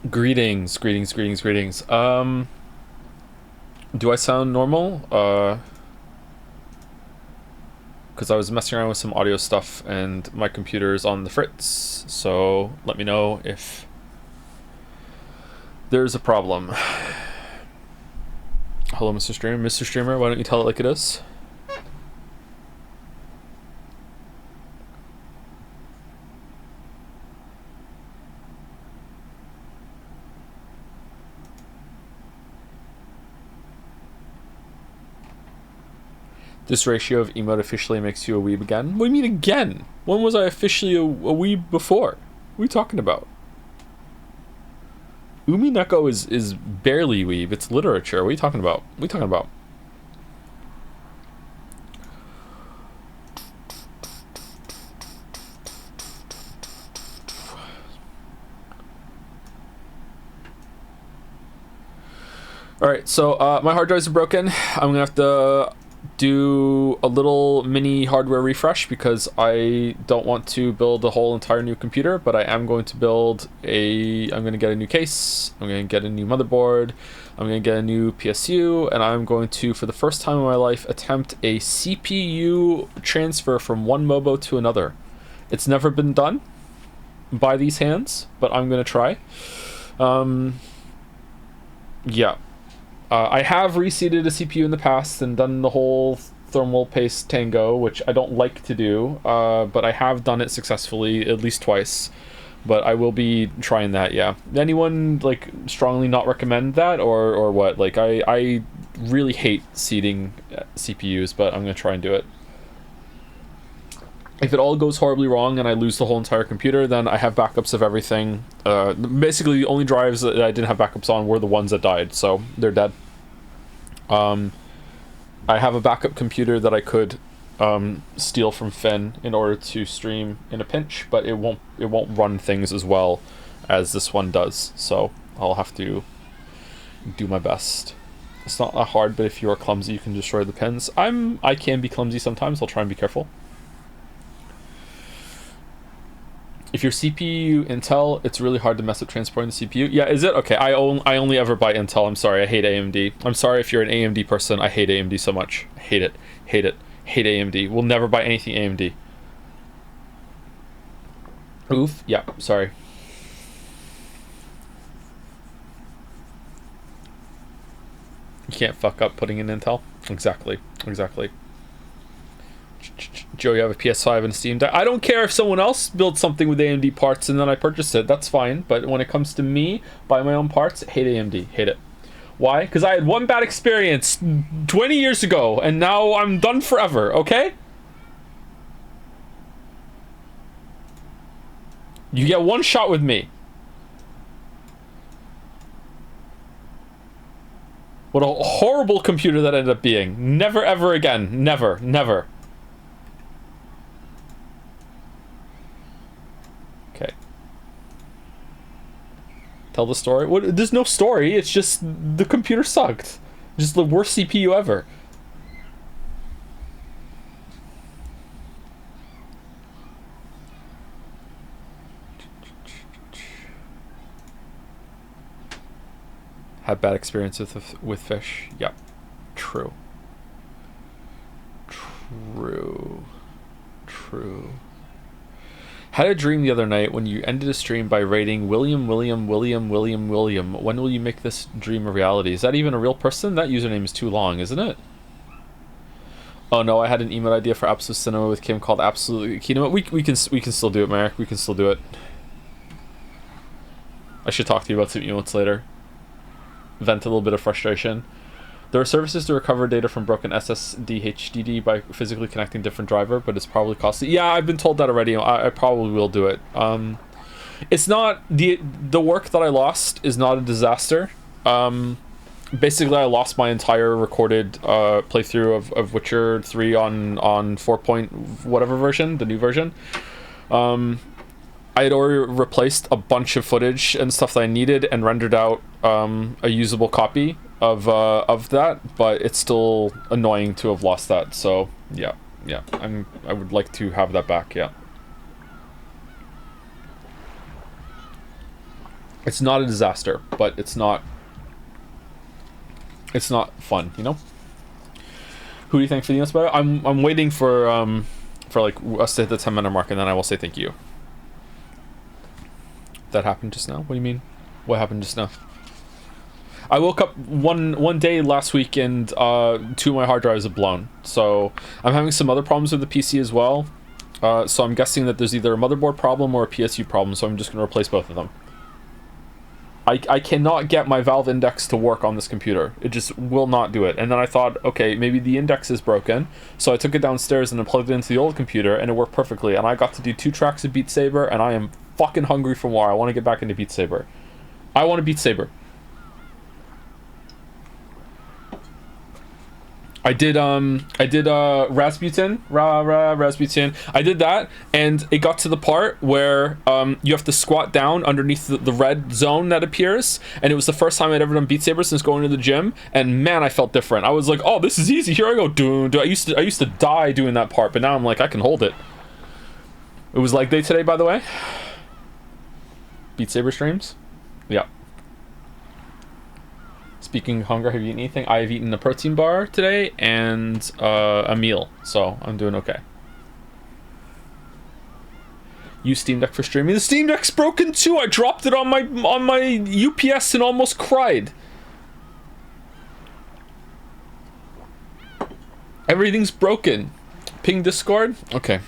Greetings. Do I sound normal? Because I was messing around with some audio stuff and my computer's on the fritz, so let me know if there's a problem. Hello, Mr. Streamer. Mr. Streamer, why don't you tell it like it is? This ratio of emote officially makes you a weeb again? What do you mean again? When was I officially a weeb before? What are you talking about? Umineko is barely weeb. It's literature. What are you talking about? Alright, so my hard drives are broken. I'm gonna have to do a little mini hardware refresh because I don't want to build a whole entire new computer, but I am going to I'm going to get a new case, I'm going to get a new motherboard, I'm going to get a new PSU, and I'm going to, for the first time in my life, attempt a CPU transfer from one MOBO to another. It's never been done by these hands, but I'm going to try. Yeah. I have reseated a CPU in the past and done the whole thermal paste tango, which I don't like to do, but I have done it successfully at least twice. But I will be trying that, yeah. Anyone, like, strongly not recommend that, or what? Like, I really hate seeding CPUs, but I'm going to try and do it. If it all goes horribly wrong and I lose the whole entire computer, then I have backups of everything. Basically, the only drives that I didn't have backups on were the ones that died, so they're dead. I have a backup computer that I could steal from Finn in order to stream in a pinch, but it won't run things as well as this one does, so I'll have to do my best. It's not that hard, but if you are clumsy, you can destroy the pins. I can be clumsy sometimes. I'll try and be careful. If your CPU Intel, it's really hard to mess up transporting the CPU. Yeah, is it? Okay, I only ever buy Intel. I'm sorry, I hate AMD. I'm sorry if you're an AMD person. I hate AMD so much. Hate it. Hate AMD. We'll never buy anything AMD. Oof. Yeah, sorry. You can't fuck up putting in Intel. Exactly. Joe, you have a PS5 and a Steam Deck. I don't care if someone else builds something with AMD parts and then I purchase it. That's fine. But when it comes to me, buy my own parts, hate AMD. Hate it. Why? Because I had one bad experience 20 years ago, and now I'm done forever, okay? You get one shot with me. What a horrible computer that ended up being. Never, ever again. Never. Okay. Tell the story. What? There's no story. It's just the computer sucked. Just the worst CPU ever. Had bad experience with fish. Yep. True. Had a dream the other night when you ended a stream by rating William. When will you make this dream a reality? Is that even a real person? That username is too long, isn't it? Oh no, I had an emote idea for Absolute Cinema with Kim called Absolute Cinema. We can still do it, Marek. We can still do it. I should talk to you about some emotes later. Vent a little bit of frustration. There are services to recover data from broken SSD HDD by physically connecting different driver, but it's probably costly. Yeah, I've been told that already. I probably will do it. It's not the work that I lost is not a disaster. basically I lost my entire recorded playthrough of Witcher 3 on 4 point whatever version, the new version. I had already replaced a bunch of footage and stuff that I needed and rendered out a usable copy of that, but it's still annoying to have lost that. So yeah, I would like to have that back. Yeah, it's not a disaster, but it's not fun, you know. Who do you think for the emails better? I'm waiting for like us to hit the 10-minute mark, and then I will say thank you. That happened just now? What do you mean? What happened just now? I woke up one day last week and 2 of my hard drives are blown. So I'm having some other problems with the PC as well. So I'm guessing that there's either a motherboard problem or a PSU problem. So I'm just going to replace both of them. I cannot get my Valve Index to work on this computer. It just will not do it. And then I thought, okay, maybe the index is broken. So I took it downstairs and I plugged it into the old computer and it worked perfectly. And I got to do 2 tracks of Beat Saber and I am fucking hungry for more. I want to get back into Beat Saber. I want to Beat Saber. I did Rasputin. Rasputin. I did that, and it got to the part where you have to squat down underneath the red zone that appears, and it was the first time I'd ever done Beat Saber since going to the gym, and man, I felt different. I was like, oh, this is easy. Here I go. Doom. I used to die doing that part, but now I'm like, I can hold it. It was leg day today, by the way. Beat Saber streams. Yeah. Speaking of hunger, have you eaten anything? I have eaten a protein bar today and a meal, so I'm doing okay. Use Steam Deck for streaming. The Steam Deck's broken too. I dropped it on my UPS and almost cried. Everything's broken. Ping Discord. Okay.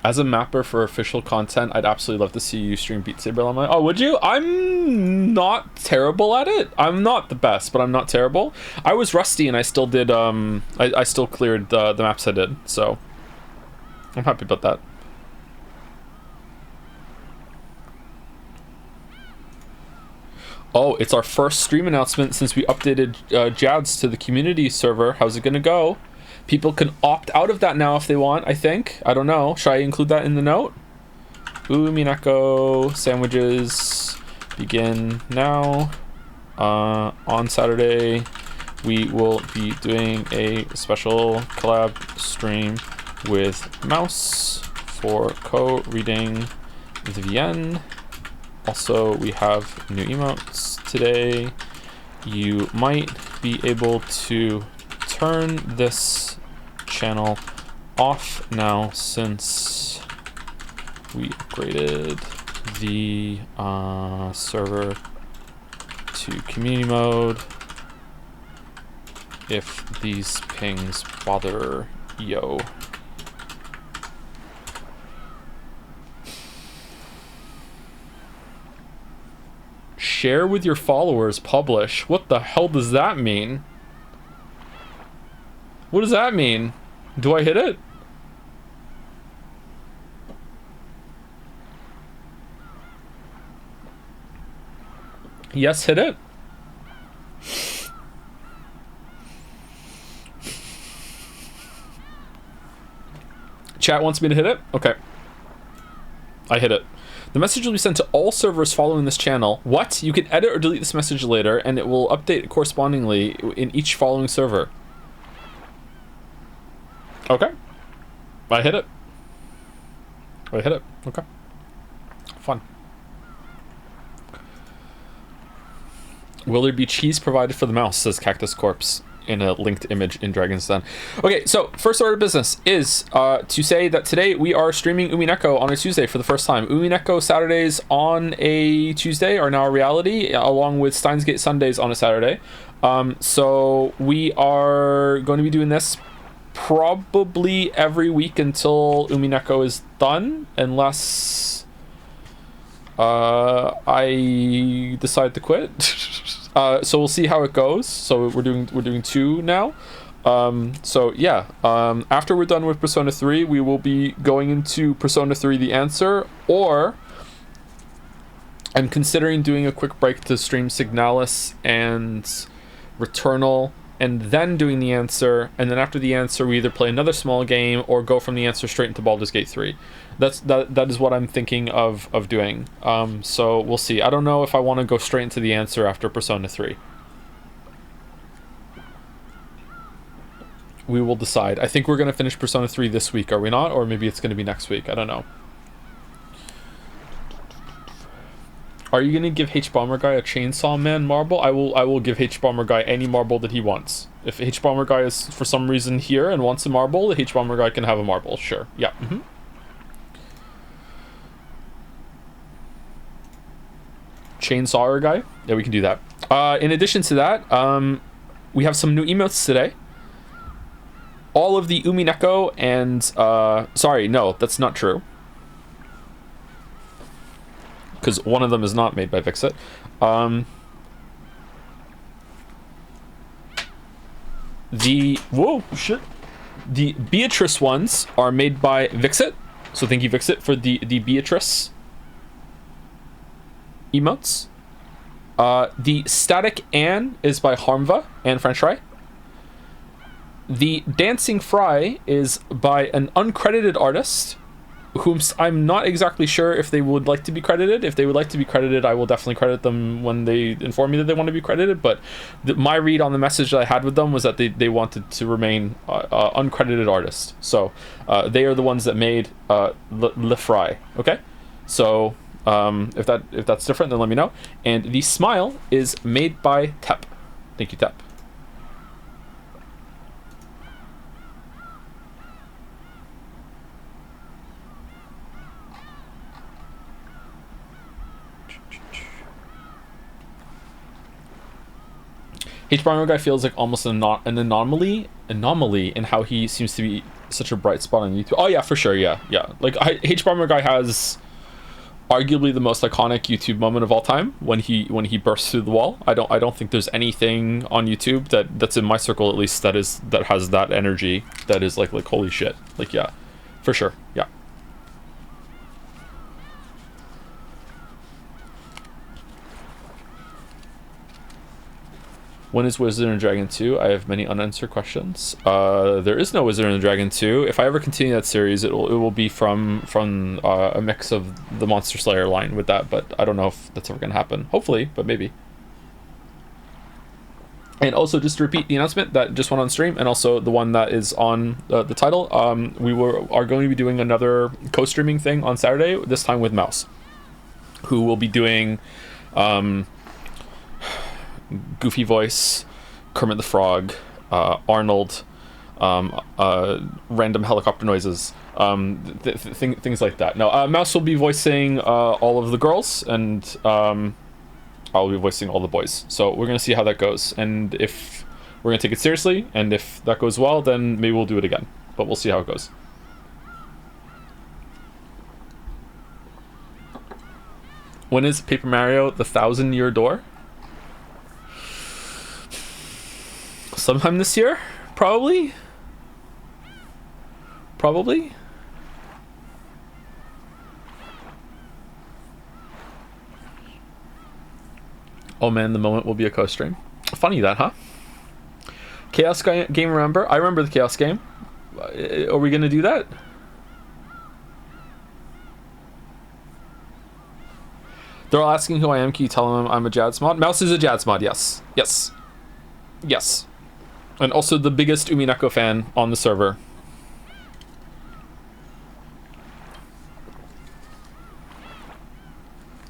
As a mapper for official content, I'd absolutely love to see you stream Beat Saber on my... Oh, would you? I'm not terrible at it. I'm not the best, but I'm not terrible. I was rusty and I still did, I still cleared the maps I did, so... I'm happy about that. Oh, it's our first stream announcement since we updated Jads to the community server. How's it gonna go? People can opt out of that now if they want, I think. I don't know. Should I include that in the note? Umineko Sandwiches begin now. On Saturday, we will be doing a special collab stream with Mouse for co-reading the VN. Also, we have new emotes today. You might be able to turn this channel off now since we upgraded the server to community mode. If these pings bother yo. Share with your followers, publish. What the hell does that mean? What does that mean? Do I hit it? Yes, hit it. Chat wants me to hit it? Okay. I hit it. The message will be sent to all servers following this channel. What? You can edit or delete this message later, and it will update correspondingly in each following server. Okay. I hit it. I hit it. Okay. Fun. Will there be cheese provided for the mouse, says Cactus Corpse in a linked image in Dragon's Den. Okay, so first order of business is to say that today we are streaming Umineko on a Tuesday for the first time. Umineko Saturdays on a Tuesday are now a reality, along with Steins Gate Sundays on a Saturday. So we are going to be doing this probably every week until Umineko is done, unless I decide to quit. So we'll see how it goes. So we're doing 2 now. So yeah, after we're done with Persona 3, we will be going into Persona 3 The Answer, or I'm considering doing a quick break to stream Signalis and Returnal, and then doing The Answer, and then after The Answer we either play another small game or go from The Answer straight into Baldur's Gate 3. That is what I'm thinking of doing. So we'll see. I don't know if I want to go straight into The Answer after Persona 3. We will decide. I think we're going to finish Persona 3 this week, are we not? Or maybe it's going to be next week. I don't know. Are you going to give H-Bomber Guy a Chainsaw Man marble? I will give H-Bomber Guy any marble that he wants. If H-Bomber Guy is for some reason here and wants a marble, the H-Bomber Guy can have a marble. Sure. Yeah. Mm-hmm. Chainsawer Guy? Yeah, we can do that. In addition to that, we have some new emotes today. All of the Umineko and... sorry, no, that's not true. Because one of them is not made by Vixit. Whoa, shit. The Beatrice ones are made by Vixit. So thank you, Vixit, for the Beatrice emotes. The Static Anne is by Harmva and French Fry. The Dancing Fry is by an uncredited artist, whom I'm not exactly sure if they would like to be credited. If they would like to be credited, I will definitely credit them when they inform me that they want to be credited. But my read on the message that I had with them was that they wanted to remain uncredited artists. So they are the ones that made Le Fry. Okay, so if that's different, then let me know. And the Smile is made by Tep. Thank you, Tep. H-Bomber Guy feels like almost an anomaly in how he seems to be such a bright spot on YouTube. Oh yeah, for sure, yeah. Like H-Bomber Guy has arguably the most iconic YouTube moment of all time when he bursts through the wall. I don't think there's anything on YouTube that's in my circle at least that has that energy that is like holy shit. Like yeah, for sure, yeah. When is Wizard and Dragon 2? I have many unanswered questions. There is no Wizard and Dragon 2. If I ever continue that series, it will be from a mix of the Monster Slayer line with that, but I don't know if that's ever going to happen. Hopefully, but maybe. And also, just to repeat the announcement that just went on stream, and also the one that is on the title, we are going to be doing another co-streaming thing on Saturday, this time with Mouse, who will be doing... Goofy Voice, Kermit the Frog, Arnold, random helicopter noises, things like that. No, Mouse will be voicing all of the girls, and I'll be voicing all the boys. So we're gonna see how that goes, and if we're gonna take it seriously, and if that goes well, then maybe we'll do it again. But we'll see how it goes. When is Paper Mario the 1,000-year door? Sometime this year, probably. Oh man, the moment will be a co-stream. Funny that, huh? Chaos game, remember? I remember the Chaos game. Are we gonna do that? They're all asking who I am. Can you tell them I'm a Jads mod? Mouse is a Jads mod, yes. Yes. And also the biggest Umineko fan on the server.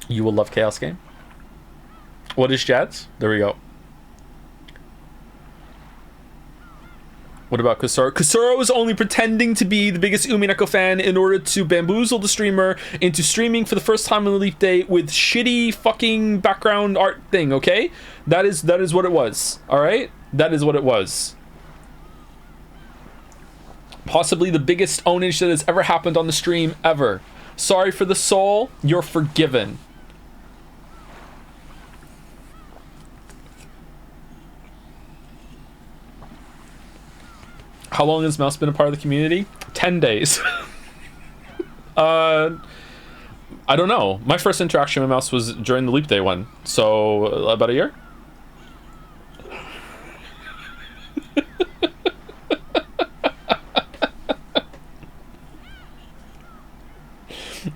You will love Chaos Game. What is Jads? There we go. What about Kusuro? Kusuro is only pretending to be the biggest Umineko fan in order to bamboozle the streamer into streaming for the first time on the Leap Day with shitty fucking background art thing, okay? That is what it was, alright? That is what it was. Possibly the biggest ownage that has ever happened on the stream ever. Sorry for the soul, you're forgiven. How long has Mouse been a part of the community? 10 days. I don't know. My first interaction with Mouse was during the Leap Day one, so about a year.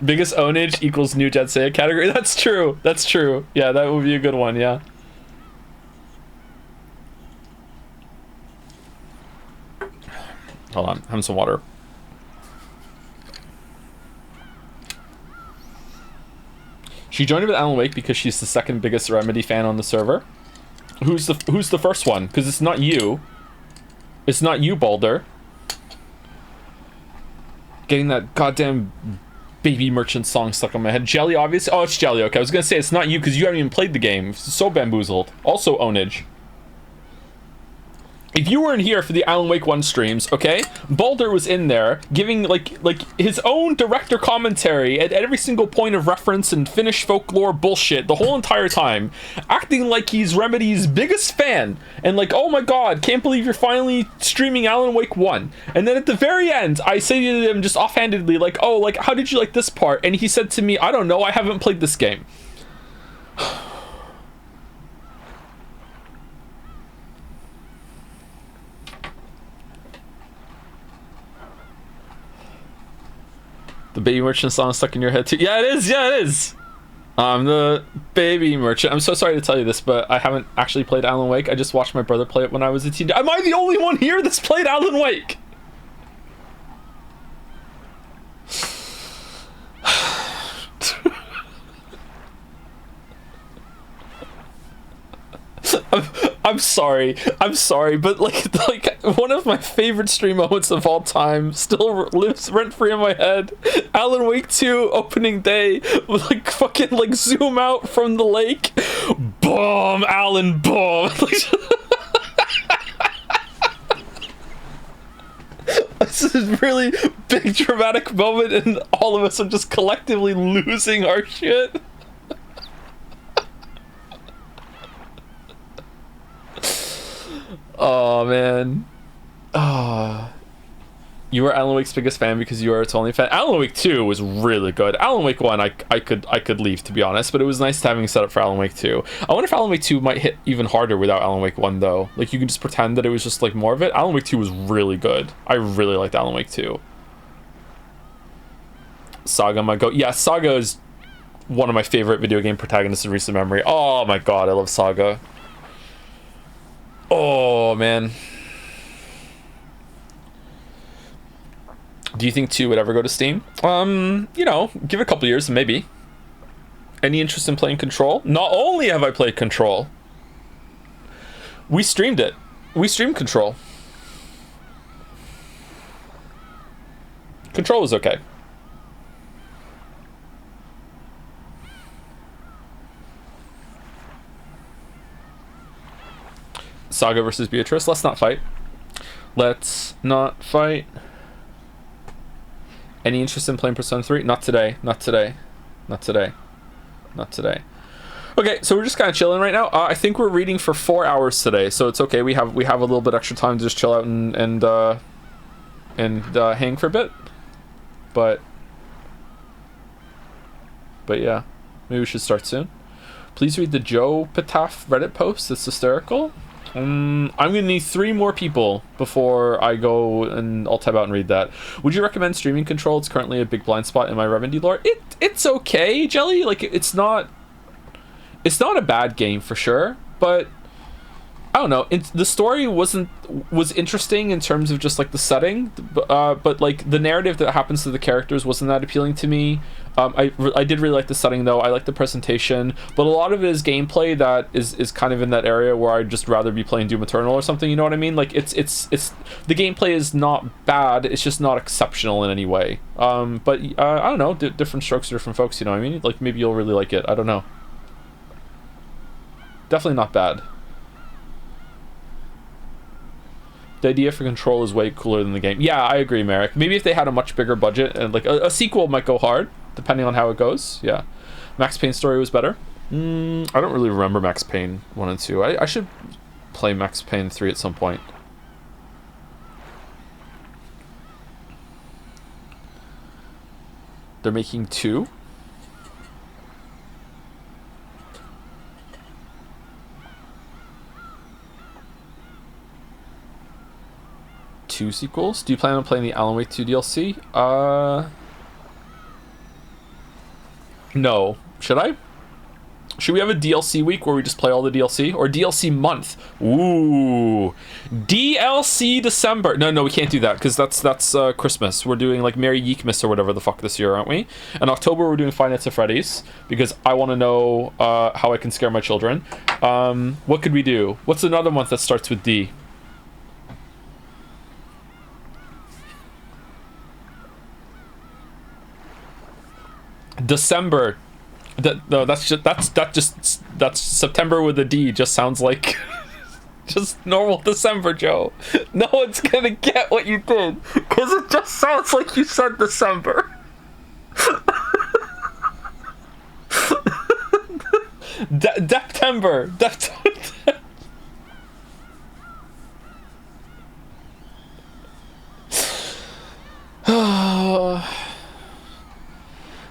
Biggest ownage equals new Jet Seiya category. That's true. That's true. Yeah, that would be a good one. Yeah. Hold on, having some water. She joined with Alan Wake because she's the second biggest Remedy fan on the server. Who's the first one? Because it's not you. It's not you, Balder. Getting that goddamn Baby Merchant song stuck on my head. Jelly, obviously. Oh, it's Jelly. Okay, I was gonna say it's not you because you haven't even played the game. So bamboozled. Also, ownage. If you weren't here for the Alan Wake 1 streams, okay, Balder was in there giving like his own director commentary at every single point of reference and Finnish folklore bullshit the whole entire time, acting like he's Remedy's biggest fan and like, oh my god, can't believe you're finally streaming Alan Wake 1. And then at the very end, I say to him just offhandedly like, oh, like, how did you like this part? And he said to me, I don't know, I haven't played this game. The Baby Merchant song stuck in your head too. Yeah, it is. Yeah, it is. I'm the Baby Merchant. I'm so sorry to tell you this, but I haven't actually played Alan Wake. I just watched my brother play it when I was a teen. Am I the only one here that's played Alan Wake? I'm sorry, but like one of my favorite stream moments of all time still lives rent-free in my head. Alan Wake 2 opening day, like fucking like zoom out from the lake, boom, Alan, boom. This is a really big dramatic moment, and all of us are just collectively losing our shit. Oh man. Oh. You were Alan Wake's biggest fan because you are its only fan. Alan Wake 2 was really good. Alan Wake 1 I could leave, to be honest, but it was nice having set up for Alan Wake 2. I wonder if Alan Wake 2 might hit even harder without Alan Wake 1 though. Like you can just pretend that it was just like more of it. Alan Wake 2 was really good. I really liked Alan Wake 2. Saga might go. Yeah, Saga is one of my favorite video game protagonists in recent memory. Oh my god, I love Saga. Oh man. Do you think 2 would ever go to Steam? You know, give it a couple years and maybe. Any interest in playing Control? Not only have I played Control, we streamed it. We streamed Control. Control was okay. Saga versus Beatrice. Let's not fight. Let's not fight. Any interest in playing Persona 3? Not today. Not today. Not today. Not today. Okay, so we're just kind of chilling right now. I think we're reading for 4 hours today, so it's okay. We have a little bit extra time to just chill out and hang for a bit. But yeah, maybe we should start soon. Please read the Joe Petaf Reddit post. It's hysterical. I'm gonna need 3 more people before I go, and I'll tab out and read that. Would you recommend streaming Control? It's currently a big blind spot in my Remedy lore. It's okay, Jelly. Like it's not a bad game for sure, but I don't know. The story was interesting in terms of just like the setting, but like the narrative that happens to the characters wasn't that appealing to me. I did really like the setting though. I like the presentation, but a lot of it is gameplay that is kind of in that area where I'd just rather be playing Doom Eternal or something. You know what I mean? Like it's the gameplay is not bad. It's just not exceptional in any way. But I don't know. Different strokes for different folks. You know what I mean? Like maybe you'll really like it. I don't know. Definitely not bad. The idea for Control is way cooler than the game. Yeah, I agree, Merrick. Maybe if they had a much bigger budget and like a sequel might go hard, depending on how it goes. Yeah. Max Payne's story was better. I don't really remember Max Payne 1 and 2. I should play Max Payne 3 at some point. They're making 2. Two sequels? Do you plan on playing the Alan Wake 2 DLC? No. Should I? Should we have a DLC week where we just play all the DLC? Or DLC month? Ooh. DLC December. No, we can't do that, because that's Christmas. We're doing, like, Merry Yeekmas or whatever the fuck this year, aren't we? In October, we're doing Five Nights at Freddy's, because I want to know how I can scare my children. What could we do? What's another month that starts with D? December. That's September with a D. Just sounds like just normal December, Joe. No one's gonna get what you did, because it just sounds like you said December. September.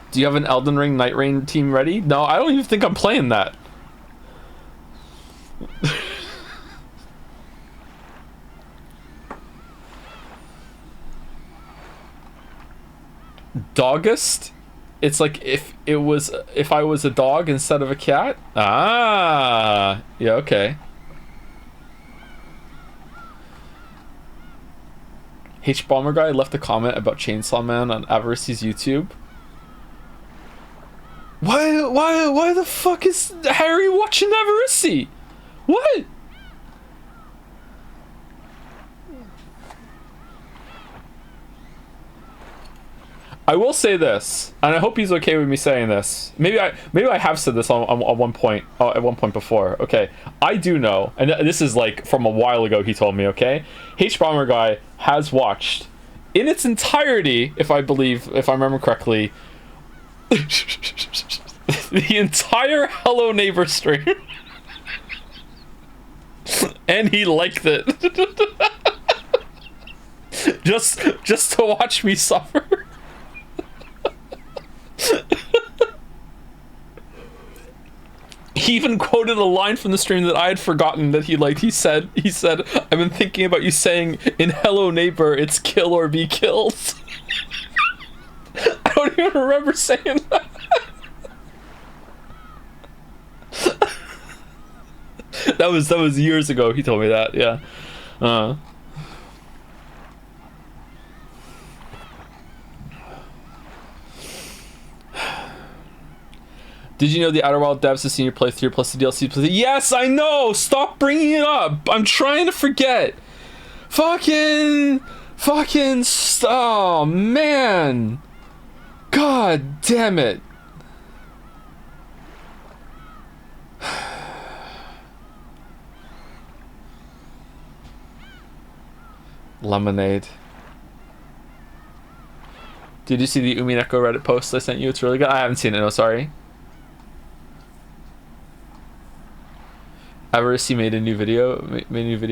Do you have an Elden Ring Night Rain team ready? No, I don't even think I'm playing that. Doggist? It's like if I was a dog instead of a cat? Ah, yeah, okay. H Bomber Guy left a comment about Chainsaw Man on Avarice's YouTube. Why the fuck is Harry watching Avarice? What? I will say this, and I hope he's okay with me saying this. Maybe I have said this on one point at one point before. Okay, I do know, and this is like from a while ago. He told me. Okay, H Bomber Guy has watched in its entirety, if I remember correctly, the entire Hello Neighbor stream, and he liked it. just to watch me suffer. He even quoted a line from the stream that I had forgotten that he liked. He said, I've been thinking about you saying in Hello Neighbor, it's kill or be killed. I don't even remember saying that. That was years ago. He told me that. Yeah. Did you know the Outer Wild devs have seen your playthrough plus the DLC? Yes, I know. Stop bringing it up. I'm trying to forget. Fucking. Oh man. God damn it. Lemonade. Did you see the Umineko Reddit post I sent you? It's really good. I haven't seen it. No, sorry. Avarice made a new video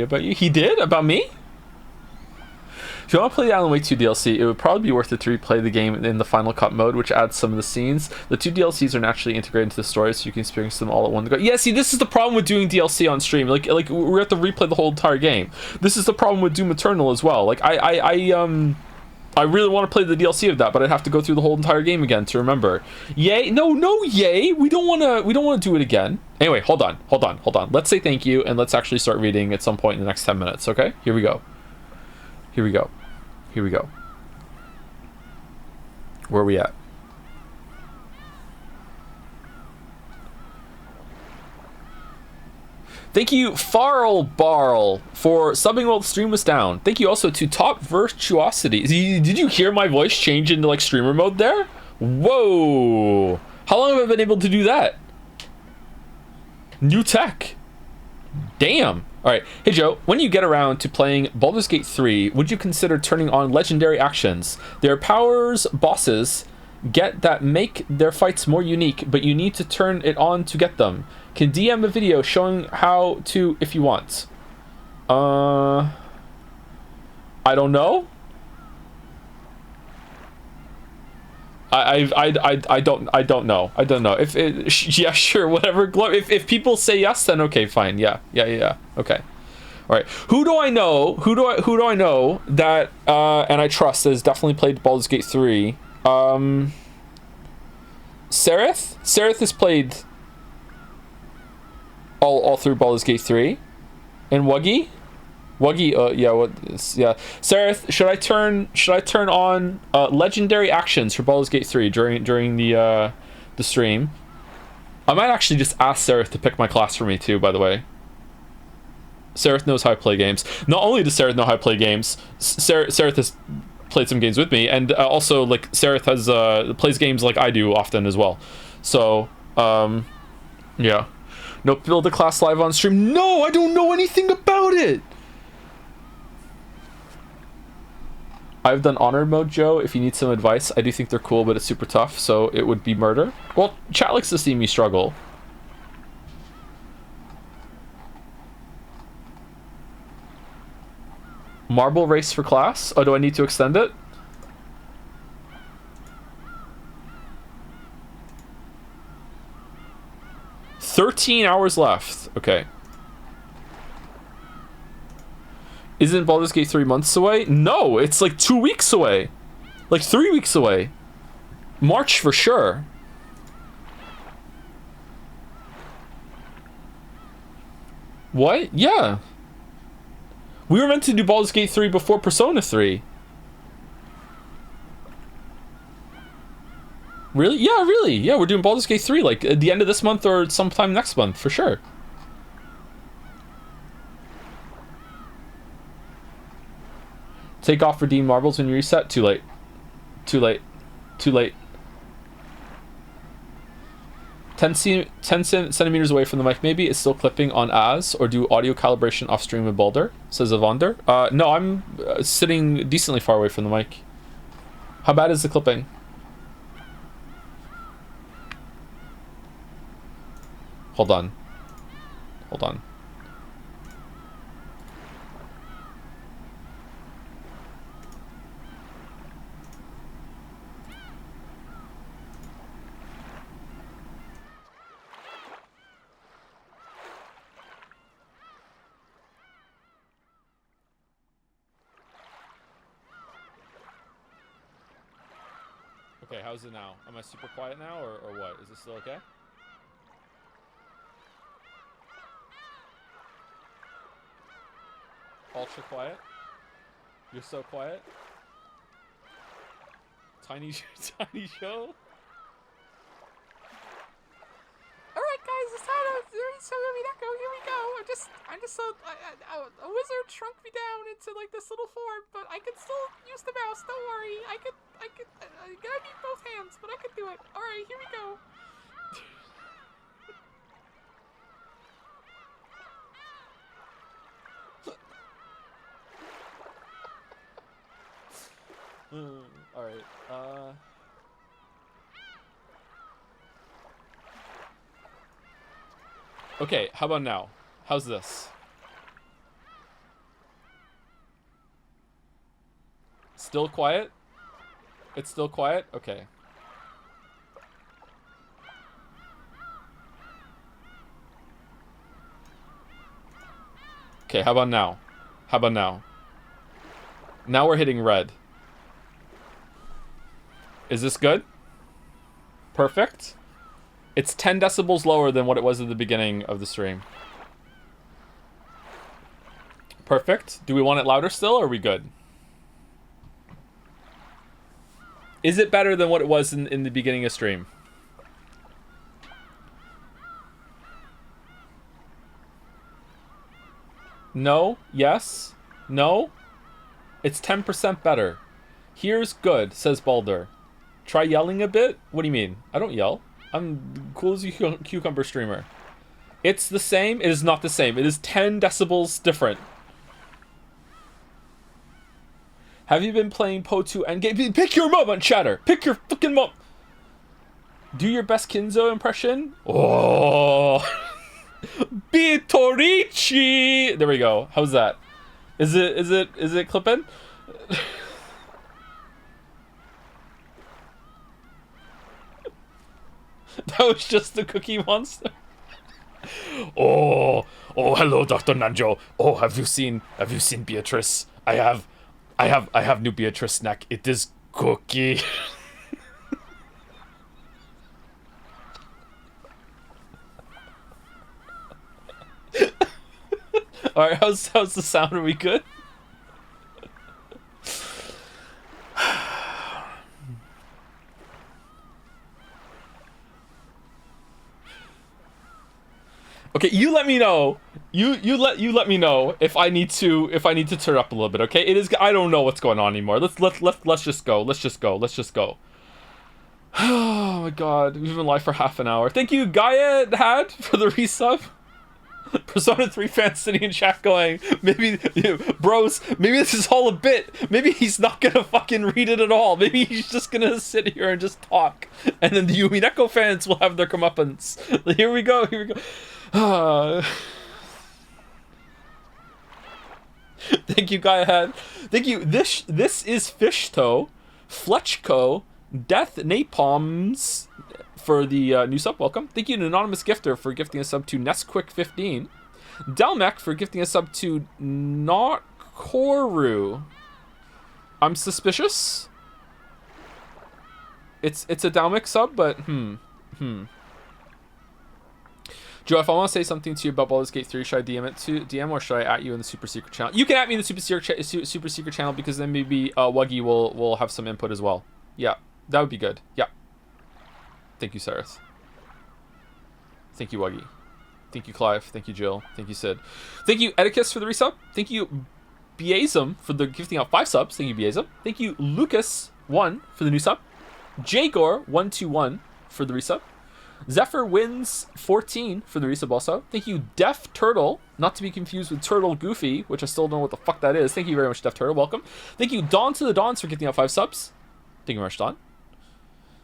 about you. He did? About me? If you want to play the Alan Wake 2 DLC, it would probably be worth it to replay the game in the Final Cut mode, which adds some of the scenes. The 2 DLCs are naturally integrated into the story, so you can experience them all at one go. Yeah, see, this is the problem with doing DLC on stream. Like we have to replay the whole entire game. This is the problem with Doom Eternal as well. Like I really want to play the DLC of that, but I'd have to go through the whole entire game again to remember. Yay? No, yay. We don't want to do it again. Anyway, hold on. Let's say thank you, and let's actually start reading at some point in the next 10 minutes, okay? Here we go. Where are we at? Thank you, Farl Barl, for subbing while the stream was down. Thank you also to Top Virtuosity. Did you hear my voice change into like streamer mode there? Whoa! How long have I been able to do that? New tech. Damn. Alright, hey Joe, when you get around to playing Baldur's Gate 3, would you consider turning on legendary actions? There are powers bosses get that make their fights more unique, but you need to turn it on to get them. Can DM a video showing how to if you want. I don't know. I don't know. I don't know. If it, yeah, sure, whatever. If people say yes, then okay, fine. Yeah. Okay. All right. Who do I know? Who do I know that and I trust has definitely played Baldur's Gate 3? Sereth? Sereth has played all through Baldur's Gate 3. And Wuggy? Wuggy, yeah. Sereth, should I turn on legendary actions for Baldur's Gate 3 during the stream? I might actually just ask Sereth to pick my class for me too, by the way. Sereth knows how I play games. Not only does Sereth know how I play games, Sereth has played some games with me, and also like Sereth has plays games like I do often as well. So, yeah. No, build a class live on stream. No, I don't know anything about it. I've done honored mode, Joe. If you need some advice, I do think they're cool, but it's super tough, so it would be murder. Well, chat likes to see me struggle. Marble race for class? Oh, do I need to extend it? $13 hours left. Okay. Isn't Baldur's Gate 3 months away? No, it's like 2 weeks away. Like 3 weeks away. March for sure. What? Yeah. We were meant to do Baldur's Gate 3 before Persona 3. Really? Yeah, really. Yeah, we're doing Baldur's Gate 3 like at the end of this month or sometime next month for sure. Take off redeem marbles when you reset. Too late. Too late. Too late. 10 centimeters away from the mic maybe. It's still clipping on as, or do audio calibration off stream with Baldur, says Evander. No, I'm sitting decently far away from the mic. How bad is the clipping? Hold on. Hold on. Okay, how's it now? Am I super quiet now, or what? Is it still okay? Ultra quiet? You're so quiet? Tiny show? Alright guys, it's time to do some Umineko. Here we go. I'm just a wizard shrunk me down into like this little form, but I can still use the mouse, don't worry. I need both hands, but I can do it. Alright, here we go. Alright, okay, how about now? How's this? Still quiet? It's still quiet? Okay. Okay, how about now? How about now? Now we're hitting red. Is this good? Perfect. It's 10 decibels lower than what it was at the beginning of the stream. Perfect. Do we want it louder still, or are we good? Is it better than what it was in the beginning of stream? No? Yes? No? It's 10% better. Here's good, says Baldur. Try yelling a bit? What do you mean? I don't yell. I'm cool as a cucumber streamer. It's the same? It is not the same. It is 10 decibels different. Have you been playing Po2 Endgame? Pick your mom on chatter. Pick your fucking mom. Do your best Kinzo impression. Oh. Bitorici. There we go. How's that? Is it clipping? That was just the Cookie Monster. Oh, hello, Dr. Nanjo. Oh, have you seen Beatrice? I have new Beatrice snack. It is Cookie. All right, how's the sound? Are we good? Okay, you let me know. You let me know if I need to turn up a little bit. Okay, it is. I don't know what's going on anymore. Let's just go. Let's just go. Oh my god, we've been live for half an hour. Thank you, Gaia Had, for the resub. Persona 3 fans sitting in chat going, maybe, bros, maybe this is all a bit. Maybe he's not gonna fucking read it at all. Maybe he's just gonna sit here and just talk. And then the Umineko fans will have their comeuppance. Here we go. Thank you, Gaia Had. Thank you. This is Fishtoe, Fletchco, Death Napalms for the new sub. Welcome. Thank you to Anonymous Gifter for gifting a sub to Nestquick15. Delmec for gifting a sub to Not Koru. I'm suspicious. It's a Delmec sub, but Joe, if I want to say something to you about Baldur's Gate 3, should I DM it to DM or should I at you in the super secret channel? You can at me in the super secret channel because then maybe Wuggy will have some input as well. Yeah, that would be good. Yeah. Thank you, Sarith. Thank you, Wuggy. Thank you, Clive. Thank you, Jill. Thank you, Sid. Thank you, Edicus, for the resub. Thank you, Beazum, for the gifting out 5 subs. Thank you, Beazum. Thank you, Lucas1 for the new sub. Jagor121 for the resub. Zephyr Wins 14 for the resub also. Thank you, Def Turtle, not to be confused with Turtle Goofy, which I still don't know what the fuck that is. Thank you very much, Def Turtle. Welcome. Thank you, Dawn to the Dawns, for gifting out 5 subs. Thank you very much, Dawn.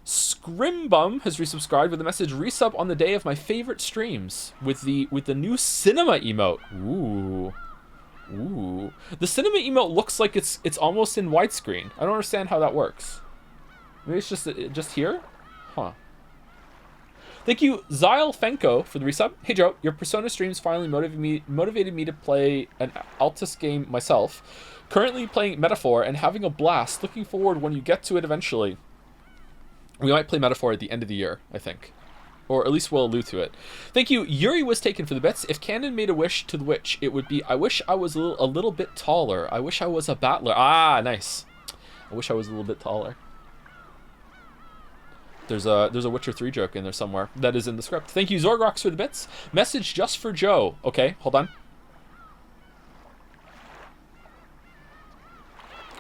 Scrimbum has resubscribed with a message: resub on the day of my favorite streams with the new cinema emote. Ooh. The cinema emote looks like it's almost in widescreen. I don't understand how that works. Maybe it's just here? Huh. Thank you, Zyle Fenko, for the resub. Hey Joe, your Persona streams finally motivated me to play an Altus game myself. Currently playing Metaphor and having a blast. Looking forward when you get to it eventually. We might play Metaphor at the end of the year, I think. Or at least we'll allude to it. Thank you, Yuri was taken for the bits. If Canon made a wish to the witch, it would be, I wish I was a little bit taller. I wish I was a battler. Ah, nice. I wish I was a little bit taller. There's a Witcher 3 joke in there somewhere that is in the script. Thank you, Zorgrox, for the bits. Message just for Joe. Okay, hold on.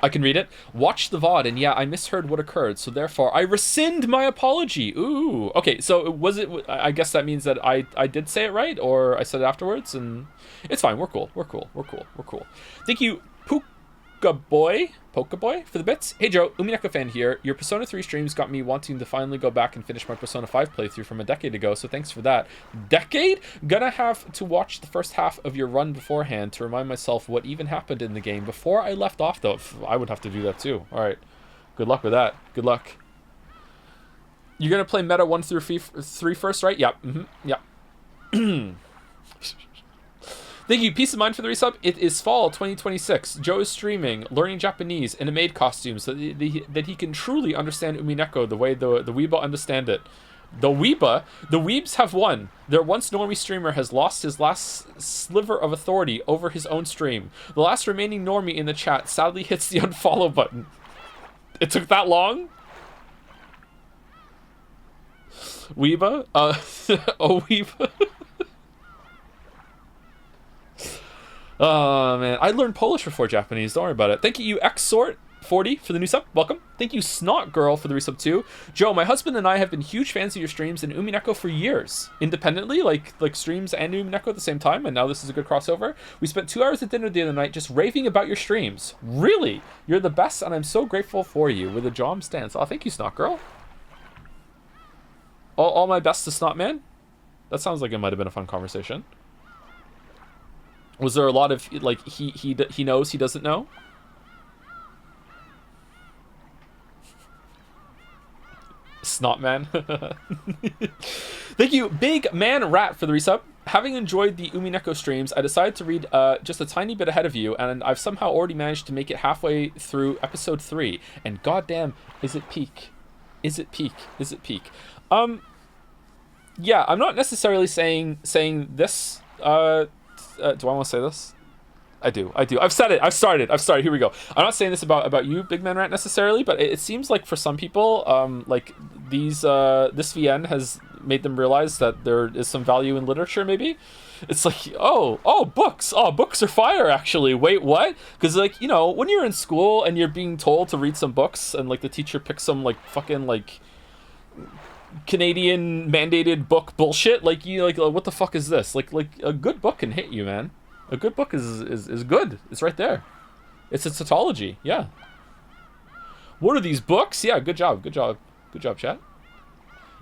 I can read it. Watch the VOD, and yeah, I misheard what occurred, so therefore I rescind my apology. Ooh. Okay, so was it... I guess that means that I did say it right, or I said it afterwards, and... It's fine, we're cool. Thank you, Pokaboy, for the bits. Hey Joe, Umineko fan here. Your Persona 3 streams got me wanting to finally go back and finish my Persona 5 playthrough from a decade ago, so thanks for that. Decade? Gonna have to watch the first half of your run beforehand to remind myself what even happened in the game before I left off, though. I would have to do that too. Alright. Good luck with that. Good luck. You're gonna play Meta 1 through 3 first, right? Yep. Yep. Thank you, Peace of Mind, for the resub. It is fall 2026. Joe is streaming, learning Japanese in a maid costume so that he can truly understand Umineko the way the Weeba understand it. The Weebs have won. Their once normie streamer has lost his last sliver of authority over his own stream. The last remaining normie in the chat sadly hits the unfollow button. It took that long? Weeba? Oh, Weeba? Oh, man. I learned Polish before Japanese. Don't worry about it. Thank you, Xsort40, for the new sub. Welcome. Thank you, Snot Girl, for the resub, too. Joe, my husband and I have been huge fans of your streams and Umineko for years. Independently, like streams and Umineko at the same time, and now this is a good crossover. We spent 2 hours at dinner the other night just raving about your streams. Really? You're the best, and I'm so grateful for you. With a Jom stance. Oh, thank you, Snot Girl. All my best to Snot Man. That sounds like it might have been a fun conversation. Was there a lot of, like, he knows he doesn't know? Snot man. Thank you, Big Man Rat, for the resub. Having enjoyed the Umineko streams, I decided to read just a tiny bit ahead of you, and I've somehow already managed to make it halfway through episode 3. And goddamn, is it peak? Is it peak? Is it peak? Yeah, I'm not necessarily saying this. Do I want to say this? I do. I've said it. I've started. Here we go. I'm not saying this about you, Big Man Rat, necessarily, but it seems like for some people, like this VN has made them realize that there is some value in literature. Maybe it's like, books. Books are fire. Actually, wait, what? Because like, you know, when you're in school and you're being told to read some books, and like the teacher picks some like fucking like Canadian mandated book bullshit, like you like what the fuck is this? Like a good book can hit you, man. A good book is good. It's right there. It's a tautology. Yeah. What are these books? Yeah, good job, chat.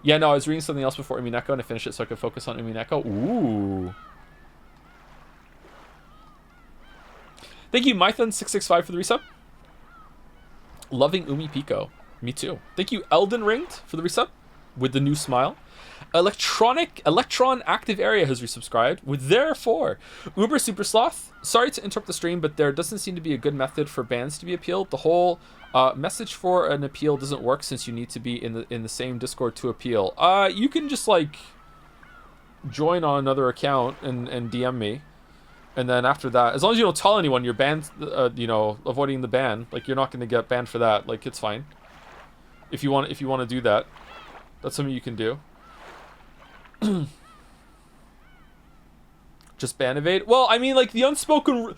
Yeah, no, I was reading something else before Umineko and I finished it so I could focus on Umineko. Ooh. Thank you, Mython665 for the resub. Loving Umi Pico. Me too. Thank you, Elden Ringed, for the resub with the new smile. Electron Active Area has resubscribed with therefore. Uber Super Sloth, sorry to interrupt the stream, but there doesn't seem to be a good method for bans to be appealed. The whole message for an appeal doesn't work since you need to be in the same Discord to appeal. You can just like join on another account and DM me, and then after that, as long as you don't tell anyone you're banned, you know, avoiding the ban, like you're not going to get banned for that. Like it's fine. If you want to do that, that's something you can do. Just ban evade. Well, I mean, like the unspoken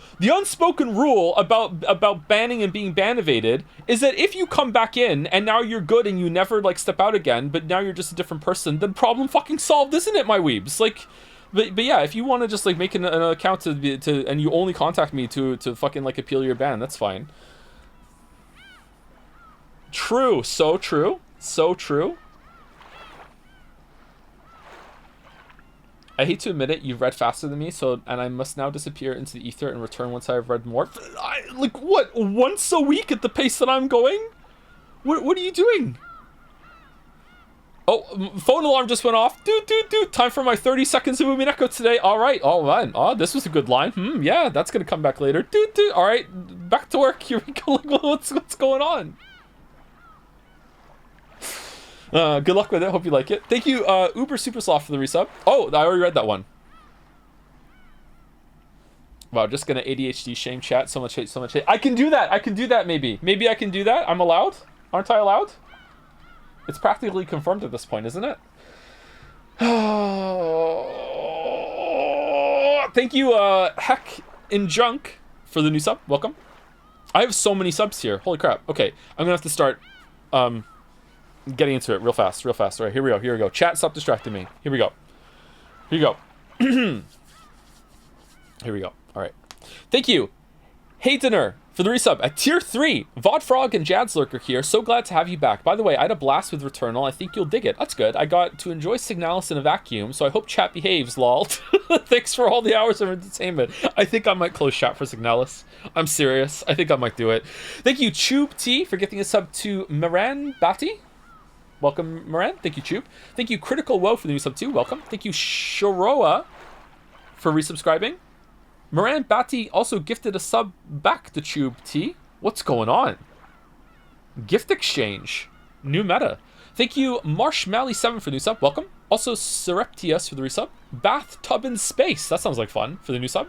rule about banning and being ban evaded is that if you come back in and now you're good and you never like step out again, but now you're just a different person, then problem fucking solved, isn't it, my weebs? Like, but yeah, if you want to just like make an account to and you only contact me to fucking like appeal your ban, that's fine. True, so true, so true. I hate to admit it, you've read faster than me, and I must now disappear into the ether and return once I have read more. Like what? Once a week at the pace that I'm going? What are you doing? Oh, phone alarm just went off. Time for my 30 seconds of Umineko today. All right. Oh, this was a good line. Yeah, that's gonna come back later. All right, back to work. Here we go. What's going on? Good luck with it. Hope you like it. Thank you, Uber Super Soft, for the resub. Oh, I already read that one. Wow, just gonna ADHD shame chat. So much hate. I can do that. Maybe I can do that. I'm allowed. Aren't I allowed? It's practically confirmed at this point, isn't it? Thank you, Heck in Junk, for the new sub. Welcome. I have so many subs here. Holy crap. Okay, I'm gonna have to start getting into it real fast. All right, here we go. Chat, stop distracting me. Here we go. Here we go. All right. Thank you, Haydener, for the resub at tier 3. Vodfrog and Jadslurker here. So glad to have you back. By the way, I had a blast with Returnal. I think you'll dig it. That's good. I got to enjoy Signalis in a vacuum, so I hope chat behaves, lol. Thanks for all the hours of entertainment. I think I might close chat for Signalis. I'm serious. I think I might do it. Thank you, Tube T, for gifting a sub to Moran Bati. Welcome, Moran. Thank you, Tube. Thank you, Critical Woe, for the new sub too. Welcome. Thank you, Shoroa, for resubscribing. Moran Bati also gifted a sub back to Tube T. What's going on? Gift exchange. New meta. Thank you, Marshmalley7, for the new sub. Welcome. Also, Surreptius for the resub. Bathtub in Space. That sounds like fun, for the new sub.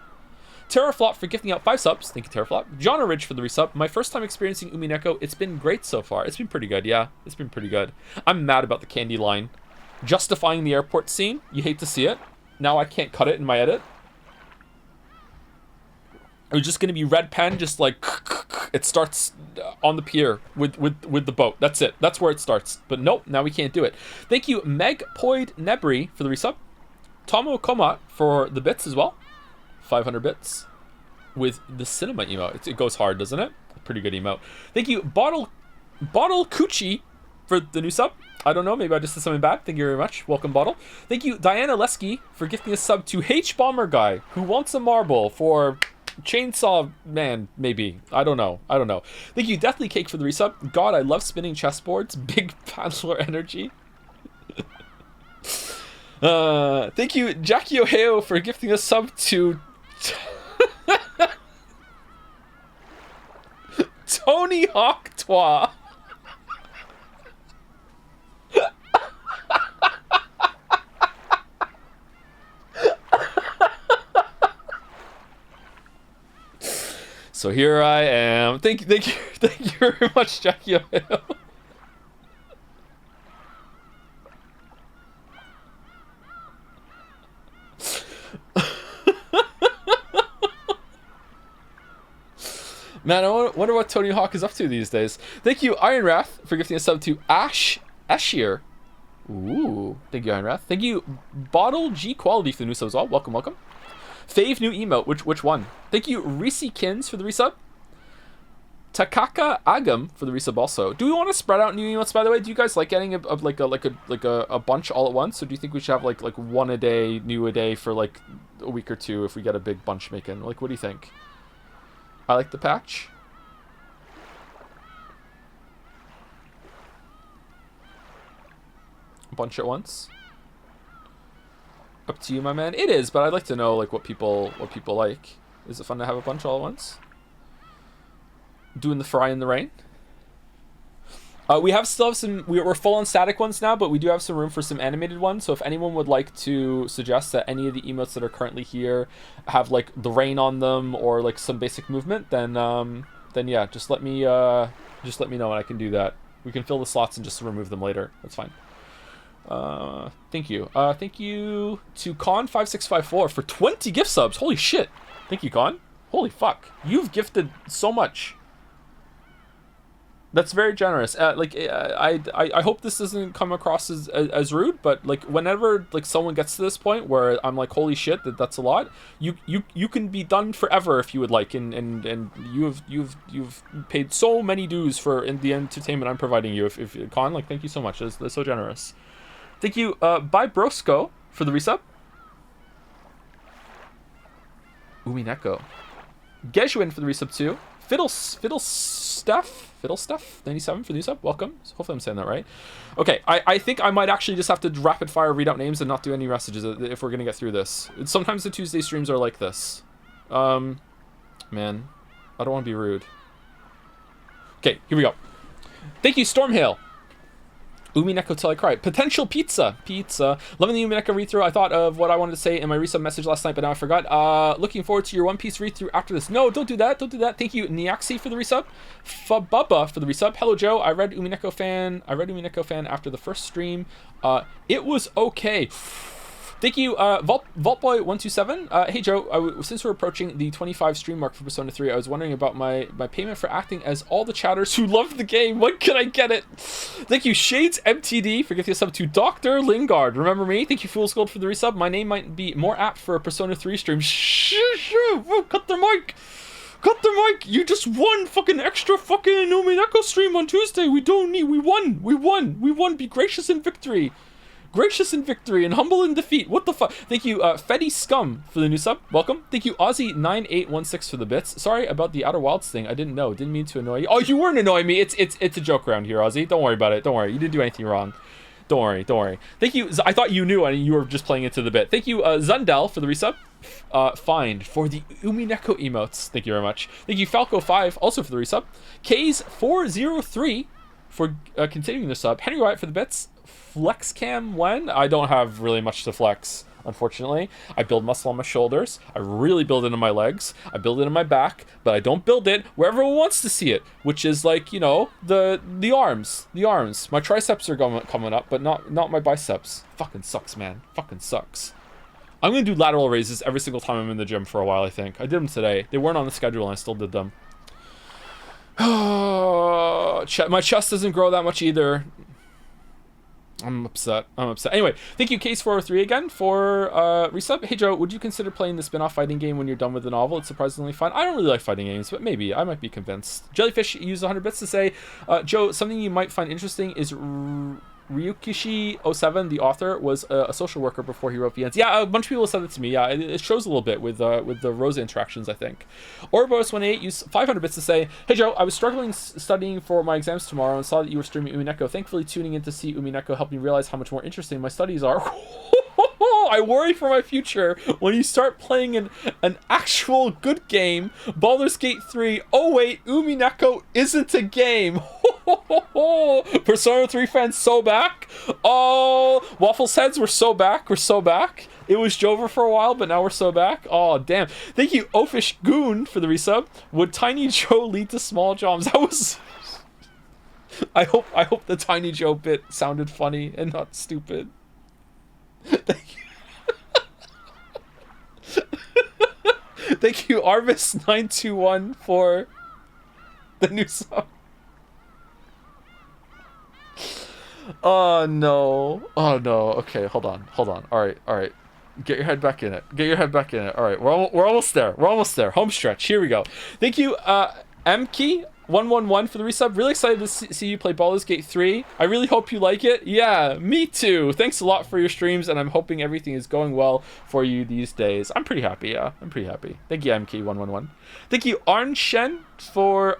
Terraflop for gifting out 5 subs. Thank you, Terraflop. John Ridge for the resub. My first time experiencing Umineko. It's been great so far. It's been pretty good, yeah. It's been pretty good. I'm mad about the candy line. Justifying the airport scene. You hate to see it. Now I can't cut it in my edit. It was just going to be red pen, just like... It starts on the pier with the boat. That's it. That's where it starts. But nope, now we can't do it. Thank you, Meg Poid Nebri, for the resub. Tomo Komat for the bits as well. 500 bits with the cinema emote. It goes hard, doesn't it? Pretty good emote. Thank you, Bottle Coochie, for the new sub. I don't know, maybe I just did something bad. Thank you very much. Welcome, Bottle. Thank you, Diana Lesky, for gifting a sub to H Bomber Guy, who wants a marble, for Chainsaw Man, maybe. I don't know. Thank you, Deathly Cake, for the resub. God, I love spinning chessboards. Big paddler energy. Thank you, Jackie Ohio, for gifting a sub to Tony Hawk Twa. So here I am. Thank you very much, Jackie Ohio. Man, I wonder what Tony Hawk is up to these days. Thank you, Iron Wrath, for gifting a sub to Ashier. Ooh, thank you, Iron Wrath. Thank you, Bottle G Quality, for the new sub as well. Welcome, welcome. Fave new emote. Which one? Thank you, Reese Kins, for the resub. Takaka Agam for the resub also. Do we want to spread out new emotes, by the way? Do you guys like getting a bunch all at once? Or do you think we should have like one a day, new a day for like a week or two if we get a big bunch making? Like, what do you think? I like the patch. A bunch at once. Up to you, my man. It is, but I'd like to know like what people like. Is it fun to have a bunch all at once? Doing the fry in the rain. We still have some. We're full on static ones now, but we do have some room for some animated ones. So if anyone would like to suggest that any of the emotes that are currently here have like the rain on them or like some basic movement, then yeah, just let me know and I can do that. We can fill the slots and just remove them later. That's fine. Thank you. Thank you to Con5654 for 20 gift subs. Holy shit. Thank you, Con. Holy fuck. You've gifted so much. That's very generous. I hope this doesn't come across as rude, but like whenever like someone gets to this point where I'm like, holy shit, that's a lot. You can be done forever if you would like, and you've paid so many dues for the entertainment I'm providing you. If Con, like, thank you so much. That's so generous. Thank you, Bye Brosco, for the resub. Umineko. Geshuin for the resub too. Fiddlestuff 97 for the resub. Welcome. Hopefully I'm saying that right. Okay, I think I might actually just have to rapid fire read out names and not do any messages if we're gonna get through this. Sometimes the Tuesday streams are like this. Man, I don't want to be rude. Okay, here we go. Thank you, Stormhail. Umineko till I cry. Potential pizza. Loving the Umineko read-through. I thought of what I wanted to say in my resub message last night, but now I forgot. Looking forward to your One Piece read-through after this. No, don't do that. Thank you, Niaxi, for the resub. Fababa for the resub. Hello, Joe. I read Umineko fan after the first stream. It was okay. Thank you, Vaultboy127. Hey, Joe, since we're approaching the 25 stream mark for Persona 3, I was wondering about my payment for acting as all the chatters who love the game. When can I get it? Thank you, Shades MTD, for giving a sub to Dr. Lingard. Remember me? Thank you, Fool's Gold, for the resub. My name might be more apt for a Persona 3 stream. Cut the mic. You just won fucking extra fucking Umineko stream on Tuesday. We won. Be gracious in victory. Gracious in victory and humble in defeat. What the fuck? Thank you, Fetty Scum, for the new sub. Welcome. Thank you, Aussie9816, for the bits. Sorry about the Outer Wilds thing. I didn't know. Didn't mean to annoy you. Oh, you weren't annoying me. It's a joke around here, Aussie. Don't worry about it. Don't worry. You didn't do anything wrong. Don't worry. Thank you. I thought you knew and you were just playing into the bit. Thank you, Zundel, for the resub. Find for the Umineko emotes. Thank you very much. Thank you, Falco5, also for the resub. K's403 for continuing the sub. Henry Wyatt for the bits. Flexcam when? I don't have really much to flex, unfortunately. I build muscle on my shoulders. I really build it in my legs. I build it in my back, but I don't build it where everyone wants to see it, which is like, you know, the arms. My triceps are coming up, but not my biceps. Fucking sucks, man. Fucking sucks. I'm gonna do lateral raises every single time I'm in the gym for a while, I think. I did them today. They weren't on the schedule and I still did them. My chest doesn't grow that much either. I'm upset. Anyway, thank you, Case403 again for resub. Hey, Joe, would you consider playing the spin-off fighting game when you're done with the novel? It's surprisingly fun. I don't really like fighting games, but maybe. I might be convinced. Jellyfish used 100 bits to say, Joe, something you might find interesting is Ryukishi07, the author, was a social worker before he wrote VNs. Yeah, a bunch of people said it to me. Yeah, it shows a little bit with the Rosa interactions, I think. Ouroboros18 used 500 bits to say, "Hey Joe, I was struggling studying for my exams tomorrow and saw that you were streaming Umineko. Thankfully, tuning in to see Umineko helped me realize how much more interesting my studies are." I worry for my future when you start playing an actual good game. Baldur's Gate 3. Oh wait, Umineko isn't a game. Persona 3 fans so back. Oh, Waffles heads, we're so back. We're so back. It was Jover for a while, but now we're so back. Oh, damn. Thank you, Oafish Goon, for the resub. Would Tiny Joe lead to small jobs? That was... I hope the Tiny Joe bit sounded funny and not stupid. Thank you. Thank you, Arvis921, for the new song. Oh no. Oh no. Okay, hold on. Alright. Get your head back in it. Alright, we're almost there. Home stretch. Here we go. Thank you, Mkey111 for the resub. Really excited to see you play Baldur's Gate 3. I really hope you like it. Yeah, me too. Thanks a lot for your streams, and I'm hoping everything is going well for you these days. I'm pretty happy, yeah. Thank you, Mkey111. Thank you, Orange Chen for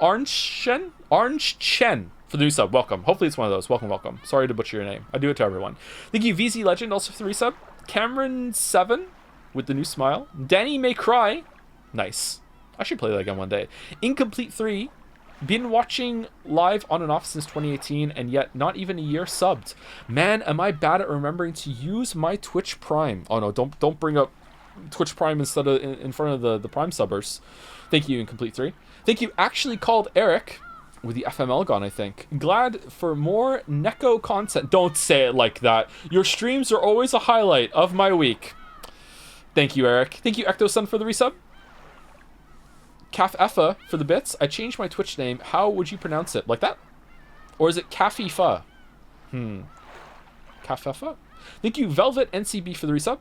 the new sub. Welcome. Hopefully it's one of those. Welcome. Sorry to butcher your name. I do it to everyone. Thank you, VZ Legend, also for the resub. Cameron7 with the new smile. Danny May Cry. Nice. I should play that again one day. Incomplete 3. Been watching live on and off since 2018, and yet not even a year subbed. Man, am I bad at remembering to use my Twitch Prime. Oh no, don't bring up Twitch Prime instead of in front of the Prime subbers. Thank you, Incomplete 3. Thank you, Actually Called Eric, with the FML gone, I think. Glad for more Neko content. Don't say it like that. Your streams are always a highlight of my week. Thank you, Eric. Thank you, Ectosun, for the resub. Caf Effa for the bits. I changed my Twitch name. How would you pronounce it? Like that? Or is it Cafifa? Caf Effa? Thank you, Velvet NCB, for the resub.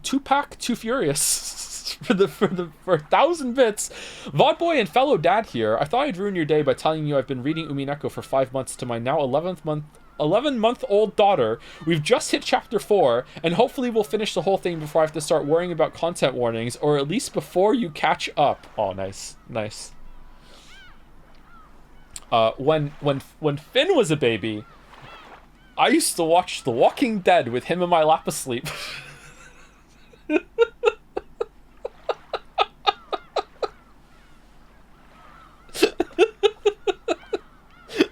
Tupac Too Furious for 1,000 bits. Vodboy and fellow dad here. I thought I'd ruin your day by telling you I've been reading Umineko for 5 months to my now 11-month-old daughter. We've just hit chapter 4, and hopefully we'll finish the whole thing before I have to start worrying about content warnings, or at least before you catch up. Oh, nice. When Finn was a baby, I used to watch The Walking Dead with him in my lap asleep.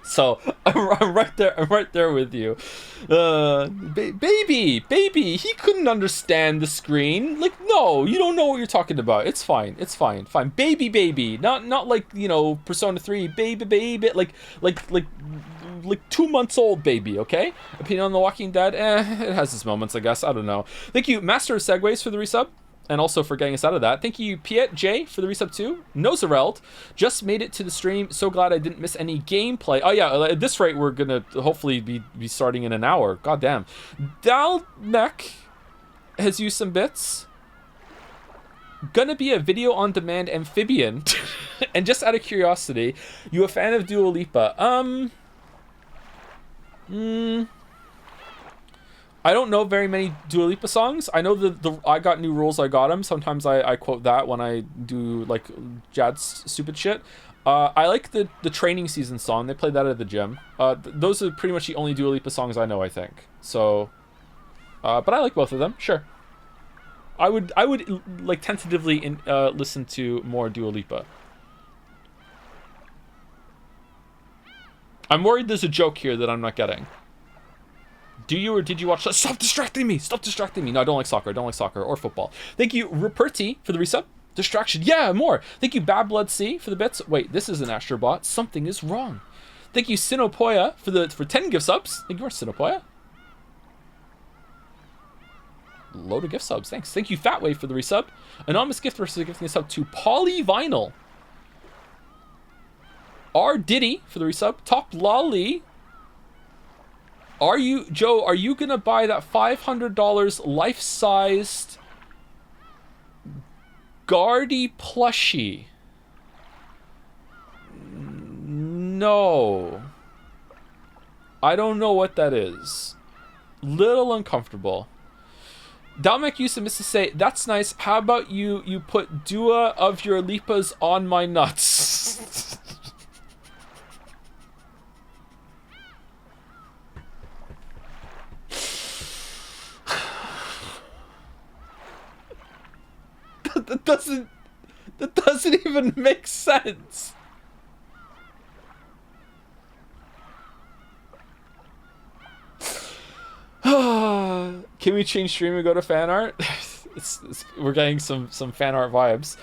So I'm right there with you. Baby, he couldn't understand the screen. Like, no, you don't know what you're talking about. It's fine. Baby, not like, you know, Persona 3, baby, like 2 months old baby, okay? Opinion on The Walking Dead? It has its moments, I guess. I don't know. Thank you, Master of Segways, for the resub. And also for getting us out of that. Thank you, Piet J, for the resub too. Nozereld, just made it to the stream. So glad I didn't miss any gameplay. Oh yeah, at this rate, we're gonna hopefully be starting in an hour. God damn. Dalnek has used some bits. Gonna be a video on demand amphibian. And just out of curiosity, you a fan of Dua Lipa? I don't know very many Dua Lipa songs. I know the I Got New Rules, I Got 'Em. Sometimes I quote that when I do, like, Jad's stupid shit. I like the training season song. They play that at the gym. Those are pretty much the only Dua Lipa songs I know, I think. So, but I like both of them, sure. I would like tentatively listen to more Dua Lipa. I'm worried there's a joke here that I'm not getting. Do you or did you watch? Stop distracting me! No, I don't like soccer. Or football. Thank you, Ruperti, for the resub. Distraction. Yeah, more. Thank you, Bad Blood C, for the bits. Wait, this is an Astrobot. Something is wrong. Thank you, Sinopoya, for 10 gift subs. Thank you, Sinopoya. Load of gift subs. Thanks. Thank you, Fatway, for the resub. Anonymous gift versus gifting a sub to Polyvinyl. R Diddy for the resub. Top Lolly. Joe, are you gonna buy that $500 life-sized Guardy plushie? No. I don't know what that is. Little uncomfortable. Dalmek used to say, "That's nice. How about you put Dua of your lipas on my nuts?" That doesn't even make sense. Can we change stream and go to fan art? We're getting some fan art vibes.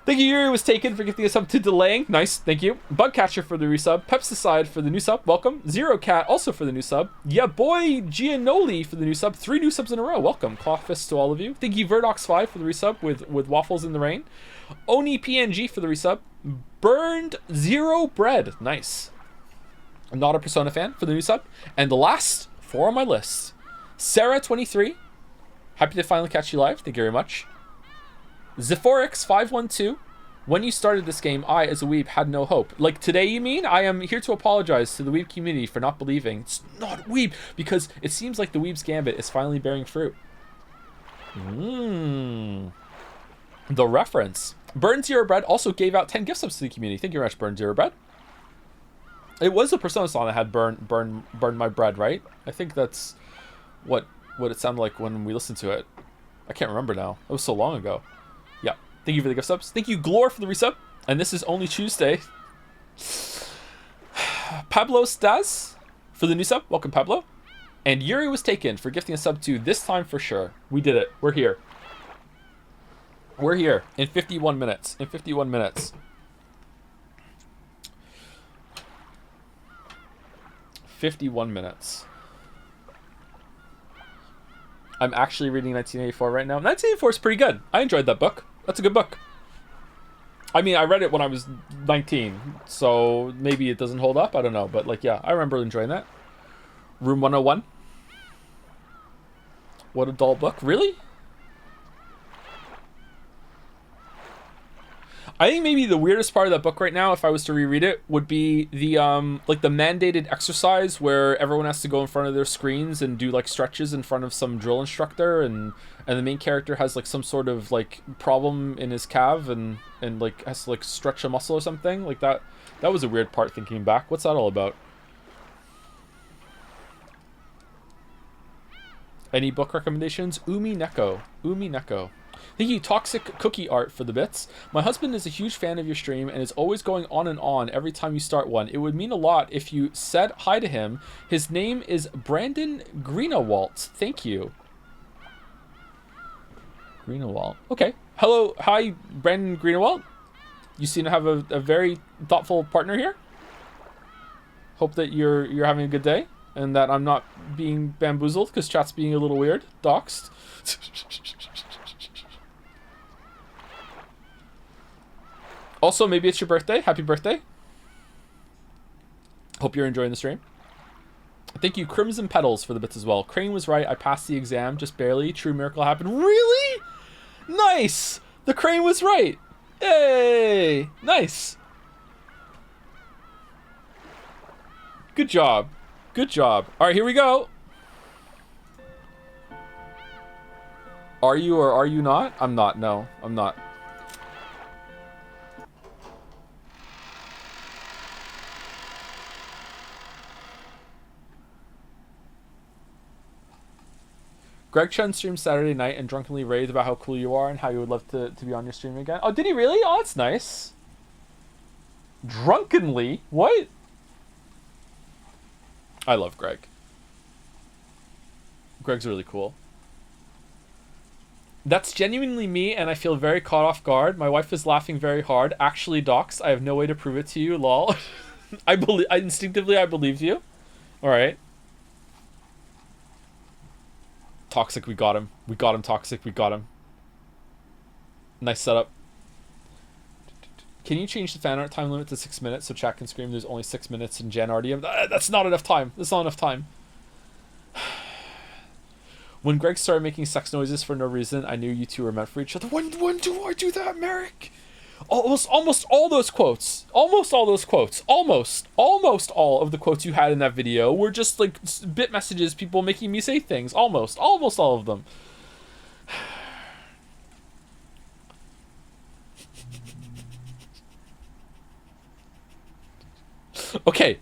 Thank you, Yuri was taken for gifting us up to delaying. Nice, thank you. Bugcatcher for the resub. Pepsicide for the new sub. Welcome. Zero Cat also for the new sub. Yeah, boy Gianoli for the new sub. 3 new subs in a row. Welcome. Claw fists to all of you. Thank you, Verdox5 for the resub with waffles in the rain. Oni PNG for the resub. Burned Zero Bread. Nice. I'm not a Persona fan for the new sub. And the last 4 on my list. Sarah23. Happy to finally catch you live. Thank you very much. Zephorix512. When you started this game, I, as a weeb, had no hope. Like today, you mean? I am here to apologize to the weeb community for not believing. It's not weeb, because it seems like the weeb's gambit is finally bearing fruit. The reference. Burn Zero Bread also gave out 10 gift subs to the community. Thank you very much, Burn Zero Bread. It was a Persona song that had burn my bread, right? I think that's what it sounded like when we listened to it. I can't remember now. It was so long ago. Yeah. Thank you for the gift subs. Thank you, Glor, for the resub. And this is only Tuesday. Pablo Stas for the new sub. Welcome, Pablo. And Yuri was taken for gifting a sub to this time for sure. We did it. We're here. We're here in 51 minutes. In 51 minutes. 51 minutes. I'm actually reading 1984 right now. 1984 is pretty good. I enjoyed that book. That's a good book. I mean, I read it when I was 19, so maybe it doesn't hold up. I don't know, but like, yeah, I remember enjoying that. Room 101. What a dull book. Really? I think maybe the weirdest part of that book right now, if I was to reread it, would be the like the mandated exercise where everyone has to go in front of their screens and do like stretches in front of some drill instructor, and the main character has like some sort of like problem in his calf and like has to like stretch a muscle or something like that. That was a weird part thinking back. What's that all about? Any book recommendations? Umineko. Thank you, Toxic Cookie Art, for the bits. My husband is a huge fan of your stream and is always going on and on every time you start one. It would mean a lot if you said hi to him. His name is Brandon Greenawalt. Thank you. Greenawalt. Okay. Hello. Hi, Brandon Greenawalt. You seem to have a very thoughtful partner here. Hope that you're having a good day and that I'm not being bamboozled because chat's being a little weird. Doxed. Also, maybe it's your birthday. Happy birthday. Hope you're enjoying the stream. Thank you, Crimson Petals, for the bits as well. Crane was right. I passed the exam, just barely. True miracle happened. Really? Nice. The Crane was right. Yay. Nice. Good job. Good job. All right, here we go. Are you or are you not? I'm not. No, I'm not. Greg Chen streamed Saturday night and drunkenly raved about how cool you are and how you would love to be on your stream again. Oh, did he really? Oh, that's nice. Drunkenly? What? I love Greg. Greg's really cool. That's genuinely me, and I feel very caught off guard. My wife is laughing very hard. Actually, Docs, I have no way to prove it to you, lol. I believe you. All right. Toxic, we got him. We got him, Toxic, we got him. Nice setup. Can you change the fan art time limit to 6 minutes so chat can scream there's only 6 minutes in Jan RDM? That's not enough time. That's not enough time. When Greg started making sex noises for no reason, I knew you two were meant for each other. When do I do that, Merrick? Almost all those quotes. Almost all those quotes. Almost all of the quotes you had in that video were just like bit messages, people making me say things. Almost all of them. Okay.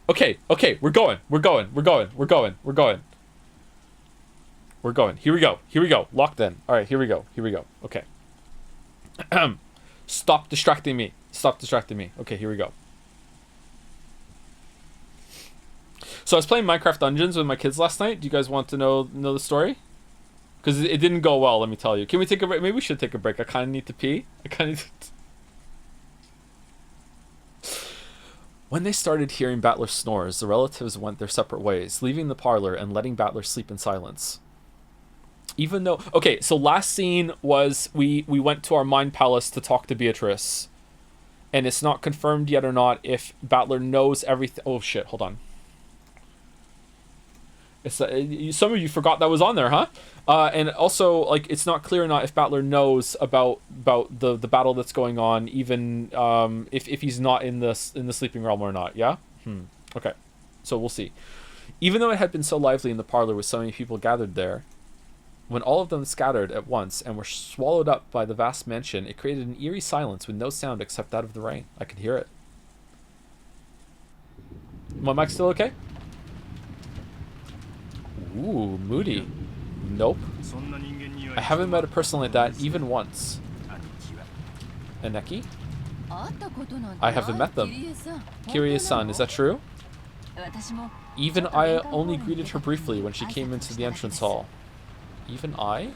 We're going. Here we go. Locked in. All right, here we go. Okay. Stop distracting me. Okay, here we go. So I was playing Minecraft Dungeons with my kids last night. Do you guys want to know the story? Because it didn't go well, let me tell you. Can we take a break? Maybe we should take a break. I kind of need to pee. When they started hearing Battler snores, the relatives went their separate ways, leaving the parlor and letting Battler sleep in silence. Even though... Okay, so last scene was we went to our Mind Palace to talk to Beatrice. And it's not confirmed yet or not if Battler knows everything... Oh, shit, hold on. It's some of you forgot that was on there, huh? And also, like, it's not clear or not if Battler knows about the battle that's going on, even if he's not in the sleeping realm or not. Yeah. Okay. So we'll see. Even though it had been so lively in the parlor with so many people gathered there, when all of them scattered at once and were swallowed up by the vast mansion, it created an eerie silence with no sound except that of the rain. I could hear it. My mic still okay? Ooh, moody. Nope. I haven't met a person like that even once. Aneki? I haven't met them. Kirie-san, is that true? Even I only greeted her briefly when she came into the entrance hall. Even I?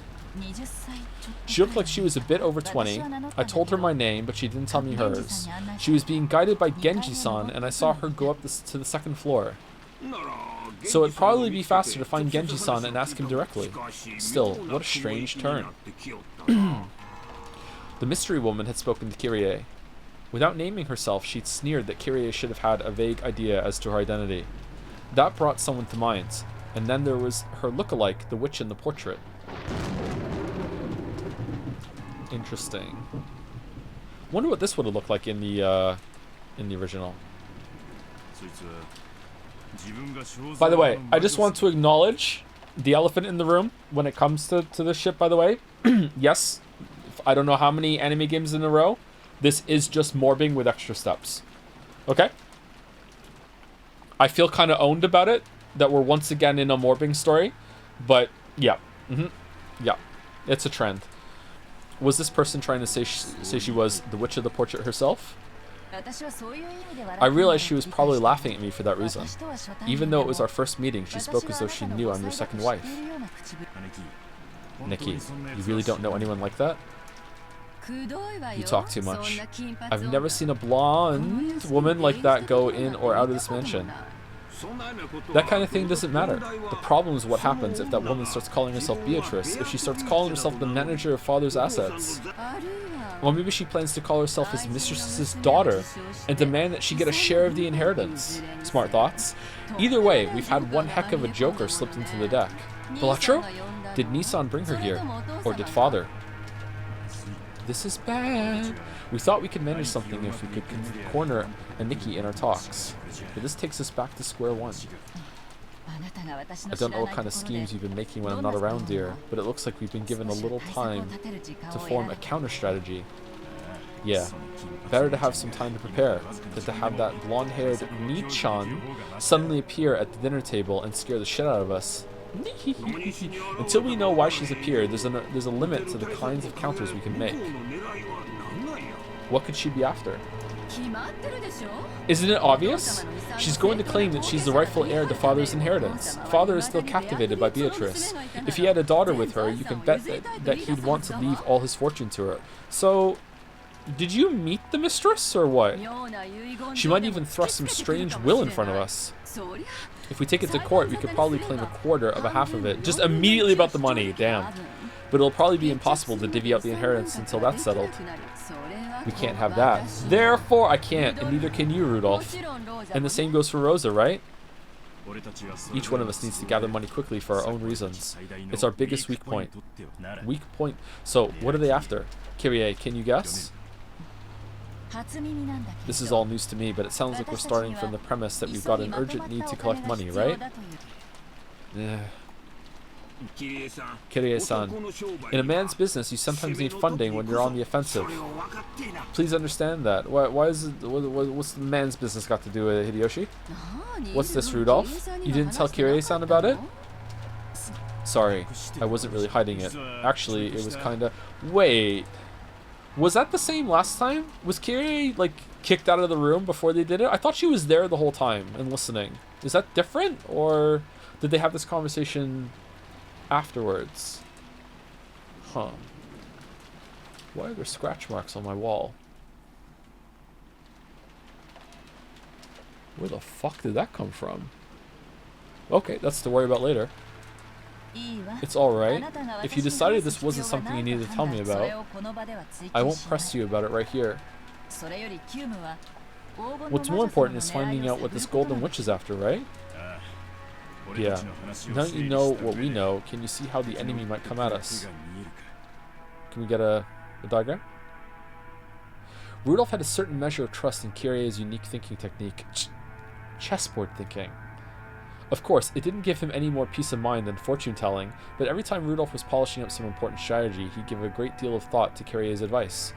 She looked like she was a bit over 20. I told her my name, but she didn't tell me hers. She was being guided by Genji-san, and I saw her go up to the second floor. So it'd probably be faster to find Genji-san and ask him directly. Still, what a strange turn. The mystery woman had spoken to Kyrie. Without naming herself, she'd sneered that Kyrie should have had a vague idea as to her identity. That brought someone to mind, and then there was her look-alike, the witch in the portrait. Interesting. Wonder what this would have looked like in the original. By the way, I just want to acknowledge the elephant in the room when it comes to this ship, by the way. Yes, I don't know how many anime games in a row. This is just morbing with extra steps. Okay? I feel kind of owned about it, that we're once again in a morbing story. But, yeah. Yeah. It's a trend. Was this person trying to say she was the witch of the portrait herself? I realized she was probably laughing at me for that reason. Even though it was our first meeting, she spoke as though she knew I'm your second wife. Nikki, you really don't know anyone like that? You talk too much. I've never seen a blonde woman like that go in or out of this mansion. That kind of thing doesn't matter. The problem is what happens if that woman starts calling herself Beatrice, if she starts calling herself the manager of father's assets. Or maybe she plans to call herself his mistress's daughter and demand that she get a share of the inheritance. Smart thoughts. Either way, we've had one heck of a joker slipped into the deck. Electro? Did Nissan bring her here? Or did father? This is bad. We thought we could manage something if we could corner Aniki in our talks. But this takes us back to square one. I don't know what kind of schemes you've been making when I'm not around, dear, but it looks like we've been given a little time to form a counter-strategy. Yeah, better to have some time to prepare than to have that blonde-haired Ni-chan suddenly appear at the dinner table and scare the shit out of us. Until we know why she's appeared, there's a limit to the kinds of counters we can make. What could she be after? Isn't it obvious? She's going to claim that she's the rightful heir to father's inheritance. Father is still captivated by Beatrice. If he had a daughter with her, you can bet that he'd want to leave all his fortune to her. So, did you meet the mistress, or what? She might even thrust some strange will in front of us. If we take it to court, we could probably claim a quarter of a half of it. Just immediately about the money, damn. But it'll probably be impossible to divvy out the inheritance until that's settled. We can't have that. Therefore, I can't, and neither can you, Rudolph. And the same goes for Rosa, right? Each one of us needs to gather money quickly for our own reasons. It's our biggest weak point. Weak point? So, what are they after? Kyrie, can you guess? This is all news to me, but it sounds like we're starting from the premise that we've got an urgent need to collect money, right? Yeah. Kirie-san, in a man's business, you sometimes need funding when you're on the offensive. Please understand that. Why is it, what's the man's business got to do with it, Hideyoshi? What's this, Rudolph? You didn't tell Kirie-san about it? Sorry, I wasn't really hiding it. Actually, it was kinda... Wait. Was that the same last time? Was Kirie, like, kicked out of the room before they did it? I thought she was there the whole time and listening. Is that different? Or did they have this conversation afterwards? Huh. Why are there scratch marks on my wall? Where the fuck did that come from? Okay, that's to worry about later. It's alright. If you decided this wasn't something you needed to tell me about, I won't press you about it right here. What's more important is finding out what this golden witch is after, right? Yeah. Now that you know what we know, can you see how the enemy might come at us? Can we get a diagram? Rudolph had a certain measure of trust in Kirie's unique thinking technique. Chessboard thinking. Of course, it didn't give him any more peace of mind than fortune-telling, but every time Rudolph was polishing up some important strategy, he'd give a great deal of thought to Kirie's advice.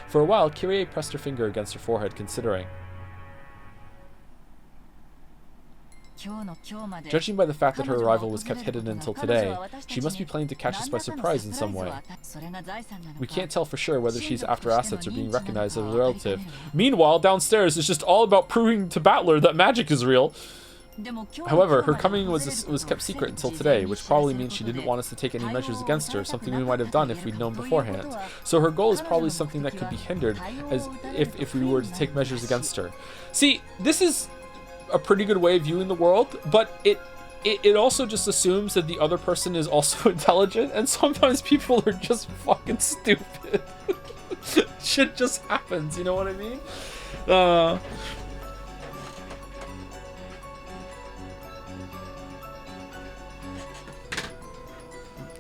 For a while, Kirie pressed her finger against her forehead, considering. Judging by the fact that her arrival was kept hidden until today, she must be planning to catch us by surprise in some way. We can't tell for sure whether she's after assets or being recognized as a relative. Meanwhile, downstairs, it's just all about proving to Battler that magic is real. However, her coming was kept secret until today, which probably means she didn't want us to take any measures against her, something we might have done if we'd known beforehand. So her goal is probably something that could be hindered as if we were to take measures against her. See, this is a pretty good way of viewing the world, but it also just assumes that the other person is also intelligent, and sometimes people are just fucking stupid. Shit just happens, you know what I mean?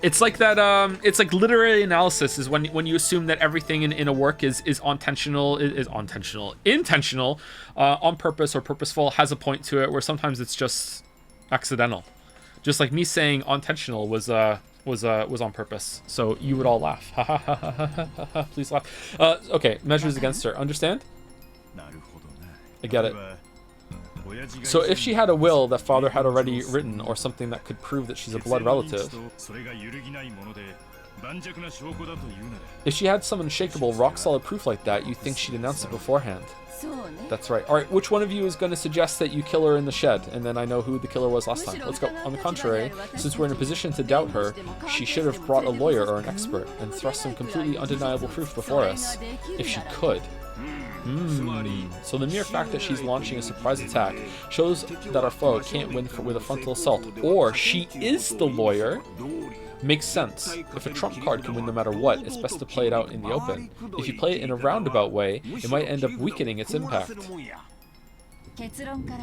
It's like that. It's like literary analysis is when you assume that everything in a work is intentional, on purpose or purposeful, has a point to it. Where sometimes it's just accidental. Just like me saying intentional was on purpose. So you would all laugh. Ha ha ha ha ha ha. Please laugh. Okay, measures against her. Understand? I get it. So if she had a will that father had already written, or something that could prove that she's a blood relative, if she had some unshakable, rock-solid proof like that, you'd think she'd announced it beforehand. That's right. Alright, which one of you is going to suggest that you kill her in the shed? And then I know who the killer was last time. Let's go. On the contrary, since we're in a position to doubt her, she should have brought a lawyer or an expert, and thrust some completely undeniable proof before us. If she could. So the mere fact that she's launching a surprise attack shows that our foe can't win with a frontal assault, or she is the lawyer. Makes sense. If a trump card can win no matter what, it's best to play it out in the open. If you play it in a roundabout way, it might end up weakening its impact.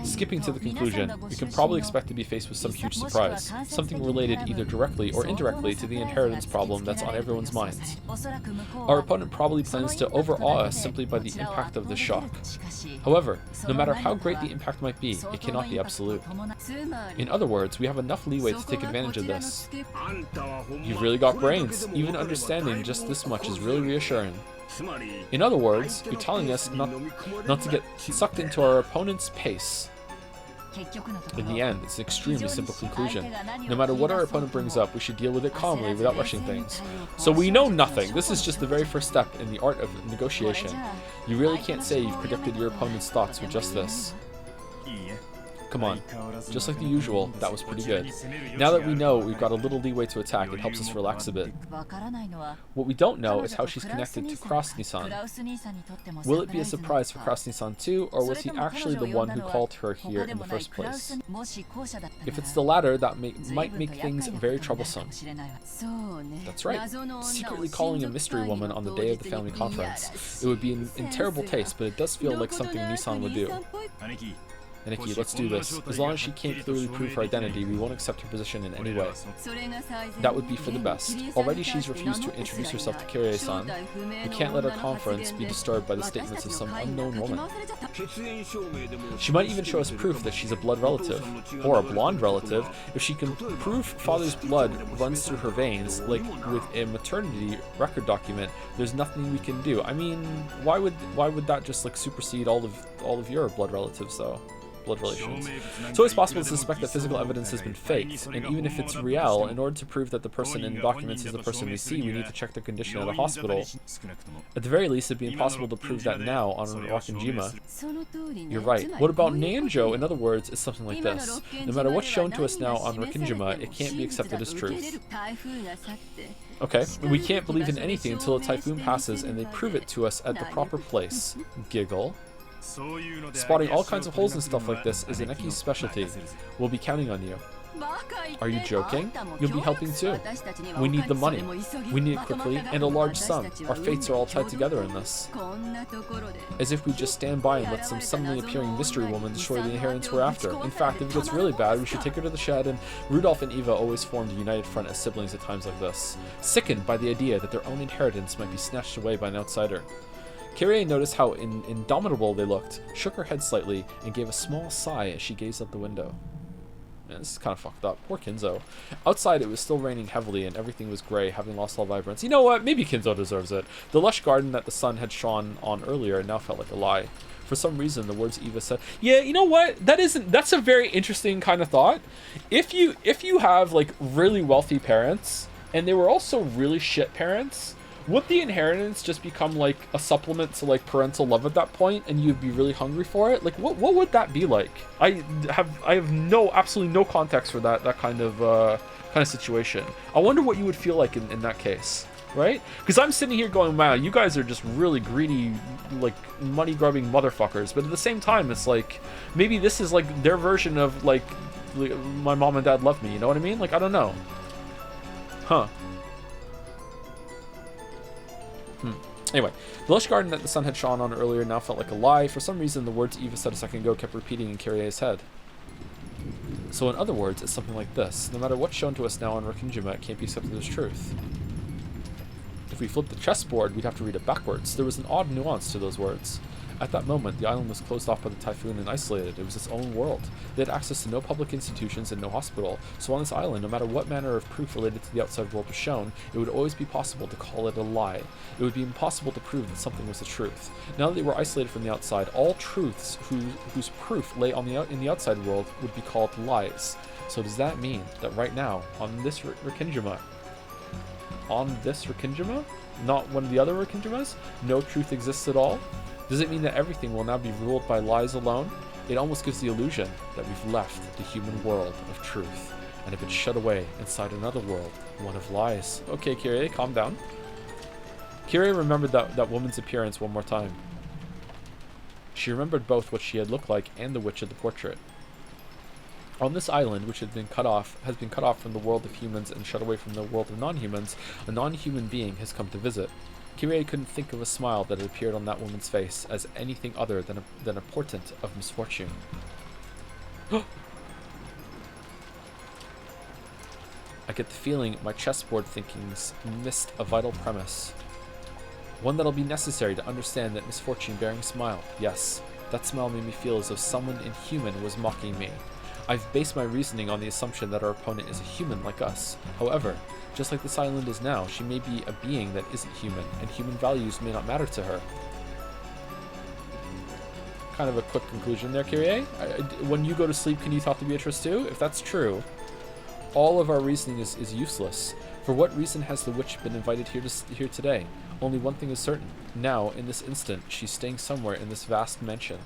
Skipping to the conclusion, we can probably expect to be faced with some huge surprise, something related either directly or indirectly to the inheritance problem that's on everyone's minds. Our opponent probably plans to overawe us simply by the impact of the shock. However, no matter how great the impact might be, it cannot be absolute. In other words, we have enough leeway to take advantage of this. You've really got brains. Even understanding just this much is really reassuring. In other words, you're telling us not to get sucked into our opponent's pace. In the end, it's an extremely simple conclusion. No matter what our opponent brings up, we should deal with it calmly without rushing things. So we know nothing. This is just the very first step in the art of negotiation. You really can't say you've predicted your opponent's thoughts with just this. Come on. Just like the usual, that was pretty good. Now that we know we've got a little leeway to attack, it helps us relax a bit. What we don't know is how she's connected to Krasny-san. Will it be a surprise for Krasny-san too, or was he actually the one who called her here in the first place? If it's the latter, that might make things very troublesome. That's right. Secretly calling a mystery woman on the day of the family conference. It would be in terrible taste, but it does feel like something Nissan would do. Aniki, let's do this. As long as she can't clearly prove her identity, we won't accept her position in any way. That would be for the best. Already she's refused to introduce herself to Kirie-san. We can't let our conference be disturbed by the statements of some unknown woman. She might even show us proof that she's a blood relative, or a blonde relative. If she can prove father's blood runs through her veins, like with a maternity record document, there's nothing we can do. I mean, why would that just like supersede all of your blood relatives though? Blood relations. It's always possible to suspect that physical evidence has been faked, and even if it's real, in order to prove that the person in the documents is the person we see, we need to check their condition at a hospital. At the very least, it'd be impossible to prove that now on Rakinjima. You're right. What about Nanjo? In other words, it's something like this. No matter what's shown to us now on Rakinjima, it can't be accepted as truth. Okay, we can't believe in anything until a typhoon passes and they prove it to us at the proper place. Giggle. Spotting all kinds of holes and stuff like this is Aneki's specialty. We'll be counting on you. Are you joking? You'll be helping too. We need the money. We need it quickly, and a large sum. Our fates are all tied together in this. As if we just stand by and let some suddenly appearing mystery woman destroy the inheritance we're after. In fact, if it gets really bad, we should take her to the shed, and Rudolph and Eva always formed a united front as siblings at times like this, sickened by the idea that their own inheritance might be snatched away by an outsider. Kirie noticed how indomitable they looked, shook her head slightly, and gave a small sigh as she gazed out the window. Man, this is kind of fucked up. Poor Kinzo. Outside, it was still raining heavily, and everything was gray, having lost all vibrance. You know what? Maybe Kinzo deserves it. The lush garden that the sun had shone on earlier now felt like a lie. For some reason, the words Eva said... Yeah, you know what? That's a very interesting kind of thought. If you have, like, really wealthy parents, and they were also really shit parents... Would the inheritance just become like a supplement to like parental love at that point, and you'd be really hungry for it? Like, what would that be like? I have absolutely no context for that kind of situation. I wonder what you would feel like in that case, right? Because I'm sitting here going, wow, you guys are just really greedy, like money grubbing motherfuckers. But at the same time, it's like maybe this is like their version of like my mom and dad love me. You know what I mean? Like, I don't know. Huh. Anyway, the lush garden that the sun had shone on earlier now felt like a lie. For some reason, the words Eva said a second ago kept repeating in Kirie's head. So in other words, it's something like this. No matter what's shown to us now on Rakinjima, it can't be accepted as truth. If we flipped the chessboard, we'd have to read it backwards. There was an odd nuance to those words. At that moment, the island was closed off by the typhoon and isolated. It was its own world. They had access to no public institutions and no hospital. So on this island, no matter what manner of proof related to the outside world was shown, it would always be possible to call it a lie. It would be impossible to prove that something was the truth. Now that they were isolated from the outside, all truths whose proof lay in the outside world would be called lies. So does that mean that right now, on this Rakinjima, not one of the other Rakinjimas, no truth exists at all? Does it mean that everything will now be ruled by lies alone? It almost gives the illusion that we've left the human world of truth and have been shut away inside another world, one of lies. Okay, Kirie, calm down. Kirie remembered that woman's appearance one more time. She remembered both what she had looked like and the witch of the portrait. On this island, which has been cut off from the world of humans and shut away from the world of non-humans, a non-human being has come to visit. Kirie couldn't think of a smile that had appeared on that woman's face as anything other than a portent of misfortune. I get the feeling my chessboard thinkings missed a vital premise. One that'll be necessary to understand that misfortune bearing smile. Yes, that smile made me feel as though someone inhuman was mocking me. I've based my reasoning on the assumption that our opponent is a human like us. However, just like this island is now, she may be a being that isn't human, and human values may not matter to her. Kind of a quick conclusion there, Kirie. When you go to sleep, can you talk to Beatrice too? If that's true, all of our reasoning is useless. For what reason has the witch been invited here today? Only one thing is certain. Now, in this instant, she's staying somewhere in this vast mansion.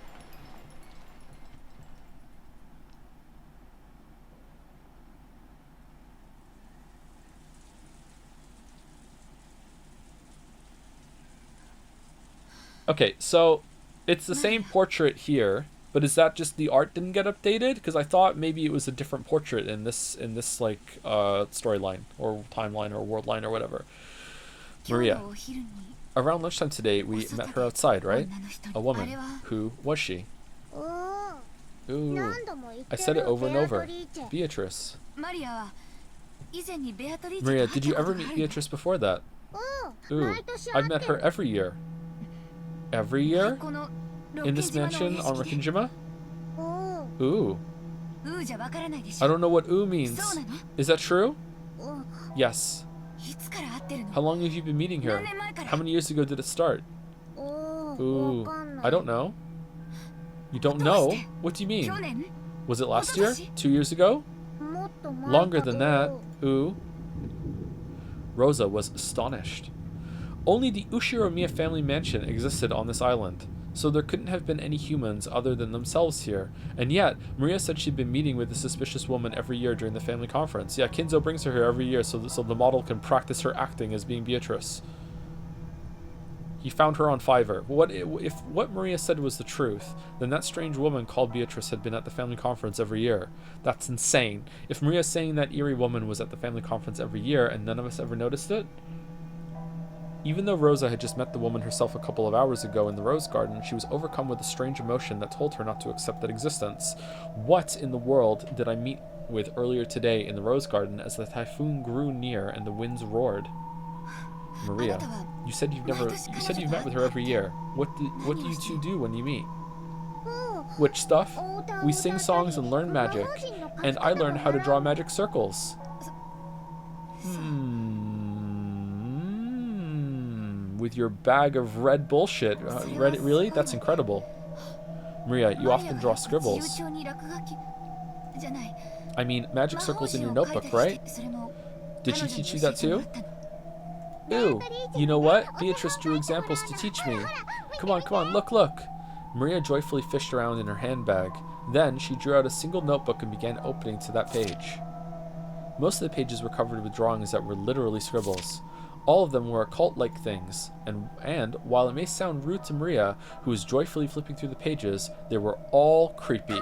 Okay, so it's the same portrait here, but is that just the art didn't get updated? Because I thought maybe it was a different portrait in this like storyline or timeline or world line or whatever. Maria, around lunchtime today we met her outside, right? A woman. Who was she? Ooh. I said it over and over. Beatrice. Maria, did you ever meet Beatrice before that? Ooh. I've met her every year. Every year? In this mansion on Rokkenjima? Ooh. I don't know what ooh means. Is that true? Yes. How long have you been meeting her? How many years ago did it start? Ooh. I don't know. You don't know? What do you mean? Was it last year? 2 years ago? Longer than that. Ooh. Rosa was astonished. Only the Ushiromiya family mansion existed on this island, so there couldn't have been any humans other than themselves here. And yet, Maria said she'd been meeting with the suspicious woman every year during the family conference. Yeah, Kinzo brings her here every year so the model can practice her acting as being Beatrice. He found her on Fiverr. If what Maria said was the truth, then that strange woman called Beatrice had been at the family conference every year. That's insane. If Maria's saying that eerie woman was at the family conference every year and none of us ever noticed it? Even though Rosa had just met the woman herself a couple of hours ago in the rose garden, she was overcome with a strange emotion that told her not to accept that existence. What in the world did I meet with earlier today in the rose garden as the typhoon grew near and the winds roared? Maria, you said you've met with her every year. What do you two do when you meet? Witch stuff. We sing songs and learn magic, and I learned how to draw magic circles. With your bag of red bullshit. Really? That's incredible. Maria, you often draw scribbles. I mean, magic circles in your notebook, right? Did she teach you that too? Ew, you know what? Beatrice drew examples to teach me. Come on, look. Maria joyfully fished around in her handbag. Then she drew out a single notebook and began opening to that page. Most of the pages were covered with drawings that were literally scribbles. All of them were occult-like things, and while it may sound rude to Maria, who was joyfully flipping through the pages, they were all creepy.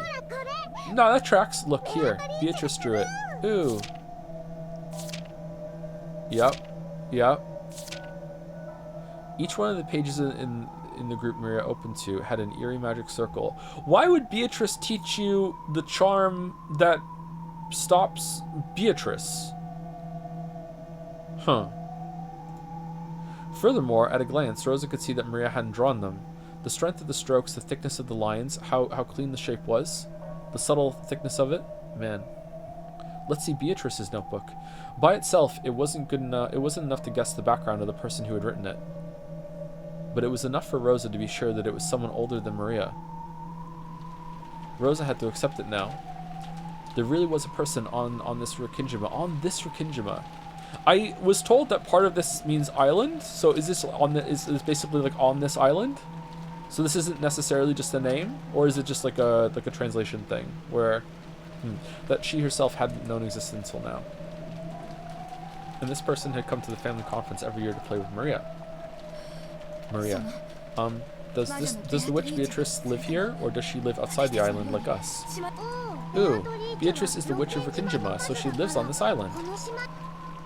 No, that tracks. Look here. Beatrice drew it. Ooh. Yep. Each one of the pages in the group Maria opened to had an eerie magic circle. Why would Beatrice teach you the charm that stops Beatrice? Huh. Furthermore, at a glance, Rosa could see that Maria hadn't drawn them. The strength of the strokes, the thickness of the lines, how clean the shape was, the subtle thickness of it. Man. Let's see Beatrice's notebook. By itself, it wasn't good enough. It wasn't enough to guess the background of the person who had written it. But it was enough for Rosa to be sure that it was someone older than Maria. Rosa had to accept it now. There really was a person on this Rokkenjima. I was told that part of this means island. So is this is basically like on this island? So this isn't necessarily just a name, or is it just like a translation thing where that she herself hadn't known existed until now? And this person had come to the family conference every year to play with Maria. Maria, does the witch Beatrice live here, or does she live outside the island like us? Ooh, Beatrice is the witch of Rokkenjima, so she lives on this island.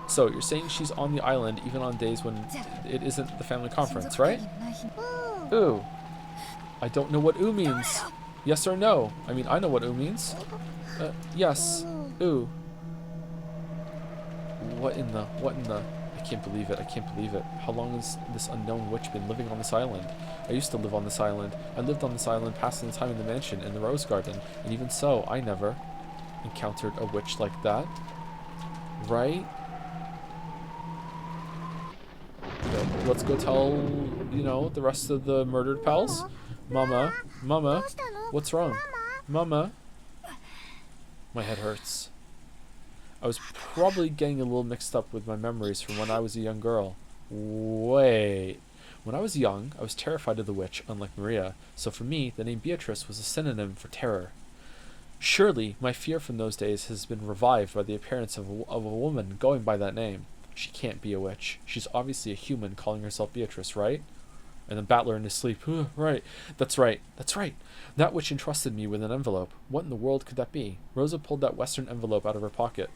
So you're saying she's on the island even on days when it isn't the family conference, right? Ooh. I don't know what ooh means. Yes or no? I mean, I know what ooh means. Yes. Ooh. What in the... I can't believe it. How long has this unknown witch been living on this island? I used to live on this island. I lived on this island passing the time in the mansion in the rose garden. And even so, I never encountered a witch like that. Right? Okay, let's go tell, the rest of the murdered pals. Mama, what's wrong? Mama. My head hurts. I was probably getting a little mixed up with my memories from when I was a young girl. Wait. When I was young, I was terrified of the witch, unlike Maria, so for me, the name Beatrice was a synonym for terror. Surely, my fear from those days has been revived by the appearance of a woman going by that name. She can't be a witch. She's obviously a human calling herself Beatrice, right? And the battler in his sleep. Right. That's right. That witch entrusted me with an envelope. What in the world could that be? Rosa pulled that western envelope out of her pocket.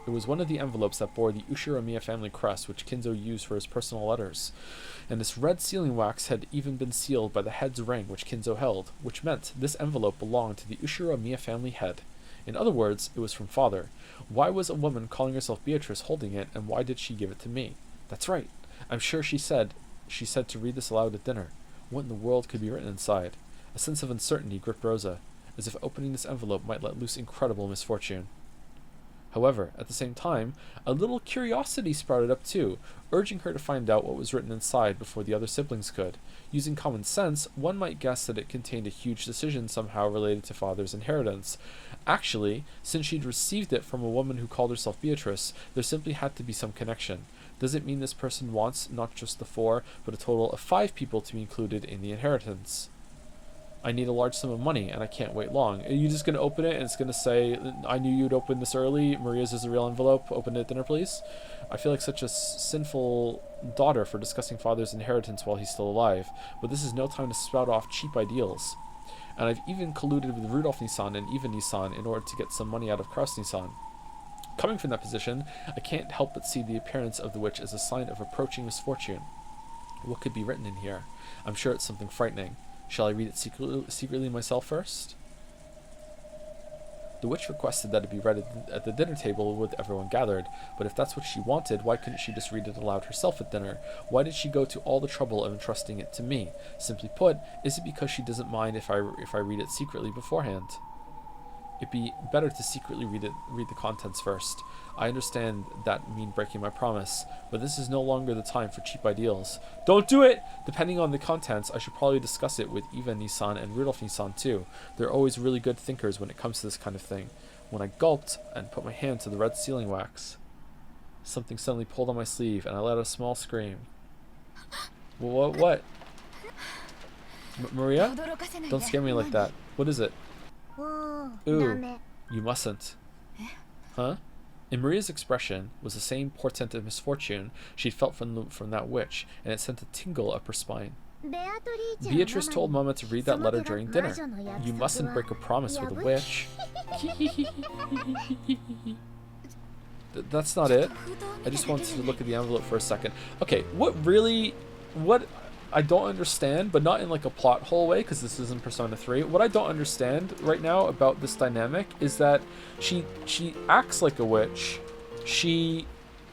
It was one of the envelopes that bore the Ushiramiya family crest, which Kinzo used for his personal letters. And this red sealing wax had even been sealed by the head's ring which Kinzo held, which meant this envelope belonged to the Ushiramiya family head. In other words, it was from father. Why was a woman calling herself Beatrice holding it, and why did she give it to me? That's right. I'm sure she said to read this aloud at dinner. What in the world could be written inside? A sense of uncertainty gripped Rosa, as if opening this envelope might let loose incredible misfortune. However, at the same time, a little curiosity sprouted up too, urging her to find out what was written inside before the other siblings could. Using common sense, one might guess that it contained a huge decision somehow related to father's inheritance. Actually, since she'd received it from a woman who called herself Beatrice, there simply had to be some connection. Does it mean this person wants not just the 4, but a total of 5 people to be included in the inheritance? I need a large sum of money, and I can't wait long. Are you just going to open it, and it's going to say, I knew you'd open this early, Maria's is a real envelope, open it at dinner, please? I feel like such a sinful daughter for discussing father's inheritance while he's still alive, but this is no time to spout off cheap ideals. And I've even colluded with Rudolf Nissan and Eva Nissan in order to get some money out of Kraus Nissan. Coming from that position, I can't help but see the appearance of the witch as a sign of approaching misfortune. What could be written in here? I'm sure it's something frightening. Shall I read it secretly myself first? The witch requested that it be read at the dinner table with everyone gathered, but if that's what she wanted, why couldn't she just read it aloud herself at dinner? Why did she go to all the trouble of entrusting it to me? Simply put, is it because she doesn't mind if I read it secretly beforehand? It'd be better to secretly read the contents first. I understand that mean breaking my promise, but this is no longer the time for cheap ideals. Don't do it! Depending on the contents, I should probably discuss it with Eva Nissan and Rudolf Nissan too. They're always really good thinkers when it comes to this kind of thing. When I gulped and put my hand to the red sealing wax, something suddenly pulled on my sleeve and I let out a small scream. What? Maria? Don't scare me like that. What is it? Ooh, you mustn't. Huh? In Maria's expression was the same portent of misfortune she'd felt from that witch, and it sent a tingle up her spine. Beatrice told Mama to read that letter during dinner. You mustn't break a promise with a witch. That's not it. I just wanted to look at the envelope for a second. Okay, what I don't understand, but not in like a plot hole way, because this isn't Persona 3. What I don't understand right now about this dynamic is that she acts like a witch, she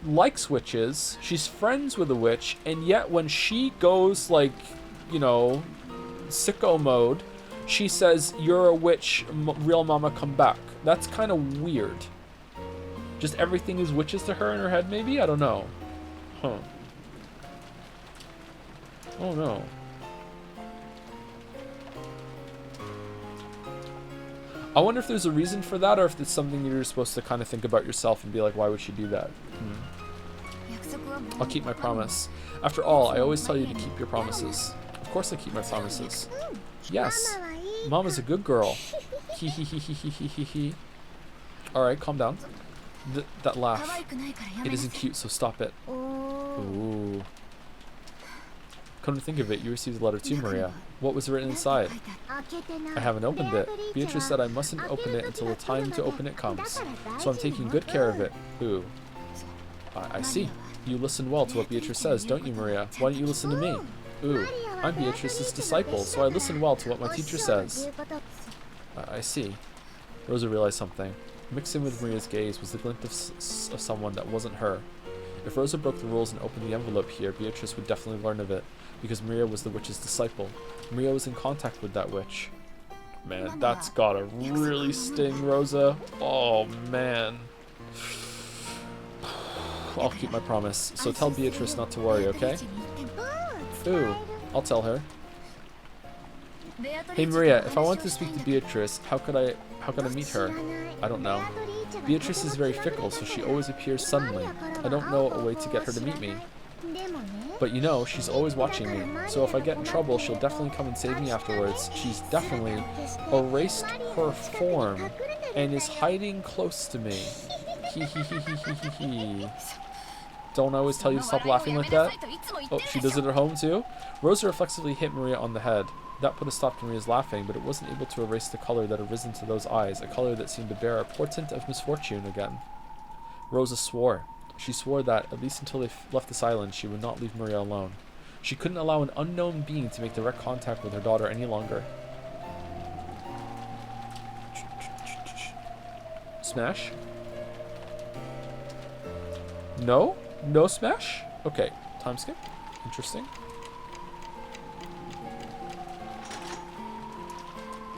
likes witches, she's friends with a witch, and yet when she goes like, you know, sicko mode, she says, "You're a witch, real mama, come back." That's kind of weird. Just everything is witches to her in her head, maybe? I don't know. Huh. Oh no. I wonder if there's a reason for that, or if it's something you're supposed to kind of think about yourself and be like, why would she do that? I'll keep my promise. After all, I always tell you to keep your promises. Of course I keep my promises. Yes. Mama's a good girl. Hee hee hee hee hee hee hee hee. Alright, calm down. That laugh. It isn't cute, so stop it. Ooh. Come to think of it, you received a letter too, Maria. What was written inside? I haven't opened it. Beatrice said I mustn't open it until the time to open it comes. So I'm taking good care of it. Ooh. I see. You listen well to what Beatrice says, don't you, Maria? Why don't you listen to me? Ooh. I'm Beatrice's disciple, so I listen well to what my teacher says. I see. Rosa realized something. Mixed in with Maria's gaze was the glint of someone that wasn't her. If Rosa broke the rules and opened the envelope here, Beatrice would definitely learn of it, because Maria was the witch's disciple. Maria was in contact with that witch. Man, that's gotta really sting, Rosa. Oh, man. I'll keep my promise, so tell Beatrice not to worry, okay? Ooh, I'll tell her. Hey Maria, if I want to speak to Beatrice, how could I meet her? I don't know. Beatrice is very fickle, so she always appears suddenly. I don't know a way to get her to meet me. But you know, she's always watching me, so if I get in trouble, she'll definitely come and save me afterwards. She's definitely erased her form and is hiding close to me. Hee hee hee hee hee hee hee. Don't I always tell you to stop laughing like that? Oh, she does it at home too? Rosa reflexively hit Maria on the head. That put a stop to Maria's laughing, but it wasn't able to erase the color that had risen to those eyes, a color that seemed to bear a portent of misfortune again. Rosa swore. She swore that, at least until they left this island, she would not leave Maria alone. She couldn't allow an unknown being to make direct contact with her daughter any longer. Smash? No? No smash? Okay, time skip. Interesting.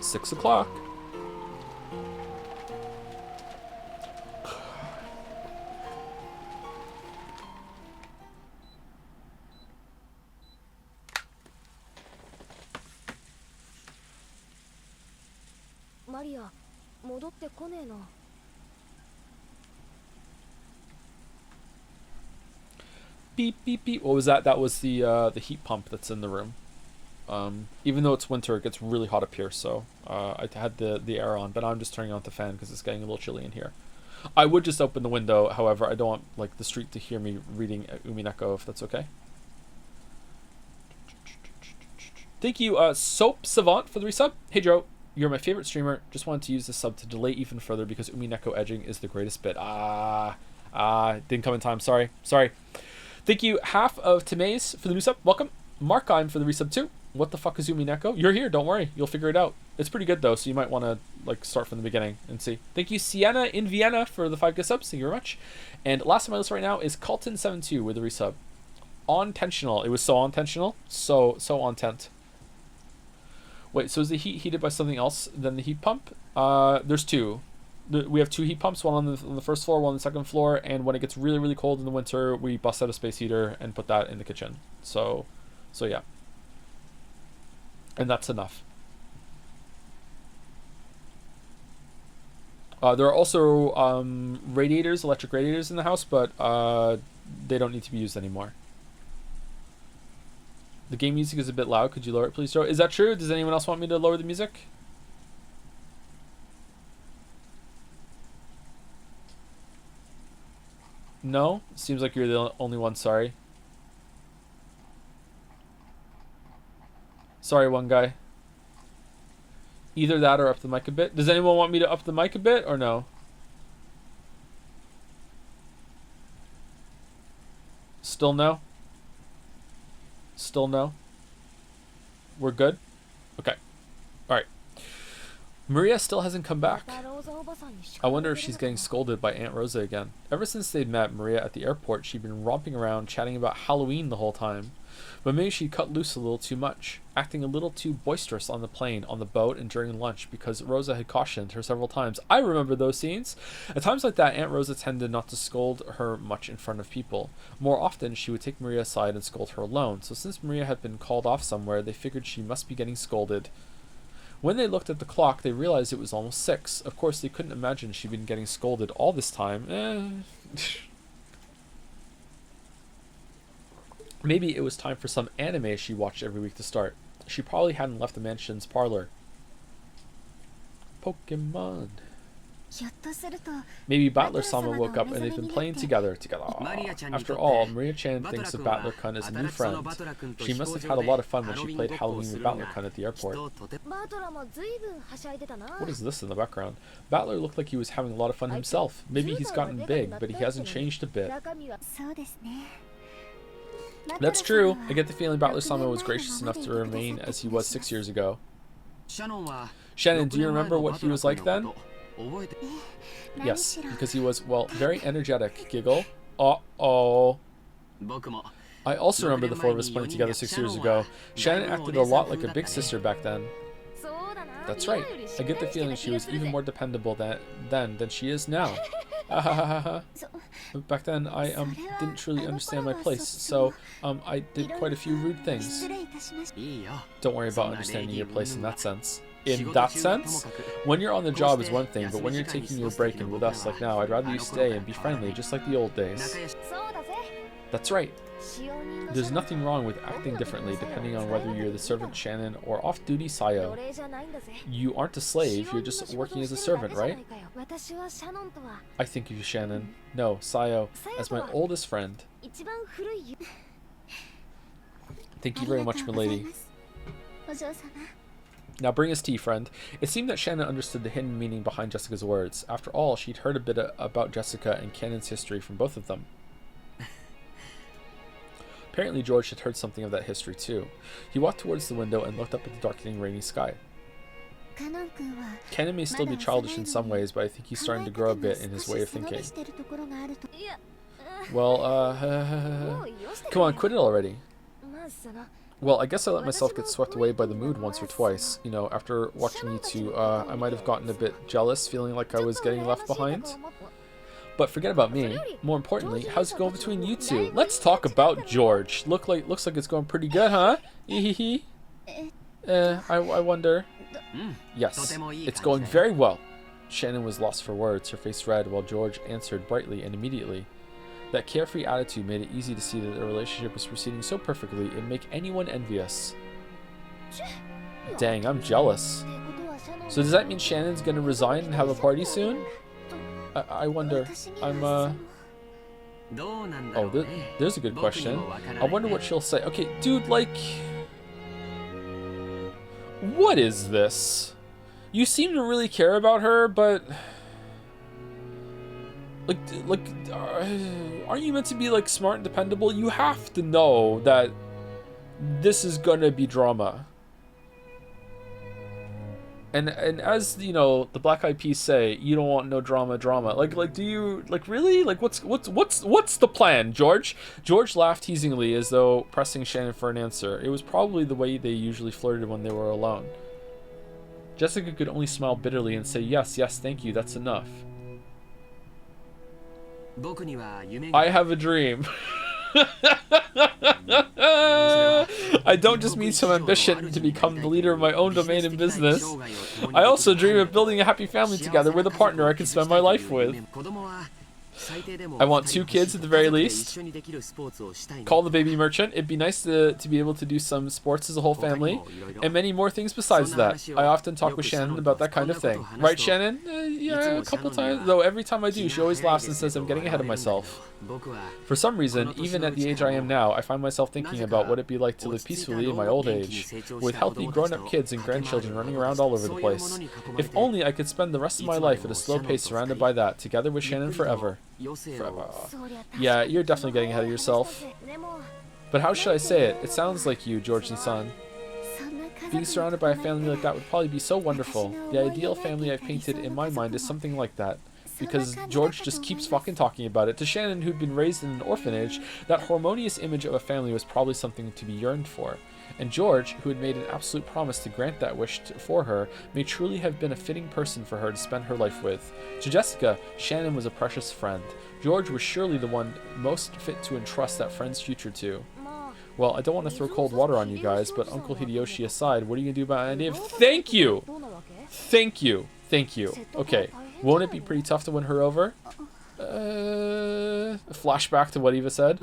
6 o'clock. Maria, 戻ってこねえな。Beep, beep, beep. What was that? That was the heat pump that's in the room. Even though it's winter, it gets really hot up here, so I had the air on, but I'm just turning on the fan because it's getting a little chilly in here. I would just open the window, however, I don't want like the street to hear me reading Umineko, if that's okay. Thank you, Soap Savant, for the resub. Hey Joe, you're my favorite streamer. Just wanted to use this sub to delay even further because Umineko edging is the greatest bit. Didn't come in time. Sorry. Thank you, Half of Tamaze, for the new sub. Welcome. Markheim for the resub too. What the fuck is Umineko? You're here, don't worry. You'll figure it out. It's pretty good though, so you might want to like start from the beginning and see. Thank you, Sienna in Vienna, for the 5 gift subs. Thank you very much. And last on my list right now is Colton72 with the resub. On-tensional. It was so on-tensional. So on-tent. Wait, so is the heat heated by something else than the heat pump? There's two. We have 2 heat pumps, one on the first floor, one on the second floor, and when it gets really, really cold in the winter, we bust out a space heater and put that in the kitchen. So yeah. And that's enough. There are also radiators, electric radiators in the house, but they don't need to be used anymore. The game music is a bit loud. Could you lower it, please, Joe? Is that true? Does anyone else want me to lower the music? No? Seems like you're the only one, sorry. Sorry, one guy. Either that or up the mic a bit. Does anyone want me to up the mic a bit or no? Still no? Still no? We're good? Okay. Alright. Maria still hasn't come back. I wonder if she's getting scolded by Aunt Rosa again. Ever since they'd met Maria at the airport, she'd been romping around chatting about Halloween the whole time. But maybe she'd cut loose a little too much, acting a little too boisterous on the plane, on the boat, and during lunch because Rosa had cautioned her several times. I remember those scenes. At times like that, Aunt Rosa tended not to scold her much in front of people. More often, she would take Maria aside and scold her alone. So since Maria had been called off somewhere, they figured she must be getting scolded. When they looked at the clock, they realized it was almost 6. Of course, they couldn't imagine she'd been getting scolded all this time. Maybe it was time for some anime she watched every week to start. She probably hadn't left the mansion's parlor. Pokemon. Maybe Battler-sama woke up and they've been playing together. After all, Maria-chan thinks of Battler-kun as a new friend. She must have had a lot of fun when she played Halloween with Battler-kun at the airport. What is this in the background? Battler looked like he was having a lot of fun himself. Maybe he's gotten big, but he hasn't changed a bit. That's true. I get the feeling Battler-sama was gracious enough to remain as he was 6 years ago. Shannon, do you remember what he was like then? Yes, because he was, well, very energetic. Giggle. Uh-oh. I also remember the 4 of us playing together 6 years ago. Shannon acted a lot like a big sister back then. That's right. I get the feeling she was even more dependable than she is now. Back then, I didn't truly understand my place, so I did quite a few rude things. Don't worry about understanding your place in that sense. In that sense? When you're on the job is one thing, but when you're taking your break and with us like now, I'd rather you stay and be friendly, just like the old days. That's right. There's nothing wrong with acting differently depending on whether you're the servant Shannon or off-duty Sayo. You aren't a slave, you're just working as a servant, right? I think of you, Shannon. No, Sayo, as my oldest friend. Thank you very much, milady. Now bring us tea, friend. It seemed that Shannon understood the hidden meaning behind Jessica's words. After all, she'd heard a bit about Jessica and Cannon's history from both of them. Apparently George had heard something of that history too. He walked towards the window and looked up at the darkening rainy sky. Cannon may still be childish in some ways, but I think he's starting to grow a bit in his way of thinking. Well, come on, quit it already. Well, I guess I let myself get swept away by the mood once or twice. You know, after watching you two, I might have gotten a bit jealous, feeling like I was getting left behind. But forget about me. More importantly, how's it going between you two? Let's talk about George. Looks like it's going pretty good, huh? I wonder. Yes, it's going very well. Shannon was lost for words, her face red, while George answered brightly and immediately. That carefree attitude made it easy to see that the relationship was proceeding so perfectly it'd make anyone envious. Dang, I'm jealous. So does that mean Shannon's gonna resign and have a party soon? I wonder. Oh, there's a good question. I wonder what she'll say. Okay, dude, like... What is this? You seem to really care about her, but... Like, aren't you meant to be, like, smart and dependable? You have to know that this is gonna be drama. And as, you know, the Black Eyed Peas say, you don't want no drama. Like, do you, like, really? Like, what's the plan, George? George laughed teasingly as though pressing Shannon for an answer. It was probably the way they usually flirted when they were alone. Jessica could only smile bitterly and say, yes, thank you, that's enough. I have a dream. I don't just mean some ambition to become the leader of my own domain in business. I also dream of building a happy family together with a partner I can spend my life with. I want 2 kids at the very least. Call the baby merchant. It'd be nice to be able to do some sports as a whole family. And many more things besides that. I often talk with Shannon about that kind of thing. Right, Shannon? Yeah, a couple times. Though every time I do, she always laughs and says I'm getting ahead of myself. For some reason, even at the age I am now, I find myself thinking about what it'd be like to live peacefully in my old age, with healthy grown-up kids and grandchildren running around all over the place. If only I could spend the rest of my life at a slow pace surrounded by that, together with Shannon forever. Yeah, you're definitely getting ahead of yourself. But how should I say it? It sounds like you, Georgie-san. Being surrounded by a family like that would probably be so wonderful. The ideal family I've painted in my mind is something like that. Because George just keeps fucking talking about it. To Shannon, who'd been raised in an orphanage, that harmonious image of a family was probably something to be yearned for. And George, who had made an absolute promise to grant that wish for her, may truly have been a fitting person for her to spend her life with. To Jessica, Shannon was a precious friend. George was surely the one most fit to entrust that friend's future to. Well, I don't want to throw cold water on you guys, but Uncle Hideyoshi aside, what are you going to do about an idea of... Thank you! Thank you! Okay, won't it be pretty tough to win her over? Flashback to what Eva said.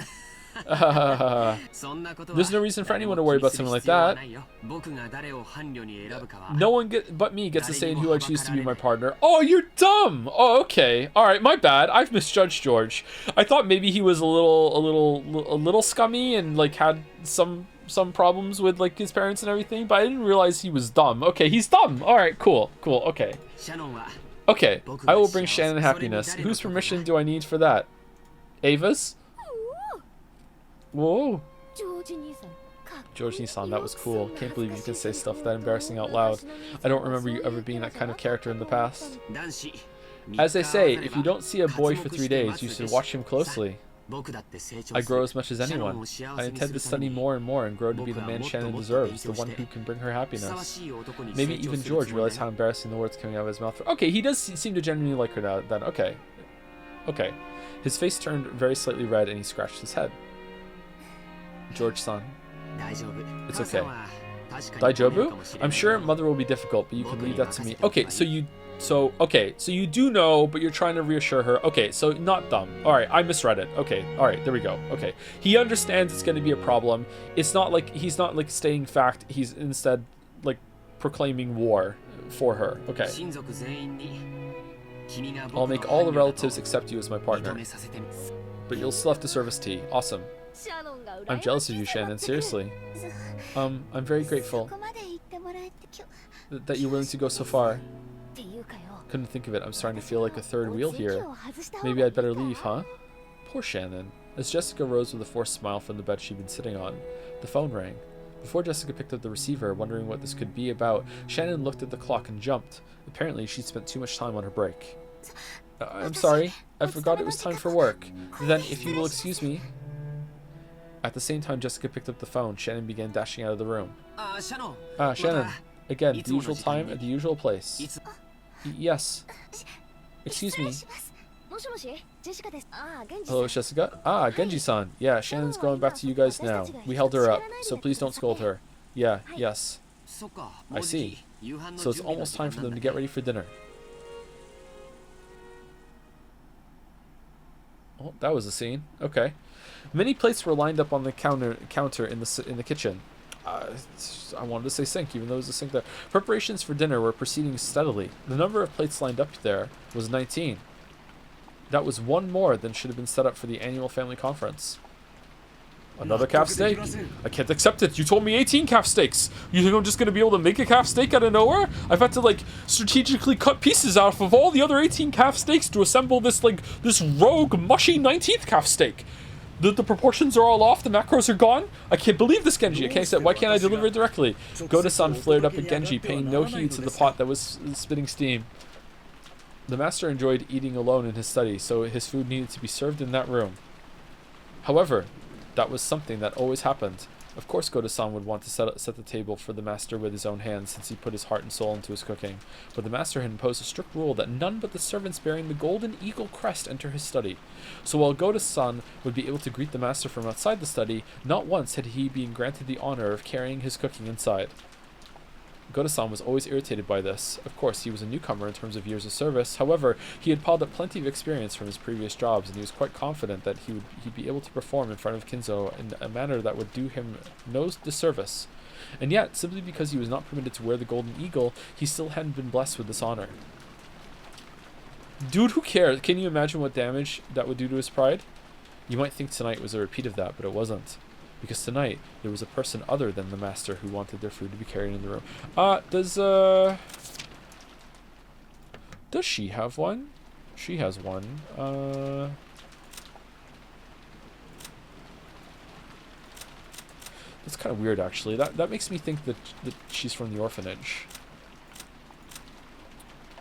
There's no reason for anyone to worry about something like that. No one but me gets to say who I choose to be my partner. Oh, you're dumb! Oh, okay. Alright, my bad. I've misjudged George. I thought maybe he was a little scummy and like had some problems with like his parents and everything, but I didn't realize he was dumb. Okay, he's dumb. Alright, cool, okay. Okay, I will bring Shannon happiness. Whose permission do I need for that? Ava's? Whoa. George-san, that was cool. Can't believe you can say stuff that embarrassing out loud. I don't remember you ever being that kind of character in the past. As they say, if you don't see a boy for 3 days, you should watch him closely. I grow as much as anyone. I intend to study more and more and grow to be the man Shannon deserves, the one who can bring her happiness. Maybe even George realized how embarrassing the words coming out of his mouth were. Okay, he does seem to genuinely like her now. Then, okay. His face turned very slightly red and he scratched his head. George-san. It's okay. Daijobu? I'm sure Mother will be difficult, but you can leave that to me. Okay, so you do know, but you're trying to reassure her. Okay, so not dumb. Alright, I misread it. Okay, alright, there we go. Okay. He understands it's going to be a problem. It's not like, he's not like stating fact, he's instead like proclaiming war for her. Okay. I'll make all the relatives accept you as my partner. But you'll still have to serve us tea. Awesome. I'm jealous of you, Shannon, seriously. I'm very grateful. that you're willing to go so far. っていうかよ Couldn't think of it. I'm starting to feel like a third wheel here. Maybe I'd better leave, huh? Poor Shannon. As Jessica rose with a forced smile from the bed she'd been sitting on, the phone rang. Before Jessica picked up the receiver, wondering what this could be about, Shannon looked at the clock and jumped. Apparently, she'd spent too much time on her break. I'm sorry. I forgot it was time for work. Then, if you will excuse me... At the same time Jessica picked up the phone, Shannon began dashing out of the room. Shannon. Again, the usual time at the usual place. Yes. Excuse me. もしもしジェシカですああ、ゲンジさん Hello, Jessica. Ah, Genji-san. Yeah, Shannon's going back to you guys now. We held her up, so please don't scold her. Yeah, yes. I see. So it's almost time for them to get ready for dinner. Oh, that was a scene. Okay. Many plates were lined up on the counter in the kitchen. I wanted to say sink, even though there was a sink there. Preparations for dinner were proceeding steadily. The number of plates lined up there was 19. That was one more than should have been set up for the annual family conference. Another calf steak? I can't accept it. You told me 18 calf steaks. You think I'm just going to be able to make a calf steak out of nowhere? I've had to, like, strategically cut pieces out of all the other 18 calf steaks to assemble this, like, this rogue, mushy 19th calf steak. The proportions are all off. The macros are gone. I can't believe this, Genji. I can't accept. Why can't I deliver it directly? Goda-san flared up at Genji, paying no heed to the pot that was spitting steam. The master enjoyed eating alone in his study, so his food needed to be served in that room. However, that was something that always happened. Of course Goda-san would want to set the table for the master with his own hands, since he put his heart and soul into his cooking. But the master had imposed a strict rule that none but the servants bearing the golden eagle crest enter his study. So while Goda-san would be able to greet the master from outside the study, not once had he been granted the honor of carrying his cooking inside. Goda-san was always irritated by this. Of course, he was a newcomer in terms of years of service. However, he had piled up plenty of experience from his previous jobs, and he was quite confident that he'd be able to perform in front of Kinzo in a manner that would do him no disservice. And yet, simply because he was not permitted to wear the golden eagle, he still hadn't been blessed with this honor. Dude, who cares? Can you imagine what damage that would do to his pride? You might think tonight was a repeat of that, but it wasn't. Because tonight, there was a person other than the master who wanted their food to be carried in the room. Does she have one? She has one. That's kind of weird, actually. That makes me think that she's from the orphanage.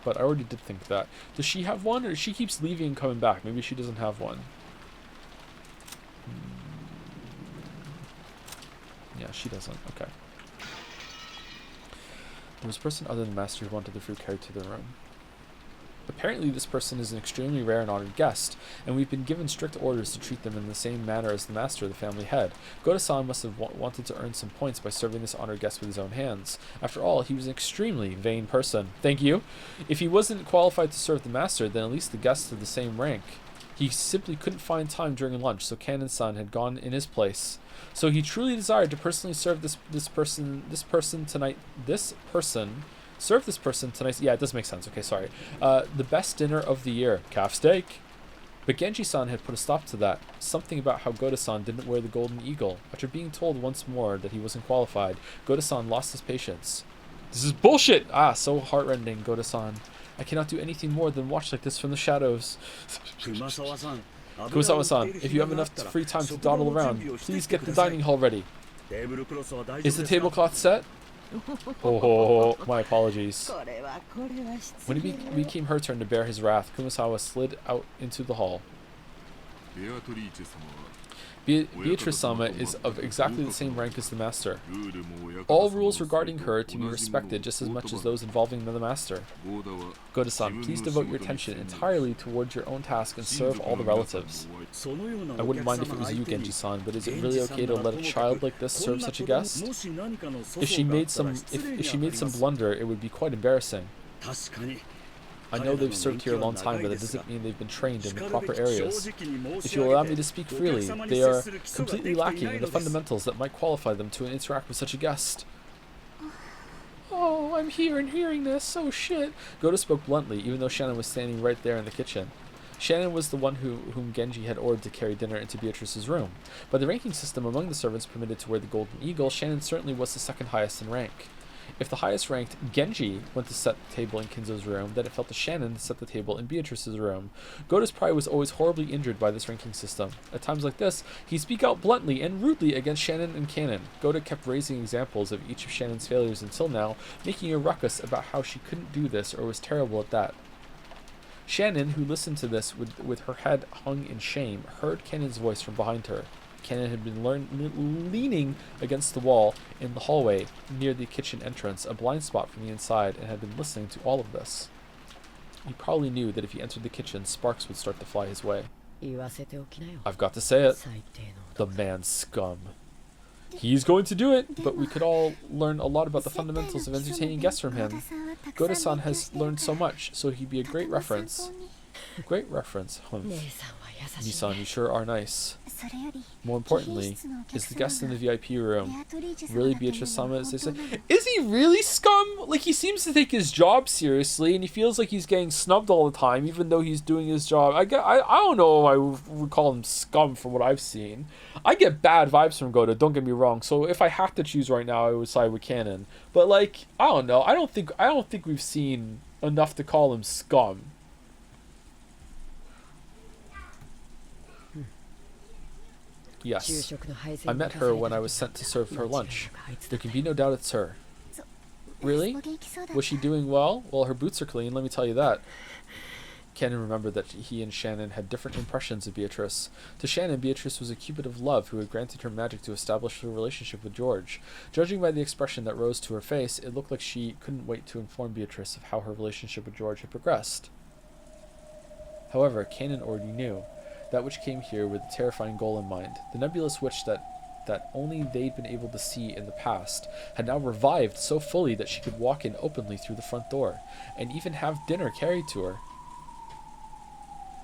But I already did think that. Does she have one, or she keeps leaving and coming back? Maybe she doesn't have one. Yeah, she doesn't. Okay. There was a person other than the master who wanted the fruit carried to their room. Apparently this person is an extremely rare and honored guest, and we've been given strict orders to treat them in the same manner as the master of the family head. Goda-san must have wanted to earn some points by serving this honored guest with his own hands. After all, he was an extremely vain person. Thank you. If he wasn't qualified to serve the master, then at least the guests of the same rank. He simply couldn't find time during lunch, so Kanon-san had gone in his place. So he truly desired to personally serve this person tonight. Yeah, it does make sense. Okay, sorry. The best dinner of the year, calf steak. But Genji-san had put a stop to that. Something about how Goda-san didn't wear the golden eagle. After being told once more that he wasn't qualified, Goda-san lost his patience. This is bullshit! Ah, so heartrending, Goda-san. I cannot do anything more than watch like this from the shadows. Kumasawa-san, if you have enough free time to dawdle around, please get the dining hall ready. Is the tablecloth set? Oh, my apologies. When it became her turn to bear his wrath, Kumasawa slid out into the hall. Beatrice-sama is of exactly the same rank as the master. All rules regarding her are to be respected just as much as those involving the master. Goda-san, please devote your attention entirely towards your own task and serve all the relatives. I wouldn't mind if it was you, Genji-san, but is it really okay to let a child like this serve such a guest? If she made some blunder, it would be quite embarrassing. I know they've served here a long time, but that doesn't mean they've been trained in the proper areas. If you'll allow me to speak freely, they are completely lacking in the fundamentals that might qualify them to interact with such a guest. Oh, I'm here and hearing this. Oh, shit. Goda spoke bluntly, even though Shannon was standing right there in the kitchen. Shannon was the one whom Genji had ordered to carry dinner into Beatrice's room. By the ranking system among the servants permitted to wear the golden eagle, Shannon certainly was the second highest in rank. If the highest ranked Genji went to set the table in Kinzo's room, then it fell to Shannon to set the table in Beatrice's room. Goda's pride was always horribly injured by this ranking system. At times like this, he'd speak out bluntly and rudely against Shannon and Kanon. Goda kept raising examples of each of Shannon's failures until now, making a ruckus about how she couldn't do this or was terrible at that. Shannon, who listened to this with her head hung in shame, heard Kanon's voice from behind her. Kanon had been leaning against the wall in the hallway near the kitchen entrance, a blind spot from the inside, and had been listening to all of this. He probably knew that if he entered the kitchen, sparks would start to fly his way. I've got to say it. The man's scum. He's going to do it, but we could all learn a lot about the fundamentals of entertaining guests from him. Goda-san has learned so much, so he'd be a great reference. Great reference, Nisan, you sure are nice. More importantly, is the guest in the VIP room really Beatrice-sama, as they say? Is he really scum? Like, he seems to take his job seriously, and he feels like he's getting snubbed all the time, even though he's doing his job. I don't know if I would call him scum from what I've seen. I get bad vibes from Goda, don't get me wrong. So if I had to choose right now, I would side with Kanon. But like, I don't know. I don't think we've seen enough to call him scum. Yes, I met her when I was sent to serve her lunch. There can be no doubt it's her. Really? Was she doing well? Well, her boots are clean, let me tell you that. Kanon remembered that he and Shannon had different impressions of Beatrice. To Shannon, Beatrice was a cupid of love who had granted her magic to establish a relationship with George. Judging by the expression that rose to her face, it looked like she couldn't wait to inform Beatrice of how her relationship with George had progressed. However, Kanon already knew. That which came here with a terrifying goal in mind. The nebulous witch that only they'd been able to see in the past had now revived so fully that she could walk in openly through the front door, and even have dinner carried to her.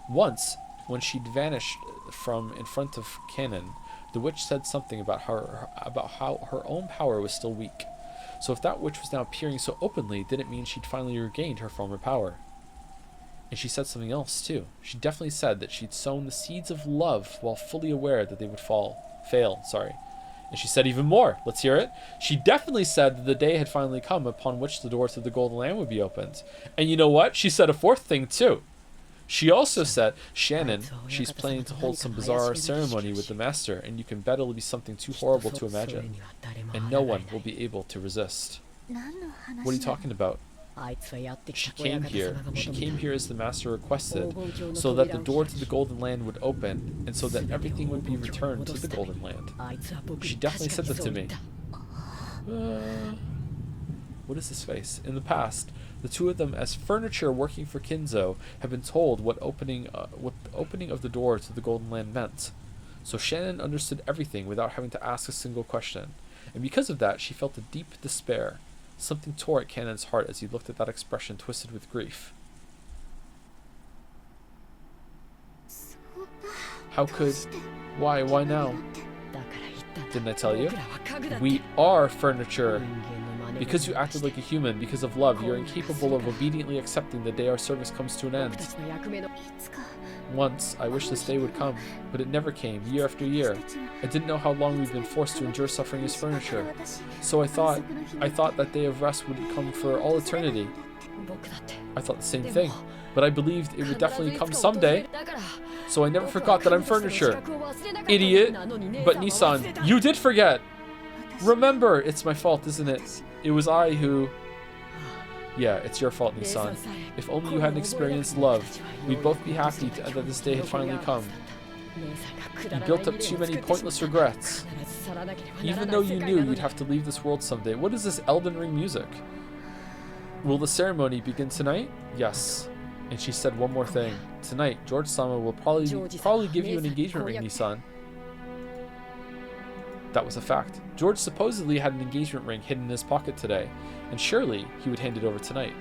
Once, when she'd vanished from in front of Kanon, the witch said something about how her own power was still weak. So if that witch was now appearing so openly, did it mean she'd finally regained her former power? And she said something else, too. She definitely said that she'd sown the seeds of love while fully aware that they would fail. And she said even more. Let's hear it. She definitely said that the day had finally come upon which the door to the Golden Land would be opened. And you know what? She said a fourth thing, too. She also said, Shannon, she's planning to hold some bizarre ceremony with the master, and you can bet it'll be something too horrible to imagine. And no one will be able to resist. What are you talking about? She came here as the master requested, so that the door to the Golden Land would open, and so that everything would be returned to the Golden Land. She definitely said that to me. What is his face? In the past, the two of them, as furniture working for Kinzo, have been told what the opening of the door to the Golden Land meant. So Shannon understood everything without having to ask a single question, and because of that, she felt a deep despair. Something tore at Kanon's heart as he looked at that expression twisted with grief. How could... Why now? Didn't I tell you? We are furniture. Because you acted like a human, because of love, you're incapable of obediently accepting the day our service comes to an end. Once, I wished this day would come, but it never came, year after year. I didn't know how long we've been forced to endure suffering as furniture. So I thought that day of rest would come for all eternity. I thought the same thing, but I believed it would definitely come someday. So I never forgot that I'm furniture. Idiot! But Nisan, you did forget! Remember, it's my fault, isn't it? It was I who... Yeah, it's your fault, Nisan. If only you hadn't experienced love, we'd both be happy that this day had finally come. You built up too many pointless regrets. Even though you knew you'd have to leave this world someday. What is this Elden Ring music? Will the ceremony begin tonight? Yes. And she said one more thing. Tonight, George-sama will probably give you an engagement ring, Nisan. That was a fact. George supposedly had an engagement ring hidden in his pocket today, and surely he would hand it over tonight.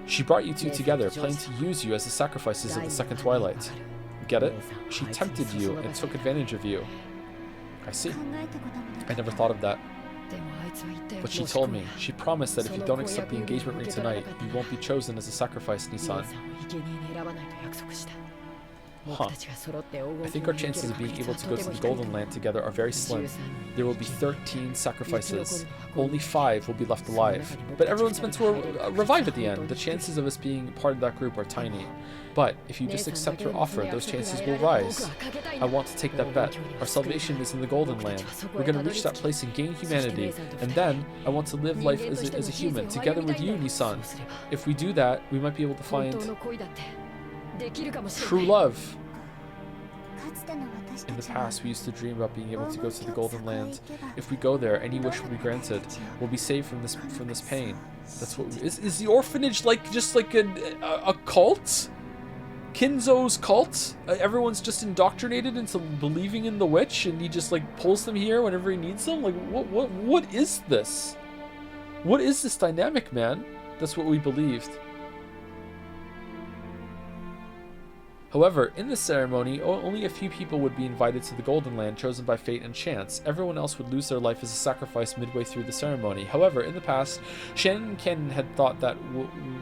She brought you two together, planning to use you as the sacrifices of the Second Twilight. Get it? She tempted you and took advantage of you. I see. I never thought of that. But she told me, she promised that if you don't accept the engagement ring tonight, you won't be chosen as a sacrifice, Nisan. Huh. I think our chances of being able to go to the Golden Land together are very slim. There will be 13 sacrifices. Only 5 will be left alive. But everyone's meant to revive at the end. The chances of us being part of that group are tiny. But if you just accept her offer, those chances will rise. I want to take that bet. Our salvation is in the Golden Land. We're going to reach that place and gain humanity. And then, I want to live life as a human, together with you, Nissan. If we do that, we might be able to find true love. In the past, we used to dream about being able to go to the Golden Land. If we go there, any wish will be granted. We'll be saved from this pain. That's what is the orphanage like? Just like a cult? Kinzo's cult? Everyone's just indoctrinated into believing in the witch, and he just like pulls them here whenever he needs them. Like what is this? What is this dynamic, man? That's what we believed. However, in this ceremony, only a few people would be invited to the Golden Land, chosen by fate and chance. Everyone else would lose their life as a sacrifice midway through the ceremony. However, in the past, Shannon and Ken had thought that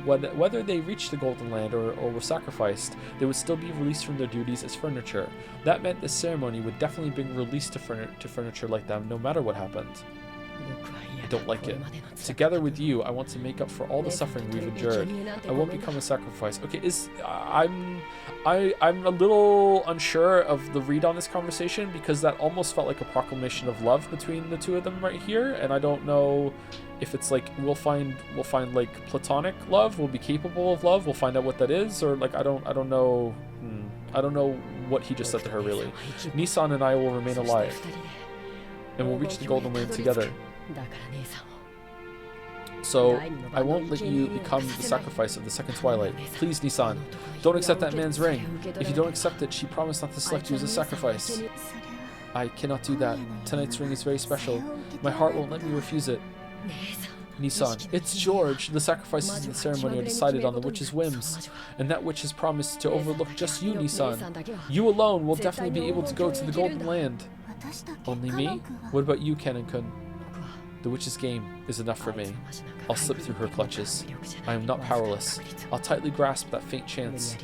whether they reached the Golden Land or were sacrificed, they would still be released from their duties as furniture. That meant this ceremony would definitely bring release to furniture like them, no matter what happened. I don't like it. Together with you, I want to make up for all the suffering we've endured. I won't become a sacrifice. Okay, I'm a little unsure of the read on this conversation, because that almost felt like a proclamation of love between the two of them right here, and I don't know if it's like we'll find like platonic love, we'll be capable of love, we'll find out what that is, or like I don't know. I don't know what he just said to her really. Nissan and I will remain alive, and we'll reach the Golden Land together. So, I won't let you become the sacrifice of the second twilight. Please, Nissan, don't accept that man's ring. If you don't accept it, she promised not to select you as a sacrifice. I cannot do that. Tonight's ring is very special. My heart won't let me refuse it. Nissan, it's George. The sacrifices in the ceremony are decided on the witch's whims, and that witch has promised to overlook just you, Nissan. You alone will definitely be able to go to the Golden Land. Only me? What about you, Ken-kun? The witch's game is enough for me. I'll slip through her clutches. I am not powerless. I'll tightly grasp that faint chance.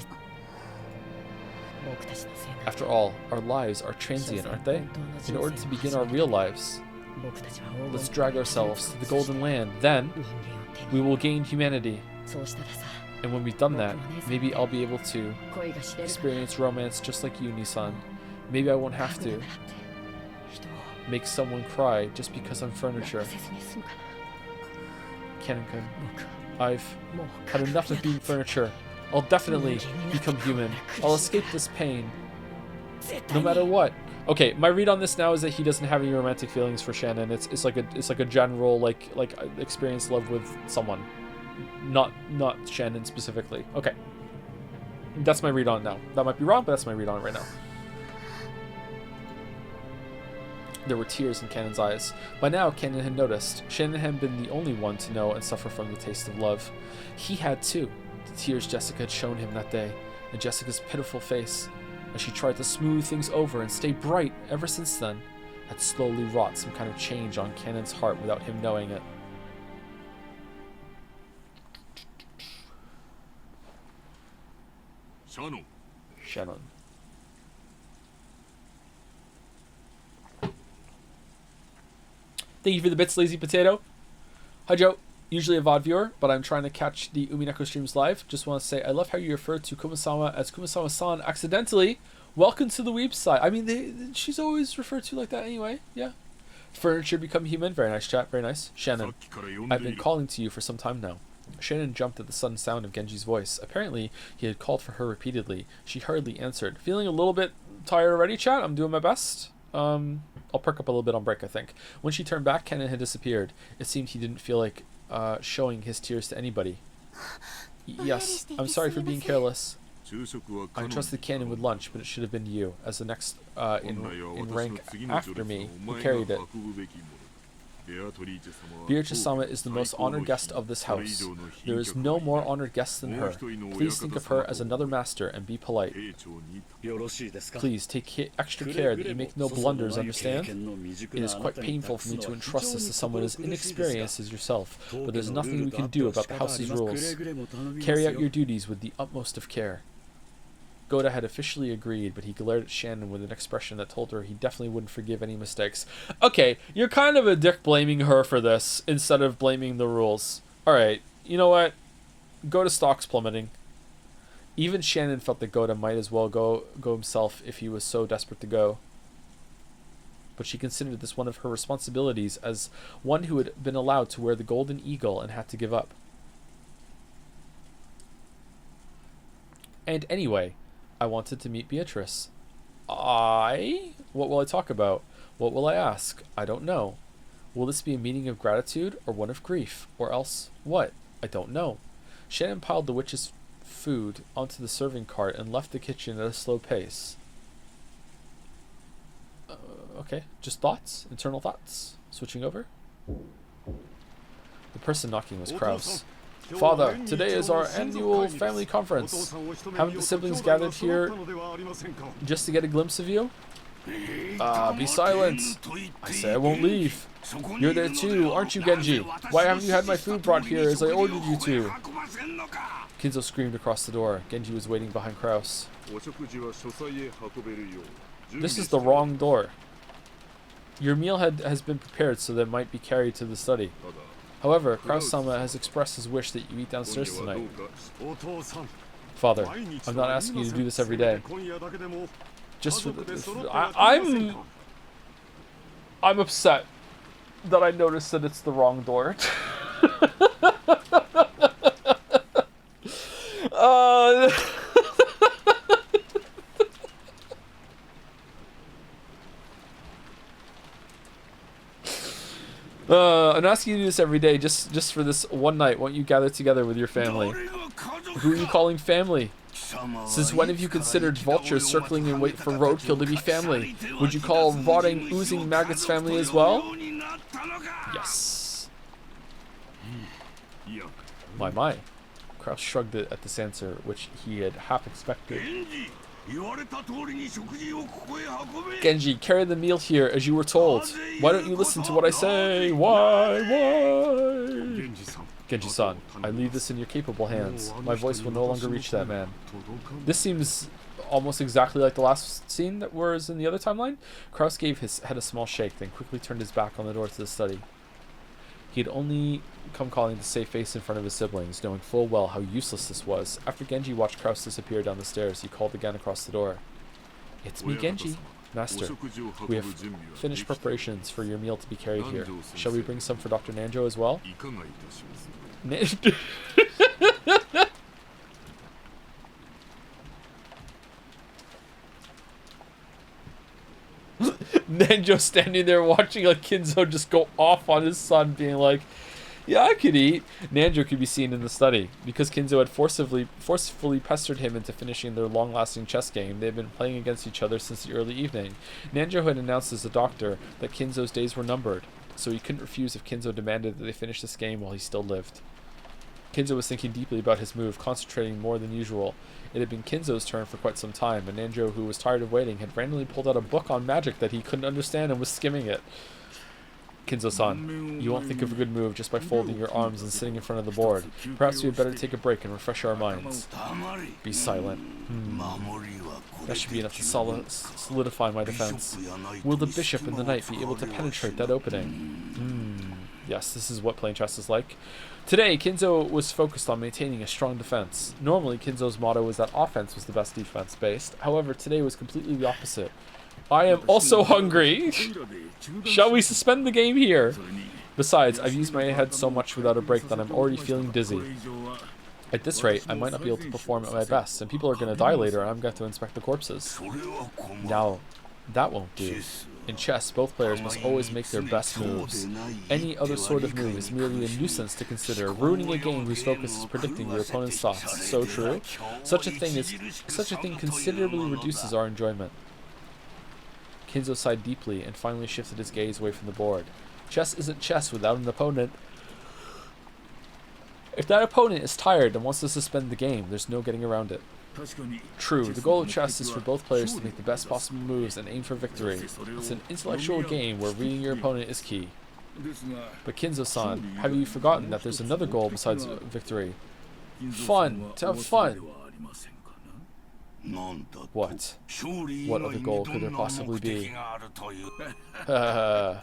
After all, our lives are transient, aren't they? In order to begin our real lives, let's drag ourselves to the Golden Land. Then, we will gain humanity. And when we've done that, maybe I'll be able to experience romance just like you, Nissan. Maybe I won't have to make someone cry just because I'm furniture. Ken-kun, I've had enough of being furniture. I'll definitely become human. I'll escape this pain, no matter what. Okay, my read on this now is that he doesn't have any romantic feelings for Shannon. It's like a general like experience love with someone, not Shannon specifically. Okay, that's my read on now. That might be wrong, but that's my read on right now. There were tears in Cannon's eyes. By now, Cannon had noticed. Shannon hadn't been the only one to know and suffer from the taste of love. He had too. The tears Jessica had shown him that day, and Jessica's pitiful face, as she tried to smooth things over and stay bright ever since then, had slowly wrought some kind of change on Cannon's heart without him knowing it. Shannon. Thank you for the bits, Lazy Potato. Hi, Joe. Usually a VOD viewer, but I'm trying to catch the Umineko streams live. Just want to say I love how you refer to Kumasama as Kumasama-san accidentally. Welcome to the weeb side. I mean, she's always referred to like that anyway. Yeah. Furniture become human. Very nice chat. Very nice. Shannon, I've been calling to you for some time now. Shannon jumped at the sudden sound of Genji's voice. Apparently, he had called for her repeatedly. She hurriedly answered. Feeling a little bit tired already, chat? I'm doing my best. I'll perk up a little bit on break, I think. When she turned back, Kennen had disappeared. It seemed he didn't feel like showing his tears to anybody. Yes, I'm sorry for being careless. I entrusted Kennen with lunch, but it should have been you, as the next in rank after me, who carried it. Beatrice-sama is the most honored guest of this house. There is no more honored guest than her. Please think of her as another master and be polite. Please take extra care that you make no blunders, understand? It is quite painful for me to entrust this to someone as inexperienced as yourself, but there's nothing we can do about the house's rules. Carry out your duties with the utmost of care. Goda had officially agreed, but he glared at Shannon with an expression that told her he definitely wouldn't forgive any mistakes. Okay, you're kind of a dick blaming her for this instead of blaming the rules. Alright, you know what? Goda stock's plummeting. Even Shannon felt that Goda might as well go himself if he was so desperate to go. But she considered this one of her responsibilities as one who had been allowed to wear the golden eagle and had to give up. And anyway, I wanted to meet Beatrice. What will I talk about? What will I ask? I don't know. Will this be a meeting of gratitude or one of grief? Or else what? I don't know. Shannon piled the witch's food onto the serving cart and left the kitchen at a slow pace. Okay, just thoughts? Internal thoughts? Switching over? The person knocking was Kraus. Father, today is our annual family conference. Haven't the siblings gathered here just to get a glimpse of you? Be silent. I say I won't leave. You're there too, aren't you, Genji? Why haven't you had my food brought here as I ordered you to? Kinzo screamed across the door. Genji was waiting behind Kraus. This is the wrong door. Your meal has been prepared so that it might be carried to the study. However, Kraus-sama has expressed his wish that you eat downstairs tonight. Father, I'm not asking you to do this every day. Just for I'm upset that I noticed that it's the wrong door. I'm asking you to do this every day, just for this one night. Won't you gather together with your family? Who are you calling family? Since when have you considered vultures circling in wait for roadkill to be family? Would you call rotting, oozing maggots family as well? Yes. My. Kraus shrugged at this answer, which he had half expected. Genji, carry the meal here as you were told. Why don't you listen to what I say? Why? Genji-san, I leave this in your capable hands. My voice will no longer reach that man. This seems almost exactly like the last scene that was in the other timeline. Kraus gave his head a small shake, then quickly turned his back on the door to the study. He had only come calling to save face in front of his siblings, knowing full well how useless this was. After Genji watched Kraus disappear down the stairs, he called again across the door. It's me, Genji. Master, we have finished preparations for your meal to be carried here. Shall we bring some for Dr. Nanjo as well? Nanjo standing there watching Kinzo just go off on his son, being like, yeah, I could eat. Nanjo could be seen in the study. Because Kinzo had forcefully pestered him into finishing their long-lasting chess game, they had been playing against each other since the early evening. Nanjo had announced as a doctor that Kinzo's days were numbered, so he couldn't refuse if Kinzo demanded that they finish this game while he still lived. Kinzo was thinking deeply about his move, concentrating more than usual. It had been Kinzo's turn for quite some time, and Nanjo, who was tired of waiting, had randomly pulled out a book on magic that he couldn't understand and was skimming it. Kinzo-san, you won't think of a good move just by folding your arms and sitting in front of the board. Perhaps we had better take a break and refresh our minds. Be silent. That should be enough to solidify my defense. Will the bishop and the knight be able to penetrate that opening? Yes, this is what playing chess is like. Today, Kinzo was focused on maintaining a strong defense. Normally, Kinzo's motto was that offense was the best defense based. However, today was completely the opposite. I am also hungry. Shall we suspend the game here? Besides, I've used my head so much without a break that I'm already feeling dizzy. At this rate, I might not be able to perform at my best, and people are going to die later, and I'm going to inspect the corpses. Now, that won't do. In chess, both players must always make their best moves. Any other sort of move is merely a nuisance to consider, ruining a game whose focus is predicting your opponent's thoughts. So true. Such a thing considerably reduces our enjoyment. Kinzo sighed deeply and finally shifted his gaze away from the board. Chess isn't chess without an opponent. If that opponent is tired and wants to suspend the game, there's no getting around it. True, the goal of chess is for both players to make the best possible moves and aim for victory. It's an intellectual game where reading your opponent is key. But Kinzo-san, have you forgotten that there's another goal besides victory? Fun, to have fun. What? What other goal could there possibly be? To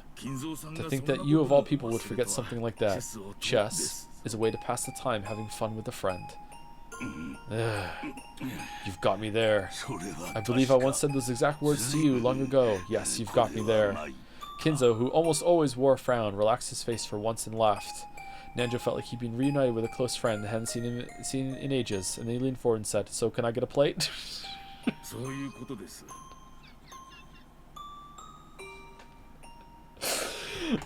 think that you of all people would forget something like that. Chess is a way to pass the time having fun with a friend. You've got me there. I believe I once said those exact words to you long ago. Yes, you've got me there. Kinzo, who almost always wore a frown, relaxed his face for once and laughed. Nanjo felt like he'd been reunited with a close friend that hadn't seen in ages, and then he leaned forward and said, "So can I get a plate?"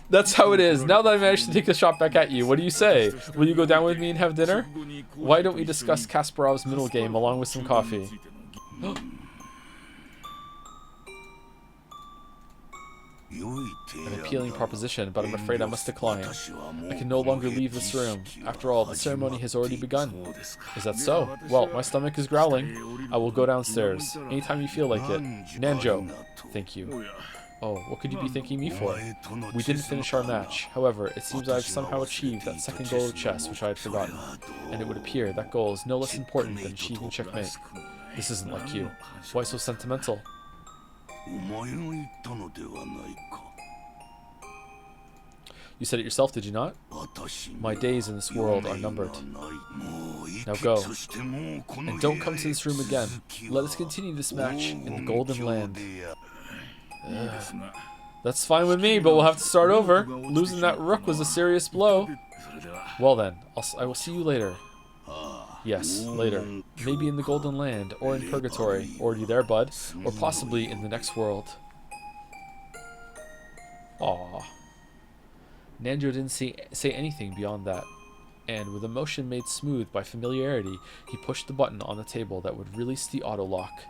That's how it is. Now that I managed to take the shot back at you, what do you say? Will you go down with me and have dinner? Why don't we discuss Kasparov's middle game along with some coffee? An appealing proposition, but I'm afraid I must decline. I can no longer leave this room. After all, the ceremony has already begun. Is that so? Well, my stomach is growling. I will go downstairs. Anytime you feel like it. Nanjo. Thank you. Oh, what could you be thanking me for? We didn't finish our match. However, it seems I've somehow achieved that second goal of chess, which I had forgotten. And it would appear that goal is no less important than achieving checkmate. This isn't like you. Why so sentimental? You said it yourself, did you not? My days in this world are numbered. Now go. And don't come to this room again. Let us continue this match in the Golden Land. That's fine with me, but we'll have to start over. Losing that rook was a serious blow. Well then, I will see you later. Yes, later. Maybe in the Golden Land, or in Purgatory. Already there, bud. Or possibly in the next world. Aww. Nanjo didn't say anything beyond that. And with a motion made smooth by familiarity, he pushed the button on the table that would release the auto lock.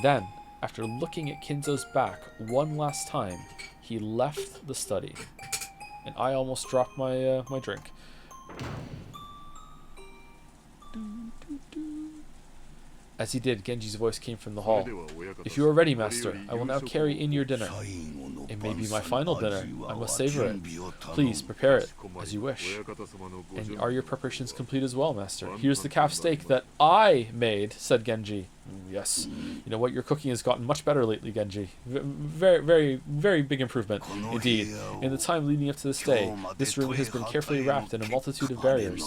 Then, after looking at Kinzo's back one last time, he left the study. And I almost dropped my my drink. As he did, Genji's voice came from the hall. If you are ready, master, I will now carry in your dinner. It may be my final dinner. I must savor it. Please, prepare it, as you wish. And are your preparations complete as well, master? Here's the calf steak that I made, said Genji. Yes. You know what, your cooking has gotten much better lately, Genji. Very, very, very big improvement, indeed. In the time leading up to this day, this room has been carefully wrapped in a multitude of barriers.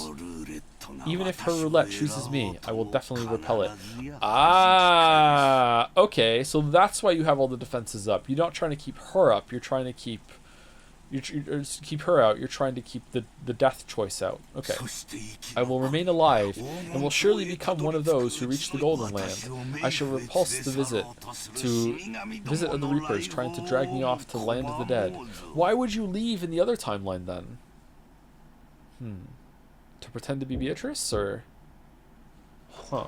Even if her roulette chooses me, I will definitely repel it. Ah, okay, so that's why you have all the defenses up. You're not trying to keep her up, you're trying to keep her out, you're trying to keep the death choice out. Okay. I will remain alive, and will surely become one of those who reach the Golden Land. I shall repulse the visit of the Reapers trying to drag me off to the land of the dead. Why would you leave in the other timeline then? To pretend to be Beatrice, or? Huh.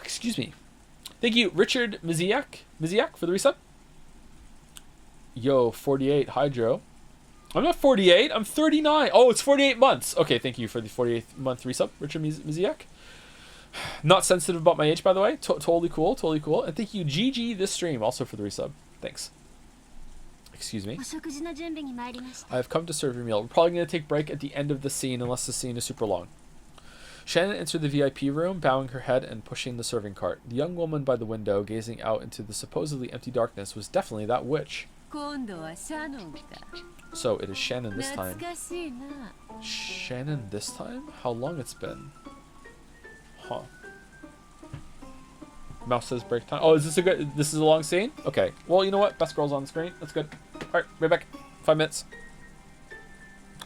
Excuse me. Thank you, Richard Miziak for the resub. Yo, 48, Hydro. I'm not 48, I'm 39. Oh, it's 48 months. Okay, thank you for the 48th month resub, Richard Miziak. Not sensitive about my age, by the way. Totally cool, totally cool. And thank you, GG this stream, also for the resub. Thanks. Excuse me. I have come to serve your meal. We're probably going to take a break at the end of the scene, unless the scene is super long. Shannon entered the VIP room, bowing her head and pushing the serving cart. The young woman by the window, gazing out into the supposedly empty darkness, was definitely that witch. So it is Shannon this time. Shannon this time? How long it's been? Huh. Mouse says break time. Oh, is this this is a long scene? Okay. Well, you know what? Best girl's on the screen. That's good. Alright, right back. 5 minutes.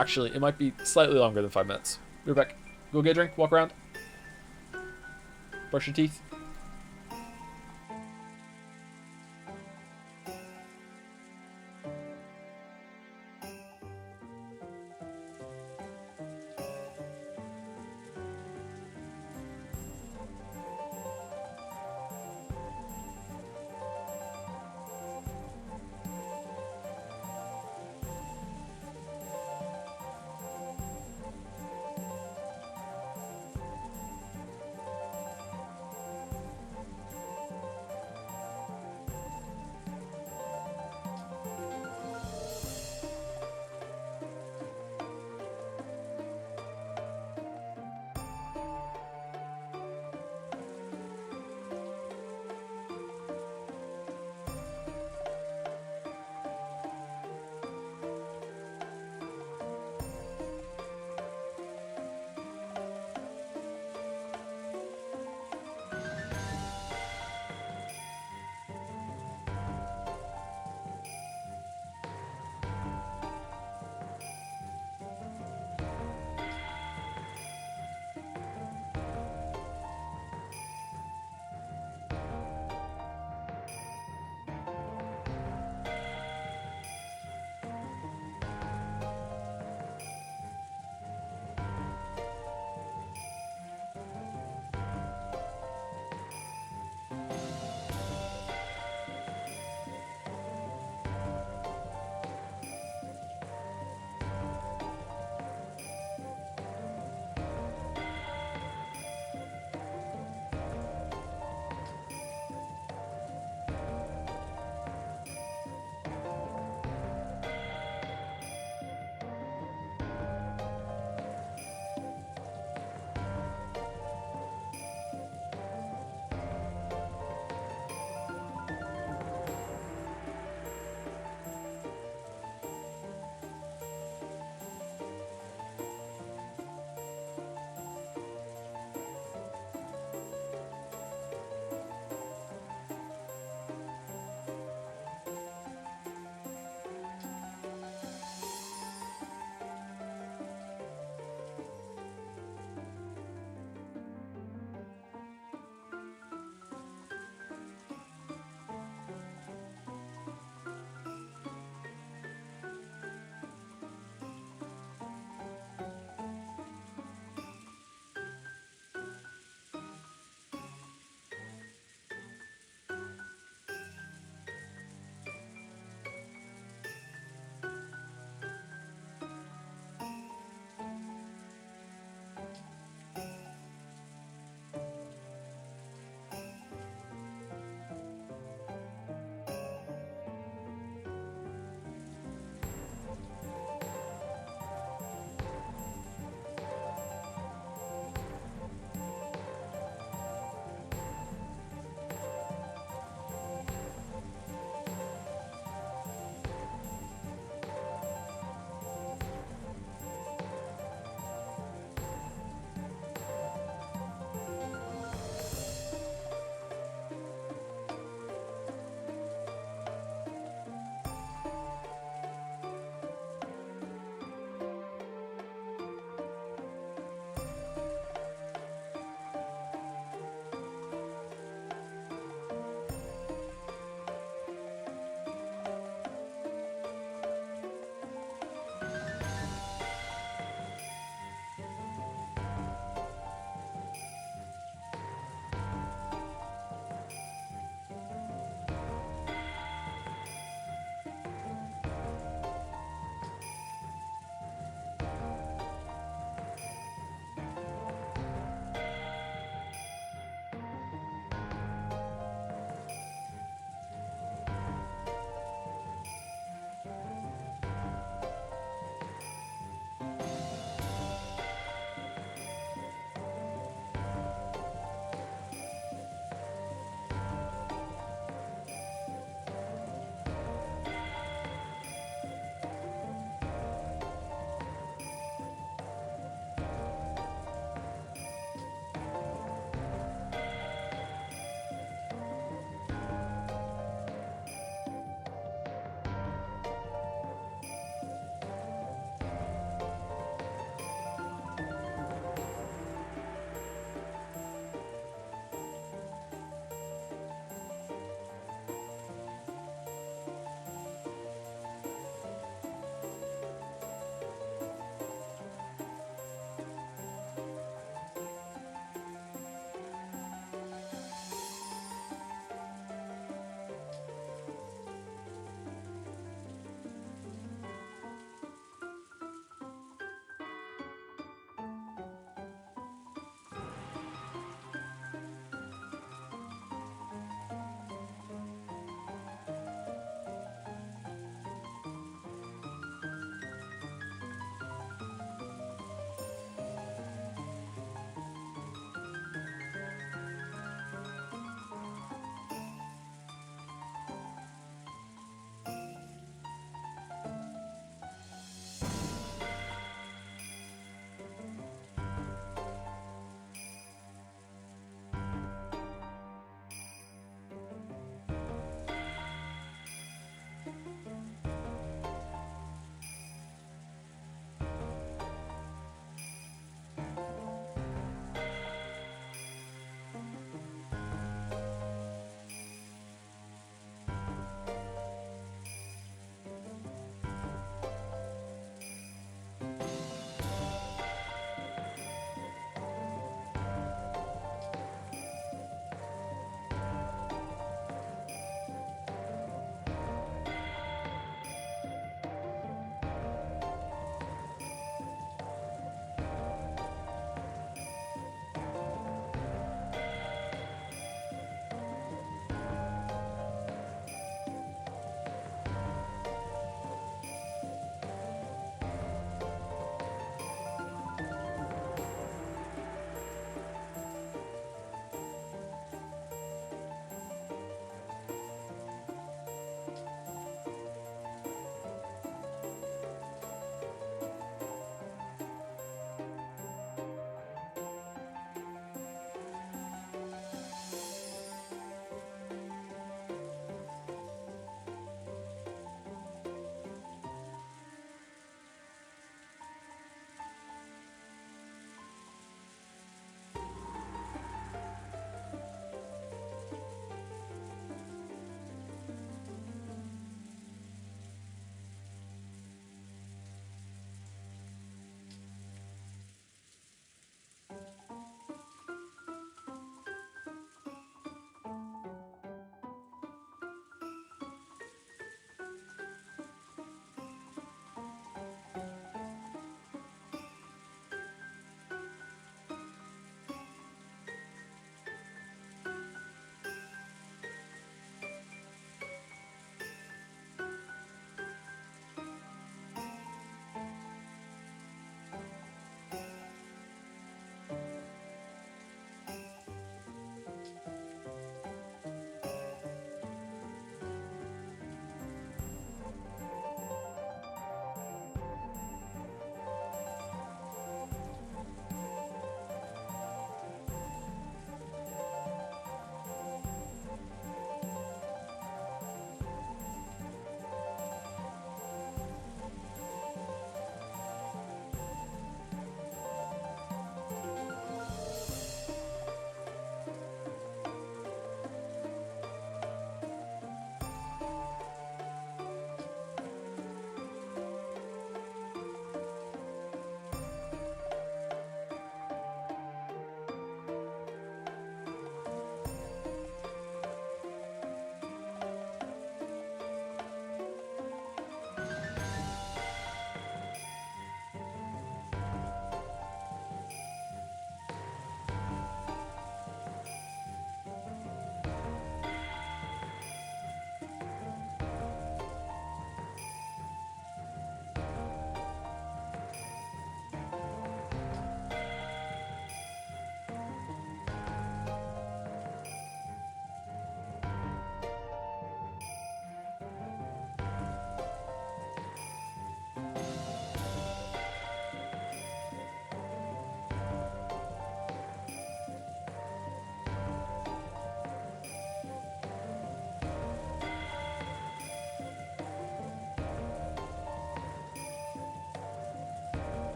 Actually, it might be slightly longer than 5 minutes. Right back. Go get a drink, walk around. Brush your teeth.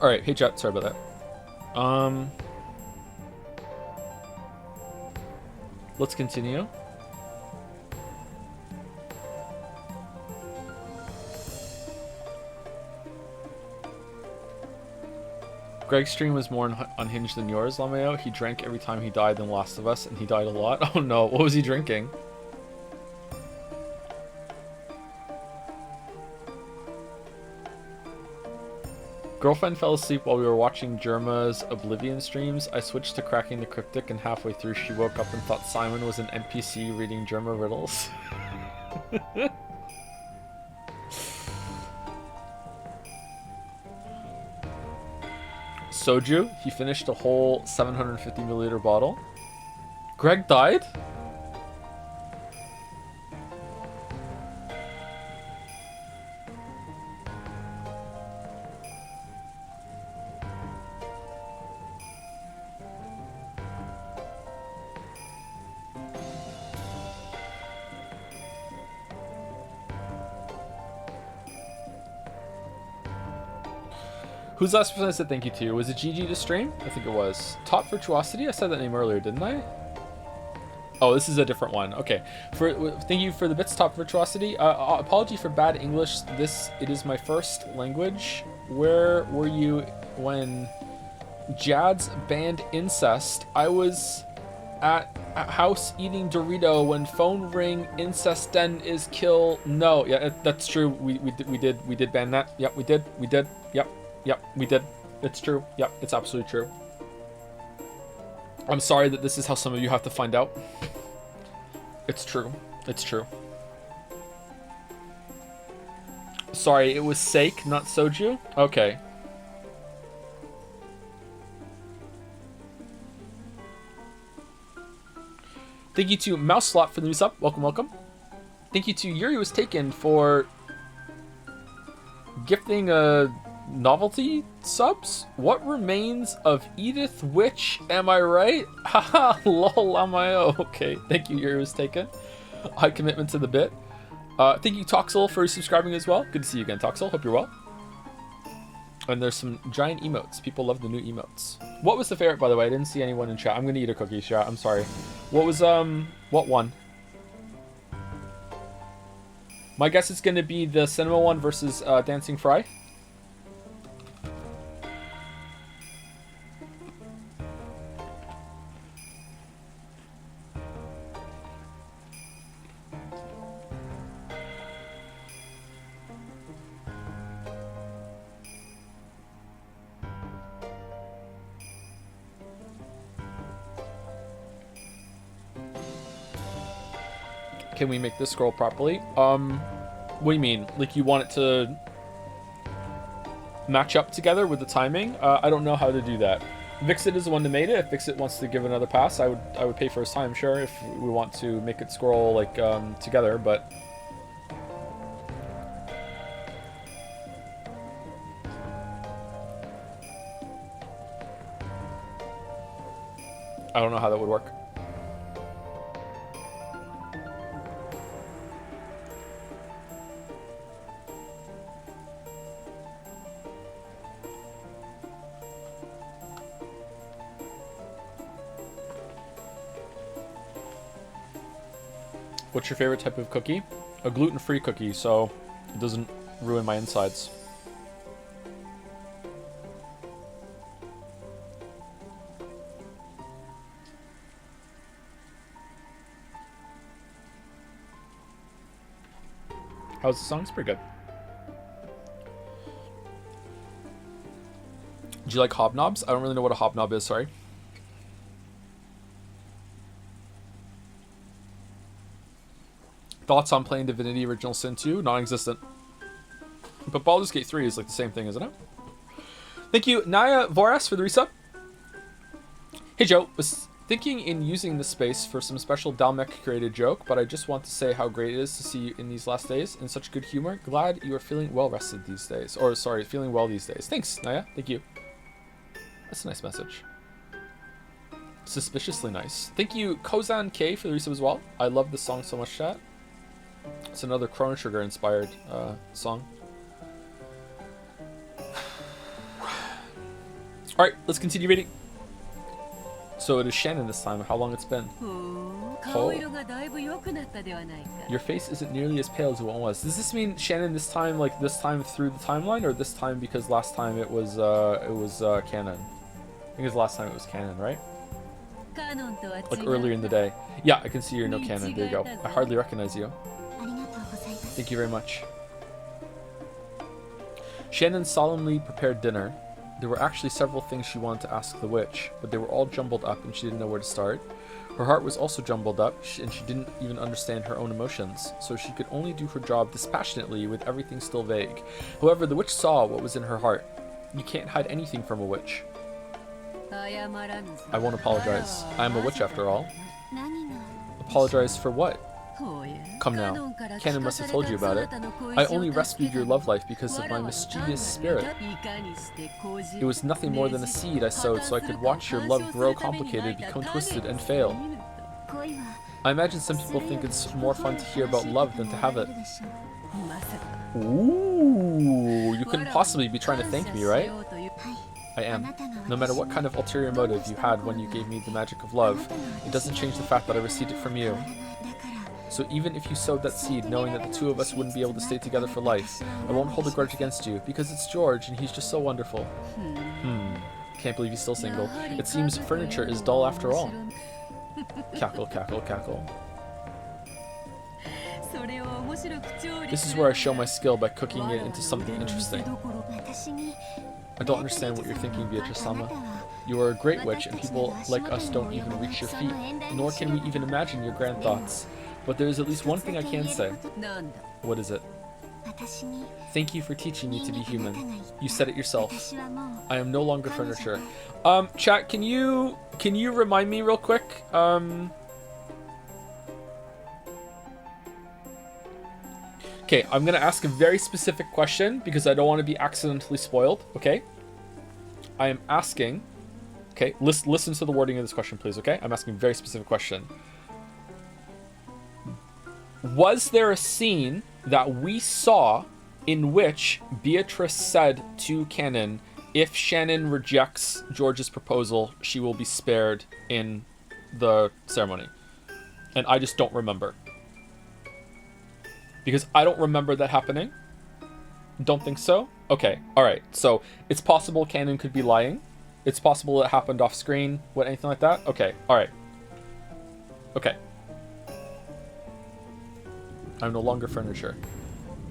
Alright, hey chat, sorry about that. Let's continue. Greg's stream was more unhinged than yours, Lameo. He drank every time he died in Last of Us, and he died a lot. Oh no, what was he drinking? Girlfriend fell asleep while we were watching Germa's Oblivion streams. I switched to cracking the cryptic, and halfway through she woke up and thought Simon was an NPC reading Germa riddles. Soju, he finished a whole 750 milliliter bottle. Greg died? Who's the last person I said thank you to? Was it GG to stream? I think it was. Top Virtuosity? I said that name earlier, didn't I? Oh, this is a different one. Okay. Thank you for the bits, Top Virtuosity. Apology for bad English. It is my first language. Where were you when Jads banned incest? I was at a house eating Dorito when phone ring incest den is kill. No, yeah, that's true. We did ban that. Yep, we did. Yep, we did. It's true. Yep, it's absolutely true. I'm sorry that this is how some of you have to find out. It's true. It's true. Sorry, it was sake, not soju? Okay. Thank you to Mouse Slot for the new sub. Welcome, welcome. Thank you to Yuri Was Taken for gifting a novelty subs. What remains of Edith Witch? Am I right? Haha, lol, am I? Okay, thank you, Yuri Was Taken. High commitment to the bit. Thank you, Toxel, for subscribing as well. Good to see you again, Toxel. Hope you're well. And there's some giant emotes. People love the new emotes. What was the favorite, by the way? I didn't see anyone in chat. I'm gonna eat a cookie, chat. I'm sorry. What was, what one? My guess is gonna be the cinema one versus Dancing Fry. Can we make this scroll properly? What do you mean? Like you want it to match up together with the timing? I don't know how to do that. Vixit is the one that made it. If Vixit wants to give another pass, I would pay for his time, sure, if we want to make it scroll like together, but I don't know how that would work. What's your favorite type of cookie? A gluten-free cookie, so it doesn't ruin my insides. How's the song? It's pretty good. Do you like hobnobs? I don't really know what a hobnob is, sorry. Thoughts on playing Divinity Original Sin 2? Non-existent. But Baldur's Gate 3 is like the same thing, isn't it? Thank you, Naya Voras, for the resub. Hey Joe, was thinking in using this space for some special Dalmec created joke, but I just want to say how great it is to see you in these last days in such good humor. Glad you are feeling well rested these days. Or sorry, feeling well these days. Thanks, Naya. Thank you. That's a nice message. Suspiciously nice. Thank you, Kozan K, for the resub as well. I love this song so much, chat. It's another Chrono Trigger inspired song. Alright, let's continue reading. So it is Shannon this time. How long it's been? Oh. Your face isn't nearly as pale as it was. Does this mean Shannon this time, like this time through the timeline, or this time because last time it was canon? I think it was last time it was canon, right? Like earlier in the day. Yeah, I can see you're no canon. There you go. I hardly recognize you. Thank you very much. Shannon solemnly prepared dinner. There were actually several things she wanted to ask the witch, but they were all jumbled up and she didn't know where to start. Her heart was also jumbled up, and she didn't even understand her own emotions, so she could only do her job dispassionately with everything still vague. However, the witch saw what was in her heart. You can't hide anything from a witch. I won't apologize. I am a witch after all. Apologize for what? Come now. Canon must have told you about it. I only rescued your love life because of my mischievous spirit. It was nothing more than a seed I sowed so I could watch your love grow complicated, become twisted, and fail. I imagine some people think it's more fun to hear about love than to have it. Ooh, you couldn't possibly be trying to thank me, right? I am. No matter what kind of ulterior motive you had when you gave me the magic of love, it doesn't change the fact that I received it from you. So even if you sowed that seed knowing that the two of us wouldn't be able to stay together for life, I won't hold a grudge against you, because it's George and he's just so wonderful. Can't believe he's still single. It seems furniture is dull after all. Cackle, cackle, cackle. This is where I show my skill by cooking it into something interesting. I don't understand what you're thinking, Beatrice-sama. You are a great witch, and people like us don't even reach your feet, nor can we even imagine your grand thoughts. But there is at least one thing I can say. What is it? Thank you for teaching me to be human. You said it yourself. I am no longer furniture. Chat, can you remind me real quick? Okay, I'm gonna ask a very specific question because I don't want to be accidentally spoiled. Okay. I am asking. Okay, listen to the wording of this question, please. Okay, I'm asking a very specific question. Was there a scene that we saw in which Beatrice said to Canon, if Shannon rejects George's proposal, she will be spared in the ceremony? And I just don't remember. Because I don't remember that happening. Don't think so? Okay, alright. So, it's possible Canon could be lying. It's possible it happened off screen. What, anything like that? Okay, alright. Okay. I'm no longer furniture.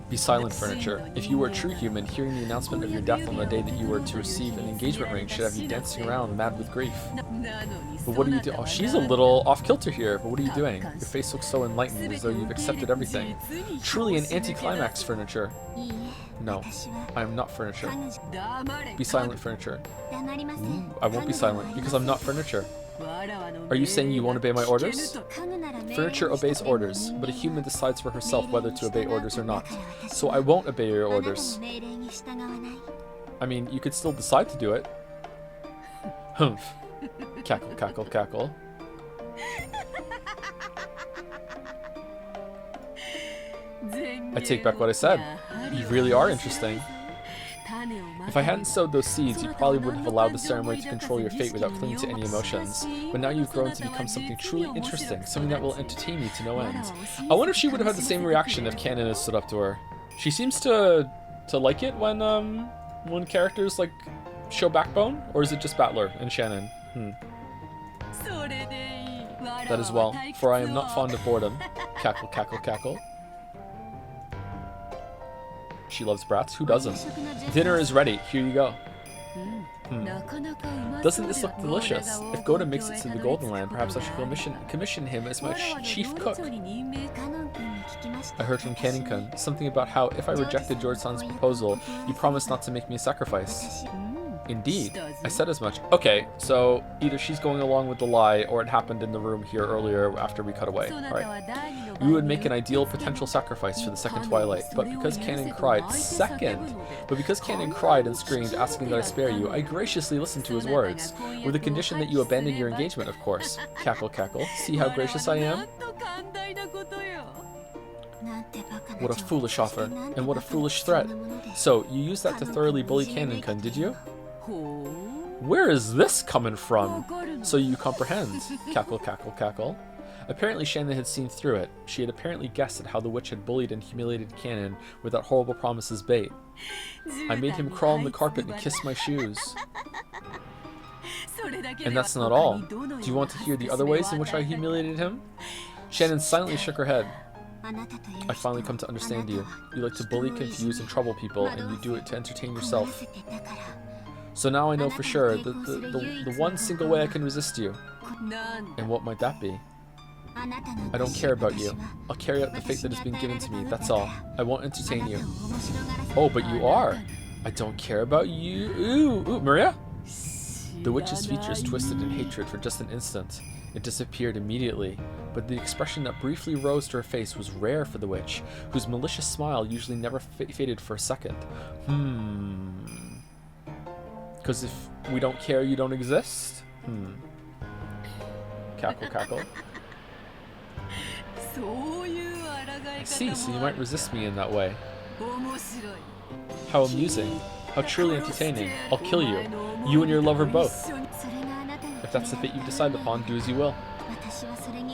Be silent, furniture. If you were a true human, hearing the announcement of your death on the day that you were to receive an engagement ring should have you dancing around, mad with grief. But what are you doing? Oh, she's a little off-kilter here, but what are you doing? Your face looks so enlightened, as though you've accepted everything. Truly an anti-climax, furniture. No, I am not furniture. Be silent, furniture. Ooh, I won't be silent, because I'm not furniture. Are you saying you won't obey my orders? Furniture obeys orders, but a human decides for herself whether to obey orders or not. So I won't obey your orders. I mean, you could still decide to do it. Humph. Cackle, cackle, cackle. I take back what I said. You really are interesting. If I hadn't sowed those seeds, you probably wouldn't have allowed the ceremony to control your fate without clinging to any emotions. But now you've grown to become something truly interesting, something that will entertain me to no end. I wonder if she would have had the same reaction if Canon had stood up to her. She seems to like it when characters like show backbone, or is it just Battler and Shannon? That as well, for I am not fond of boredom. Cackle, cackle, cackle. She loves brats. Who doesn't? Dinner is ready. Here you go. Doesn't this look delicious? If Goda makes it to the Golden Land, perhaps I should commission him as my chief cook. I heard from Canon-kun something about how if I rejected George-san's proposal, you promised not to make me a sacrifice. Indeed. I said as much. Okay, so either she's going along with the lie, or it happened in the room here earlier after we cut away. Alright. We would make an ideal potential sacrifice for the second twilight, but because Canon cried and screamed, asking that I spare you, I graciously listened to his words, with the condition that you abandon your engagement, of course. Cackle, cackle. See how gracious I am? What a foolish offer, and what a foolish threat. So, you used that to thoroughly bully Canon-kun, did you? Where is this coming from? So you comprehend. Cackle, cackle, cackle. Apparently Shannon had seen through it. She had apparently guessed at how the witch had bullied and humiliated Canon with that horrible promise as bait. I made him crawl on the carpet and kiss my shoes. And that's not all. Do you want to hear the other ways in which I humiliated him? Shannon silently shook her head. I finally come to understand you. You like to bully, confuse, and trouble people, and you do it to entertain yourself. So now I know for sure the one single way I can resist you. And what might that be? I don't care about you. I'll carry out the fate that has been given to me, that's all. I won't entertain you. Oh, but you are. I don't care about you. Ooh, Maria? The witch's features twisted in hatred for just an instant. It disappeared immediately, but the expression that briefly rose to her face was rare for the witch, whose malicious smile usually never faded for a second. Because if we don't care, you don't exist? Cackle, cackle. I see, so you might resist me in that way. How amusing. How truly entertaining. I'll kill you. You and your lover both. If that's the fate you decide upon, do as you will.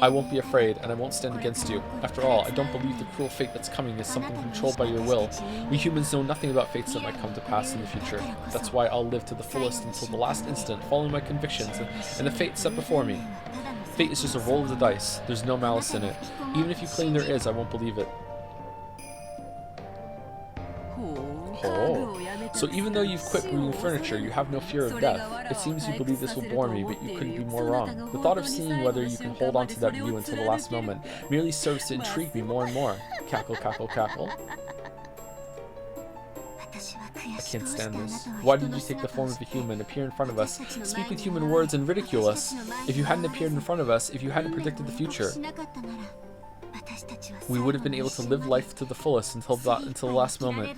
I won't be afraid, and I won't stand against you. After all, I don't believe the cruel fate that's coming is something controlled by your will. We humans know nothing about fates that might come to pass in the future. That's why I'll live to the fullest until the last instant, following my convictions and the fate set before me. Fate is just a roll of the dice. There's no malice in it. Even if you claim there is, I won't believe it. Oh. So even though you've quit moving furniture, you have no fear of death. It seems you believe this will bore me, but you couldn't be more wrong. The thought of seeing whether you can hold on to that view until the last moment merely serves to intrigue me more and more. Cackle, cackle, cackle. I can't stand this. Why did you take the form of a human, appear in front of us, speak with human words, and ridicule us? If you hadn't appeared in front of us, if you hadn't predicted the future, we would have been able to live life to the fullest until the last moment.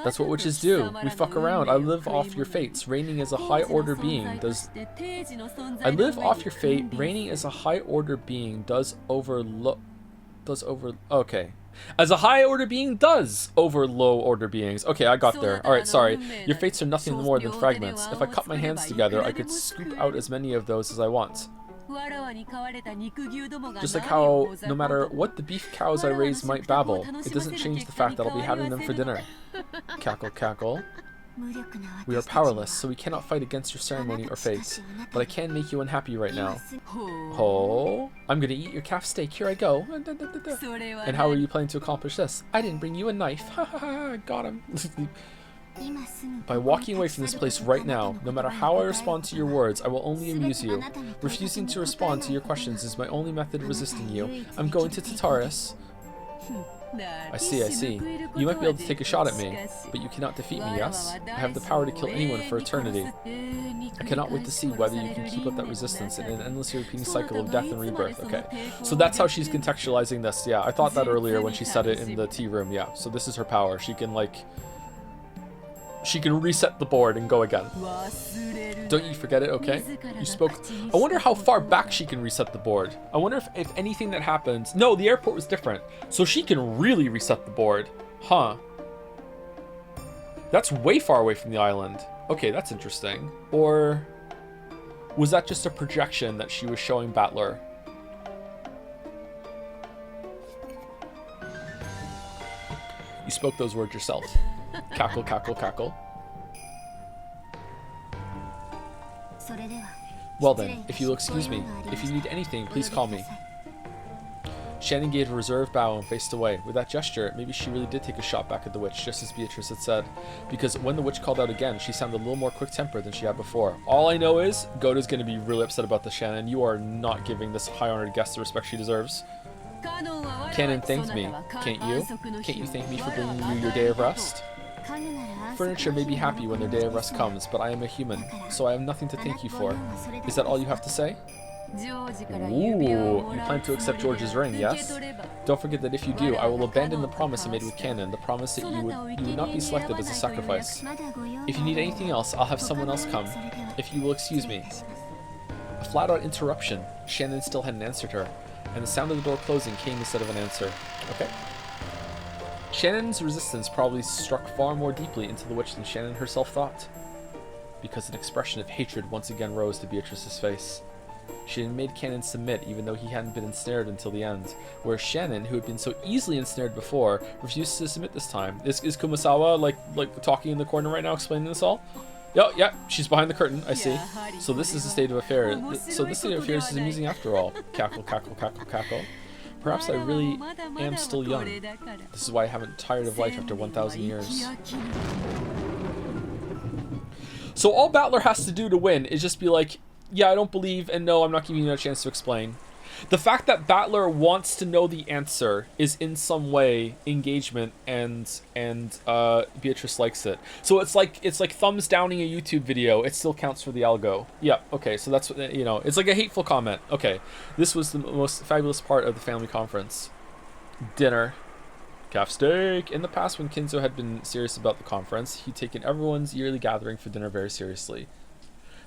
That's what witches do. We fuck around. I live off your fates. Reigning as a high order being does. I live off your fate. Reigning as a high order being does overlook. Okay. As a high order being does over low order beings. Okay, I got there. Alright, sorry. Your fates are nothing more than fragments. If I cut my hands together, I could scoop out as many of those as I want. Just like how, no matter what the beef cows I raise might babble, it doesn't change the fact that I'll be having them for dinner. Cackle, cackle. We are powerless, so we cannot fight against your ceremony or fate. But I can make you unhappy right now. Oh, I'm gonna eat your calf steak. Here I go. And how are you planning to accomplish this? I didn't bring you a knife. Ha ha ha, got him. By walking away from this place right now, no matter how I respond to your words, I will only amuse you. Refusing to respond to your questions is my only method of resisting you. I'm going to Tartarus. I see. You might be able to take a shot at me, but you cannot defeat me, yes? I have the power to kill anyone for eternity. I cannot wait to see whether you can keep up that resistance in an endlessly repeating cycle of death and rebirth. Okay, so that's how she's contextualizing this. Yeah, I thought that earlier when she said it in the tea room. Yeah, so this is her power. She can, like... She can reset the board and go again. Don't you forget it, okay? You spoke... I wonder how far back she can reset the board. I wonder if anything that happens... No, the airport was different. So she can really reset the board. Huh. That's way far away from the island. Okay, that's interesting. Or... was that just a projection that she was showing Battler? You spoke those words yourself. Cackle, cackle, cackle. Well then, if you'll excuse me, if you need anything, please call me. Shannon gave a reserved bow and faced away. With that gesture, maybe she really did take a shot back at the witch, just as Beatrice had said. Because when the witch called out again, she sounded a little more quick-tempered than she had before. All I know is, Goda's going to be really upset about this, Shannon. You are not giving this high-honored guest the respect she deserves. Canon thanked me, can't you? Can't you thank me for bringing you your day of rest? Furniture may be happy when their day of rest comes, but I am a human, so I have nothing to thank you for. Is that all you have to say? Ooh, you plan to accept George's ring, yes? Don't forget that if you do, I will abandon the promise I made with Canon, the promise that you would not be selected as a sacrifice. If you need anything else, I'll have someone else come, if you will excuse me. A flat-out interruption. Shannon still hadn't answered her, and the sound of the door closing came instead of an answer. Okay. Shannon's resistance probably struck far more deeply into the witch than Shannon herself thought. because an expression of hatred once again rose to Beatrice's face. She had made Cannon submit even though he hadn't been ensnared until the end, whereas Shannon, who had been so easily ensnared before, refused to submit this time. Is Kumasawa like talking in the corner right now, explaining this all? Yeah, she's behind the curtain, I see. So this is the state of affairs. So this state of affairs is amusing after all. Cackle, cackle, cackle, cackle. Perhaps I really am still young. This is why I haven't tired of life after 1,000 years. So all Battler has to do to win is just be like, yeah, I don't believe, and no, I'm not giving you a chance to explain. The fact that Battler wants to know the answer is in some way engagement, and Beatrice likes it. So it's like thumbs downing a YouTube video. It still counts for the algo. Yeah, okay, so that's what, you know, it's like a hateful comment. Okay, this was the most fabulous part of the family conference. Dinner. Calf steak. In the past, when Kinzo had been serious about the conference, he'd taken everyone's yearly gathering for dinner very seriously.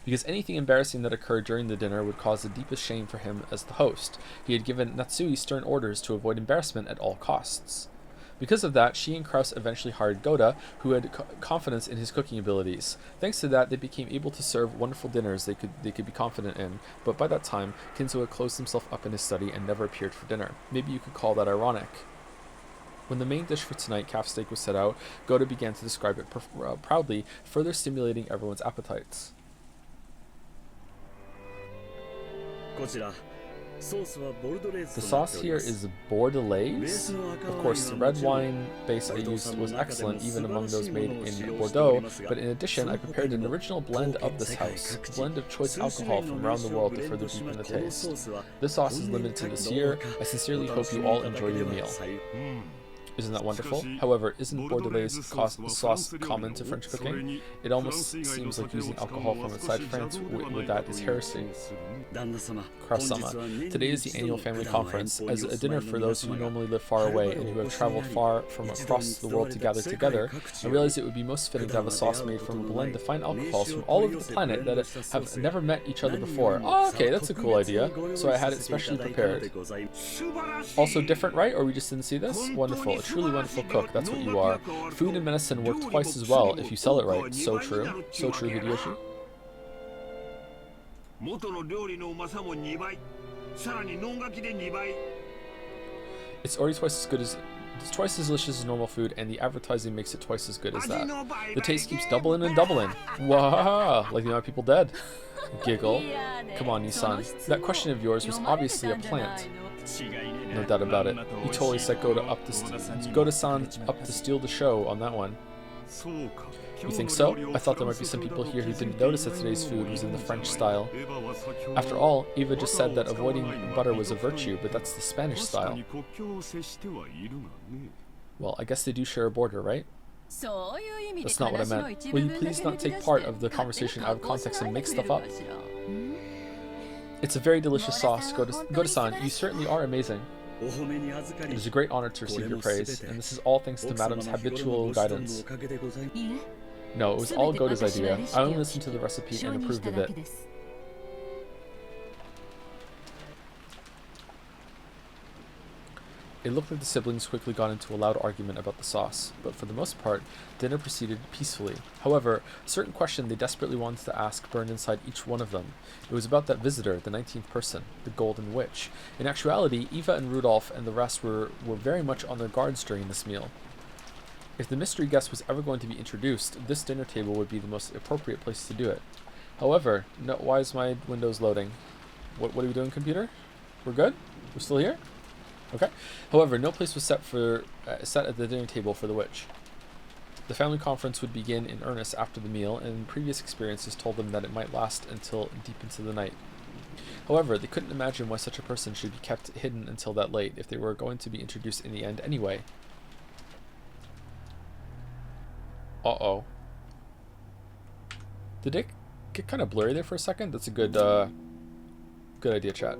Because anything embarrassing that occurred during the dinner would cause the deepest shame for him as the host. He had given Natsui stern orders to avoid embarrassment at all costs. Because of that, she and Kraus eventually hired Goda, who had confidence in his cooking abilities. Thanks to that, they became able to serve wonderful dinners they could be confident in. But by that time, Kinzo had closed himself up in his study and never appeared for dinner. Maybe you could call that ironic. When the main dish for tonight, calf steak, was set out, Goda began to describe it proudly, further stimulating everyone's appetites. The sauce here is Bordelaise. Of course, the red wine base I used was excellent, even among those made in Bordeaux, but in addition, I prepared an original blend of this house, a blend of choice alcohol from around the world to further deepen the taste. This sauce is limited to this year. I sincerely hope you all enjoy your meal. Isn't that wonderful? However, isn't Bordelaise sauce common to French cooking? It almost seems like using alcohol from outside France with that is heresy. Kraus-sama, today is the annual family conference. As a dinner for those who normally live far away and who have traveled far from across the world to gather together, I realized it would be most fitting to have a sauce made from a blend of fine alcohols from all over the planet that have never met each other before. Oh, okay, that's a cool idea. So I had it specially prepared. Also different, right? Or we just didn't see this? Wonderful. Truly wonderful cook, that's what you are. Food and medicine work twice as well if you sell it right. So true. So true, Hideyoshi. It's already it's twice as delicious as normal food, and the advertising makes it twice as good as that. The taste keeps doubling and doubling. Wow, like the amount of people dead. Giggle. Come on, Nissan. That question of yours was obviously a plant. No doubt about it. You totally set Goda-san up to steal the show on that one. You think so? I thought there might be some people here who didn't notice that today's food was in the French style. After all, Eva just said that avoiding butter was a virtue, but that's the Spanish style. Well, I guess they do share a border, right? That's not what I meant. Will you please not take part of the conversation out of context and make stuff up? It's a very delicious sauce, Goda-san. You certainly are amazing. It is a great honor to receive your praise, and this is all thanks to Madame's habitual guidance. No, it was all Goda's idea. I only listened to the recipe and approved of it. It looked like the siblings quickly got into a loud argument about the sauce, but for the most part, dinner proceeded peacefully. However, a certain question they desperately wanted to ask burned inside each one of them. It was about that visitor, the 19th person, the Golden Witch. In actuality, Eva and Rudolph and the rest were very much on their guards during this meal. If the mystery guest was ever going to be introduced, this dinner table would be the most appropriate place to do it. However, no, why is my Windows loading? What are we doing, computer? We're good? We're still here? Okay. However, no place was set at the dinner table for the witch. The family conference would begin in earnest after the meal, and previous experiences told them that it might last until deep into the night. However, they couldn't imagine why such a person should be kept hidden until that late if they were going to be introduced in the end anyway. Uh-oh. Did it get kind of blurry there for a second? That's a good idea, chat.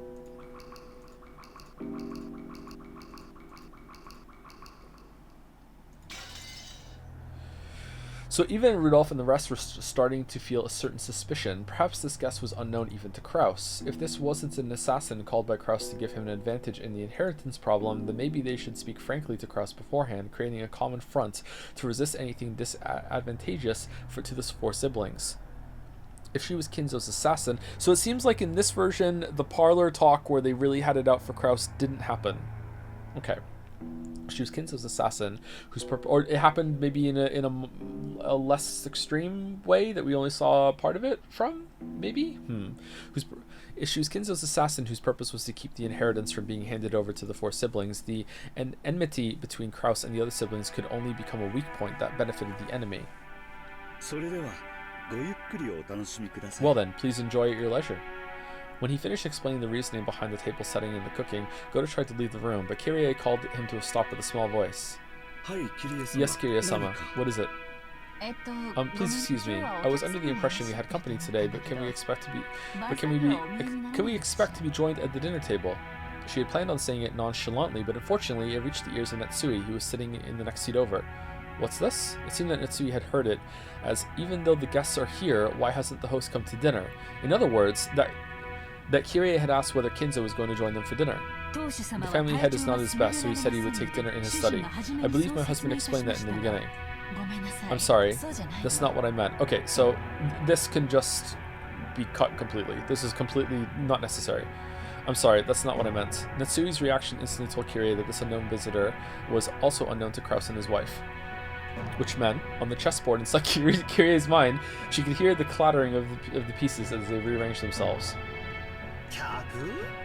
So even Rudolph and the rest were starting to feel a certain suspicion. Perhaps this guest was unknown even to Kraus. If this wasn't an assassin called by Kraus to give him an advantage in the inheritance problem, then maybe they should speak frankly to Kraus beforehand, creating a common front to resist anything disadvantageous to the four siblings. if she was Kinzo's assassin. So it seems like in this version, the parlor talk where they really had it out for Kraus didn't happen. Okay. She was Kinzo's assassin, or it happened maybe in a less extreme way that we only saw part of it from, maybe. She was Kinzo's assassin, whose purpose was to keep the inheritance from being handed over to the 4 siblings. The enmity between Kraus and the other siblings could only become a weak point that benefited the enemy. Well then, please enjoy at your leisure. When he finished explaining the reasoning behind the table setting and the cooking, Goda tried to leave the room, but Kirie called him to a stop with a small voice. Yes, Kirie-sama. What is it? Please excuse me. I was under the impression we had company today, but can we expect to be joined at the dinner table? She had planned on saying it nonchalantly, but unfortunately it reached the ears of Natsui, who was sitting in the next seat over. What's this? It seemed that Natsui had heard it, as even though the guests are here, why hasn't the host come to dinner? In other words, that Kirie had asked whether Kinzo was going to join them for dinner. The family head is not at his best, so he said he would take dinner in his study. I believe my husband explained that in the beginning. I'm sorry, that's not what I meant. Okay, so this can just be cut completely. This is completely not necessary. I'm sorry, that's not what I meant. Natsui's reaction instantly told Kirie that this unknown visitor was also unknown to Kraus and his wife. Which meant, on the chessboard inside Kirie's mind, she could hear the clattering of the pieces as they rearranged themselves.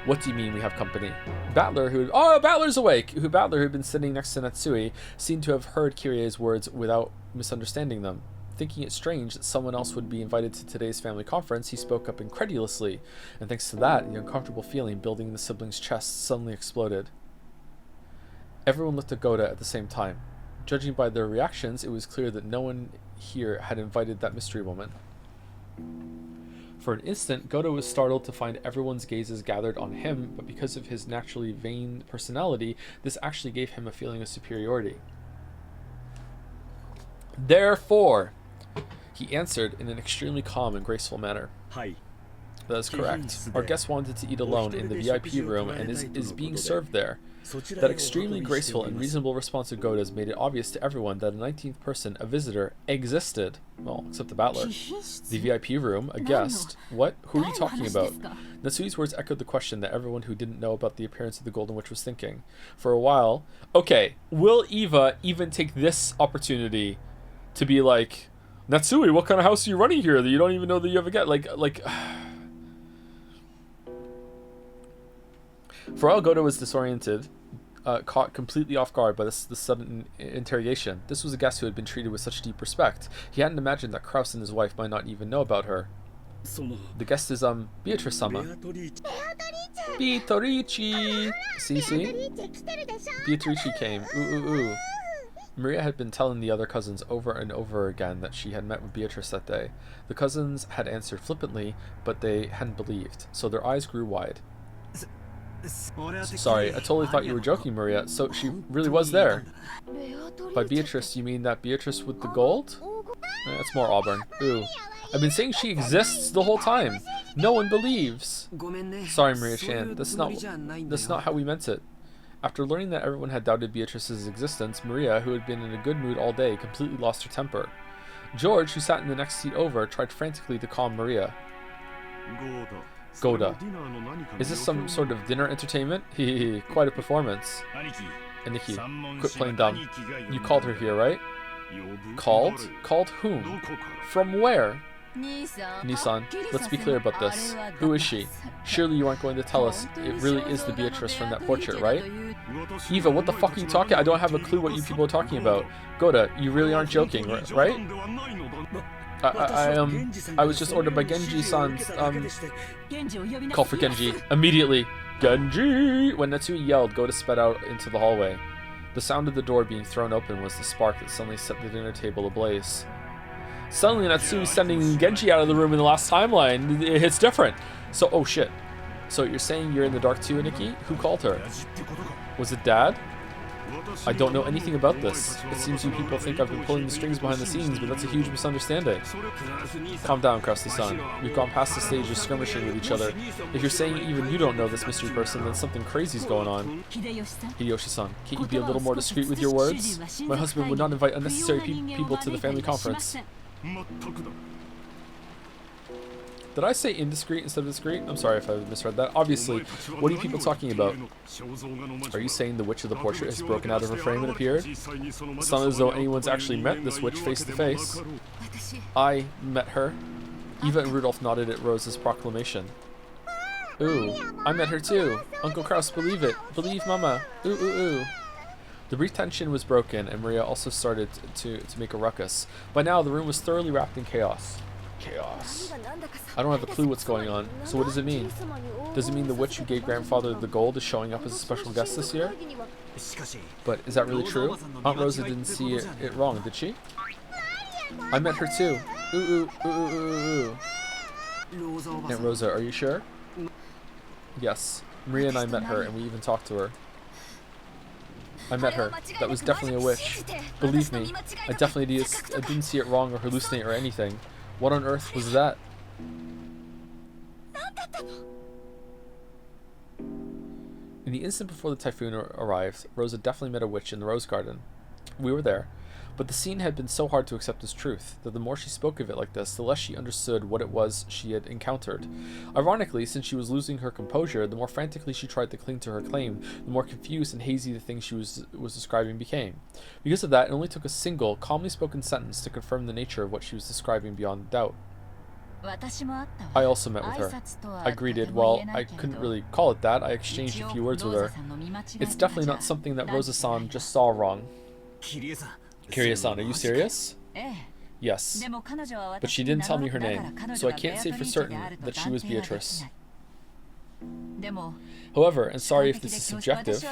What do you mean we have company? Battler's awake! Battler, who had been sitting next to Natsui, seemed to have heard Kirie's words without misunderstanding them. Thinking it strange that someone else would be invited to today's family conference, he spoke up incredulously, and thanks to that, the uncomfortable feeling building in the siblings' chests suddenly exploded. Everyone looked at Goda at the same time. Judging by their reactions, it was clear that no one here had invited that mystery woman. For an instant, Goda was startled to find everyone's gazes gathered on him, but because of his naturally vain personality, this actually gave him a feeling of superiority. Therefore, he answered in an extremely calm and graceful manner. That is correct. Our guest wanted to eat alone in the VIP room and is being served there. That extremely graceful and reasonable response of Goda's made it obvious to everyone that a 19th person, a visitor, existed. Well, except the Battler. The VIP room, a guest. What? Who are you talking about? Natsui's words echoed the question that everyone who didn't know about the appearance of the Golden Witch was thinking. For a while... Okay, will Eva even take this opportunity to be like, Natsui, what kind of house are you running here that you don't even know that you have a guest? Like... For all Goda was disoriented, caught completely off guard by this sudden interrogation. This was a guest who had been treated with such deep respect. He hadn't imagined that Kraus and his wife might not even know about her. The guest is, Beatrice-sama. Beatrice! See? Beatrice came. Ooh. Maria had been telling the other cousins over and over again that she had met with Beatrice that day. The cousins had answered flippantly, but they hadn't believed, so their eyes grew wide. Sorry, I totally thought you were joking, Maria. So she really was there. By Beatrice, you mean that Beatrice with the gold? That's more Auburn. Ooh. I've been saying she exists the whole time. No one believes. Sorry, Maria-chan. That's not how we meant it. After learning that everyone had doubted Beatrice's existence, Maria, who had been in a good mood all day, completely lost her temper. George, who sat in the next seat over, tried frantically to calm Maria. Goda. Is this some sort of dinner entertainment? Hehe, quite a performance. Aniki, quit playing dumb. You called her here, right? Called? Called whom? From where? Nissan, let's be clear about this. Who is she? Surely you aren't going to tell us it really is the Beatrice from that portrait, right? Eva, what the fuck are you talking? I don't have a clue what you people are talking about. Goda, you really aren't joking, right? I was just ordered by Genji-san's, call for Genji. Immediately. Genji! When Natsui yelled, Goda sped out into the hallway. The sound of the door being thrown open was the spark that suddenly set the dinner table ablaze. Suddenly Natsui sending Genji out of the room in the last timeline. It's different. So, oh shit. So you're saying you're in the dark too, Aniki? Who called her? Was it Dad? I don't know anything about this. It seems you people think I've been pulling the strings behind the scenes, but that's a huge misunderstanding. Calm down, Krusty-san. We've gone past the stage of skirmishing with each other. If you're saying even you don't know this mystery person, then something crazy's going on. Hideyoshi-san, can't you be a little more discreet with your words? My husband would not invite unnecessary people to the family conference. Did I say indiscreet instead of discreet? I'm sorry if I misread that. Obviously, what are you people talking about? Are you saying the witch of the portrait has broken out of her frame and appeared? It's not as though anyone's actually met this witch face to face. I met her. Eva and Rudolph nodded at Rose's proclamation. Ooh, I met her too. Uncle Kraus, believe it. Believe Mama. Ooh, ooh, ooh. The brief tension was broken, and Maria also started to make a ruckus. By now, the room was thoroughly wrapped in chaos. Chaos. I don't have a clue what's going on. So what does it mean? Does it mean the witch who gave grandfather the gold is showing up as a special guest this year? But is that really true? Aunt Rosa didn't see it wrong, did she? I met her too. Ooh, ooh, ooh, ooh, ooh, ooh. Aunt Rosa, are you sure? Yes. Maria and I met her, and we even talked to her. I met her. That was definitely a witch. Believe me, I didn't see it wrong or hallucinate or anything. What on earth was that? In the instant before the typhoon arrived, Rosa definitely met a witch in the rose garden. We were there. But the scene had been so hard to accept as truth, that the more she spoke of it like this, the less she understood what it was she had encountered. Ironically, since she was losing her composure, the more frantically she tried to cling to her claim, the more confused and hazy the thing she was describing became. Because of that, it only took a single, calmly spoken sentence to confirm the nature of what she was describing beyond doubt. I also met with her. I greeted. Well, I couldn't really call it that. I exchanged a few words with her. It's definitely not something that Rosa-san just saw wrong. Kiria-san, are you serious? Yes. But she didn't tell me her name, so I can't say for certain that she was Beatrice. However, and sorry if this is subjective,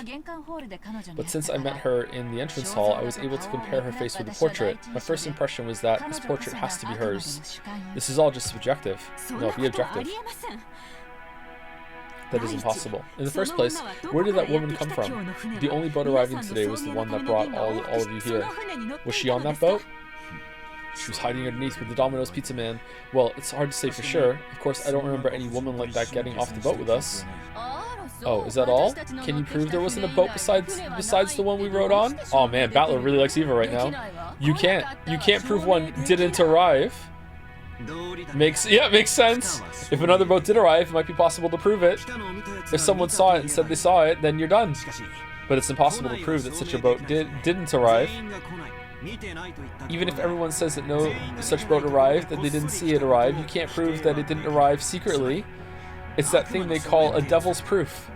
but since I met her in the entrance hall, I was able to compare her face with the portrait. My first impression was that this portrait has to be hers. This is all just subjective. No, be objective. That is impossible. In the first place, where did that woman come from? The only boat arriving today was the one that brought all of you here. Was she on that boat? She was hiding underneath with the Domino's Pizza Man. Well, it's hard to say for sure. Of course, I don't remember any woman like that getting off the boat with us. Oh, is that all? Can you prove there wasn't a boat besides the one we rode on? Oh man, Battler really likes Eva right now. You can't prove one didn't arrive. Makes sense. If another boat did arrive, it might be possible to prove it. If someone saw it and said they saw it, then you're done. But it's impossible to prove that such a boat didn't arrive. Even if everyone says that no such boat arrived, that they didn't see it arrive, you can't prove that it didn't arrive secretly. It's that thing they call a devil's proof.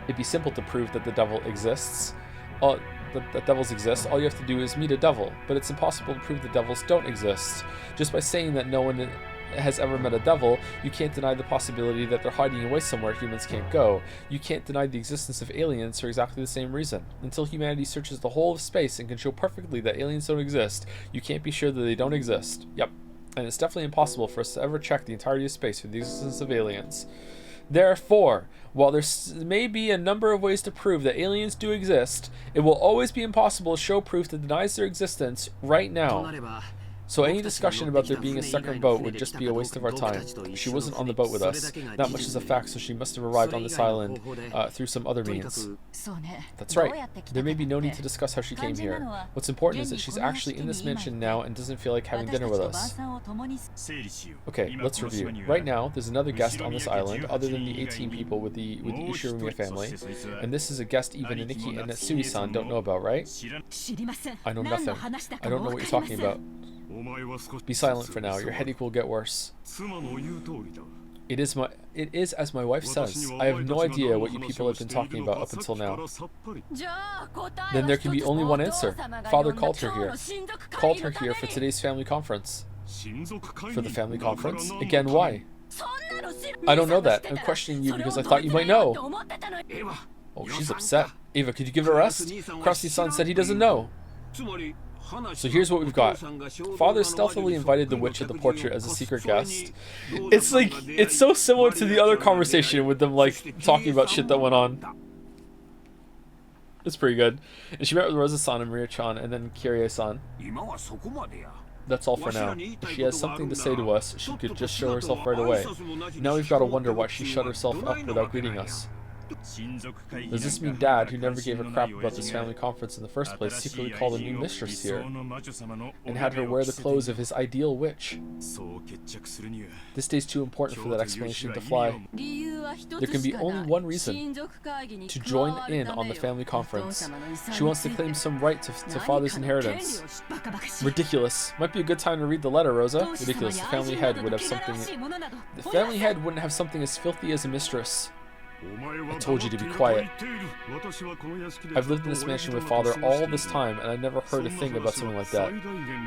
It'd be simple to prove that the devil exists. That devils exist, all you have to do is meet a devil, but it's impossible to prove that devils don't exist. Just by saying that no one has ever met a devil, you can't deny the possibility that they're hiding away somewhere humans can't go. You can't deny the existence of aliens for exactly the same reason. Until humanity searches the whole of space and can show perfectly that aliens don't exist, you can't be sure that they don't exist. Yep. And it's definitely impossible for us to ever check the entirety of space for the existence of aliens. Therefore, while there may be a number of ways to prove that aliens do exist, it will always be impossible to show proof that denies their existence right now. So any discussion about there being a second boat would just be a waste of our time. She wasn't on the boat with us. Not much is a fact, so she must have arrived on this island through some other means. That's right. There may be no need to discuss how she came here. What's important is that she's actually in this mansion now and doesn't feel like having dinner with us. Okay, let's review. Right now, there's another guest on this island, other than the 18 people with the Ishirumi family. And this is a guest even Niki and Natsumi-san don't know about, right? I know nothing. I don't know what you're talking about. Be silent for now. Your headache will get worse. It is as my wife says. I have no idea what you people have been talking about up until now. Then there can be only one answer. Father called her here. Called her here for today's family conference. For the family conference? Again, why? I don't know that. I'm questioning you because I thought you might know. Oh, she's upset. Eva, could you give it a rest? Krusty-san said he doesn't know. So here's what we've got. Father stealthily invited the witch of the portrait as a secret guest. It's like, it's so similar to the other conversation with them like talking about shit that went on. It's pretty good. And she met with Rosa-san and Maria-chan and then Kirie-san. That's all for now. If she has something to say to us, she could just show herself right away. Now we've got to wonder why she shut herself up without greeting us. Does this mean Dad, who never gave a crap about this family conference in the first place, secretly called a new mistress here and had her wear the clothes of his ideal witch? This day's too important for that explanation to fly. There can be only one reason: to join in on the family conference. She wants to claim some right to father's inheritance. Ridiculous. Might be a good time to read the letter, Rosa. Ridiculous. The family head would have something. The family head wouldn't have something as filthy as a mistress. I told you to be quiet. I've lived in this mansion with father all this time, and I never heard a thing about something like that.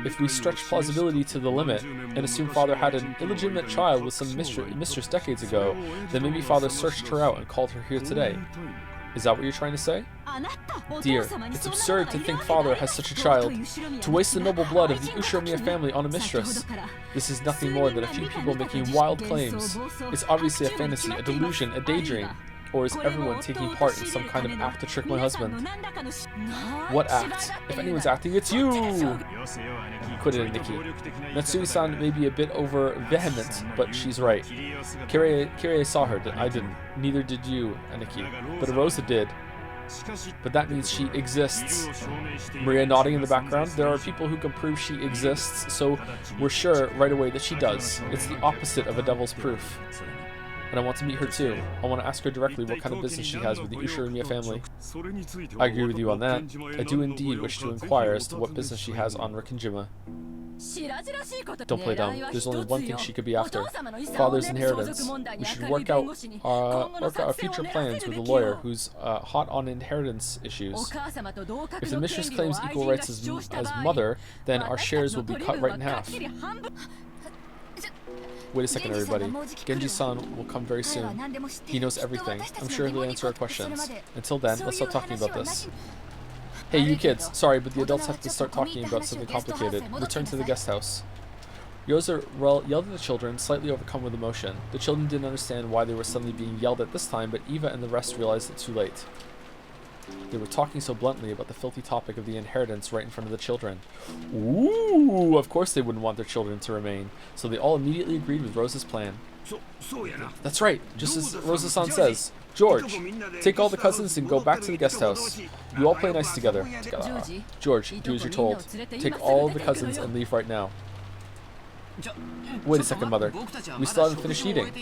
If we stretch plausibility to the limit, and assume father had an illegitimate child with some mistress decades ago, then maybe father searched her out and called her here today. Is that what you're trying to say? Dear, it's absurd to think father has such a child. To waste the noble blood of the Ushiromia family on a mistress. This is nothing more than a few people making wild claims. It's obviously a fantasy, a delusion, a daydream. Or is everyone taking part in some kind of act to trick my husband? What act? If anyone's acting, it's you! Quit it, Nikki. Natsui-san may be a bit over vehement, but she's right. Kirie saw her, I didn't. Neither did you, Nikki. But Rosa did. But that means she exists. Maria nodding in the background. There are people who can prove she exists, so we're sure right away that she does. It's the opposite of a devil's proof. And I want to meet her too. I want to ask her directly what kind of business she has with the Ushiromia family. I agree with you on that. I do indeed wish to inquire as to what business she has on Rickenjima. Don't play dumb. There's only one thing she could be after. Father's inheritance. We should work out our future plans with a lawyer who's hot on inheritance issues. If the mistress claims equal rights as mother, then our shares will be cut right in half. Wait a second, everybody. Genji-san will come very soon. He knows everything. I'm sure he'll answer our questions. Until then, let's stop talking about this. Hey, you kids. Sorry, but the adults have to start talking about something complicated. Return to the guest house. Yoza yelled at the children, slightly overcome with emotion. The children didn't understand why they were suddenly being yelled at this time, but Eva and the rest realized it too late. They were talking so bluntly about the filthy topic of the inheritance right in front of the children. Ooh, of course they wouldn't want their children to remain, so they all immediately agreed with Rosa's plan. That's right, just as Rosa-san says. George, take all the cousins and go back to the guest house. You all play nice together. George, do as you're told. Take all the cousins and leave right now. Wait a second, Mother. We still haven't finished eating.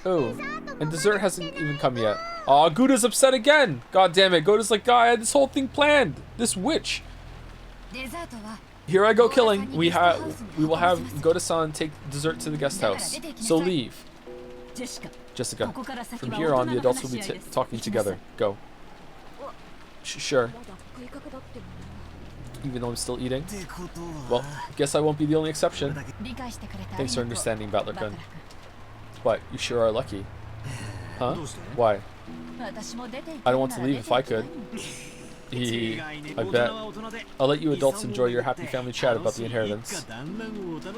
Oh, and dessert hasn't even come yet. Aw, Guda's upset again! God damn it, Guda's like, God, I had this whole thing planned! This witch! Here I go killing. We will have Goda-san take dessert to the guest house. So leave. Jessica, from here on, the adults will be talking together. Go. Sure. Even though I'm still eating? Well, guess I won't be the only exception. Thanks for understanding, Battler-kun. What? You sure are lucky. Huh? Why? I don't want to leave if I could. I bet. I'll let you adults enjoy your happy family chat about the inheritance.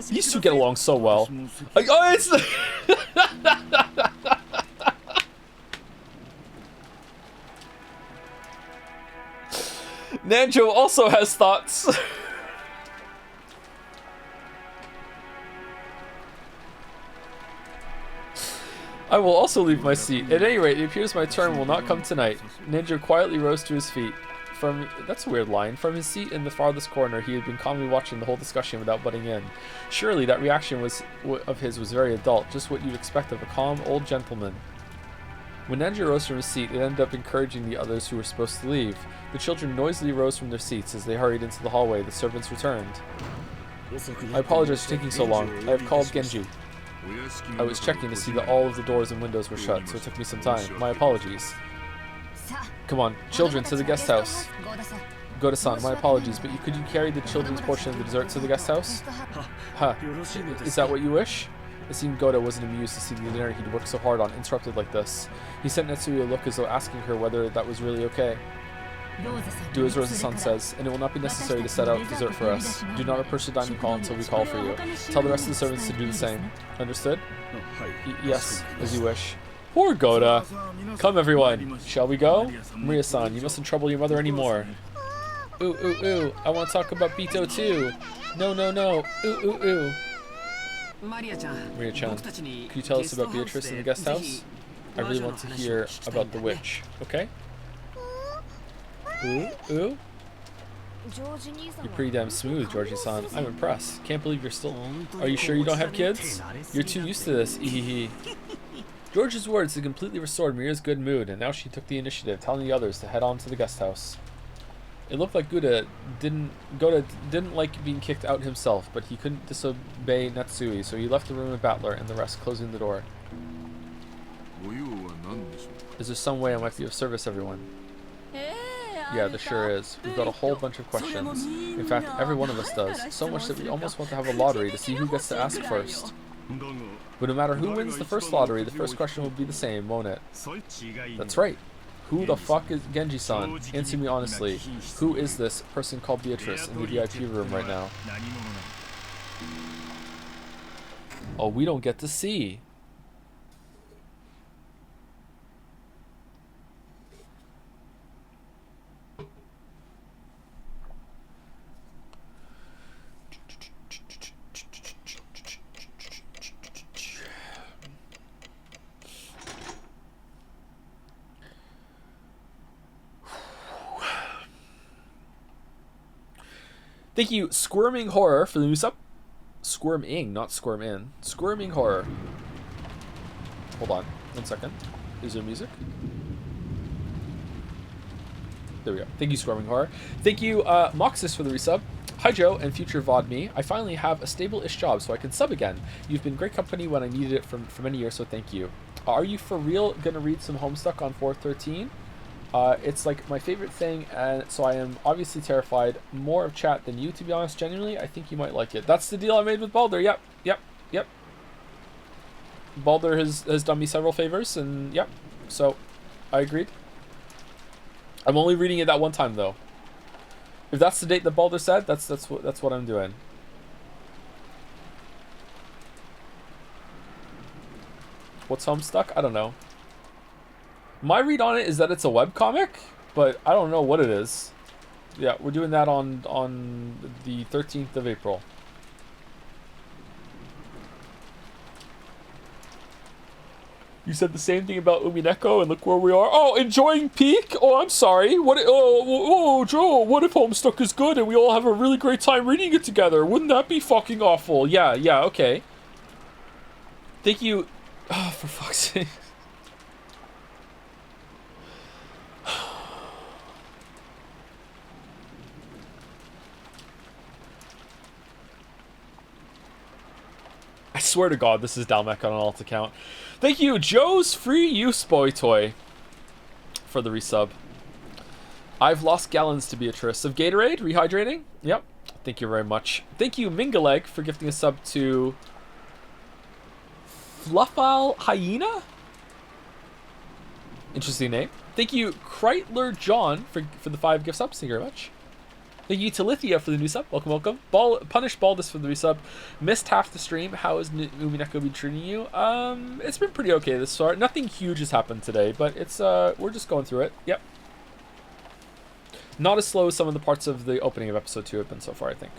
These two get along so well. Oh, it's the Nanjo also has thoughts. I will also leave my seat. At any rate, it appears my turn will not come tonight. Ninja quietly rose to his feet. That's a weird line. From his seat in the farthest corner, he had been calmly watching the whole discussion without butting in. Surely that reaction of his was very adult, just what you'd expect of a calm old gentleman. When Ninja rose from his seat, it ended up encouraging the others who were supposed to leave. The children noisily rose from their seats as they hurried into the hallway. The servants returned. I apologize for taking so long. I have called Genji. I was checking to see that all of the doors and windows were shut, so it took me some time. My apologies. Come on, children, to the guest house. Goda-san, my apologies, but could you carry the children's portion of the dessert to the guest house? Huh. Is that what you wish? It seemed Goda wasn't amused to see the dinner he'd worked so hard on interrupted like this. He sent Natsui a look as though asking her whether that was really okay. Do as Rosa-san says, and it will not be necessary to set out dessert for us. Do not approach the dining hall until we call for you. Tell the rest of the servants to do the same. Understood? Yes, as you wish. Poor Goda. Come, everyone. Shall we go? Maria-san, you mustn't trouble your mother anymore. Ooh, ooh, ooh. I want to talk about Bito too. No, no, no. Ooh, ooh, ooh. Maria-chan, could you tell us about Beatrice in the guest house? I really want to hear about the witch. Okay? Ooh, ooh. You're pretty damn smooth, Georgie-san. I'm impressed. Can't believe you're still... Are you sure you don't have kids? You're too used to this. Ehehe. George's words had completely restored Mira's good mood, and now she took the initiative, telling the others to head on to the guest house. It looked like Gouda didn't like being kicked out himself, but he couldn't disobey Natsui, so he left the room with Battler and the rest, closing the door. Is there some way I might be of service, everyone? Yeah, there sure is. We've got a whole bunch of questions. In fact, every one of us does. So much that we almost want to have a lottery to see who gets to ask first. But no matter who wins the first lottery, the first question will be the same, won't it? That's right. Who the fuck is Genji-san? Answer me honestly. Who is this person called Beatrice in the VIP room right now? Oh, we don't get to see. Thank you, Squirming Horror, for the new sub. Squirming, not squirm in. Squirming Horror. Hold on, 1 second. Is there music? There we go. Thank you, Squirming Horror. Thank you, Moxis, for the resub. Hi, Joe, and future VOD me. I finally have a stable-ish job, so I can sub again. You've been great company when I needed it for many years, so thank you. Are you for real gonna read some Homestuck on 413? It's like my favorite thing, and so I am obviously terrified more of chat than you, to be honest. Genuinely, I think you might like it. That's the deal I made with Balder. Yep. Balder has done me several favors, and yep. So, I agreed. I'm only reading it that one time though. If that's the date that Balder said, that's what I'm doing. What's Homestuck? I don't know. My read on it is that it's a webcomic, but I don't know what it is. Yeah, we're doing that on the 13th of April. You said the same thing about Umineko, and look where we are. Oh, enjoying peak? Oh, I'm sorry. What? Oh, Joe, what if Homestuck is good and we all have a really great time reading it together? Wouldn't that be fucking awful? Yeah, okay. Thank you. Oh, for fuck's sake. I swear to God, this is Dalmec on an alt account. Thank you, Joe's Free Use Boy Toy, for the resub. I've lost gallons to Beatrice. Of Gatorade? Rehydrating? Yep. Thank you very much. Thank you, Mingaleg, for gifting a sub to Fluffal Hyena? Interesting name. Thank you, Kreitler John, for the 5 gift subs. Thank you very much. Thank you to Lithia for the new sub. Welcome. Punish Baldus for the resub. Missed half the stream. How has Umineko been treating you? It's been pretty okay this far. Nothing huge has happened today, but it's we're just going through it. Yep. Not as slow as some of the parts of the opening of episode 2 have been so far, I think.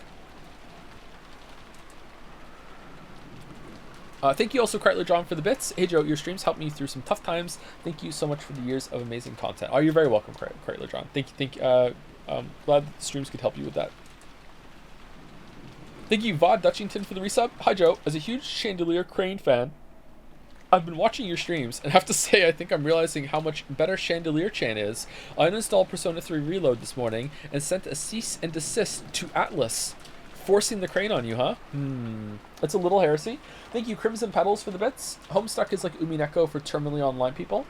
Thank you also, Kreitler John, for the bits. Hey Joe, your streams helped me through some tough times. Thank you so much for the years of amazing content. Oh, you're very welcome, Kreitler John. Thank you. Glad the streams could help you with that. Thank you, Vod Dutchington, for the resub. Hi, Joe. As a huge Chandelier Crane fan, I've been watching your streams, and have to say, I think I'm realizing how much better Chandelier Chan is. I uninstalled Persona 3 Reload this morning and sent a cease and desist to Atlas. Forcing the crane on you, huh? That's a little heresy. Thank you, Crimson Petals, for the bits. Homestuck is like Umineko for terminally online people.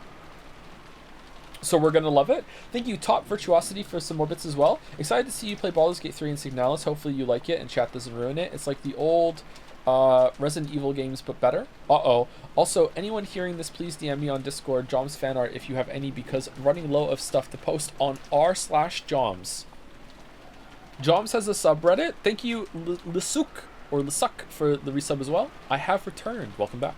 So we're going to love it. Thank you, Top Virtuosity, for some more bits as well. Excited to see you play Baldur's Gate 3 and Signalis. Hopefully you like it and chat doesn't ruin it. It's like the old Resident Evil games, but better. Also, anyone hearing this, please DM me on Discord, Joms fan art, if you have any, because I'm running low of stuff to post on r/Joms. Joms has a subreddit. Thank you, Lisuk, or Lisuk, for the resub as well. I have returned. Welcome back.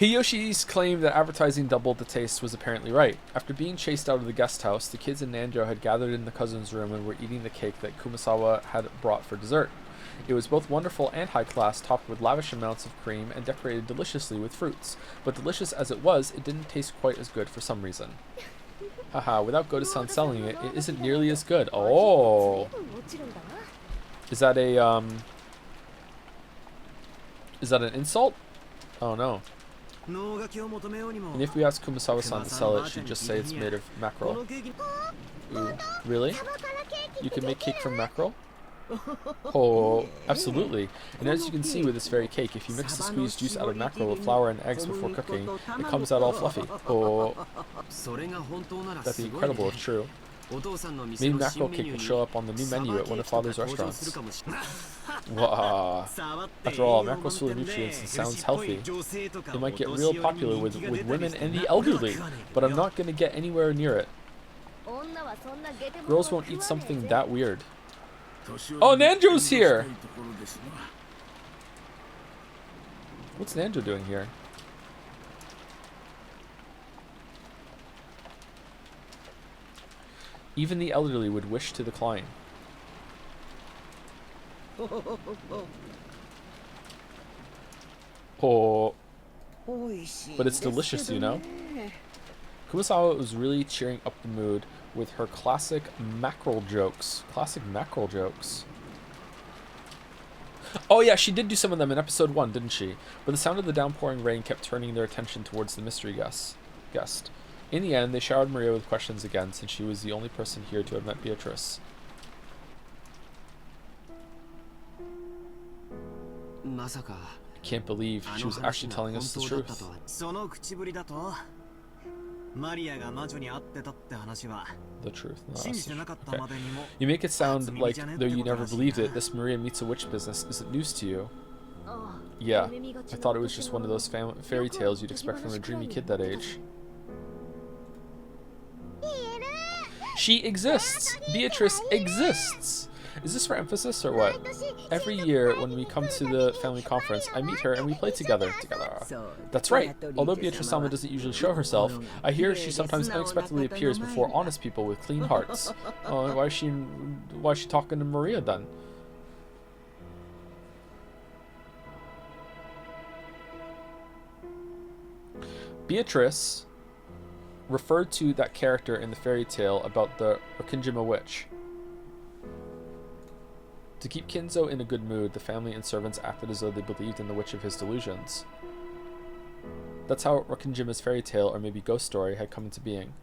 Hiyoshi's claim that advertising doubled the taste was apparently right. After being chased out of the guest house, the kids and Nanjo had gathered in the cousin's room and were eating the cake that Kumasawa had brought for dessert. It was both wonderful and high class, topped with lavish amounts of cream and decorated deliciously with fruits. But delicious as it was, it didn't taste quite as good for some reasan. Haha, without Goto-san selling it, it isn't nearly as good. Oh! Is that an insult? Oh no. And if we ask Kumasawa-san to sell it, she'd just say it's made of mackerel. Ooh, really? You can make cake from mackerel? Oh, absolutely. And as you can see with this very cake, if you mix the squeezed juice out of mackerel with flour and eggs before cooking, it comes out all fluffy. Oh, that'd be incredible if true. Maybe mackerel cake will show up on the new menu at one of Father's restaurants. Wow. After all, mackerel's full of nutrients and sounds healthy. It might get real popular with women and the elderly, but I'm not going to get anywhere near it. Girls won't eat something that weird. Oh, Nanjo's here! What's Nanjo doing here? Even the elderly would wish to decline. Oh. But it's delicious, you know? Kumasawa was really cheering up the mood with her classic mackerel jokes. Classic mackerel jokes. Oh yeah, she did do some of them in episode 1, didn't she? But the sound of the downpouring rain kept turning their attention towards the mystery guest. In the end, they showered Maria with questions again, since she was the only person here to have met Beatrice. I can't believe she was actually telling us the truth. The truth. No, okay. You make it sound like, though you never believed it, this Maria meets a witch business isn't news to you. Yeah, I thought it was just one of those fairy tales you'd expect from a dreamy kid that age. She exists! Beatrice exists! Is this for emphasis or what? Every year when we come to the family conference, I meet her and we play together. That's right. Although Beatrice-sama doesn't usually show herself, I hear she sometimes unexpectedly appears before honest people with clean hearts. Why is she talking to Maria then? Beatrice referred to that character in the fairy tale about the Okinjima witch. To keep Kinzo in a good mood, the family and servants acted as though they believed in the witch of his delusions. That's how Okinjima's fairy tale, or maybe ghost story, had come into being.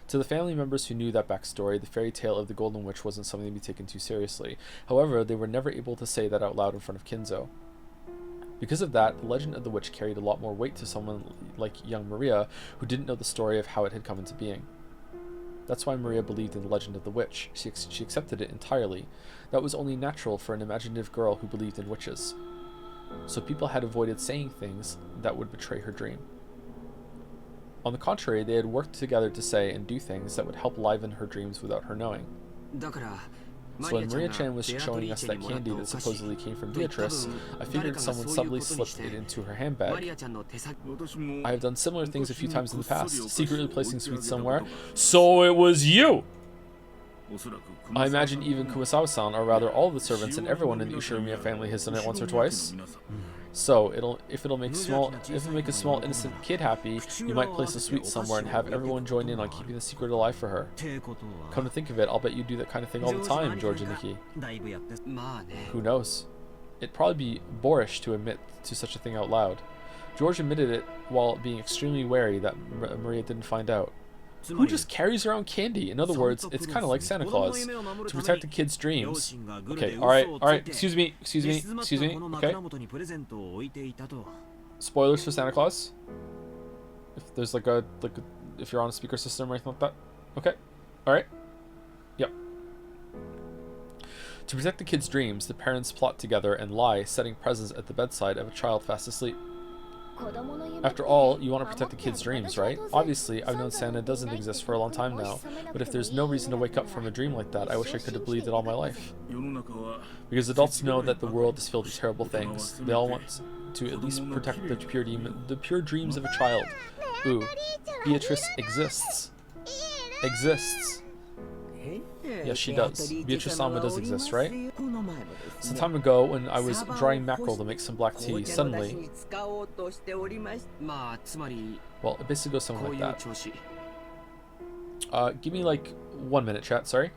To the family members who knew that backstory, the fairy tale of the Golden Witch wasn't something to be taken too seriously. However, they were never able to say that out loud in front of Kinzo. Because of that, the legend of the witch carried a lot more weight to someone like young Maria, who didn't know the story of how it had come into being. That's why Maria believed in the legend of the witch. She accepted it entirely. That was only natural for an imaginative girl who believed in witches. So people had avoided saying things that would betray her dream. On the contrary, they had worked together to say and do things that would help liven her dreams without her knowing. So when Maria-chan was showing us that candy that supposedly came from Beatrice, I figured someone subtly slipped it into her handbag. I have done similar things a few times in the past, secretly placing sweets somewhere. So it was you! I imagine even Kumasawa-san, or rather all of the servants and everyone in the Ushiromiya family has done it once or twice. So if it'll make a small innocent kid happy, you might place a sweet somewhere and have everyone join in on keeping the secret alive for her. Come to think of it, I'll bet you do that kind of thing all the time, George and Nikki. Who knows? It'd probably be boorish to admit to such a thing out loud. George admitted it while being extremely wary that Maria didn't find out. Who just carries around candy? In other words, it's kind of like Santa Claus. To protect the kids' dreams. Okay, alright, excuse me, okay. Spoilers for Santa Claus? If there's if you're on a speaker system or anything like that? Okay, alright. Yep. To protect the kids' dreams, the parents plot together and lie, setting presents at the bedside of a child fast asleep. After all, you want to protect the kids' dreams, right? Obviously, I've known Santa doesn't exist for a long time now, but if there's no reason to wake up from a dream like that, I wish I could have believed it all my life. Because adults know that the world is filled with terrible things. They all want to at least protect the pure dreams of a child. Ooh, Beatrice exists. Exists. Yes, she does. Beatrice-sama does exist, right? Some time ago, when I was drying mackerel to make some black tea, suddenly... Well, it basically goes something like that. Give me like 1 minute, chat, sorry.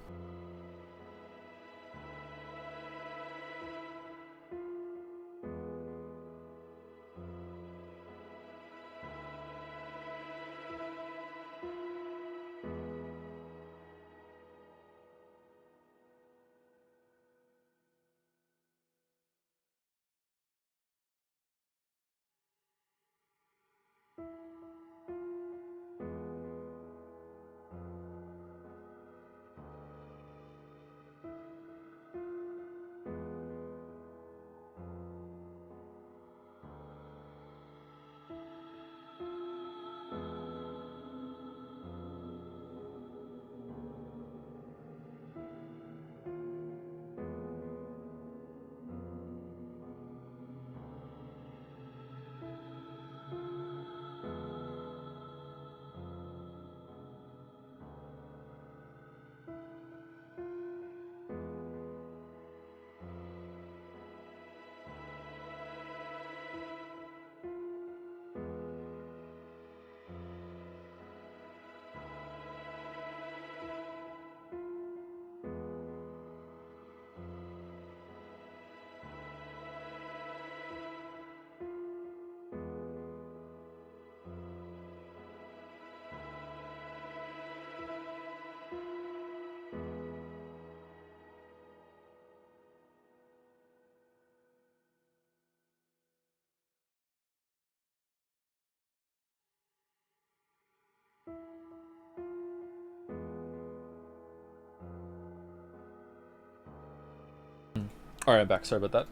Alright, I'm back. Sorry about that.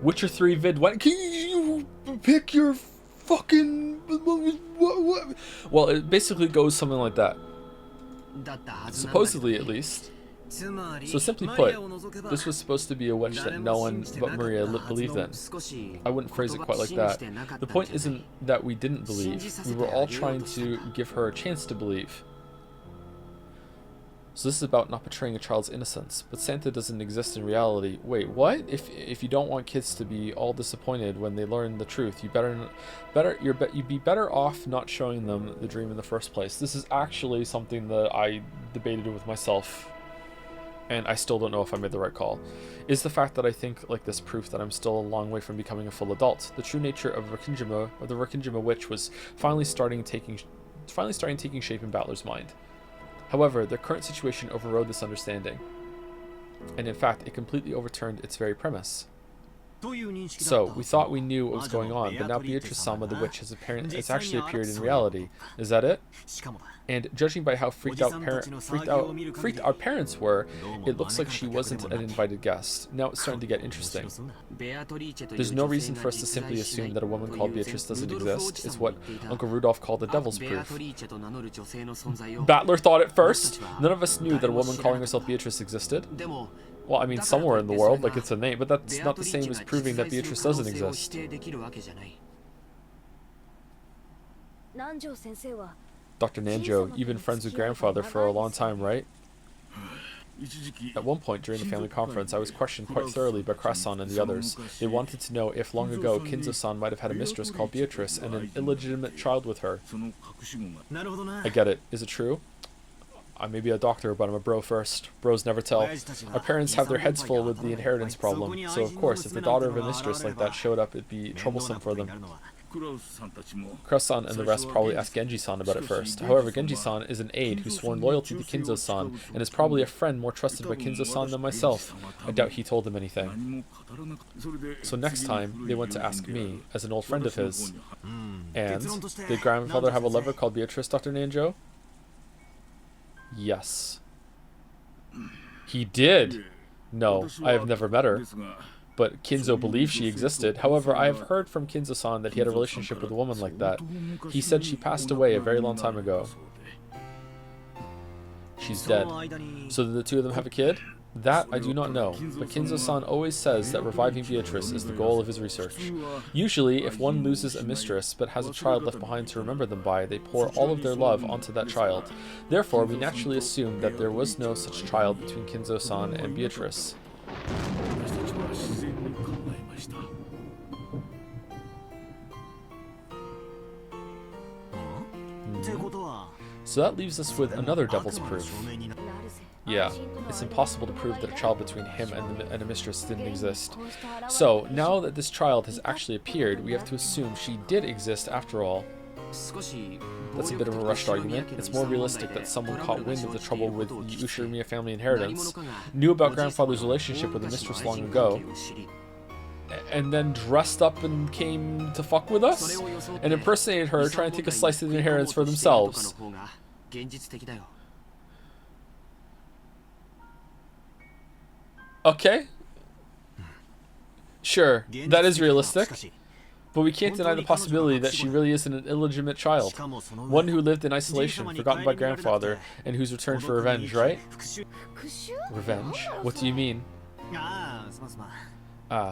Witcher 3 vid. What? Can you pick your fucking... What? Well, it basically goes something like that. Supposedly, at least. So simply put, this was supposed to be a witch that no one but Maria believed in. I wouldn't phrase it quite like that. The point isn't that we didn't believe. We were all trying to give her a chance to believe. So this is about not betraying a child's innocence. But Santa doesn't exist in reality. Wait, what? If you don't want kids to be all disappointed when they learn the truth, you'd be better off not showing them the dream in the first place. This is actually something that I debated with myself, and I still don't know if I made the right call. Is the fact that I think like this proof that I'm still a long way from becoming a full adult. The true nature of the Rikkinjima witch was finally starting taking shape in Battler's mind. However, the current situation overrode this understanding, and in fact, it completely overturned its very premise. So, we thought we knew what was going on, but now Beatrice-sama the witch has actually appeared in reality. Is that it? And judging by how freaked our parents were, it looks like she wasn't an invited guest. Now it's starting to get interesting. There's no reason for us to simply assume that a woman called Beatrice doesn't exist. It's what Uncle Rudolph called the devil's proof. Battler thought at first. None of us knew that a woman calling herself Beatrice existed. Well, I mean, somewhere in the world, like it's a name, but that's not the same as proving that Beatrice doesn't exist. Dr. Nanjo, you've been friends with grandfather for a long time, right? At one point during the family conference, I was questioned quite thoroughly by Krasan and the others. They wanted to know if long ago Kinzo-san might have had a mistress called Beatrice and an illegitimate child with her. I get it. Is it true? I may be a doctor, but I'm a bro first. Bros never tell. Our parents have their heads full with the inheritance problem, so of course, if the daughter of a mistress like that showed up, it'd be troublesome for them. Krasan and the rest probably asked Genji-san about it first. However, Genji-san is an aide who's sworn loyalty to Kinzo-san, and is probably a friend more trusted by Kinzo-san than myself. I doubt he told them anything. So next time, they went to ask me, as an old friend of his. And, did grandfather have a lover called Beatrice, Dr. Nanjo? Yes. He did! No, I have never met her. But Kinzo believes she existed. However, I have heard from Kinzo-san that he had a relationship with a woman like that. He said she passed away a very long time ago. She's dead. So did the two of them have a kid? That I do not know, but Kinzo-san always says that reviving Beatrice is the goal of his research. Usually, if one loses a mistress but has a child left behind to remember them by, they pour all of their love onto that child. Therefore, we naturally assume that there was no such child between Kinzo-san and Beatrice. So that leaves us with another devil's proof. Yeah, it's impossible to prove that a child between him and a mistress didn't exist. So, now that this child has actually appeared, we have to assume she did exist after all. That's a bit of a rushed argument. It's more realistic that someone caught wind of the trouble with the Ushirimiya family inheritance, knew about grandfather's relationship with the mistress long ago, and then dressed up and came to fuck with us, and impersonated her, trying to take a slice of the inheritance for themselves. Okay. Sure, that is realistic. But we can't deny the possibility that she really is an illegitimate child. One who lived in isolation, forgotten by grandfather, and who's returned for revenge, right? Revenge? What do you mean?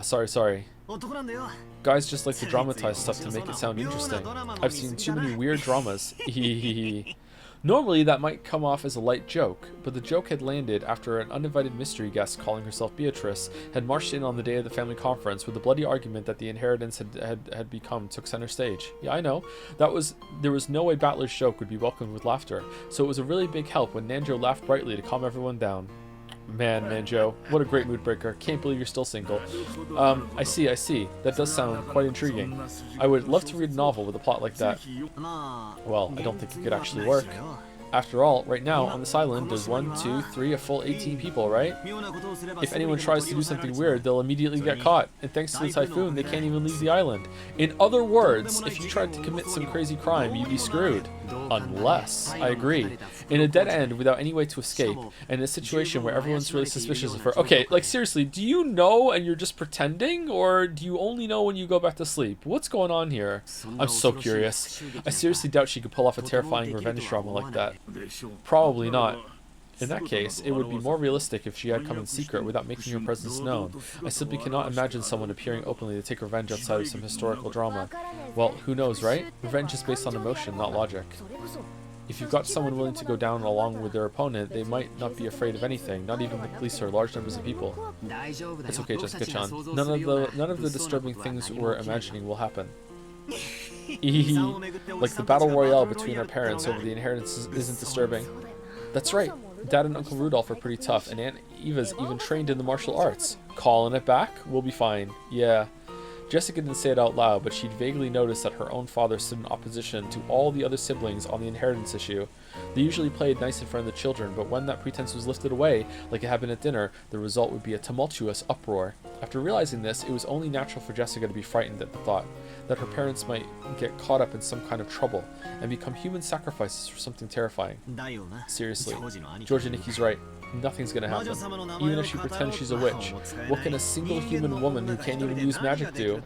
Sorry. Guys just like to dramatize stuff to make it sound interesting. I've seen too many weird dramas. Normally that might come off as a light joke, but the joke had landed after an uninvited mystery guest calling herself Beatrice had marched in on the day of the family conference with the bloody argument that the inheritance had become took center stage. Yeah, I know. There was no way Battler's joke would be welcomed with laughter, so it was a really big help when Nanjo laughed brightly to calm everyone down. Man, Nanjo, what a great mood breaker. Can't believe you're still single. I see. That does sound quite intriguing. I would love to read a novel with a plot like that. Well, I don't think it could actually work. After all, right now, on this island, there's 1, 2, 3, a full 18 people, right? If anyone tries to do something weird, they'll immediately get caught, and thanks to the typhoon, they can't even leave the island. In other words, if you tried to commit some crazy crime, you'd be screwed. Unless, I agree, in a dead end without any way to escape, and in a situation where everyone's really suspicious of her. Okay, like seriously, do you know and you're just pretending, or do you only know when you go back to sleep? What's going on here? I'm so curious. I seriously doubt she could pull off a terrifying revenge drama like that. Probably not. In that case, it would be more realistic if she had come in secret without making her presence known. I simply cannot imagine someone appearing openly to take revenge outside of some historical drama. Well, who knows, right? Revenge is based on emotion, not logic. If you've got someone willing to go down along with their opponent, they might not be afraid of anything, not even the police or large numbers of people. It's okay, Jessica-chan. None of the disturbing things we're imagining will happen. Like the battle royale between our parents over the inheritance isn't disturbing. That's right. Dad and Uncle Rudolph are pretty tough, and Aunt Eva's even trained in the martial arts. Calling it back? We'll be fine. Yeah. Jessica didn't say it out loud, but she'd vaguely noticed that her own father stood in opposition to all the other siblings on the inheritance issue. They usually played nice in front of the children, but when that pretense was lifted away, like it had been at dinner, the result would be a tumultuous uproar. After realizing this, it was only natural for Jessica to be frightened at the thought that her parents might get caught up in some kind of trouble and become human sacrifices for something terrifying. Seriously, Georgia Nikki's right. Nothing's gonna happen. Even if she pretends she's a witch, what can a single human woman who can't even use magic do?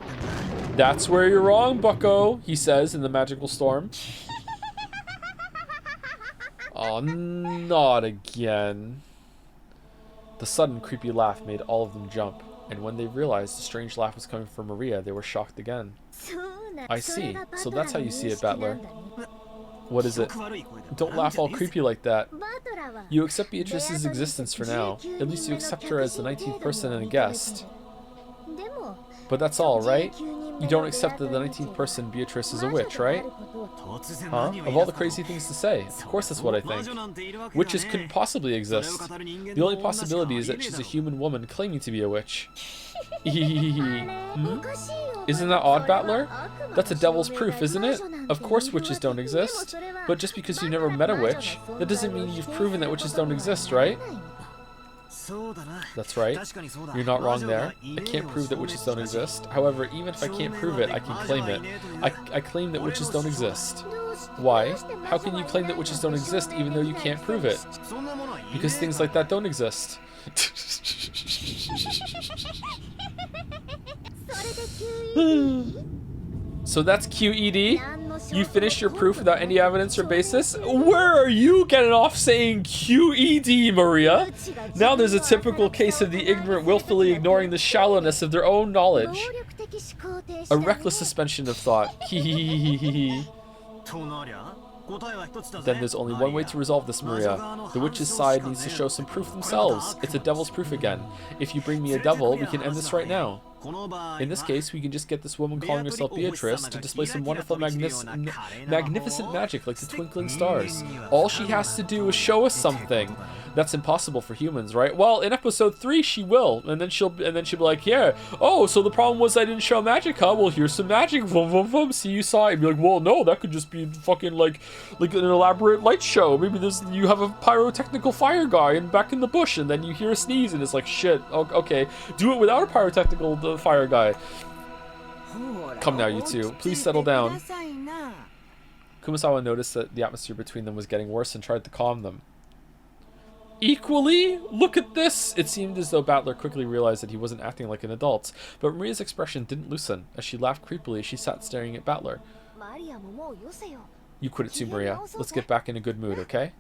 That's where you're wrong, bucko, he says in the magical storm. Oh, not again. The sudden creepy laugh made all of them jump, and when they realized the strange laugh was coming from Maria, they were shocked again. I see. So that's how you see it, Battler. What is it? Don't laugh all creepy like that. You accept Beatrice's existence for now. At least you accept her as the 19th person and a guest. But that's all, right? You don't accept that the 19th person, Beatrice, is a witch, right? Huh? Of all the crazy things to say, of course that's what I think. Witches couldn't possibly exist. The only possibility is that she's a human woman claiming to be a witch. Hmm? Isn't that odd, Battler? That's a devil's proof, isn't it? Of course witches don't exist. But just because you've never met a witch, that doesn't mean you've proven that witches don't exist, right? That's right. You're not wrong there. I can't prove that witches don't exist. However, even if I can't prove it, I can claim it. I claim that witches don't exist. Why? How can you claim that witches don't exist even though you can't prove it? Because things like that don't exist. So that's QED. You finished your proof without any evidence or basis? Where are you getting off saying QED, Maria? Now there's a typical case of the ignorant willfully ignoring the shallowness of their own knowledge. A reckless suspension of thought. Hehehehe. Then there's only one way to resolve this, Maria. The witch's side needs to show some proof themselves. It's a devil's proof again. If you bring me a devil, we can end this right now. In this case, we can just get this woman calling herself Beatrice to display some wonderful magnificent magic like the twinkling stars. All she has to do is show us something. That's impossible for humans, right? Well, in episode 3 she will, and then she'll be like, yeah, oh, so the problem was I didn't show magic, huh? Well, here's some magic. Vroom, vroom, vroom. See, you saw it. You'd be like, well, no, that could just be fucking like an elaborate light show. Maybe you have a pyrotechnical fire guy and back in the bush, and then you hear a sneeze, and it's like, shit. Okay, do it without a pyrotechnical fire guy. Come now, you two. Please settle down. Kumasawa noticed that the atmosphere between them was getting worse and tried to calm them. Equally? Look at this! It seemed as though Battler quickly realized that he wasn't acting like an adult, but Maria's expression didn't loosen. As she laughed creepily, she sat staring at Battler. You quit it too, Maria. Let's get back in a good mood, okay?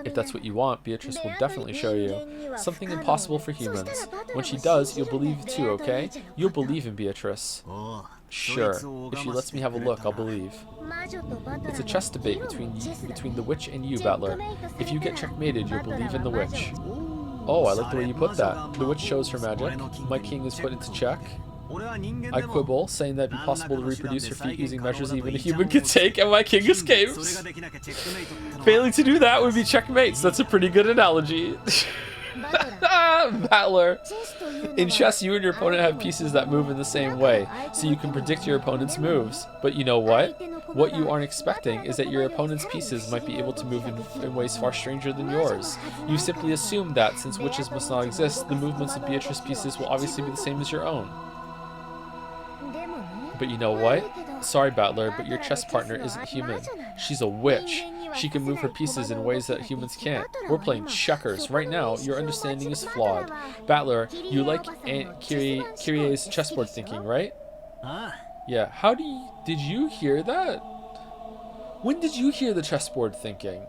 If that's what you want, Beatrice will definitely show you. Something impossible for humans. When she does, you'll believe too, okay? You'll believe in Beatrice. Sure. If she lets me have a look, I'll believe. It's a chess debate between the witch and you, Battler. If you get checkmated, you'll believe in the witch. Oh, I like the way you put that. The witch shows her magic. My king is put into check. I quibble, saying that it'd be possible to reproduce her feat using measures even a human could take, and my king escapes. Failing to do that would be checkmates. That's a pretty good analogy. Battler. In chess, you and your opponent have pieces that move in the same way, so you can predict your opponent's moves. But you know what? What you aren't expecting is that your opponent's pieces might be able to move in ways far stranger than yours. You simply assumed that, since witches must not exist, the movements of Beatrice's pieces will obviously be the same as your own. But you know what? Sorry, Battler, but your chess partner isn't human. She's a witch. She can move her pieces in ways that humans can't. We're playing checkers. Right now, your understanding is flawed. Battler, you like Aunt Kyrie's chessboard thinking, right? Yeah. Did you hear that? When did you hear the chessboard thinking?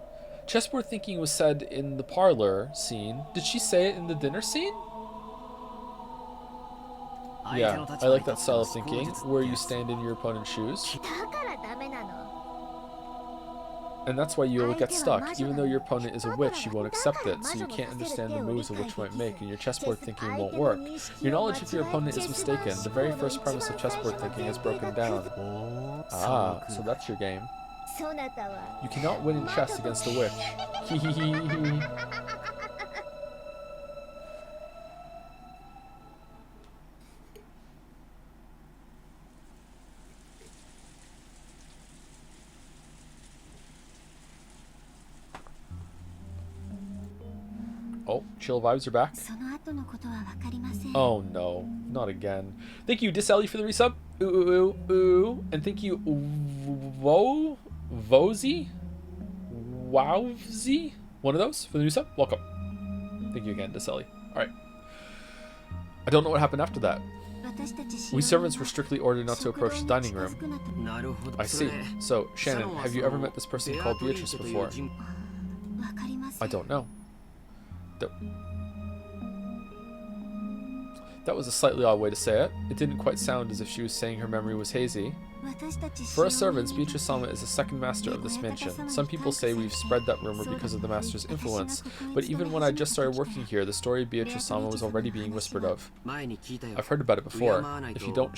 Chessboard thinking was said in the parlor scene. Did she say it in the dinner scene? Yeah, I like that style of thinking, where you stand in your opponent's shoes. And that's why you'll get stuck. Even though your opponent is a witch, you won't accept it, so you can't understand the moves a witch might make, and your chessboard thinking won't work. Your knowledge of your opponent is mistaken. The very first premise of chessboard thinking is broken down. Ah, so that's your game. You cannot win in chess against a witch. Hehehehe. Oh, chill vibes are back. Oh no, not again. Thank you, Diselli, for the resub. Ooh. And thank you, Vozy? Wowzy? One of those for the new sub. Welcome. Thank you again, Diselli. Alright. I don't know what happened after that. We servants were strictly ordered not to approach the dining room. I see. So, Shannon, have you ever met this person called Beatrice before? I don't know. That was a slightly odd way to say it. It didn't quite sound as if she was saying her memory was hazy. For us servants, Beatrice-sama is the second master of this mansion. Some people say we've spread that rumor because of the master's influence, but even when I just started working here, the story of Beatrice-sama was already being whispered of. I've heard about it before. If you don't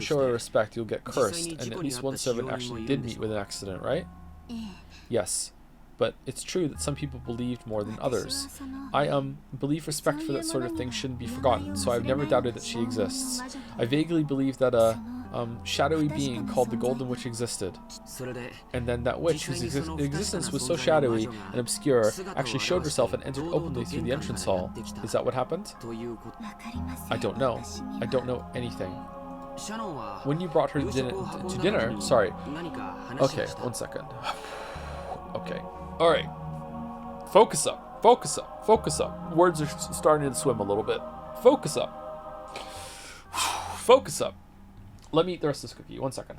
show her respect, you'll get cursed, and at least one servant actually did meet with an accident, right? Yes. But it's true that some people believed more than others. I believe respect for that sort of thing shouldn't be forgotten, so I've never doubted that she exists. I vaguely believe that a shadowy being called the Golden Witch existed. And then that witch, whose existence was so shadowy and obscure, actually showed herself and entered openly through the entrance hall. Is that what happened? I don't know. I don't know anything. When you brought her to dinner, sorry. Okay, 1 second. Okay. Alright. Focus up. Focus up. Focus up. Words are starting to swim a little bit. Focus up. Focus up. Let me eat the rest of this cookie. 1 second.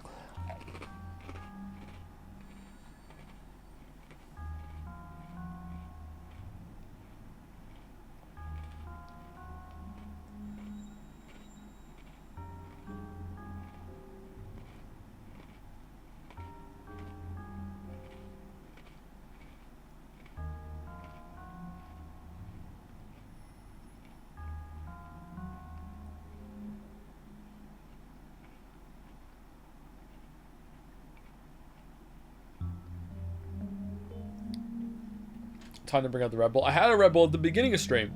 Time to bring out the Red Bull. I had a Red Bull at the beginning of stream.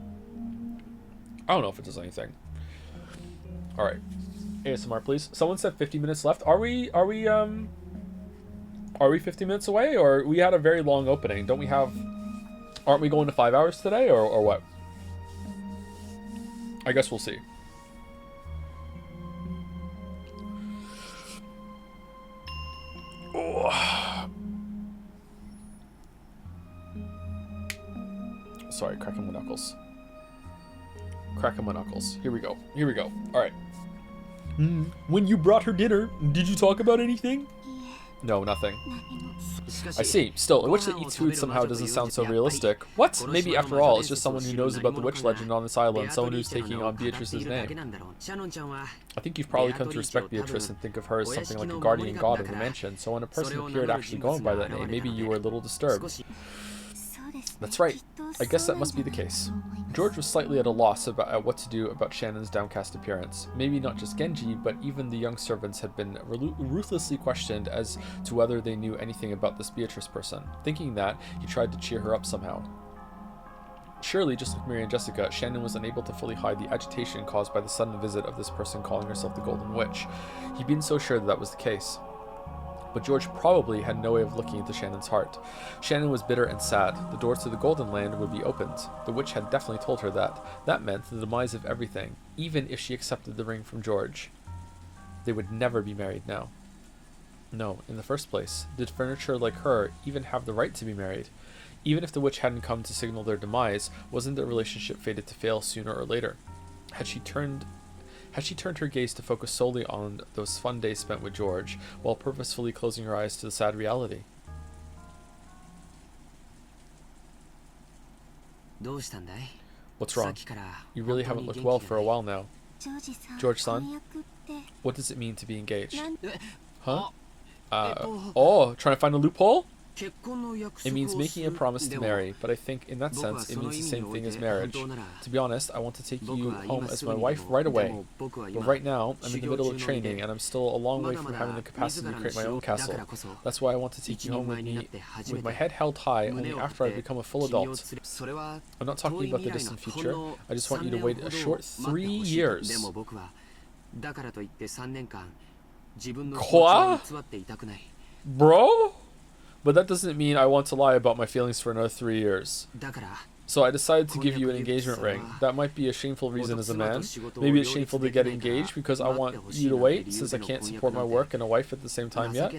I don't know if it does anything. All right, ASMR, please. Someone said 50 minutes left. Are we 50 minutes away, or we had a very long opening? Don't we have? Aren't we going to 5 hours today, or what? I guess we'll see. Oh. Sorry, cracking my knuckles. Cracking my knuckles. Here we go. Here we go. All right. When you brought her dinner, did you talk about anything? No, nothing. I see. Still, a witch that eats food somehow doesn't sound so realistic. What? Maybe after all, it's just someone who knows about the witch legend on this island, someone who's taking on Beatrice's name. I think you've probably come to respect Beatrice and think of her as something like a guardian god of the mansion, so when a person appeared actually going by that name, maybe you were a little disturbed. That's right. I guess that must be the case. George was slightly at a loss about what to do about Shannon's downcast appearance. Maybe not just Genji, but even the young servants had been ruthlessly questioned as to whether they knew anything about this Beatrice person. Thinking that, he tried to cheer her up somehow. Surely, just like Mary and Jessica, Shannon was unable to fully hide the agitation caused by the sudden visit of this person calling herself the Golden Witch. He'd been so sure that that was the case. But George probably had no way of looking into Shannon's heart. Shannon was bitter and sad. The doors to the Golden Land would be opened. The witch had definitely told her that. That meant the demise of everything, even if she accepted the ring from George. They would never be married now. No, in the first place, did furniture like her even have the right to be married? Even if the witch hadn't come to signal their demise, wasn't their relationship fated to fail sooner or later? Had she turned her gaze to focus solely on those fun days spent with George, while purposefully closing her eyes to the sad reality? What's wrong? You really haven't looked well for a while now. George-san, what does it mean to be engaged? Huh? Oh, trying to find a loophole? It means making a promise to marry, but I think in that sense it means the same thing as marriage. To be honest, I want to take you home as my wife right away. But right now, I'm in the middle of training and I'm still a long way from having the capacity to create my own castle. That's why I want to take you home with me, with my head held high, only after I become a full adult. I'm not talking about the distant future. I just want you to wait a short 3 years. Quoi? Bro? But that doesn't mean I want to lie about my feelings for another 3 years. So I decided to give you an engagement ring. That might be a shameful reason as a man. Maybe it's shameful to get engaged because I want you to wait, since I can't support my work and a wife at the same time yet.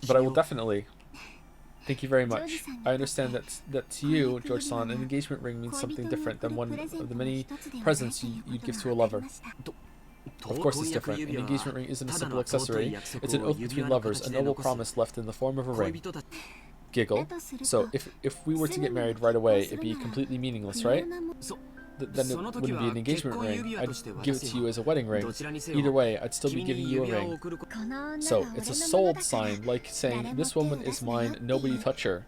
But I will definitely. Thank you very much. I understand that to you, George-san, an engagement ring means something different than one of the many presents you'd give to a lover. Of course it's different. An engagement ring isn't a simple accessory. It's an oath between lovers, a noble promise left in the form of a ring. Giggle. So, if we were to get married right away, it'd be completely meaningless, right? Then it wouldn't be an engagement ring. I'd give it to you as a wedding ring. Either way, I'd still be giving you a ring. So, it's a sold sign, like saying, this woman is mine, nobody touch her.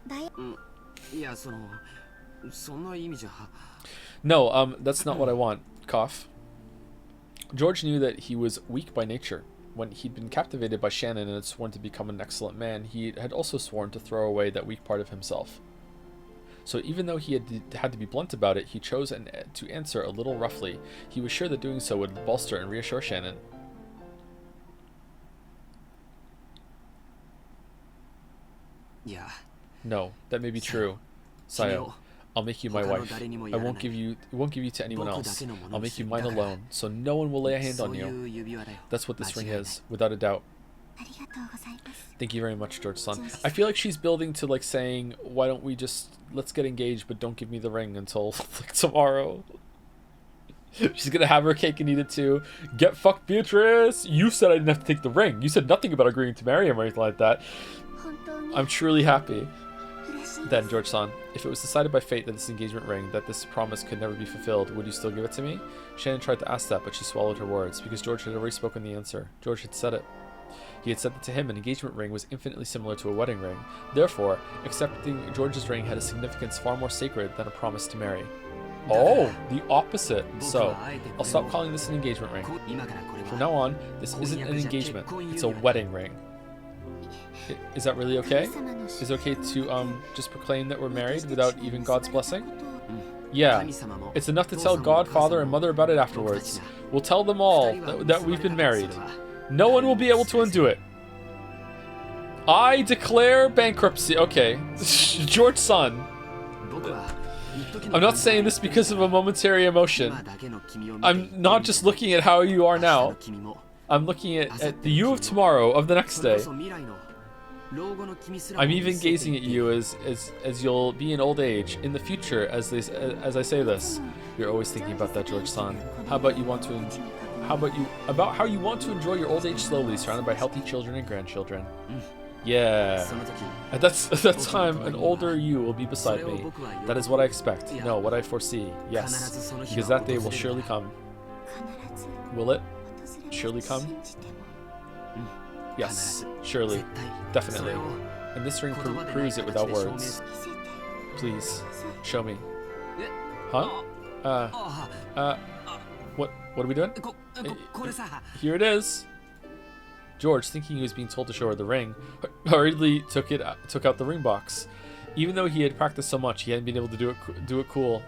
No, that's not what I want. Cough. George knew that he was weak by nature. When he'd been captivated by Shannon and had sworn to become an excellent man, he had also sworn to throw away that weak part of himself. So even though he had to be blunt about it, he chose to answer a little roughly. He was sure that doing so would bolster and reassure Shannon. No, that may be true. Sayo, I'll make you my wife. I won't give you to anyone else. I'll make you mine alone, so no one will lay a hand on you. That's what this ring is, without a doubt. Thank you very much, George-san. I feel like she's building to like saying, why don't we just let's get engaged, but don't give me the ring until like tomorrow. She's gonna have her cake and eat it too. Get fucked, Beatrice! You said I didn't have to take the ring. You said nothing about agreeing to marry him or anything like that. I'm truly happy. Then, George-san, if it was decided by fate that this engagement ring, that this promise could never be fulfilled, would you still give it to me? Shannon tried to ask that, but she swallowed her words, because George had already spoken the answer. George had said it. He had said that to him an engagement ring was infinitely similar to a wedding ring. Therefore, accepting George's ring had a significance far more sacred than a promise to marry. Oh, the opposite. So, I'll stop calling this an engagement ring. From now on, this isn't an engagement, it's a wedding ring. Is that really okay? Is it okay to just proclaim that we're married without even God's blessing? Yeah, it's enough to tell God, Father, and Mother about it afterwards. We'll tell them all that we've been married. No one will be able to undo it. I declare bankruptcy. Okay, George-san. I'm not saying this because of a momentary emotion. I'm not just looking at how you are now. I'm looking at the you of tomorrow, of the next day. I'm even gazing at you as you'll be in old age, in the future, as I say this. You're always thinking about that, George-san. How about you want to enjoy your old age slowly, surrounded by healthy children and grandchildren? Yeah. At that time, an older you will be beside me. That is what I expect. No, what I foresee. Yes, because that day will surely come. Will it surely come? Yes, surely, definitely. And this ring proves it without words. Please, show me. Huh? What are we doing? Here it is. George, thinking he was being told to show her the ring, hurriedly took out the ring box. Even though he had practiced so much, he hadn't been able to do it cool.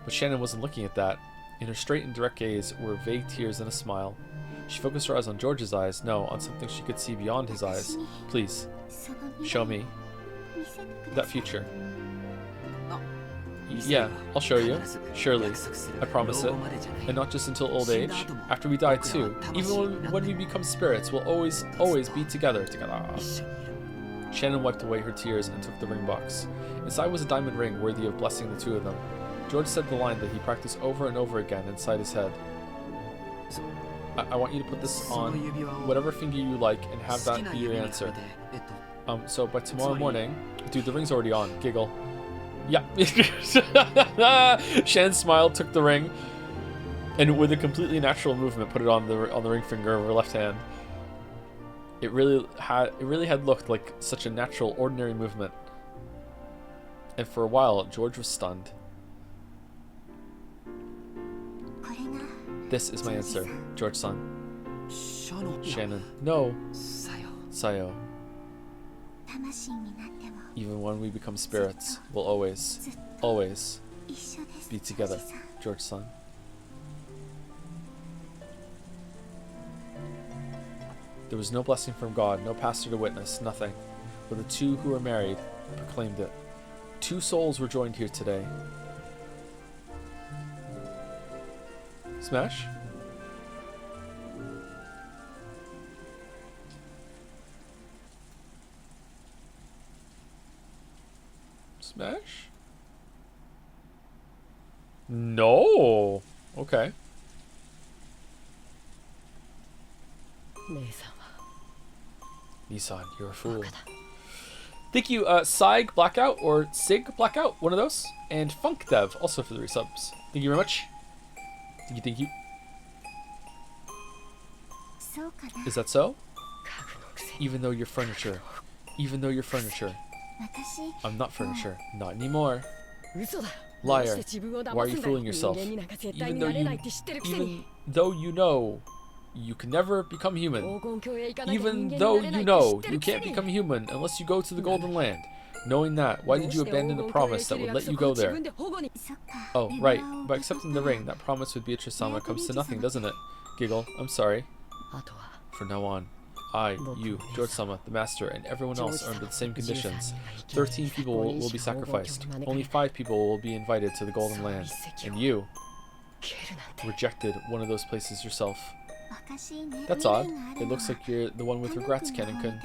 But Shannon wasn't looking at that. In her straight and direct gaze were vague tears and a smile. She focused her eyes on George's eyes, no, on something she could see beyond his eyes. Please, show me that future. Yeah, I'll show you. Surely. I promise it. And not just until old age. After we die too. Even when we become spirits, we'll always be together. Shannon wiped away her tears and took the ring box. Inside was a diamond ring worthy of blessing the two of them. George said the line that he practiced over and over again inside his head. I want you to put this on whatever finger you like and have that be your answer. So by tomorrow morning... Dude, the ring's already on. Giggle. Yeah. Shan smiled, took the ring, and with a completely natural movement put it on the ring finger of her left hand. It really had looked like such a natural, ordinary movement. And for a while, George was stunned. This is my answer, George-san. Shannon. No. Sayo. Even when we become spirits, we'll always be together, George-san. There was no blessing from God, no pastor to witness, nothing. But the two who were married proclaimed it. Two souls were joined here today. Smash? Smash? No. Okay. Nissan, you're a fool. Thank you, Sig Blackout or Sig Blackout, one of those, and Funk Dev also for the resubs. Thank you very much. Thank you. Is that so? Even though you're furniture. I'm not furniture. Not anymore. Liar. Why are you fooling yourself? Even though you know you can never become human. Even though you know you can't become human unless you go to the Golden Land. Knowing that, why did you abandon the promise that would let you go there? Oh, right. By accepting the ring, that promise with Beatrice-sama comes to nothing, doesn't it? Giggle. I'm sorry. From now on, I, you, George-sama, the master, and everyone else are under the same conditions. 13 people will be sacrificed. Only 5 people will be invited to the Golden Land. And you rejected one of those places yourself. That's odd. It looks like you're the one with regrets, Kanin-kun.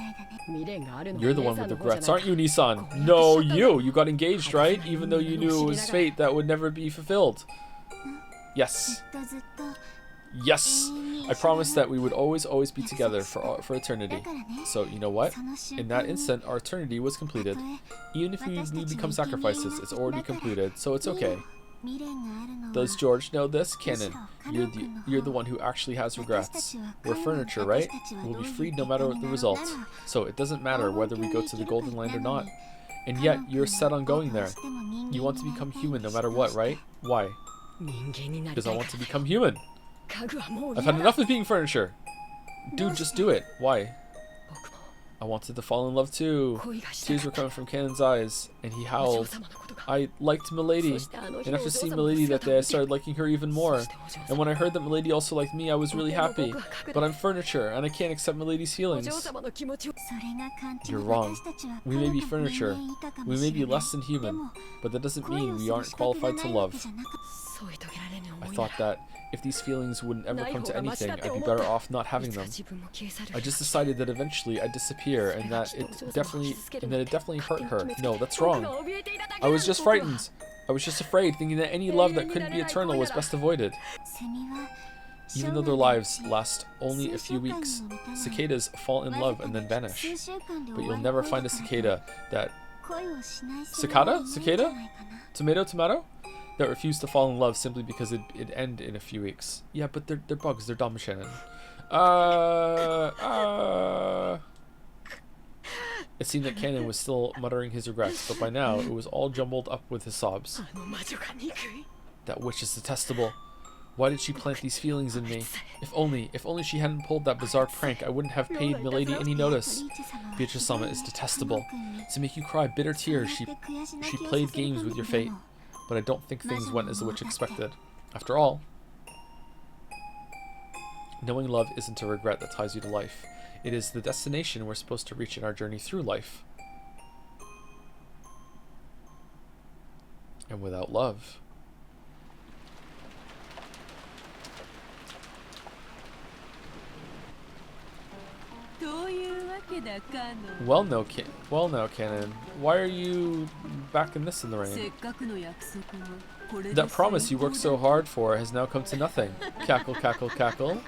You're the one with regrets, aren't you, Nissan? No, you! You got engaged, right? Even though you knew it was fate that would never be fulfilled. Yes. Yes. I promised that we would always be together for eternity. So, you know what? In that instant, our eternity was completed. Even if we become sacrifices, it's already completed, so it's okay. Does George know this? Canon, you're the one who actually has regrets. We're furniture, right? We'll be freed no matter what the result. So it doesn't matter whether we go to the Golden Land or not. And yet, you're set on going there. You want to become human no matter what, right? Why? Because I want to become human. I've had enough of being furniture. Dude, just do it. Why? I wanted to fall in love too. Tears were coming from Canon's eyes, and he howled. I liked Milady, and after seeing Milady that day, I started liking her even more. And when I heard that Milady also liked me, I was really happy. But I'm furniture, and I can't accept Milady's feelings. You're wrong. We may be furniture. We may be less than human, but that doesn't mean we aren't qualified to love. I thought that if these feelings wouldn't ever come to anything, I'd be better off not having them. I just decided that eventually I'd disappear, and that it definitely hurt her. No, that's wrong. I was just frightened. I was just afraid, thinking that any love that couldn't be eternal was best avoided. Even though their lives last only a few weeks, cicadas fall in love and then vanish. But you'll never find a cicada that... Cicada? Cicada? Tomato? That refuse to fall in love simply because it'd end in a few weeks. Yeah, but they're bugs. They're dumb, Shannon. It seemed that Canon was still muttering his regrets, but by now it was all jumbled up with his sobs. That witch is detestable. Why did she plant these feelings in me? If only she hadn't pulled that bizarre prank, I wouldn't have paid Milady any notice. Beatrice-sama is detestable. To make you cry bitter tears, she played games with your fate. But I don't think things went as the witch expected. After all, knowing love isn't a regret that ties you to life. It is the destination we're supposed to reach in our journey through life. And without love... Well, now, Canon. Why are you back in the rain? That promise you worked so hard for has now come to nothing. Cackle, cackle, cackle.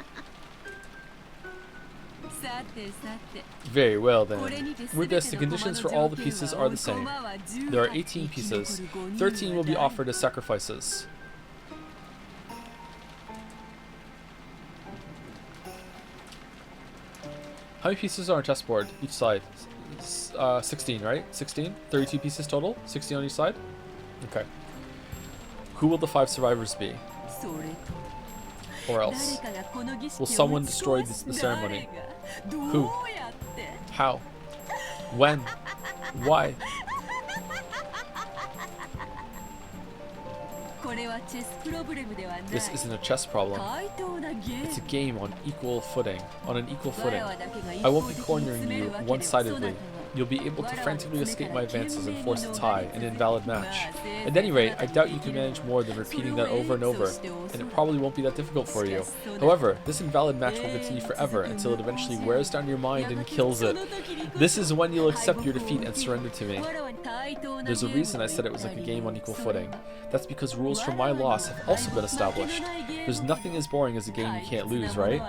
Very well then. With this, the conditions for all the pieces are the same. There are 18 pieces. 13 will be offered as sacrifices. How many pieces are on a chessboard each side? 16, right? 16? 32 pieces total? 16 on each side? Okay. Who will the 5 survivors be? Or else? Will someone destroy the ceremony? Who? How? When? Why? This isn't a chess problem. It's a game on equal footing. I won't be cornering you one-sidedly. You'll be able to frantically escape my advances and force a tie, an invalid match. At any rate, I doubt you can manage more than repeating that over and over, and it probably won't be that difficult for you. However, this invalid match will continue forever until it eventually wears down your mind and kills it. This is when you'll accept your defeat and surrender to me. There's a reason I said it was like a game on equal footing. That's because rules for my loss have also been established. There's nothing as boring as a game you can't lose, right?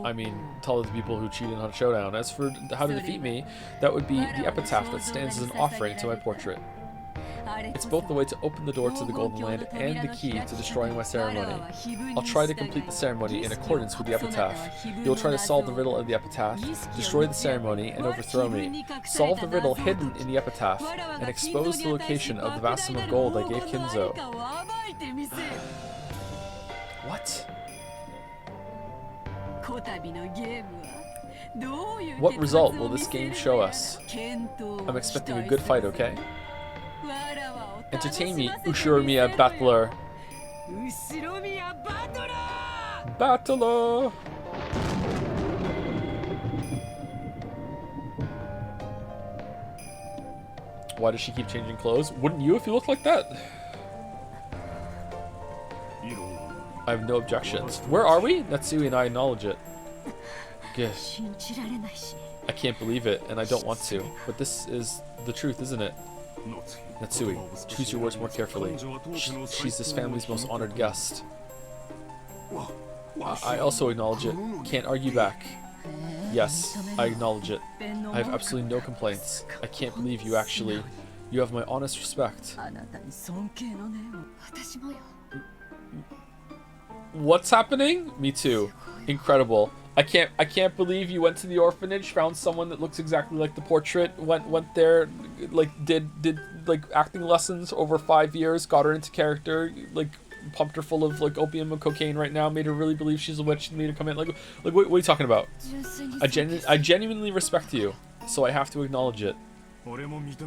I mean, tell the people who cheated on Showdown. As for how to defeat me, that would be the epitaph that stands as an offering to my portrait. It's both the way to open the door to the Golden Land and the key to destroying my ceremony. I'll try to complete the ceremony in accordance with the epitaph. You'll try to solve the riddle of the epitaph, destroy the ceremony, and overthrow me. Solve the riddle hidden in the epitaph, and expose the location of the vast sum of gold I gave Kinzo. What? What result will this game show us? I'm expecting a good fight, okay? Entertain me, Ushiromiya Battler. Battler! Why does she keep changing clothes? Wouldn't you if you looked like that? I have no objections. Where are we? Natsui and I acknowledge it. Good. I can't believe it, and I don't want to. But this is the truth, isn't it? Natsui, choose your words more carefully. She's this family's most honored guest. I also acknowledge it. Can't argue back. Yes, I acknowledge it. I have absolutely no complaints. I can't believe you actually... You have my honest respect. What's happening? Me too. Incredible. I can't believe you went to the orphanage, found someone that looks exactly like the portrait, went there, like did like acting lessons over 5 years, got her into character, like pumped her full of like opium and cocaine right now, made her really believe she's a witch, made her come in like what are you talking about? I genuinely respect you, so I have to acknowledge it.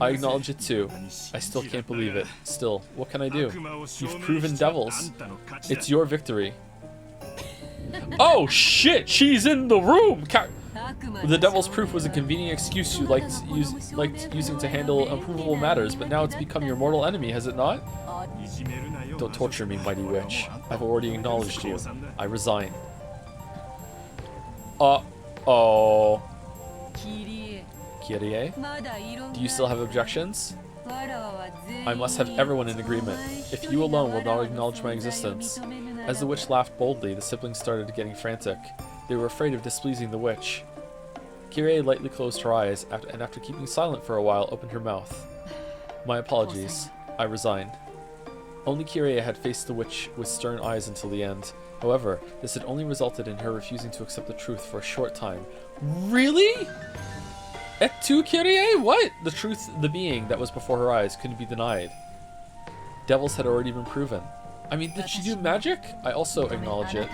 I acknowledge it too. I still can't believe it. Still, what can I do? You've proven devils. It's your victory. Oh shit! She's in the room. The devil's proof was a convenient excuse you liked using to handle unprovable matters, but now it's become your mortal enemy, has it not? Don't torture me, mighty witch. I've already acknowledged you. I resign. Uh-oh. Kyrie? Do you still have objections? I must have everyone in agreement. If you alone will not acknowledge my existence. As the witch laughed boldly, the siblings started getting frantic. They were afraid of displeasing the witch. Kyrie lightly closed her eyes, and after keeping silent for a while, opened her mouth. My apologies. I resign. Only Kyrie had faced the witch with stern eyes until the end. However, this had only resulted in her refusing to accept the truth for a short time. Really? Et tu, Kyrie? What? The truth, the being that was before her eyes, couldn't be denied. Devils had already been proven. I mean, did she do magic? I also acknowledge it.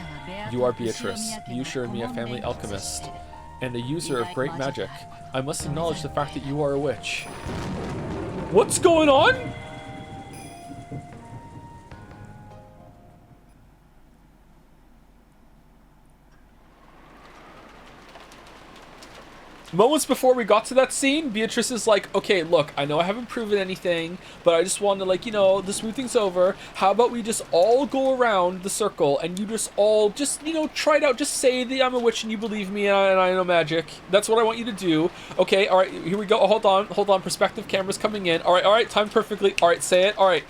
You are Beatrice, the Ushirimiya family alchemist, and a user of great magic. I must acknowledge the fact that you are a witch. What's going on? Moments before we got to that scene, Beatrice is like, okay, look, I know I haven't proven anything, but I just want to, like, you know, the smooth thing's over. How about we just all go around the circle and you just all, you know, try it out. Just say that I'm a witch and you believe me and I know magic. That's what I want you to do. Okay, all right, here we go. Hold on. Perspective camera's coming in. All right, timed perfectly. All right, say it. All right,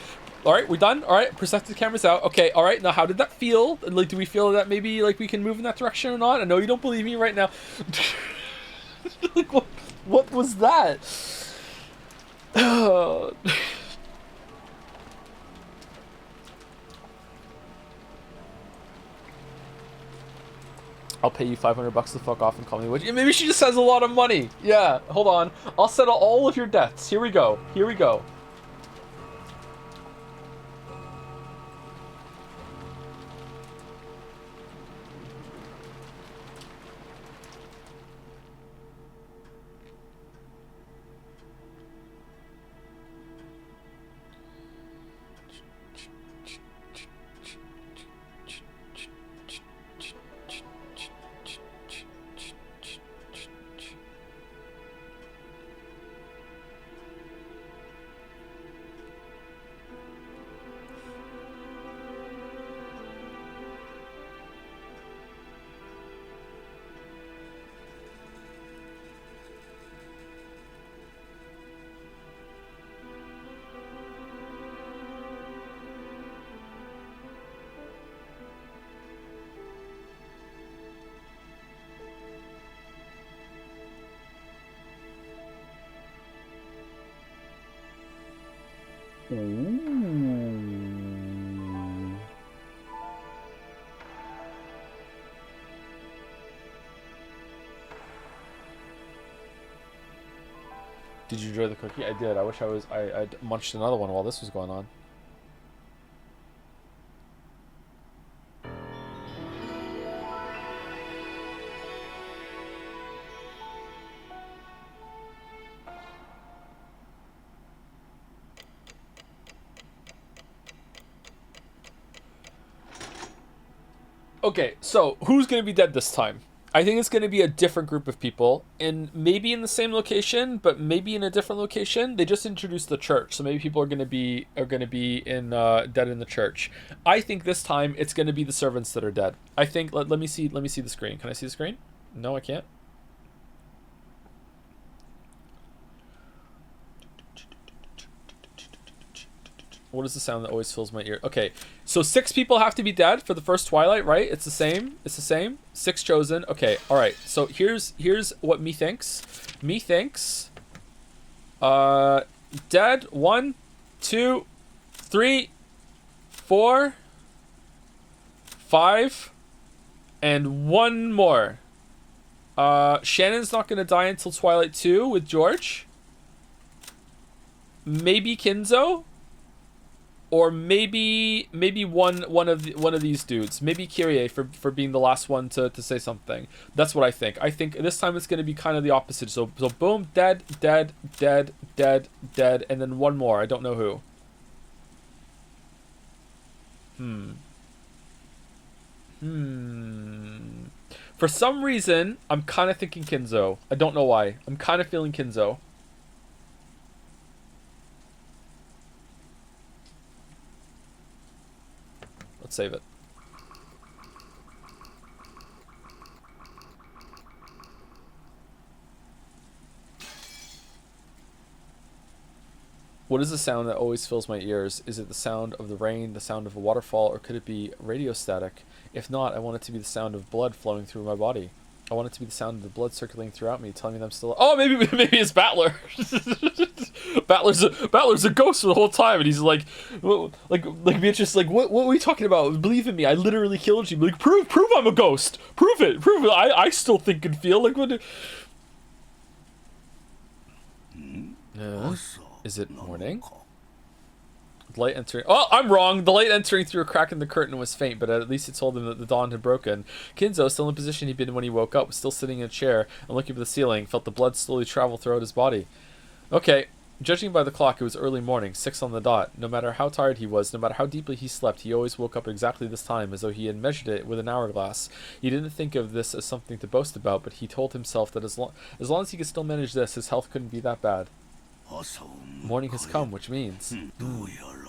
we're done. All right, perspective camera's out. Okay, all right, now how did that feel? Like, do we feel that maybe, like, we can move in that direction or not? I know you don't believe me right now. Like, what was that? I'll pay you $500 to fuck off and call me a witch. Maybe she just has a lot of money. Yeah, hold on. I'll settle all of your debts. Here we go. Did you enjoy the cookie? I did. I wish I munched another one while this was going on. Okay, so who's going to be dead this time? I think it's going to be a different group of people, and maybe in the same location, but maybe in a different location. They just introduced the church, so maybe people are going to be in dead in the church. I think this time it's going to be the servants that are dead. I think let me see the screen. Can I see the screen? No, I can't. What is the sound that always fills my ear? Okay, so 6 people have to be dead for the first Twilight, right? It's the same. It's the same. 6 chosen. Okay, all right. So here's what me thinks. Me thinks. Dead. 1, 2, 3, 4, 5, and 1 more. Shannon's not gonna die until Twilight 2 with George. Maybe Kinzo. Or maybe one of these dudes. Maybe Kyrie for being the last one to say something. That's what I think. I think this time it's going to be kind of the opposite. So boom, dead, dead, dead, dead, dead, and then 1 more. I don't know who. For some reason, I'm kind of thinking Kinzo. I don't know why. I'm kind of feeling Kinzo. Let's save it. What is the sound that always fills my ears? Is it the sound of the rain, the sound of a waterfall, or could it be radio static? If not, I want it to be the sound of blood flowing through my body. I want it to be the sound of the blood circulating throughout me, telling me that I'm still... Oh, maybe it's Battler. Battler's a ghost for the whole time, and he's like Beatrice, like, what are we talking about? Believe in me, I literally killed you. Like, prove I'm a ghost. Prove it. I still think and feel like what. Is it morning? Light entering. Oh, I'm wrong. The light entering through a crack in the curtain was faint, but at least it told him that the dawn had broken. Kinzo, still in the position he'd been when he woke up, was still sitting in a chair and looking up at the ceiling, felt the blood slowly travel throughout his body. Okay, judging by the clock, it was early morning, 6 on the dot. No matter how tired he was, no matter how deeply he slept, he always woke up exactly this time, as though he had measured it with an hourglass. He didn't think of this as something to boast about, but he told himself that as long as he could still manage this, his health couldn't be that bad. Morning has come, which means...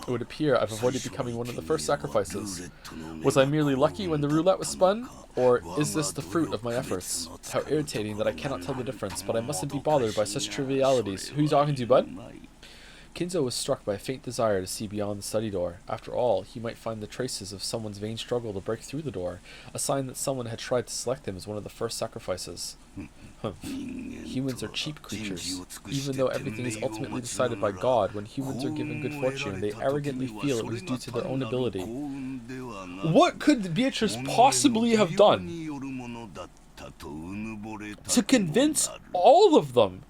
It would appear I've avoided becoming one of the first sacrifices. Was I merely lucky when the roulette was spun? Or is this the fruit of my efforts? How irritating that I cannot tell the difference, but I mustn't be bothered by such trivialities. Who are you talking to, bud? Kinzo was struck by a faint desire to see beyond the study door. After all, he might find the traces of someone's vain struggle to break through the door, a sign that someone had tried to select him as one of the first sacrifices. Humans are cheap creatures. Even though everything is ultimately decided by God, when humans are given good fortune, they arrogantly feel it was due to their own ability. What could Beatrice possibly have done to convince all of them?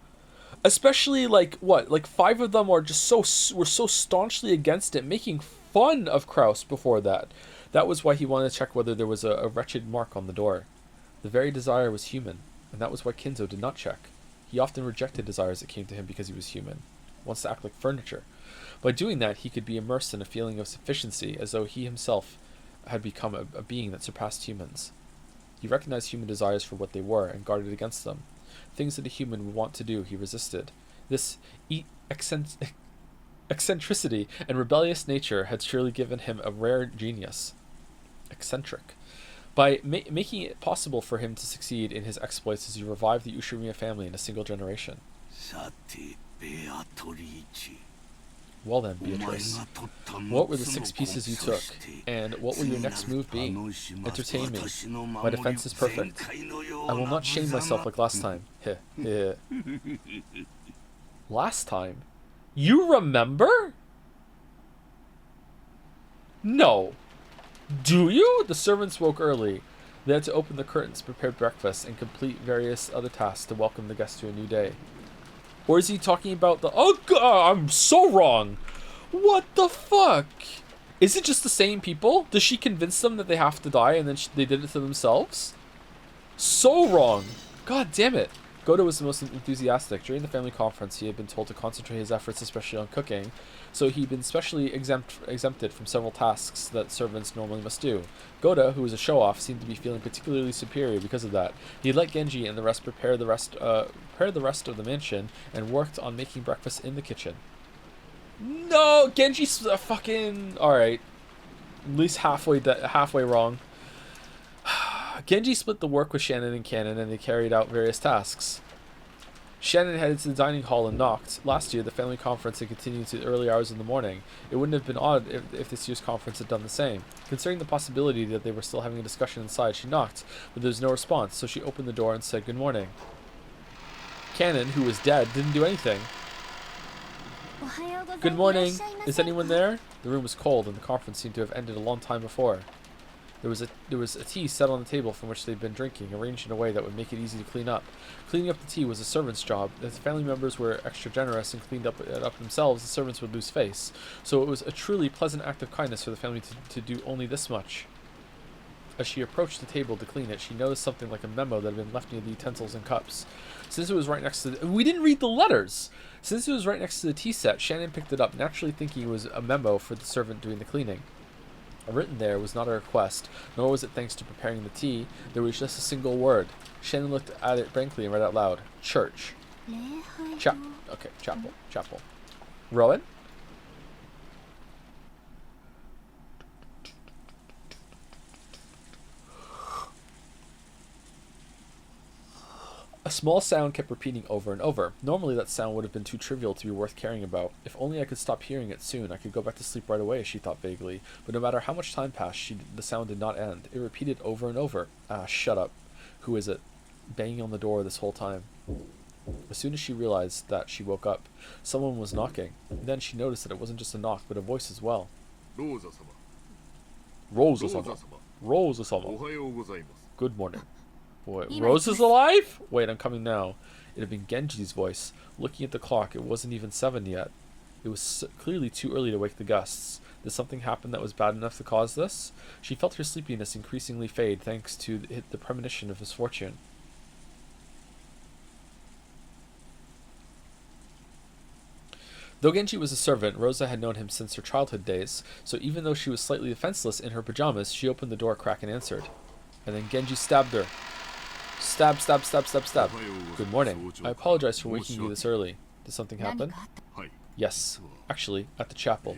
Especially, like, 5 of them were so staunchly against it, making fun of Kraus before that. That was why he wanted to check whether there was a wretched mark on the door. The very desire was human, and that was why Kinzo did not check. He often rejected desires that came to him because he was human. Wants to act like furniture. By doing that, he could be immersed in a feeling of sufficiency, as though he himself had become a being that surpassed humans. He recognized human desires for what they were, and guarded against them. Things that a human would want to do, he resisted. This eccentricity and rebellious nature had surely given him a rare genius. Eccentric. By making it possible for him to succeed in his exploits as he revived the Ushirima family in a single generation. Well then, Beatrice, what were the 6 pieces you took, and what will your next move be? Entertain me. My defense is perfect. I will not shame myself like last time. Last time? You remember? No. Do you? The servants woke early. They had to open the curtains, prepare breakfast, and complete various other tasks to welcome the guests to a new day. Or is he talking about the... Oh, God, I'm so wrong. What the fuck? Is it just the same people? Does she convince them that they have to die and then they did it to themselves? So wrong. God damn it. Goto was the most enthusiastic. During the family conference, he had been told to concentrate his efforts especially on cooking, so he'd been specially exempted from several tasks that servants normally must do. Goto, who was a show-off, seemed to be feeling particularly superior because of that. He let Genji and the rest prepare the rest of the mansion and worked on making breakfast in the kitchen. No, Genji's fucking... Alright. At least halfway wrong. Genji split the work with Shannon and Cannon, and they carried out various tasks. Shannon headed to the dining hall and knocked. Last year, the family conference had continued to the early hours in the morning. It wouldn't have been odd if this year's conference had done the same. Considering the possibility that they were still having a discussion inside, she knocked, but there was no response, so she opened the door and said good morning. Cannon, who was dead, didn't do anything. Good morning. Is anyone there? The room was cold, and the conference seemed to have ended a long time before. There was a tea set on the table from which they'd been drinking, arranged in a way that would make it easy to clean up. Cleaning up the tea was a servant's job. If the family members were extra generous and cleaned it up themselves, the servants would lose face. So it was a truly pleasant act of kindness for the family to do only this much. As she approached the table to clean it, she noticed something like a memo that had been left near the utensils and cups. Since it was right next to we didn't read the letters! Since it was right next to the tea set, Shannon picked it up, naturally thinking it was a memo for the servant doing the cleaning. Written there was not a request, nor was it thanks to preparing the tea. There was just a single word. Shannon looked at it blankly and read out loud. Church. Chapel. Rowan? A small sound kept repeating over and over. Normally that sound would have been too trivial to be worth caring about. If only I could stop hearing it soon, I could go back to sleep right away, she thought vaguely. But no matter how much time passed, the sound did not end. It repeated over and over. Ah, shut up. Who is it? Banging on the door this whole time. As soon as she realized that, she woke up. Someone was knocking. Then she noticed that it wasn't just a knock, but a voice as well. Rosa-sama. Good morning. Wait, Rose is alive? Wait, I'm coming now. It had been Genji's voice. Looking at the clock, it wasn't even 7 yet. It was clearly too early to wake the guests. Did something happen that was bad enough to cause this? She felt her sleepiness increasingly fade thanks to the premonition of misfortune. Though Genji was a servant, Rosa had known him since her childhood days, so even though she was slightly defenseless in her pajamas, she opened the door a crack and answered. And then Genji stabbed her. Stab. Good morning. I apologize for waking you this early. Did something happen? Yes. Actually, at the chapel.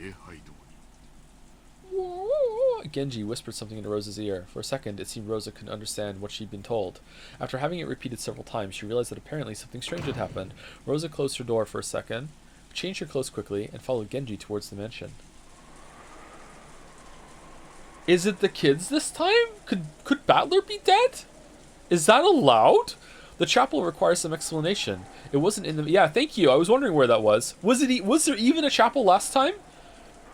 Genji whispered something into Rosa's ear. For a second, it seemed Rosa couldn't understand what she'd been told. After having it repeated several times, she realized that apparently something strange had happened. Rosa closed her door for a second, changed her clothes quickly, and followed Genji towards the mansion. Is it the kids this time? Could Battler be dead? Is that allowed? The chapel requires some explanation. It wasn't in the... Yeah, thank you. I was wondering where that was. Was there even a chapel last time?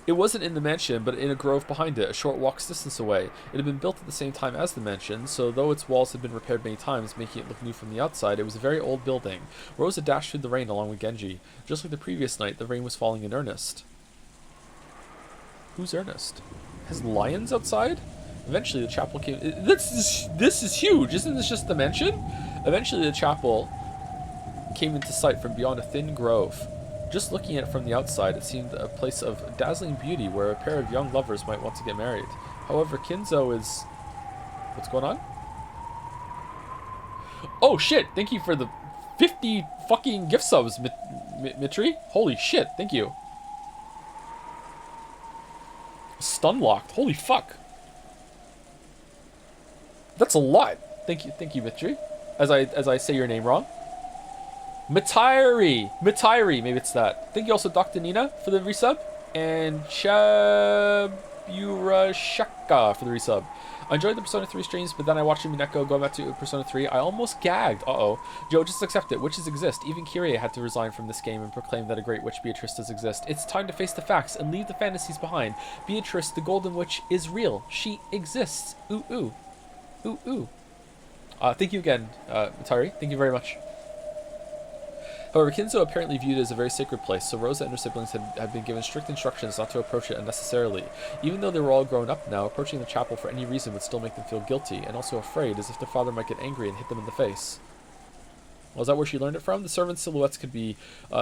It wasn't in the mansion, but in a grove behind it, a short walk's distance away. It had been built at the same time as the mansion, so though its walls had been repaired many times, making it look new from the outside, it was a very old building. Rosa dashed through the rain along with Genji. Just like the previous night, the rain was falling in earnest. Who's Ernest? Has lions outside? Eventually the chapel came... This is huge! Isn't this just the mansion? Eventually the chapel came into sight from beyond a thin grove. Just looking at it from the outside, it seemed a place of dazzling beauty where a pair of young lovers might want to get married. However, Kinzo is... What's going on? Oh shit! Thank you for the 50 fucking gift subs, Mitri. Holy shit, thank you. Stun locked. Holy fuck. That's a lot. Thank you, Mitri. As I say your name wrong. Mitairi, maybe it's that. Thank you also, Dr. Nina, for the resub, and Chaburashaka for the resub. I enjoyed the Persona 3 streams, but then I watched Umineko go back to Persona 3. I almost gagged. Joe, just accept it. Witches exist. Even Kyrie had to resign from this game and proclaim that a great witch Beatrice does exist. It's time to face the facts and leave the fantasies behind. Beatrice, the Golden Witch, is real. She exists. Ooh, ooh. Ooh, ooh. Thank you again, Atari. Thank you very much. However, Kinzo apparently viewed it as a very sacred place, so Rosa and her siblings had been given strict instructions not to approach it unnecessarily. Even though they were all grown up now, approaching the chapel for any reason would still make them feel guilty, and also afraid, as if their father might get angry and hit them in the face. Well, is that where she learned it from? The servants' silhouettes could be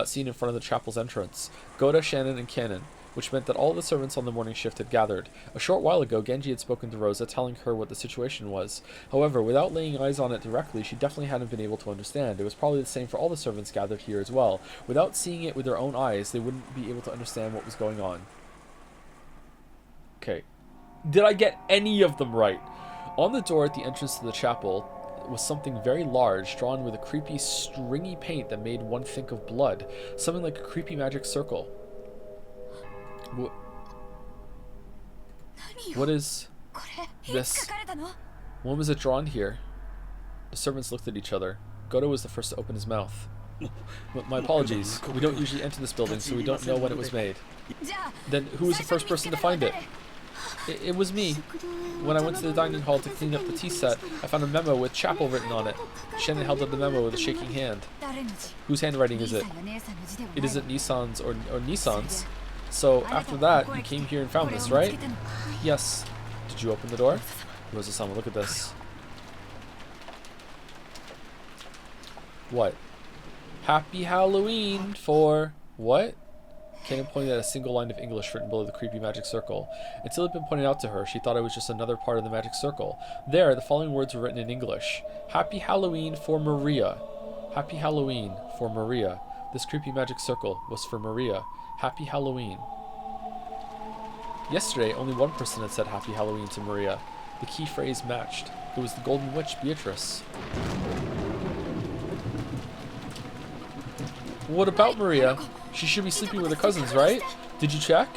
seen in front of the chapel's entrance. Goda, Shannon, and Cannon, which meant that all the servants on the morning shift had gathered. A short while ago, Genji had spoken to Rosa, telling her what the situation was. However, without laying eyes on it directly, she definitely hadn't been able to understand. It was probably the same for all the servants gathered here as well. Without seeing it with their own eyes, they wouldn't be able to understand what was going on. Okay. Did I get any of them right? On the door at the entrance to the chapel, was something very large, drawn with a creepy, stringy paint that made one think of blood. Something like a creepy magic circle. What is this? When was it drawn here? The servants looked at each other. Goto was the first to open his mouth. My apologies. We don't usually enter this building, so we don't know when it was made. Then who was the first person to find it? It was me. When I went to the dining hall to clean up the tea set, I found a memo with chapel written on it. Shannon held up the memo with a shaking hand. Whose handwriting is it? It isn't Nissan's or Nissan's. So after that, you came here and found this, right? Yes. Did you open the door? Rosa-sama, look at this. What? Happy Halloween for what? Kanan pointed at a single line of English written below the creepy magic circle. Until it had been pointed out to her, she thought it was just another part of the magic circle. There, the following words were written in English. Happy Halloween for Maria. Happy Halloween for Maria. This creepy magic circle was for Maria. Happy Halloween. Yesterday, only one person had said Happy Halloween to Maria. The key phrase matched. It was the Golden Witch, Beatrice. What about Maria? She should be sleeping with her cousins, right? Did you check?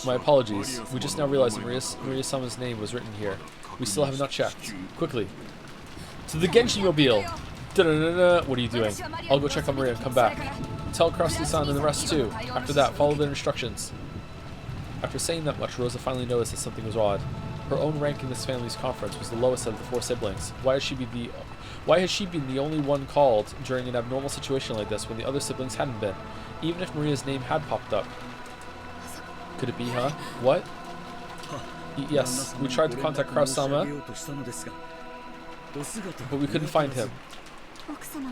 My apologies. We just now realized that Maria-sama's name was written here. We still have not checked. Quickly. To the Genshi-mobile! Da-da-da-da. What are you doing? I'll go check on Maria and come back. Tell Krusty-san and the rest too. After that, follow their instructions. After saying that much, Rosa finally noticed that something was odd. Her own rank in this family's conference was the lowest of the 4 siblings. Why has she been the only one called during an abnormal situation like this when the other siblings hadn't been? Even if Maria's name had popped up. Could it be, huh? What? Yes, we tried to contact Kraus-sama, but we couldn't find him.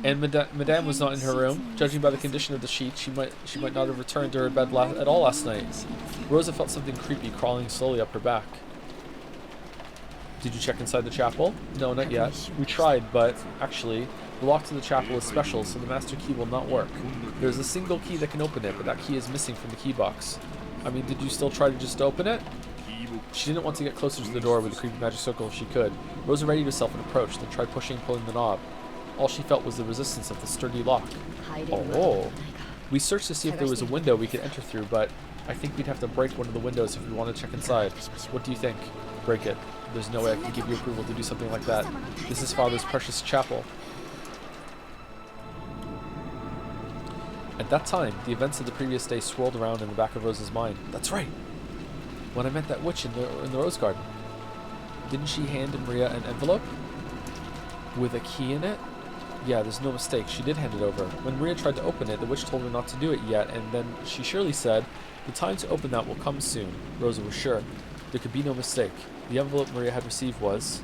And Madame was not in her room. Judging by the condition of the sheet, she might not have returned to her bed at all last night. Rosa felt something creepy crawling slowly up her back. Did you check inside the chapel? No, not yet. We tried, but actually, the lock to the chapel is special, so the master key will not work. There's a single key that can open it, but that key is missing from the key box. I mean, did you still try to just open it? She didn't want to get closer to the door with the creepy magic circle if she could. Rosa readied herself and approached, then tried pushing and pulling the knob. All she felt was the resistance of the sturdy lock. Oh. We searched to see if there was a window we could enter through, but I think we'd have to break one of the windows if we want to check inside. What do you think? Break it. There's no way I can give you approval to do something like that. This is Father's precious chapel. At that time, the events of the previous day swirled around in the back of Rosa's mind. That's right! When I met that witch in the rose garden. Didn't she hand Maria an envelope? With a key in it? Yeah, there's no mistake. She did hand it over. When Maria tried to open it, the witch told her not to do it yet, and then she surely said, the time to open that will come soon. Rosa was sure. There could be no mistake. The envelope Maria had received was...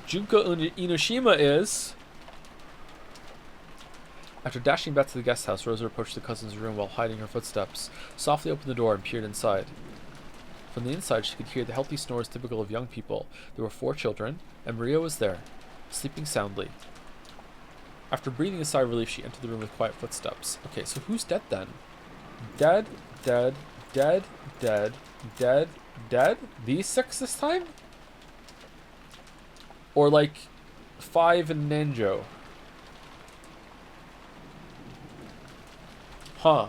Junko Inoshima is... After dashing back to the guest house, Rosa approached the cousin's room while hiding her footsteps, softly opened the door and peered inside. From the inside, she could hear the healthy snores typical of young people. There were 4 children, and Maria was there, sleeping soundly. After breathing a sigh of relief, she entered the room with quiet footsteps. Okay, so who's dead then? Dead, dead, dead, dead, dead, dead? These 6 this time? Or like 5 in Nanjo? Huh.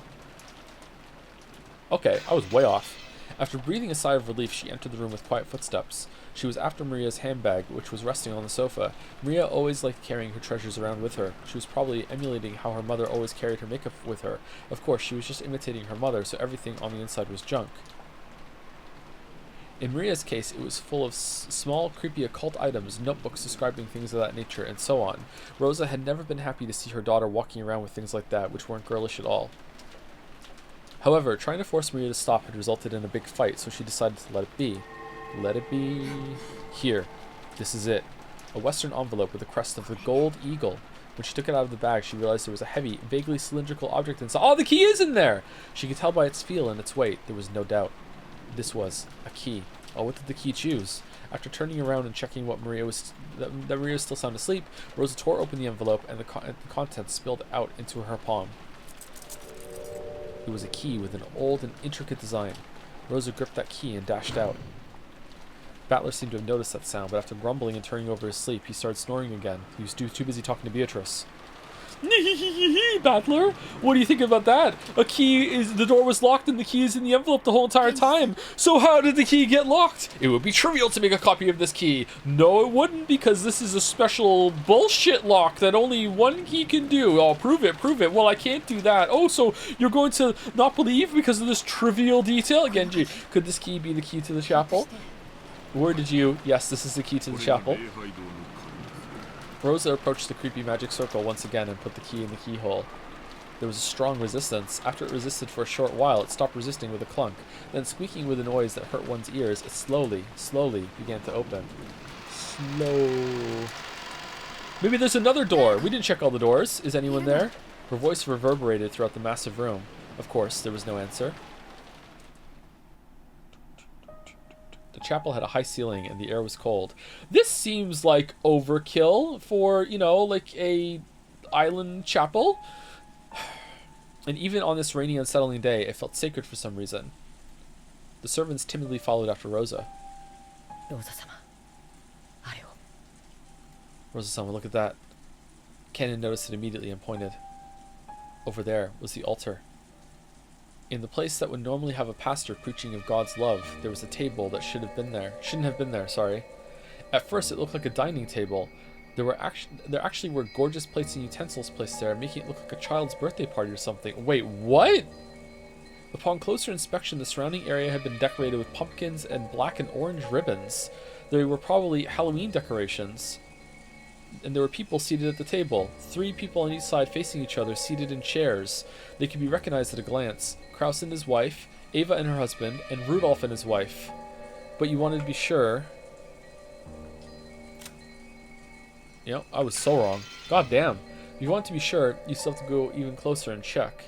Okay, I was way off. After breathing a sigh of relief, she entered the room with quiet footsteps. She was after Maria's handbag, which was resting on the sofa. Maria always liked carrying her treasures around with her. She was probably emulating how her mother always carried her makeup with her. Of course, she was just imitating her mother, so everything on the inside was junk. In Maria's case, it was full of small, creepy occult items, notebooks describing things of that nature, and so on. Rosa had never been happy to see her daughter walking around with things like that, which weren't girlish at all. However, trying to force Maria to stop had resulted in a big fight, so she decided to let it be. Let it be... Here. This is it. A western envelope with a crest of the gold eagle. When she took it out of the bag, she realized there was a heavy, vaguely cylindrical object inside. Oh, the key is in there! She could tell by its feel and its weight. There was no doubt. This was a key. Oh, what did the key choose? After turning around and checking that Maria was still sound asleep, Rosa tore open the envelope and the contents spilled out into her palm. It was a key with an old and intricate design. Rosa gripped that key and dashed out. Battler seemed to have noticed that sound, but after grumbling and turning over his sleep, he started snoring again. He was too busy talking to Beatrice. Battler, what do you think about that? The door was locked and the key is in the envelope the whole entire time. So how did the key get locked? It would be trivial to make a copy of this key. No, it wouldn't, because this is a special bullshit lock that only one key can do. Oh, prove it. Well, I can't do that. Oh, so you're going to not believe because of this trivial detail? Genji, could this key be the key to the chapel? Where did you... Yes, this is the key to the chapel. Rosa approached the creepy magic circle once again and put the key in the keyhole. There was a strong resistance. After it resisted for a short while, it stopped resisting with a clunk. Then, squeaking with a noise that hurt one's ears, it slowly began to open. Slow. Maybe there's another door. We didn't check all the doors. Is anyone there? Her voice reverberated throughout the massive room. Of course, there was no answer. The chapel had a high ceiling and the air was cold. This seems like overkill for, like a island chapel. And even on this rainy, unsettling day, it felt sacred for some reason. The servants timidly followed after Rosa. Rosa-sama, look at that. Canon noticed it immediately and pointed. Over there was the altar. In the place that would normally have a pastor preaching of God's love, there was a table that shouldn't have been there, sorry. At first it looked like a dining table. There actually were gorgeous plates and utensils placed there, making it look like a child's birthday party or something. Wait, what? Upon closer inspection, the surrounding area had been decorated with pumpkins and black and orange ribbons. They were probably Halloween decorations. And there were people seated at the table. 3 people on each side facing each other, seated in chairs. They could be recognized at a glance. Kraus and his wife, Ava and her husband, and Rudolph and his wife. But you wanted to be sure. I was so wrong. God damn. If you want to be sure, you still have to go even closer and check.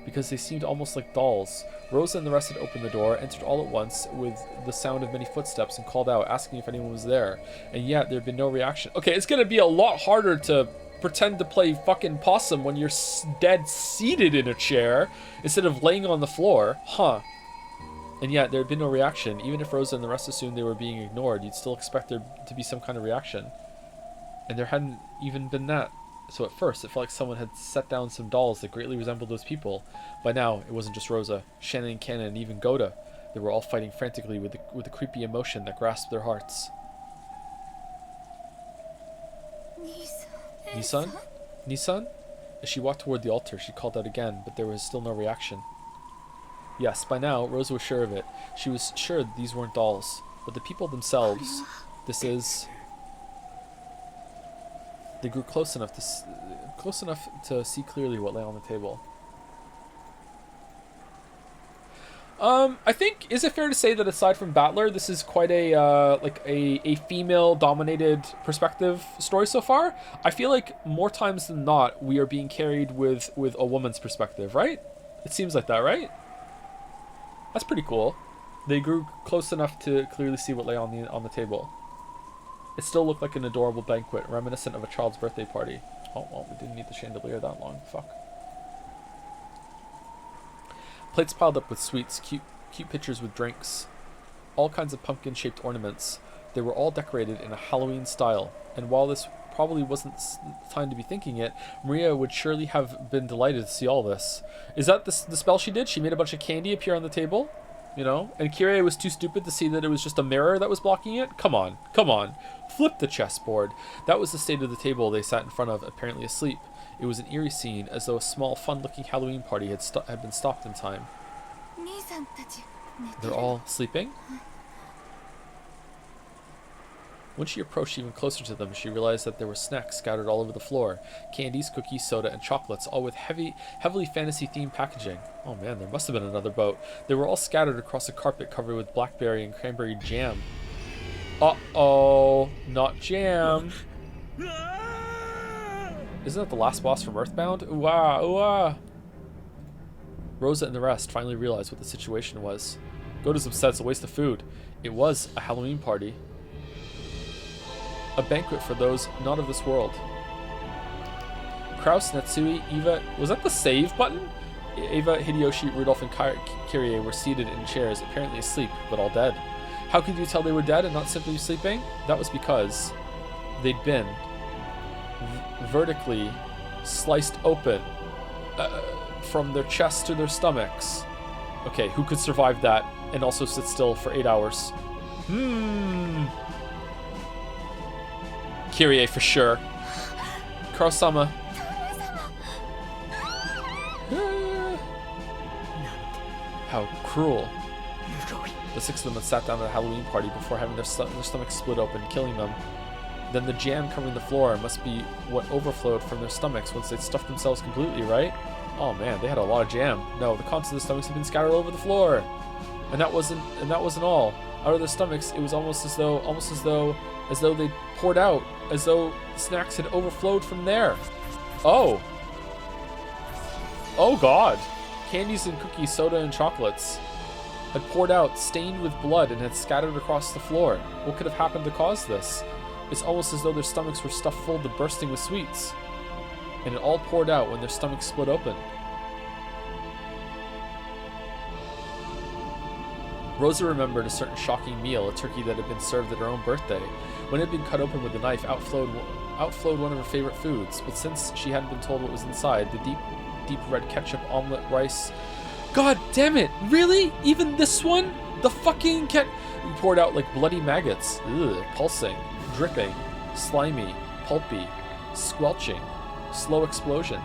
Because they seemed almost like dolls. Rosa and the rest had opened the door, entered all at once with the sound of many footsteps, and called out, asking if anyone was there. And yet, there had been no reaction. Okay, it's going to be a lot harder to pretend to play fucking possum when you're dead seated in a chair instead of laying on the floor. Huh. And yet, there had been no reaction. Even if Rosa and the rest assumed they were being ignored, you'd still expect there to be some kind of reaction. And there hadn't even been that. So at first, it felt like someone had set down some dolls that greatly resembled those people. By now, it wasn't just Rosa. Shannon and Cannon and even Goda. They were all fighting frantically with the creepy emotion that grasped their hearts. Nissan? Nissan? As she walked toward the altar, she called out again, but there was still no reaction. Yes, by now, Rosa was sure of it. She was sure that these weren't dolls, but the people themselves. They grew close enough to see clearly what lay on the table. I think, is it fair to say that aside from Battler, this is quite a female-dominated perspective story so far? I feel like more times than not, we are being carried with a woman's perspective, right? It seems like that, right? That's pretty cool. They grew close enough to clearly see what lay on the table. It still looked like an adorable banquet, reminiscent of a child's birthday party. Oh, well, we didn't need the chandelier that long. Fuck. Plates piled up with sweets, cute pitchers with drinks, all kinds of pumpkin-shaped ornaments. They were all decorated in a Halloween style, and while this probably wasn't the time to be thinking it, Maria would surely have been delighted to see all this. Is that the spell she did? She made a bunch of candy appear on the table? And Kyrie was too stupid to see that it was just a mirror that was blocking it? Come on. Flip the chessboard. That was the state of the table they sat in front of, apparently asleep. It was an eerie scene, as though a small, fun-looking Halloween party had been stopped in time. They're all sleeping? When she approached even closer to them, she realized that there were snacks scattered all over the floor. Candies, cookies, soda, and chocolates, all with heavily fantasy-themed packaging. Oh man, there must have been another boat. They were all scattered across a carpet covered with blackberry and cranberry jam. Uh-oh, not jam. Isn't that the last boss from Earthbound? Ooh-ah. Rosa and the rest finally realized what the situation was. Goda's upset, it's a waste of food. It was a Halloween party. A banquet for those not of this world. Kraus, Natsui, Eva... Was that the save button? Eva, Hideyoshi, Rudolph, and Kyrie were seated in chairs, apparently asleep, but all dead. How could you tell they were dead and not simply sleeping? That was because they'd been vertically sliced open from their chests to their stomachs. Okay, who could survive that and also sit still for 8 hours? Kyrie for sure. Kurosama. How cruel. The 6 of them had sat down at a Halloween party before having their stomachs split open, killing them. Then the jam covering the floor must be what overflowed from their stomachs once they'd stuffed themselves completely, right? Oh man, they had a lot of jam. No, the contents of the stomachs had been scattered all over the floor. And that wasn't all. Out of their stomachs, it was almost as though they poured out, as though snacks had overflowed from there. Oh. Oh god. Candies and cookies, soda and chocolates had poured out, stained with blood, and had scattered across the floor. What could have happened to cause this? It's almost as though their stomachs were stuffed full to bursting with sweets. And it all poured out when their stomachs split open. Rosa remembered a certain shocking meal, a turkey that had been served at her own birthday. When it had been cut open with a knife, outflowed one of her favorite foods. But since she hadn't been told what was inside, the deep red ketchup omelet rice... God damn it! Really? Even this one? The fucking poured out like bloody maggots. Ugh, pulsing, dripping, slimy, pulpy, squelching, slow explosion.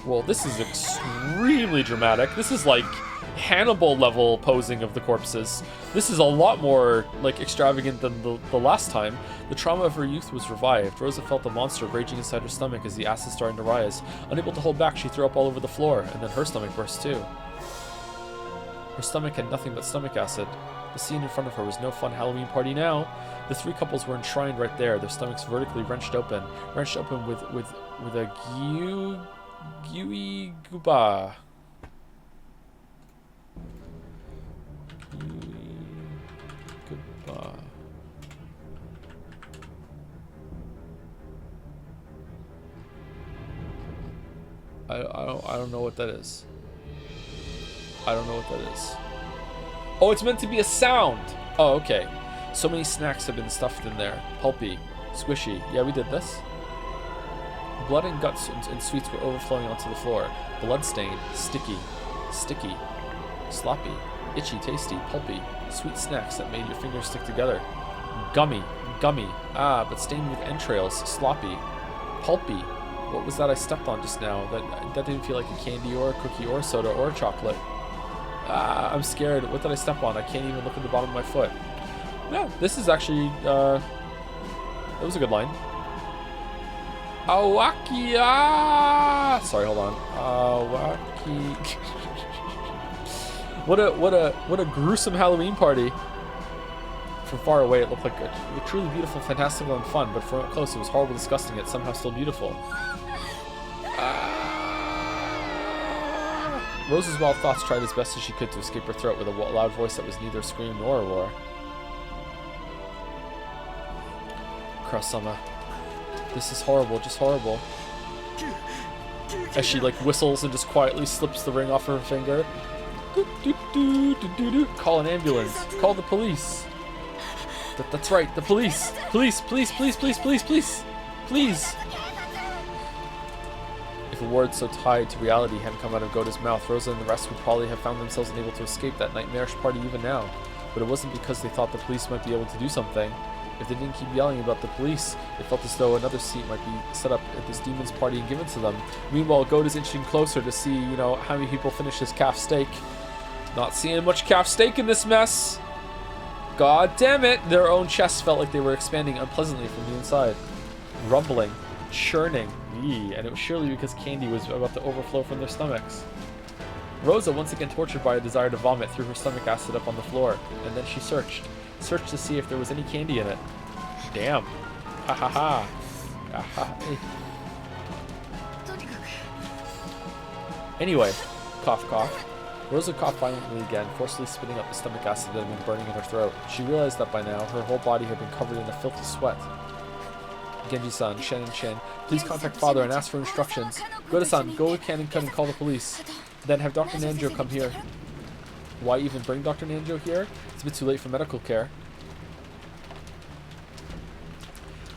Well, this is extremely dramatic. This is like Hannibal level posing of the corpses. This is a lot more like extravagant than the last time. The trauma of her youth was revived. Rosa felt the monster raging inside her stomach as the acid started to rise. Unable to hold back, she threw up all over the floor, and then her stomach burst too. Her stomach had nothing but stomach acid. The scene in front of her was no fun Halloween party now. The 3 couples were enshrined right there, their stomachs vertically wrenched open with a gooey gooba. I don't know what that is. I don't know what that is. Oh, it's meant to be a sound. Oh, okay. So many snacks have been stuffed in there. Pulpy, squishy. Yeah, we did this. Blood and guts and sweets were overflowing onto the floor. Blood-stained, sticky, sloppy, itchy, tasty, pulpy, sweet snacks that made your fingers stick together. Gummy, but stained with entrails, sloppy, pulpy. What was that I stepped on just now? That didn't feel like a candy or a cookie or a soda or a chocolate. I'm scared. What did I step on? I can't even look at the bottom of my foot. Yeah, this is actually, that was a good line. Awakia! Sorry, hold on. Awaki. What a gruesome Halloween party. From far away, it looked like a truly beautiful, fantastical, and fun, but from up close, it was horrible, disgusting, yet somehow still beautiful. Rose's wild thoughts tried as best as she could to escape her throat with a loud voice that was neither a scream nor a roar. Kurosama. This is horrible, just horrible. As she like whistles and just quietly slips the ring off her finger. Call an ambulance. Call the police. That's right, the police. Police. If a word so tied to reality hadn't come out of Goda's mouth, Rosa and the rest would probably have found themselves unable to escape that nightmarish party even now. But it wasn't because they thought the police might be able to do something. If they didn't keep yelling about the police, it felt as though another seat might be set up at this demon's party and given to them. Meanwhile, Goda's inching closer to see, how many people finish this calf steak. Not seeing much calf steak in this mess. God damn it! Their own chests felt like they were expanding unpleasantly from the inside. Rumbling, churning, and it was surely because candy was about to overflow from their stomachs. Rosa, once again tortured by a desire to vomit, threw her stomach acid up on the floor, and then she searched to see if there was any candy in it. Damn. Ha ha ha. Anyway, cough cough. Rosa coughed violently again, forcefully spitting up the stomach acid that had been burning in her throat. She realized that by now, her whole body had been covered in a filthy sweat. Genji-san, Shen and Shen, please contact father and ask for instructions. Goda-san, go with Cannon-kun and call the police. Then have Dr. Nanjo come here. Why even bring Dr. Nanjo here? It's a bit too late for medical care.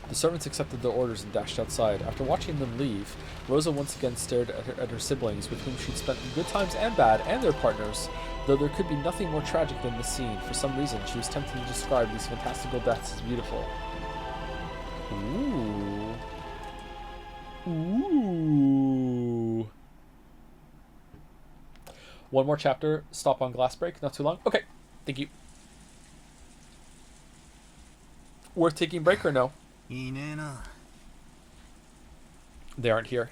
The servants accepted their orders and dashed outside. After watching them leave, Rosa once again stared at her siblings, with whom she'd spent good times and bad, and their partners. Though there could be nothing more tragic than this scene, for some reason she was tempted to describe these fantastical deaths as beautiful. Ooh. Ooh. One more chapter. Stop on glass break. Not too long. Okay. Thank you. Worth taking a break or no? They aren't here.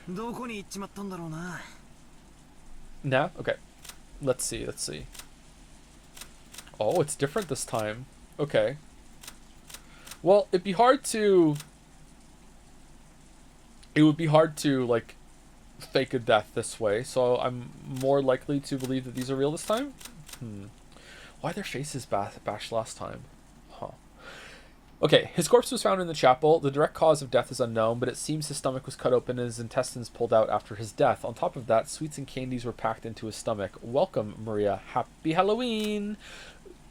Nah? Okay. Let's see. Let's see. Oh, it's different this time. Okay. Well, it'd be hard to... It would be hard to, like, fake a death this way, so I'm more likely to believe that these are real this time? Why their faces bashed last time? Huh. Okay, his corpse was found in the chapel. The direct cause of death is unknown, but it seems his stomach was cut open and his intestines pulled out after his death. On top of that, sweets and candies were packed into his stomach. Welcome, Maria. Happy Halloween!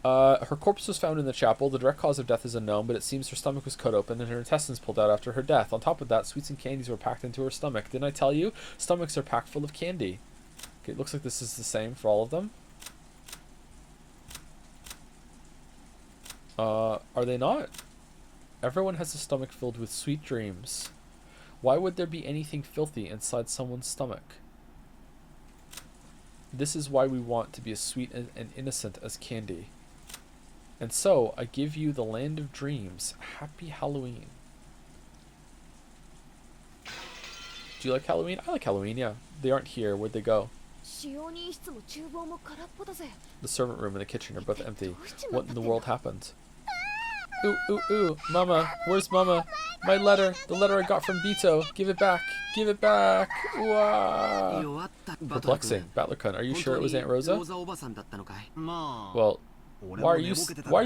Her corpse was found in the chapel. The direct cause of death is unknown, but it seems her stomach was cut open and her intestines pulled out after her death. On top of that, sweets and candies were packed into her stomach. Didn't I tell you? Stomachs are packed full of candy. Okay, it looks like this is the same for all of them. Are they not? Everyone has a stomach filled with sweet dreams. Why would there be anything filthy inside someone's stomach? This is why we want to be as sweet and innocent as candy. And so, I give you the land of dreams. Happy Halloween. Do you like Halloween? I like Halloween, yeah. They aren't here. Where'd they go? The servant room and the kitchen are both empty. What in the world happened? Ooh, ooh, ooh. Mama. Where's Mama? My letter. The letter I got from Bito. Give it back. Give it back. Wow. Perplexing. Battler-kun, are you sure it was Aunt Rosa? Well... Why are you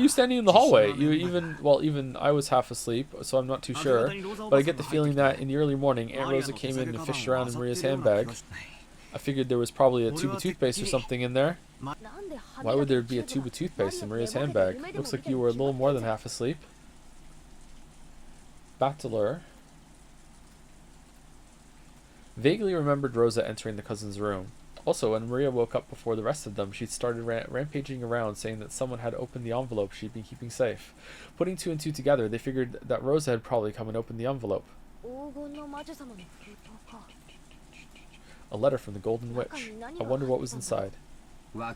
standing in the hallway? Even I was half asleep, so I'm not too sure. But I get the feeling that in the early morning, Aunt Rosa came in and fished around in Maria's handbag. I figured there was probably a tube of toothpaste or something in there. Why would there be a tube of toothpaste in Maria's handbag? Looks like you were a little more than half asleep. Battler vaguely remembered Rosa entering the cousin's room. Also, when Maria woke up before the rest of them, she started rampaging around, saying that someone had opened the envelope she'd been keeping safe. Putting two and two together, they figured that Rosa had probably come and opened the envelope. A letter from the Golden Witch. I wonder what was inside. I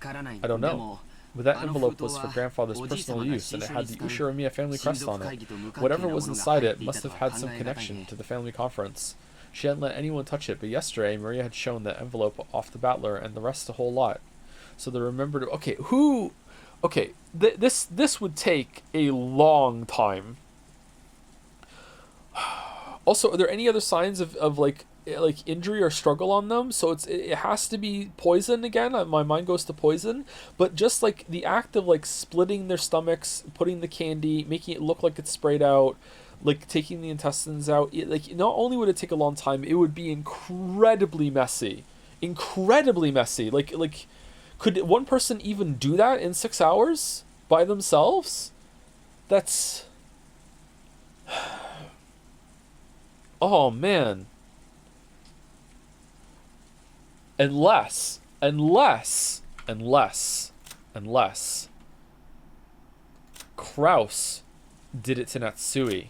don't know. But that envelope was for grandfather's personal use, and it had the Ushiramiya family crest on it. Whatever was inside it must have had some connection to the family conference. She hadn't let anyone touch it, but yesterday Maria had shown the envelope off the Battler and the rest a whole lot. So they remembered... Okay, who... Okay, this would take a long time. Also, are there any other signs of like injury or struggle on them? So it has to be poison again. My mind goes to poison. But just like the act of like splitting their stomachs, putting the candy, making it look like it's sprayed out, like taking the intestines out, like not only would it take a long time, it would be incredibly messy. Like could one person even do that in 6 hours by themselves? That's... Oh man. Unless Kraus did it to Natsui,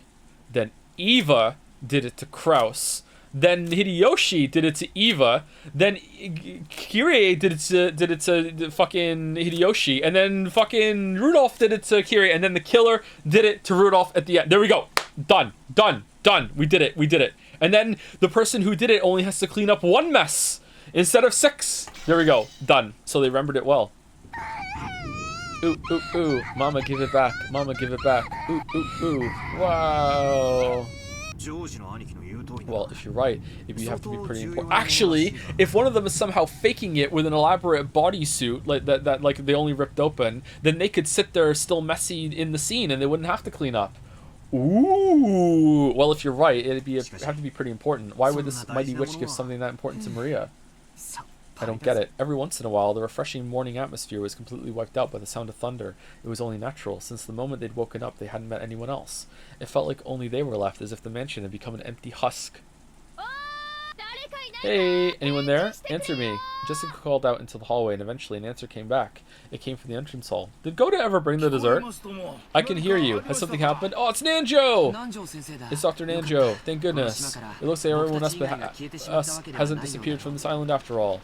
then Eva did it to Kraus, then Hideyoshi did it to Eva, then Kirie did it to fucking Hideyoshi, and then fucking Rudolph did it to Kirie, and then the killer did it to Rudolph at the end. There we go. Done. We did it. And then the person who did it only has to clean up one mess instead of 6. There we go. Done. So they remembered it well. Ooh, ooh, ooh. Mama, give it back. Mama, give it back. Ooh, ooh, ooh. Wow. Well, if you're right, you have to be pretty important. Actually, if one of them is somehow faking it with an elaborate bodysuit like that like they only ripped open, then they could sit there still messy in the scene and they wouldn't have to clean up. Ooh. Well, if you're right, have to be pretty important. Why would this mighty witch give something that important to Maria? I don't get it. Every once in a while, the refreshing morning atmosphere was completely wiped out by the sound of thunder. It was only natural. Since the moment they'd woken up, they hadn't met anyone else. It felt like only they were left, as if the mansion had become an empty husk. Hey, anyone there? Answer me. Jessica called out into the hallway, and eventually an answer came back. It came from the entrance hall. Did Goda ever bring the dessert? I can hear you. Has something happened? Oh, it's Nanjo! It's Dr. Nanjo. Thank goodness. It looks like everyone else hasn't disappeared from this island after all.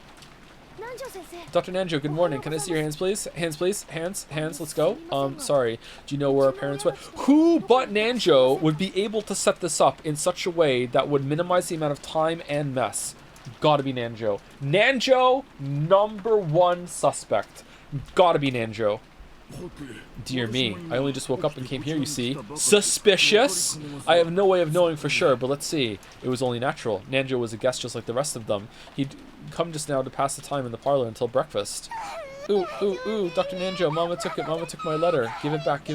Dr. Nanjo, good morning. Can I see your hands, please? Hands, please. Hands, let's go. Sorry. Do you know where our parents went? Who but Nanjo would be able to set this up in such a way that would minimize the amount of time and mess? Gotta be Nanjo. Nanjo, #1 suspect. Gotta be Nanjo. Dear me, I only just woke up and came here, you see. Suspicious? I have no way of knowing for sure, but let's see. It was only natural. Nanjo was a guest just like the rest of them. He'd come just now to pass the time in the parlor until breakfast. Ooh, Dr. Nanjo, Mama took it. Mama took my letter. Give it back.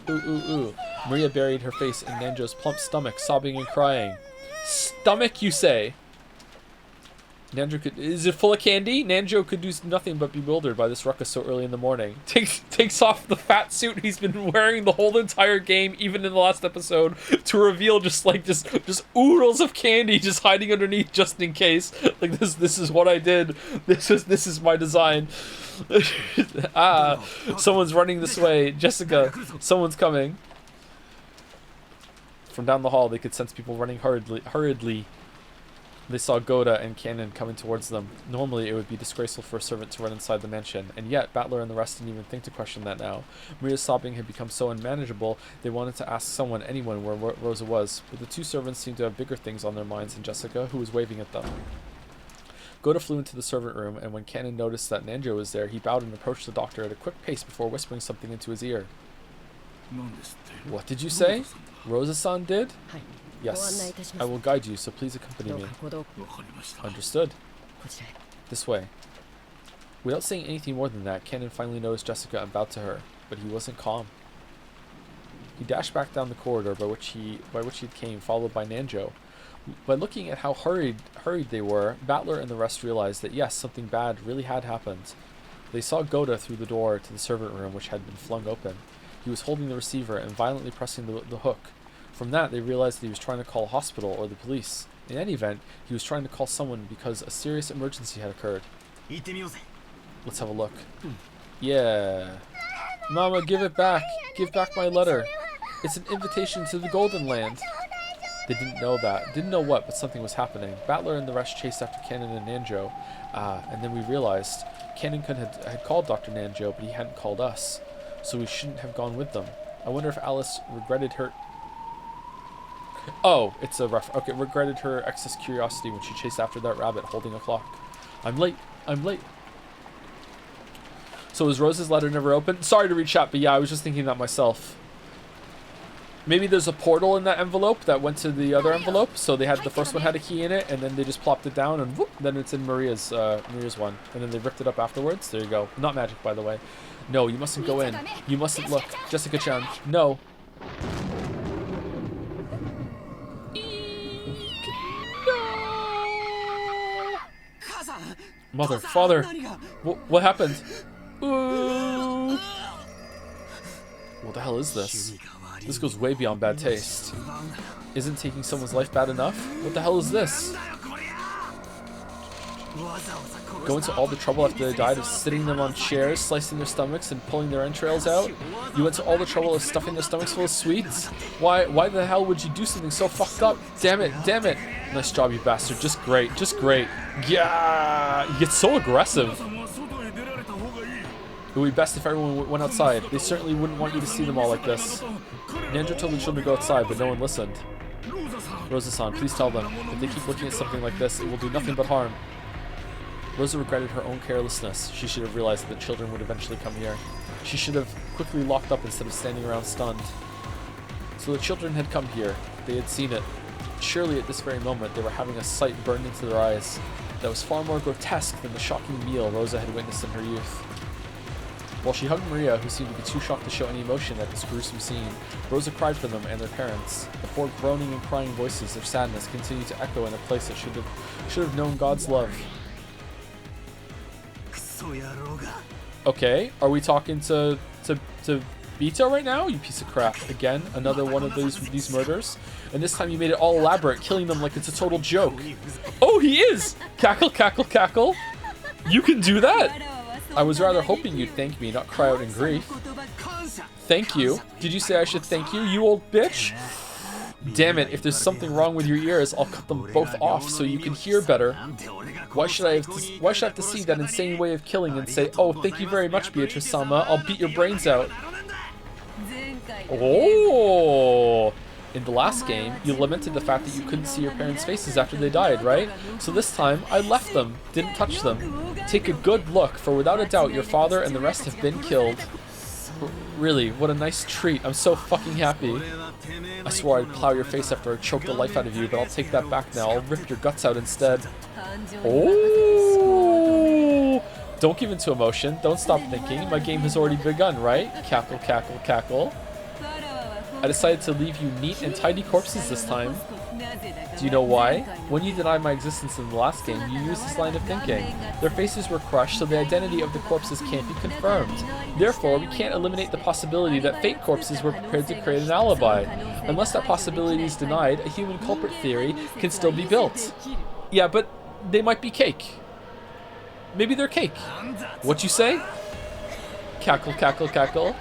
Ooh. Maria buried her face in Nanjo's plump stomach, sobbing and crying. Stomach, you say? Is it full of candy? Nanjo could do nothing but be bewildered by this ruckus so early in the morning. Takes off the fat suit he's been wearing the whole entire game, even in the last episode, to reveal just oodles of candy just hiding underneath just in case. Like this is what I did. This is my design. Someone's running this way. Jessica, someone's coming. From down the hall, they could sense people running hurriedly. They saw Goda and Cannon coming towards them. Normally, it would be disgraceful for a servant to run inside the mansion, and yet Battler and the rest didn't even think to question that now. Maria's sobbing had become so unmanageable, they wanted to ask anyone where Rosa was, but the two servants seemed to have bigger things on their minds than Jessica, who was waving at them. Goda flew into the servant room, and when Cannon noticed that Nanjo was there, he bowed and approached the doctor at a quick pace before whispering something into his ear. What did you say? Rosa-san did? Yes, I will guide you, so please accompany me. Understood. This way. Without saying anything more than that, Cannon finally noticed Jessica and bowed to her, but he wasn't calm. He dashed back down the corridor by which he came, followed by Nanjo. By looking at how hurried they were, Battler and the rest realized that yes, something bad really had happened. They saw Goda through the door to the servant room, which had been flung open. He was holding the receiver and violently pressing the hook. From that, they realized that he was trying to call a hospital or the police. In any event, he was trying to call someone because a serious emergency had occurred. Let's have a look. Yeah. Mama, give it back. Give back my letter. It's an invitation to the Golden Land. They didn't know that. Didn't know what, but something was happening. Battler and the rest chased after Cannon and Nanjo. And then we realized Cannon had called Dr. Nanjo, but he hadn't called us. So we shouldn't have gone with them. I wonder if Alice regretted her... Oh, it's a rough... Okay, regretted her excess curiosity when she chased after that rabbit holding a clock. I'm late. So was Rose's letter never opened? Sorry to read chat, but yeah, I was just thinking that myself. Maybe there's a portal in that envelope that went to the other envelope, so they had the first one had a key in it, and then they just plopped it down, and whoop, then it's in Maria's one, and then they ripped it up afterwards. There you go. Not magic, by the way. No, you mustn't go in. You mustn't look. Jessica-chan, no. Mother, father, what happened? Ooh. What the hell is this? This goes way beyond bad taste. Isn't taking someone's life bad enough? What the hell is this? Go into all the trouble after they died of sitting them on chairs, slicing their stomachs, and pulling their entrails out? You went to all the trouble of stuffing their stomachs full of sweets? Why the hell would you do something so fucked up? Damn it. Nice job, you bastard. Just great. Yeah! You get so aggressive. It would be best if everyone went outside. They certainly wouldn't want you to see them all like this. Nanjo told the children to go outside, but no one listened. Rosa-san, please tell them. If they keep looking at something like this, it will do nothing but harm. Rosa regretted her own carelessness. She should have realized that the children would eventually come here. She should have quickly locked up instead of standing around stunned. So the children had come here. They had seen it. surely at this very moment they were having a sight burned into their eyes that was far more grotesque than the shocking meal Rosa had witnessed in her youth. While she hugged Maria, who seemed to be too shocked to show any emotion at this gruesome scene, Rosa cried for them and their parents. The four groaning and crying voices of sadness continued to echo in a place that should have known God's love. Okay, are we talking to Bito right now? You piece of crap. Again, another one of these murders. And this time you made it all elaborate, killing them like it's a total joke. Oh, he is! Cackle, cackle, cackle. You can do that? I was rather hoping you'd thank me, not cry out in grief. Thank you? Did you say I should thank you, you old bitch? Damn it, if there's something wrong with your ears, I'll cut them both off so you can hear better. Why should I have to see that insane way of killing and say, oh, thank you very much, Beatrice-sama, I'll beat your brains out. Oh! In the last game, you lamented the fact that you couldn't see your parents' faces after they died, right? So this time, I left them, didn't touch them. Take a good look, for without a doubt, your father and the rest have been killed. Really, what a nice treat. I'm so fucking happy. I swore I'd plow your face after I choked the life out of you, but I'll take that back now. I'll rip your guts out instead. Oh! Don't give in to emotion. Don't stop thinking. My game has already begun, right? Cackle, cackle, cackle. I decided to leave you neat and tidy corpses this time. Do you know why? When you denied my existence in the last game, you used this line of thinking. Their faces were crushed, so the identity of the corpses can't be confirmed. Therefore, we can't eliminate the possibility that fake corpses were prepared to create an alibi. Unless that possibility is denied, a human culprit theory can still be built. Yeah, but they might be cake. Maybe they're cake. What you say? Cackle, cackle, cackle.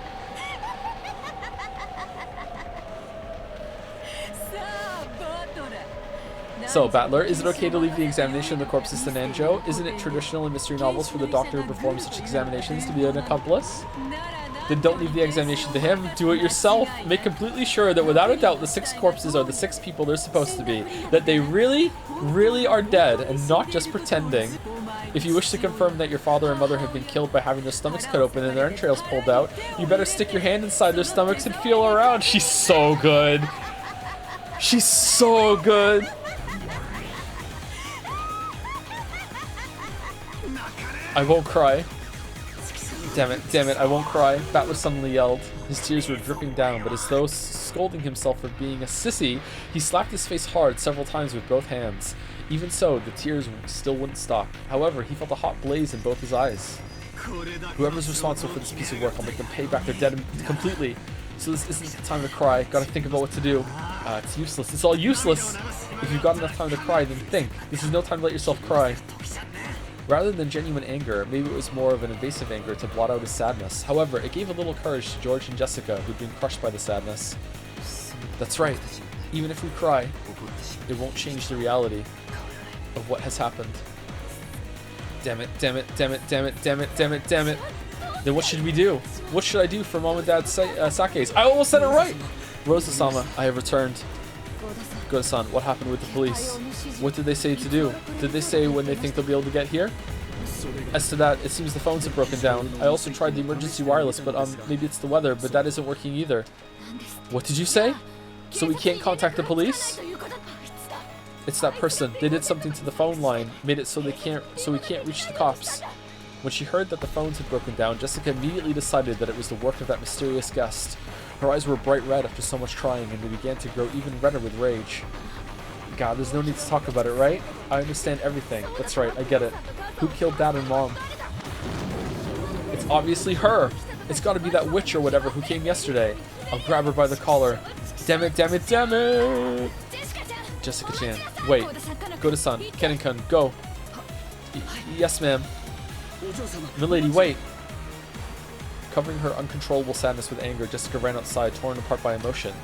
So, Battler, is it okay to leave the examination of the corpses to Nanjo? Isn't it traditional in mystery novels for the doctor who performs such examinations to be an accomplice? Then don't leave the examination to him. Do it yourself. Make completely sure that without a doubt the 6 corpses are the 6 people they're supposed to be. That they really, really are dead and not just pretending. If you wish to confirm that your father and mother have been killed by having their stomachs cut open and their entrails pulled out, you better stick your hand inside their stomachs and feel around. She's so good. She's so good. I won't cry. Damn it, I won't cry. Battler suddenly yelled. His tears were dripping down, but as though scolding himself for being a sissy, he slapped his face hard several times with both hands. Even so, the tears still wouldn't stop. However, he felt a hot blaze in both his eyes. Whoever's responsible for this piece of work, I'll make them pay back their debt completely. So this isn't the time to cry. Gotta think about what to do. It's useless. It's all useless. If you've got enough time to cry, then think. This is no time to let yourself cry. Rather than genuine anger, maybe it was more of an evasive anger to blot out his sadness. However, it gave a little courage to George and Jessica, who'd been crushed by the sadness. That's right. Even if we cry, it won't change the reality of what has happened. Damn it, damn it, damn it, damn it, damn it, damn it, damn it. Then what should we do? What should I do for Mom and Dad's sakes? I almost said it right! Rosa-sama, I have returned. Goda-san, what happened with the police? What did they say to do? Did they say when they think they'll be able to get here? As to that, it seems the phones have broken down. I also tried the emergency wireless, but maybe it's the weather, but that isn't working either. What did you say? So we can't contact the police? It's that person. They did something to the phone line, made it so we can't reach the cops. When she heard that the phones had broken down, Jessica immediately decided that it was the work of that mysterious guest. Her eyes were bright red after so much trying, and they began to grow even redder with rage. God, there's no need to talk about it, right? I understand everything. That's right, I get it. Who killed Dad and Mom? It's obviously her! It's gotta be that witch or whatever who came yesterday. I'll grab her by the collar. Damn it, damn it, damn it! Jessica-chan, wait. Goda-san, Kennen-kun, go. Yes, ma'am. Milady, wait. Covering her uncontrollable sadness with anger, Jessica ran outside, torn apart by emotion.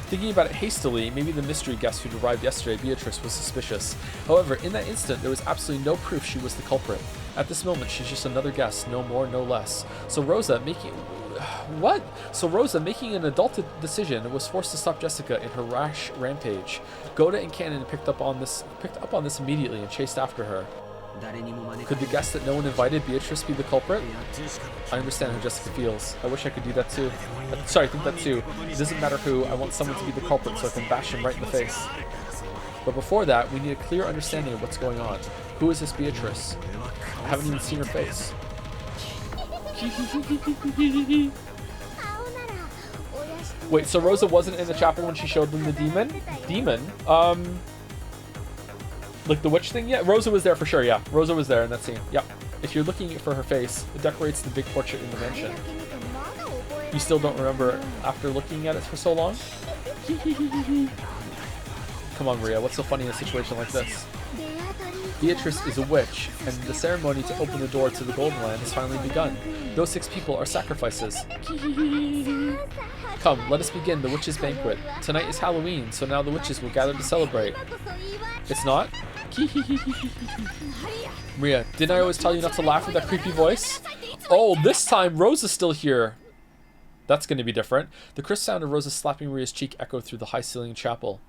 Thinking about it hastily, maybe the mystery guest who'd arrived yesterday, Beatrice, was suspicious. However, in that instant, there was absolutely no proof she was the culprit. At this moment, she's just another guest, no more, no less. So Rosa, making an adult decision, was forced to stop Jessica in her rash rampage. Goda and Cannon picked up on this immediately and chased after her. Could the guest that no one invited, Beatrice, be the culprit? I understand how Jessica feels. I wish I could do that too. Sorry, think that too. It doesn't matter who, I want someone to be the culprit so I can bash him right in the face. But before that, we need a clear understanding of what's going on. Who is this Beatrice? I haven't even seen her face. Wait, so Rosa wasn't in the chapter when she showed them the demon? Demon? Like the witch thing? Yeah, Rosa was there for sure, yeah. Rosa was there in that scene. Yeah. If you're looking for her face, it decorates the big portrait in the mansion. You still don't remember after looking at it for so long? Come on, Maria, what's so funny in a situation like this? Beatrice is a witch, and the ceremony to open the door to the Golden Land has finally begun. Those 6 people are sacrifices. Come, let us begin the witches' banquet. Tonight is Halloween, so now the witches will gather to celebrate. It's not? Maria, didn't I always tell you not to laugh with that creepy voice? Oh, this time Rose is still here. That's going to be different. The crisp sound of Rosa slapping Maria's cheek echoed through the high-ceilinged chapel.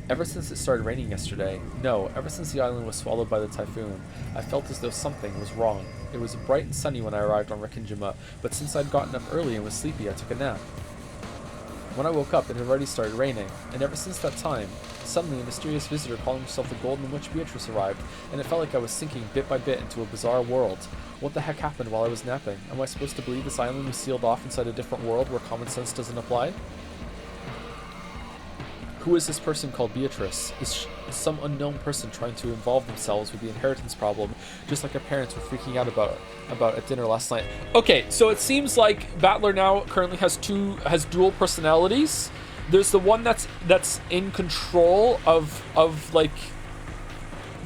Ever since it started raining yesterday, no, ever since the island was swallowed by the typhoon, I felt as though something was wrong. It was bright and sunny when I arrived on Rikinjima, but since I'd gotten up early and was sleepy, I took a nap. When I woke up, it had already started raining, and ever since that time, suddenly a mysterious visitor calling himself the Golden Witch Beatrice arrived, and it felt like I was sinking bit by bit into a bizarre world. What the heck happened while I was napping? Am I supposed to believe this island was sealed off inside a different world where common sense doesn't apply? Who is this person called Beatrice? Is some unknown person trying to involve themselves with the inheritance problem, just like our parents were freaking out about at dinner last night? Okay, so it seems like Battler now currently has dual personalities. There's the one that's in control of like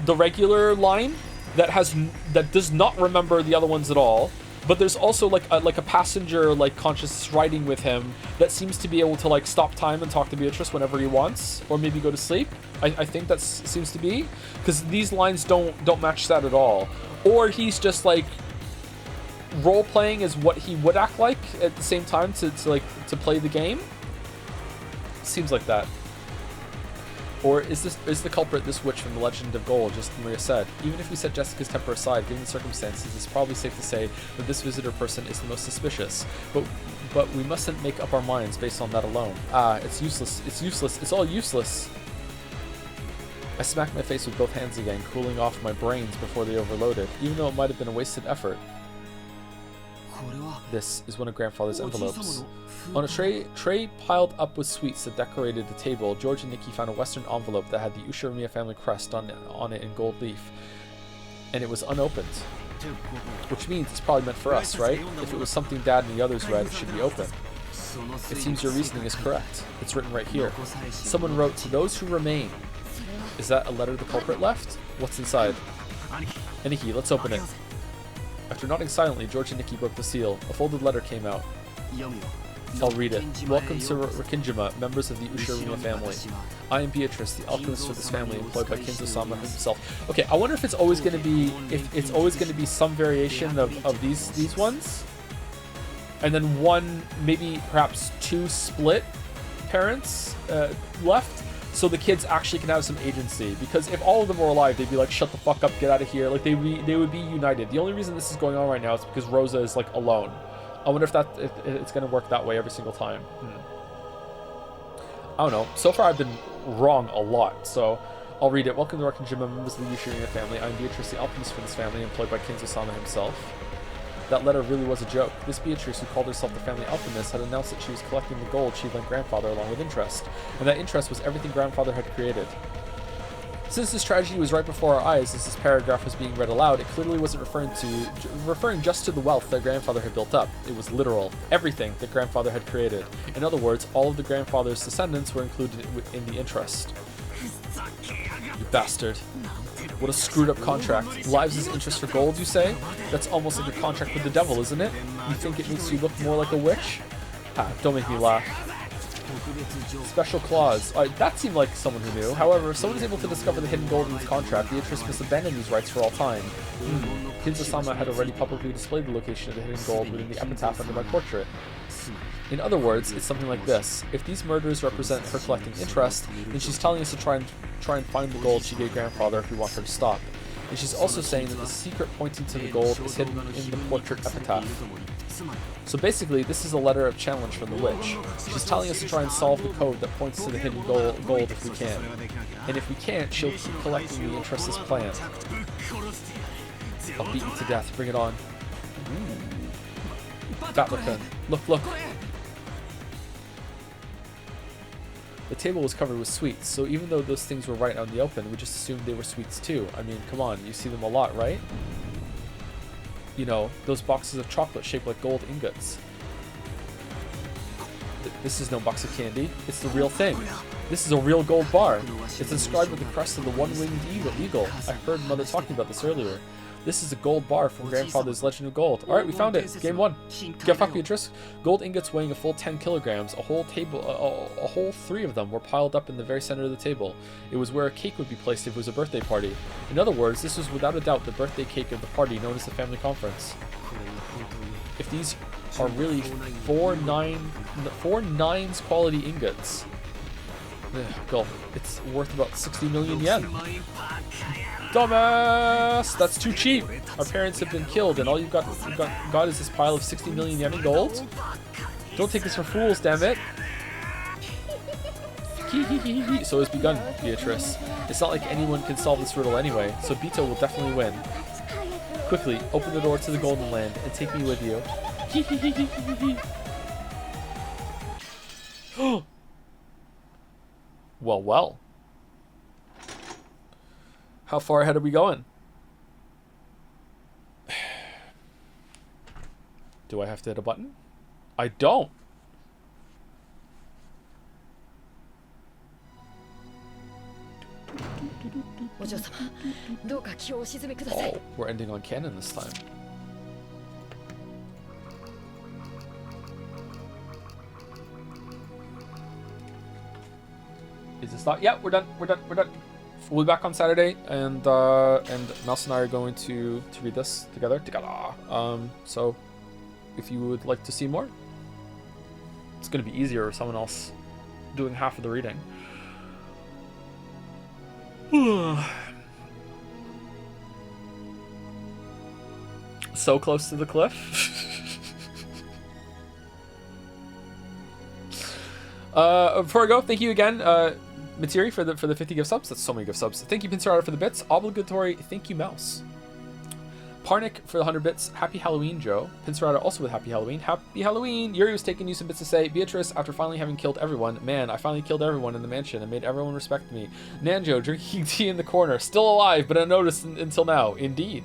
the regular line that does not remember the other ones at all. But there's also like a passenger like conscious riding with him that seems to be able to like stop time and talk to Beatrice whenever he wants, or maybe go to sleep. I think that seems to be, because these lines don't match that at all. Or he's just like role playing as what he would act like at the same time to play the game. Seems like that. Or is the culprit this witch from the Legend of Gold, just like Maria said? Even if we set Jessica's temper aside, given the circumstances, it's probably safe to say that this visitor person is the most suspicious. But we mustn't make up our minds based on that alone. It's useless. It's useless. It's all useless. I smacked my face with both hands again, cooling off my brains before they overloaded, even though it might have been a wasted effort. This is one of Grandfather's envelopes. On a tray piled up with sweets that decorated the table, George and Nikki found a Western envelope that had the Ushirimiya family crest on it in gold leaf. And it was unopened. Which means it's probably meant for us, right? If it was something Dad and the others read, it should be open. It seems your reasoning is correct. It's written right here. Someone wrote, "To those who remain." Is that a letter the culprit left? What's inside? Nikki, let's open it. After nodding silently, George and Nikki broke the seal. A folded letter came out. I'll read it. Welcome to Rikinjima, members of the Ushirimiya family. I am Beatrice, the alchemist for this family, employed by Kinzo-sama himself. Okay, I wonder if it's always going to be some variation of these ones, and then one, maybe perhaps 2 split parents left, so the kids actually can have some agency. Because if all of them were alive, they'd be like, "Shut the fuck up, get out of here." Like they would be united. The only reason this is going on right now is because Rosa is like alone. I wonder if it's going to work that way every single time. I don't know. So far, I've been wrong a lot. So I'll read it. Welcome to Rikinjima, members of the Ushirimiya family. I'm Beatrice, the alchemist for this family, employed by Kinzo-sama himself. That letter really was a joke. This Beatrice, who called herself the family alchemist, had announced that she was collecting the gold she lent Grandfather along with interest. And that interest was everything Grandfather had created. Since this tragedy was right before our eyes as this paragraph was being read aloud, it clearly wasn't referring just to the wealth that Grandfather had built up. It was literal. Everything that Grandfather had created. In other words, all of the Grandfather's descendants were included in the interest. You bastard. What a screwed up contract. Lives as interest for gold, you say? That's almost like a contract with the devil, isn't it? You think it makes you look more like a witch? Don't make me laugh. Special clause. That seemed like someone who knew. However, if someone is able to discover the hidden gold in this contract, Beatrice must abandon these rights for all time. Kinzo-sama had already publicly displayed the location of the hidden gold within the epitaph under my portrait. In other words, it's something like this. If these murders represent her collecting interest, then she's telling us to try and find the gold she gave Grandfather if we want her to stop. And she's also saying that the secret pointing to the gold is hidden in the portrait epitaph. So basically, this is a letter of challenge from the witch. She's telling us to try and solve the code that points to the hidden gold if we can. And if we can't, she'll keep collecting the interest this plan. I'll beat you to death. Bring it on. Batlacon. Look, look. The table was covered with sweets, so even though those things were right out in the open, we just assumed they were sweets too. I mean, come on, you see them a lot, right? You know, those boxes of chocolate shaped like gold ingots. This is no box of candy, it's the real thing. This is a real gold bar. It's inscribed with the crest of the one-winged eagle. I heard Mother talking about this earlier. This is a gold bar from Grandfather's Legend of Gold. Alright, we found it. Game 1. Get fucked, Beatrice. Gold ingots weighing a full 10 kilograms. A whole 3 of them were piled up in the very center of the table. It was where a cake would be placed if it was a birthday party. In other words, this was without a doubt the birthday cake of the party known as the family conference. If these are really 4 nines quality ingots, go. It's worth about 60 million yen. Dumbass! That's too cheap. Our parents have been killed, and all you've got is this pile of 60 million yen in gold. Don't take us for fools, damn it. So it's begun, Beatrice. It's not like anyone can solve this riddle anyway, so Bito will definitely win. Quickly, open the door to the Golden Land and take me with you. Well, well. How far ahead are we going? Do I have to hit a button? I don't. Oh, we're ending on canon this time. Is this not? Yeah, we're done. We're done. We're done. We'll be back on Saturday, and Mouse and I are going to read this together. So if you would like to see more, it's going to be easier with someone else doing half of the reading. So close to the cliff. Before I go, thank you again, Materi, for the 50 gift subs. That's so many gift subs. Thank you, Pinsarada, for the bits. Obligatory thank you, Mouse. Parnik for the 100 bits. Happy Halloween, Joe. Pinsarada also with Happy Halloween. Happy Halloween! Yuri was taking you some bits to say. Beatrice, after finally having killed everyone. Man, I finally killed everyone in the mansion and made everyone respect me. Nanjo, drinking tea in the corner. Still alive, but unnoticed until now. Indeed.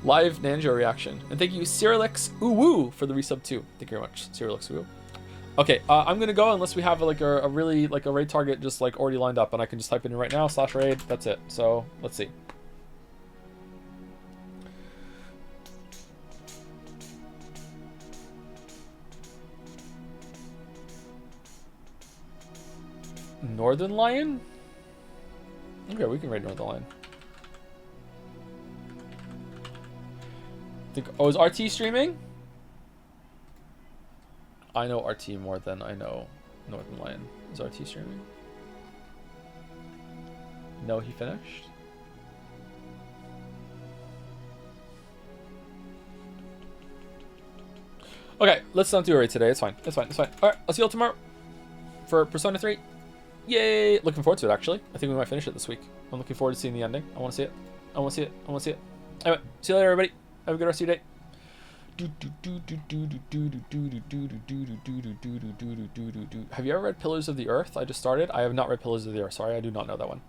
Live Nanjo reaction. And thank you, Cyrilix Uwu, for the resub too. Thank you very much, Cyrilix Uwu. Okay, I'm gonna go unless we have like a really like a raid target just like already lined up, and I can just type it in right now /raid. That's it. So let's see. Northern Lion? Okay, we can raid Northern Lion. Oh, is RT streaming? I know RT more than I know Northern Lion. Is RT streaming? No, he finished? Okay, let's not do a raid today. It's fine. It's fine. It's fine. Alright, I'll see you all tomorrow for Persona 3. Yay! Looking forward to it, actually. I think we might finish it this week. I'm looking forward to seeing the ending. I want to see it. I want to see it. I want to see it. Anyway, see you later, everybody. Have a good rest of your day. Have you ever read Pillars of the Earth? I just started. I have not read Pillars of the Earth. Sorry, I do not know that one.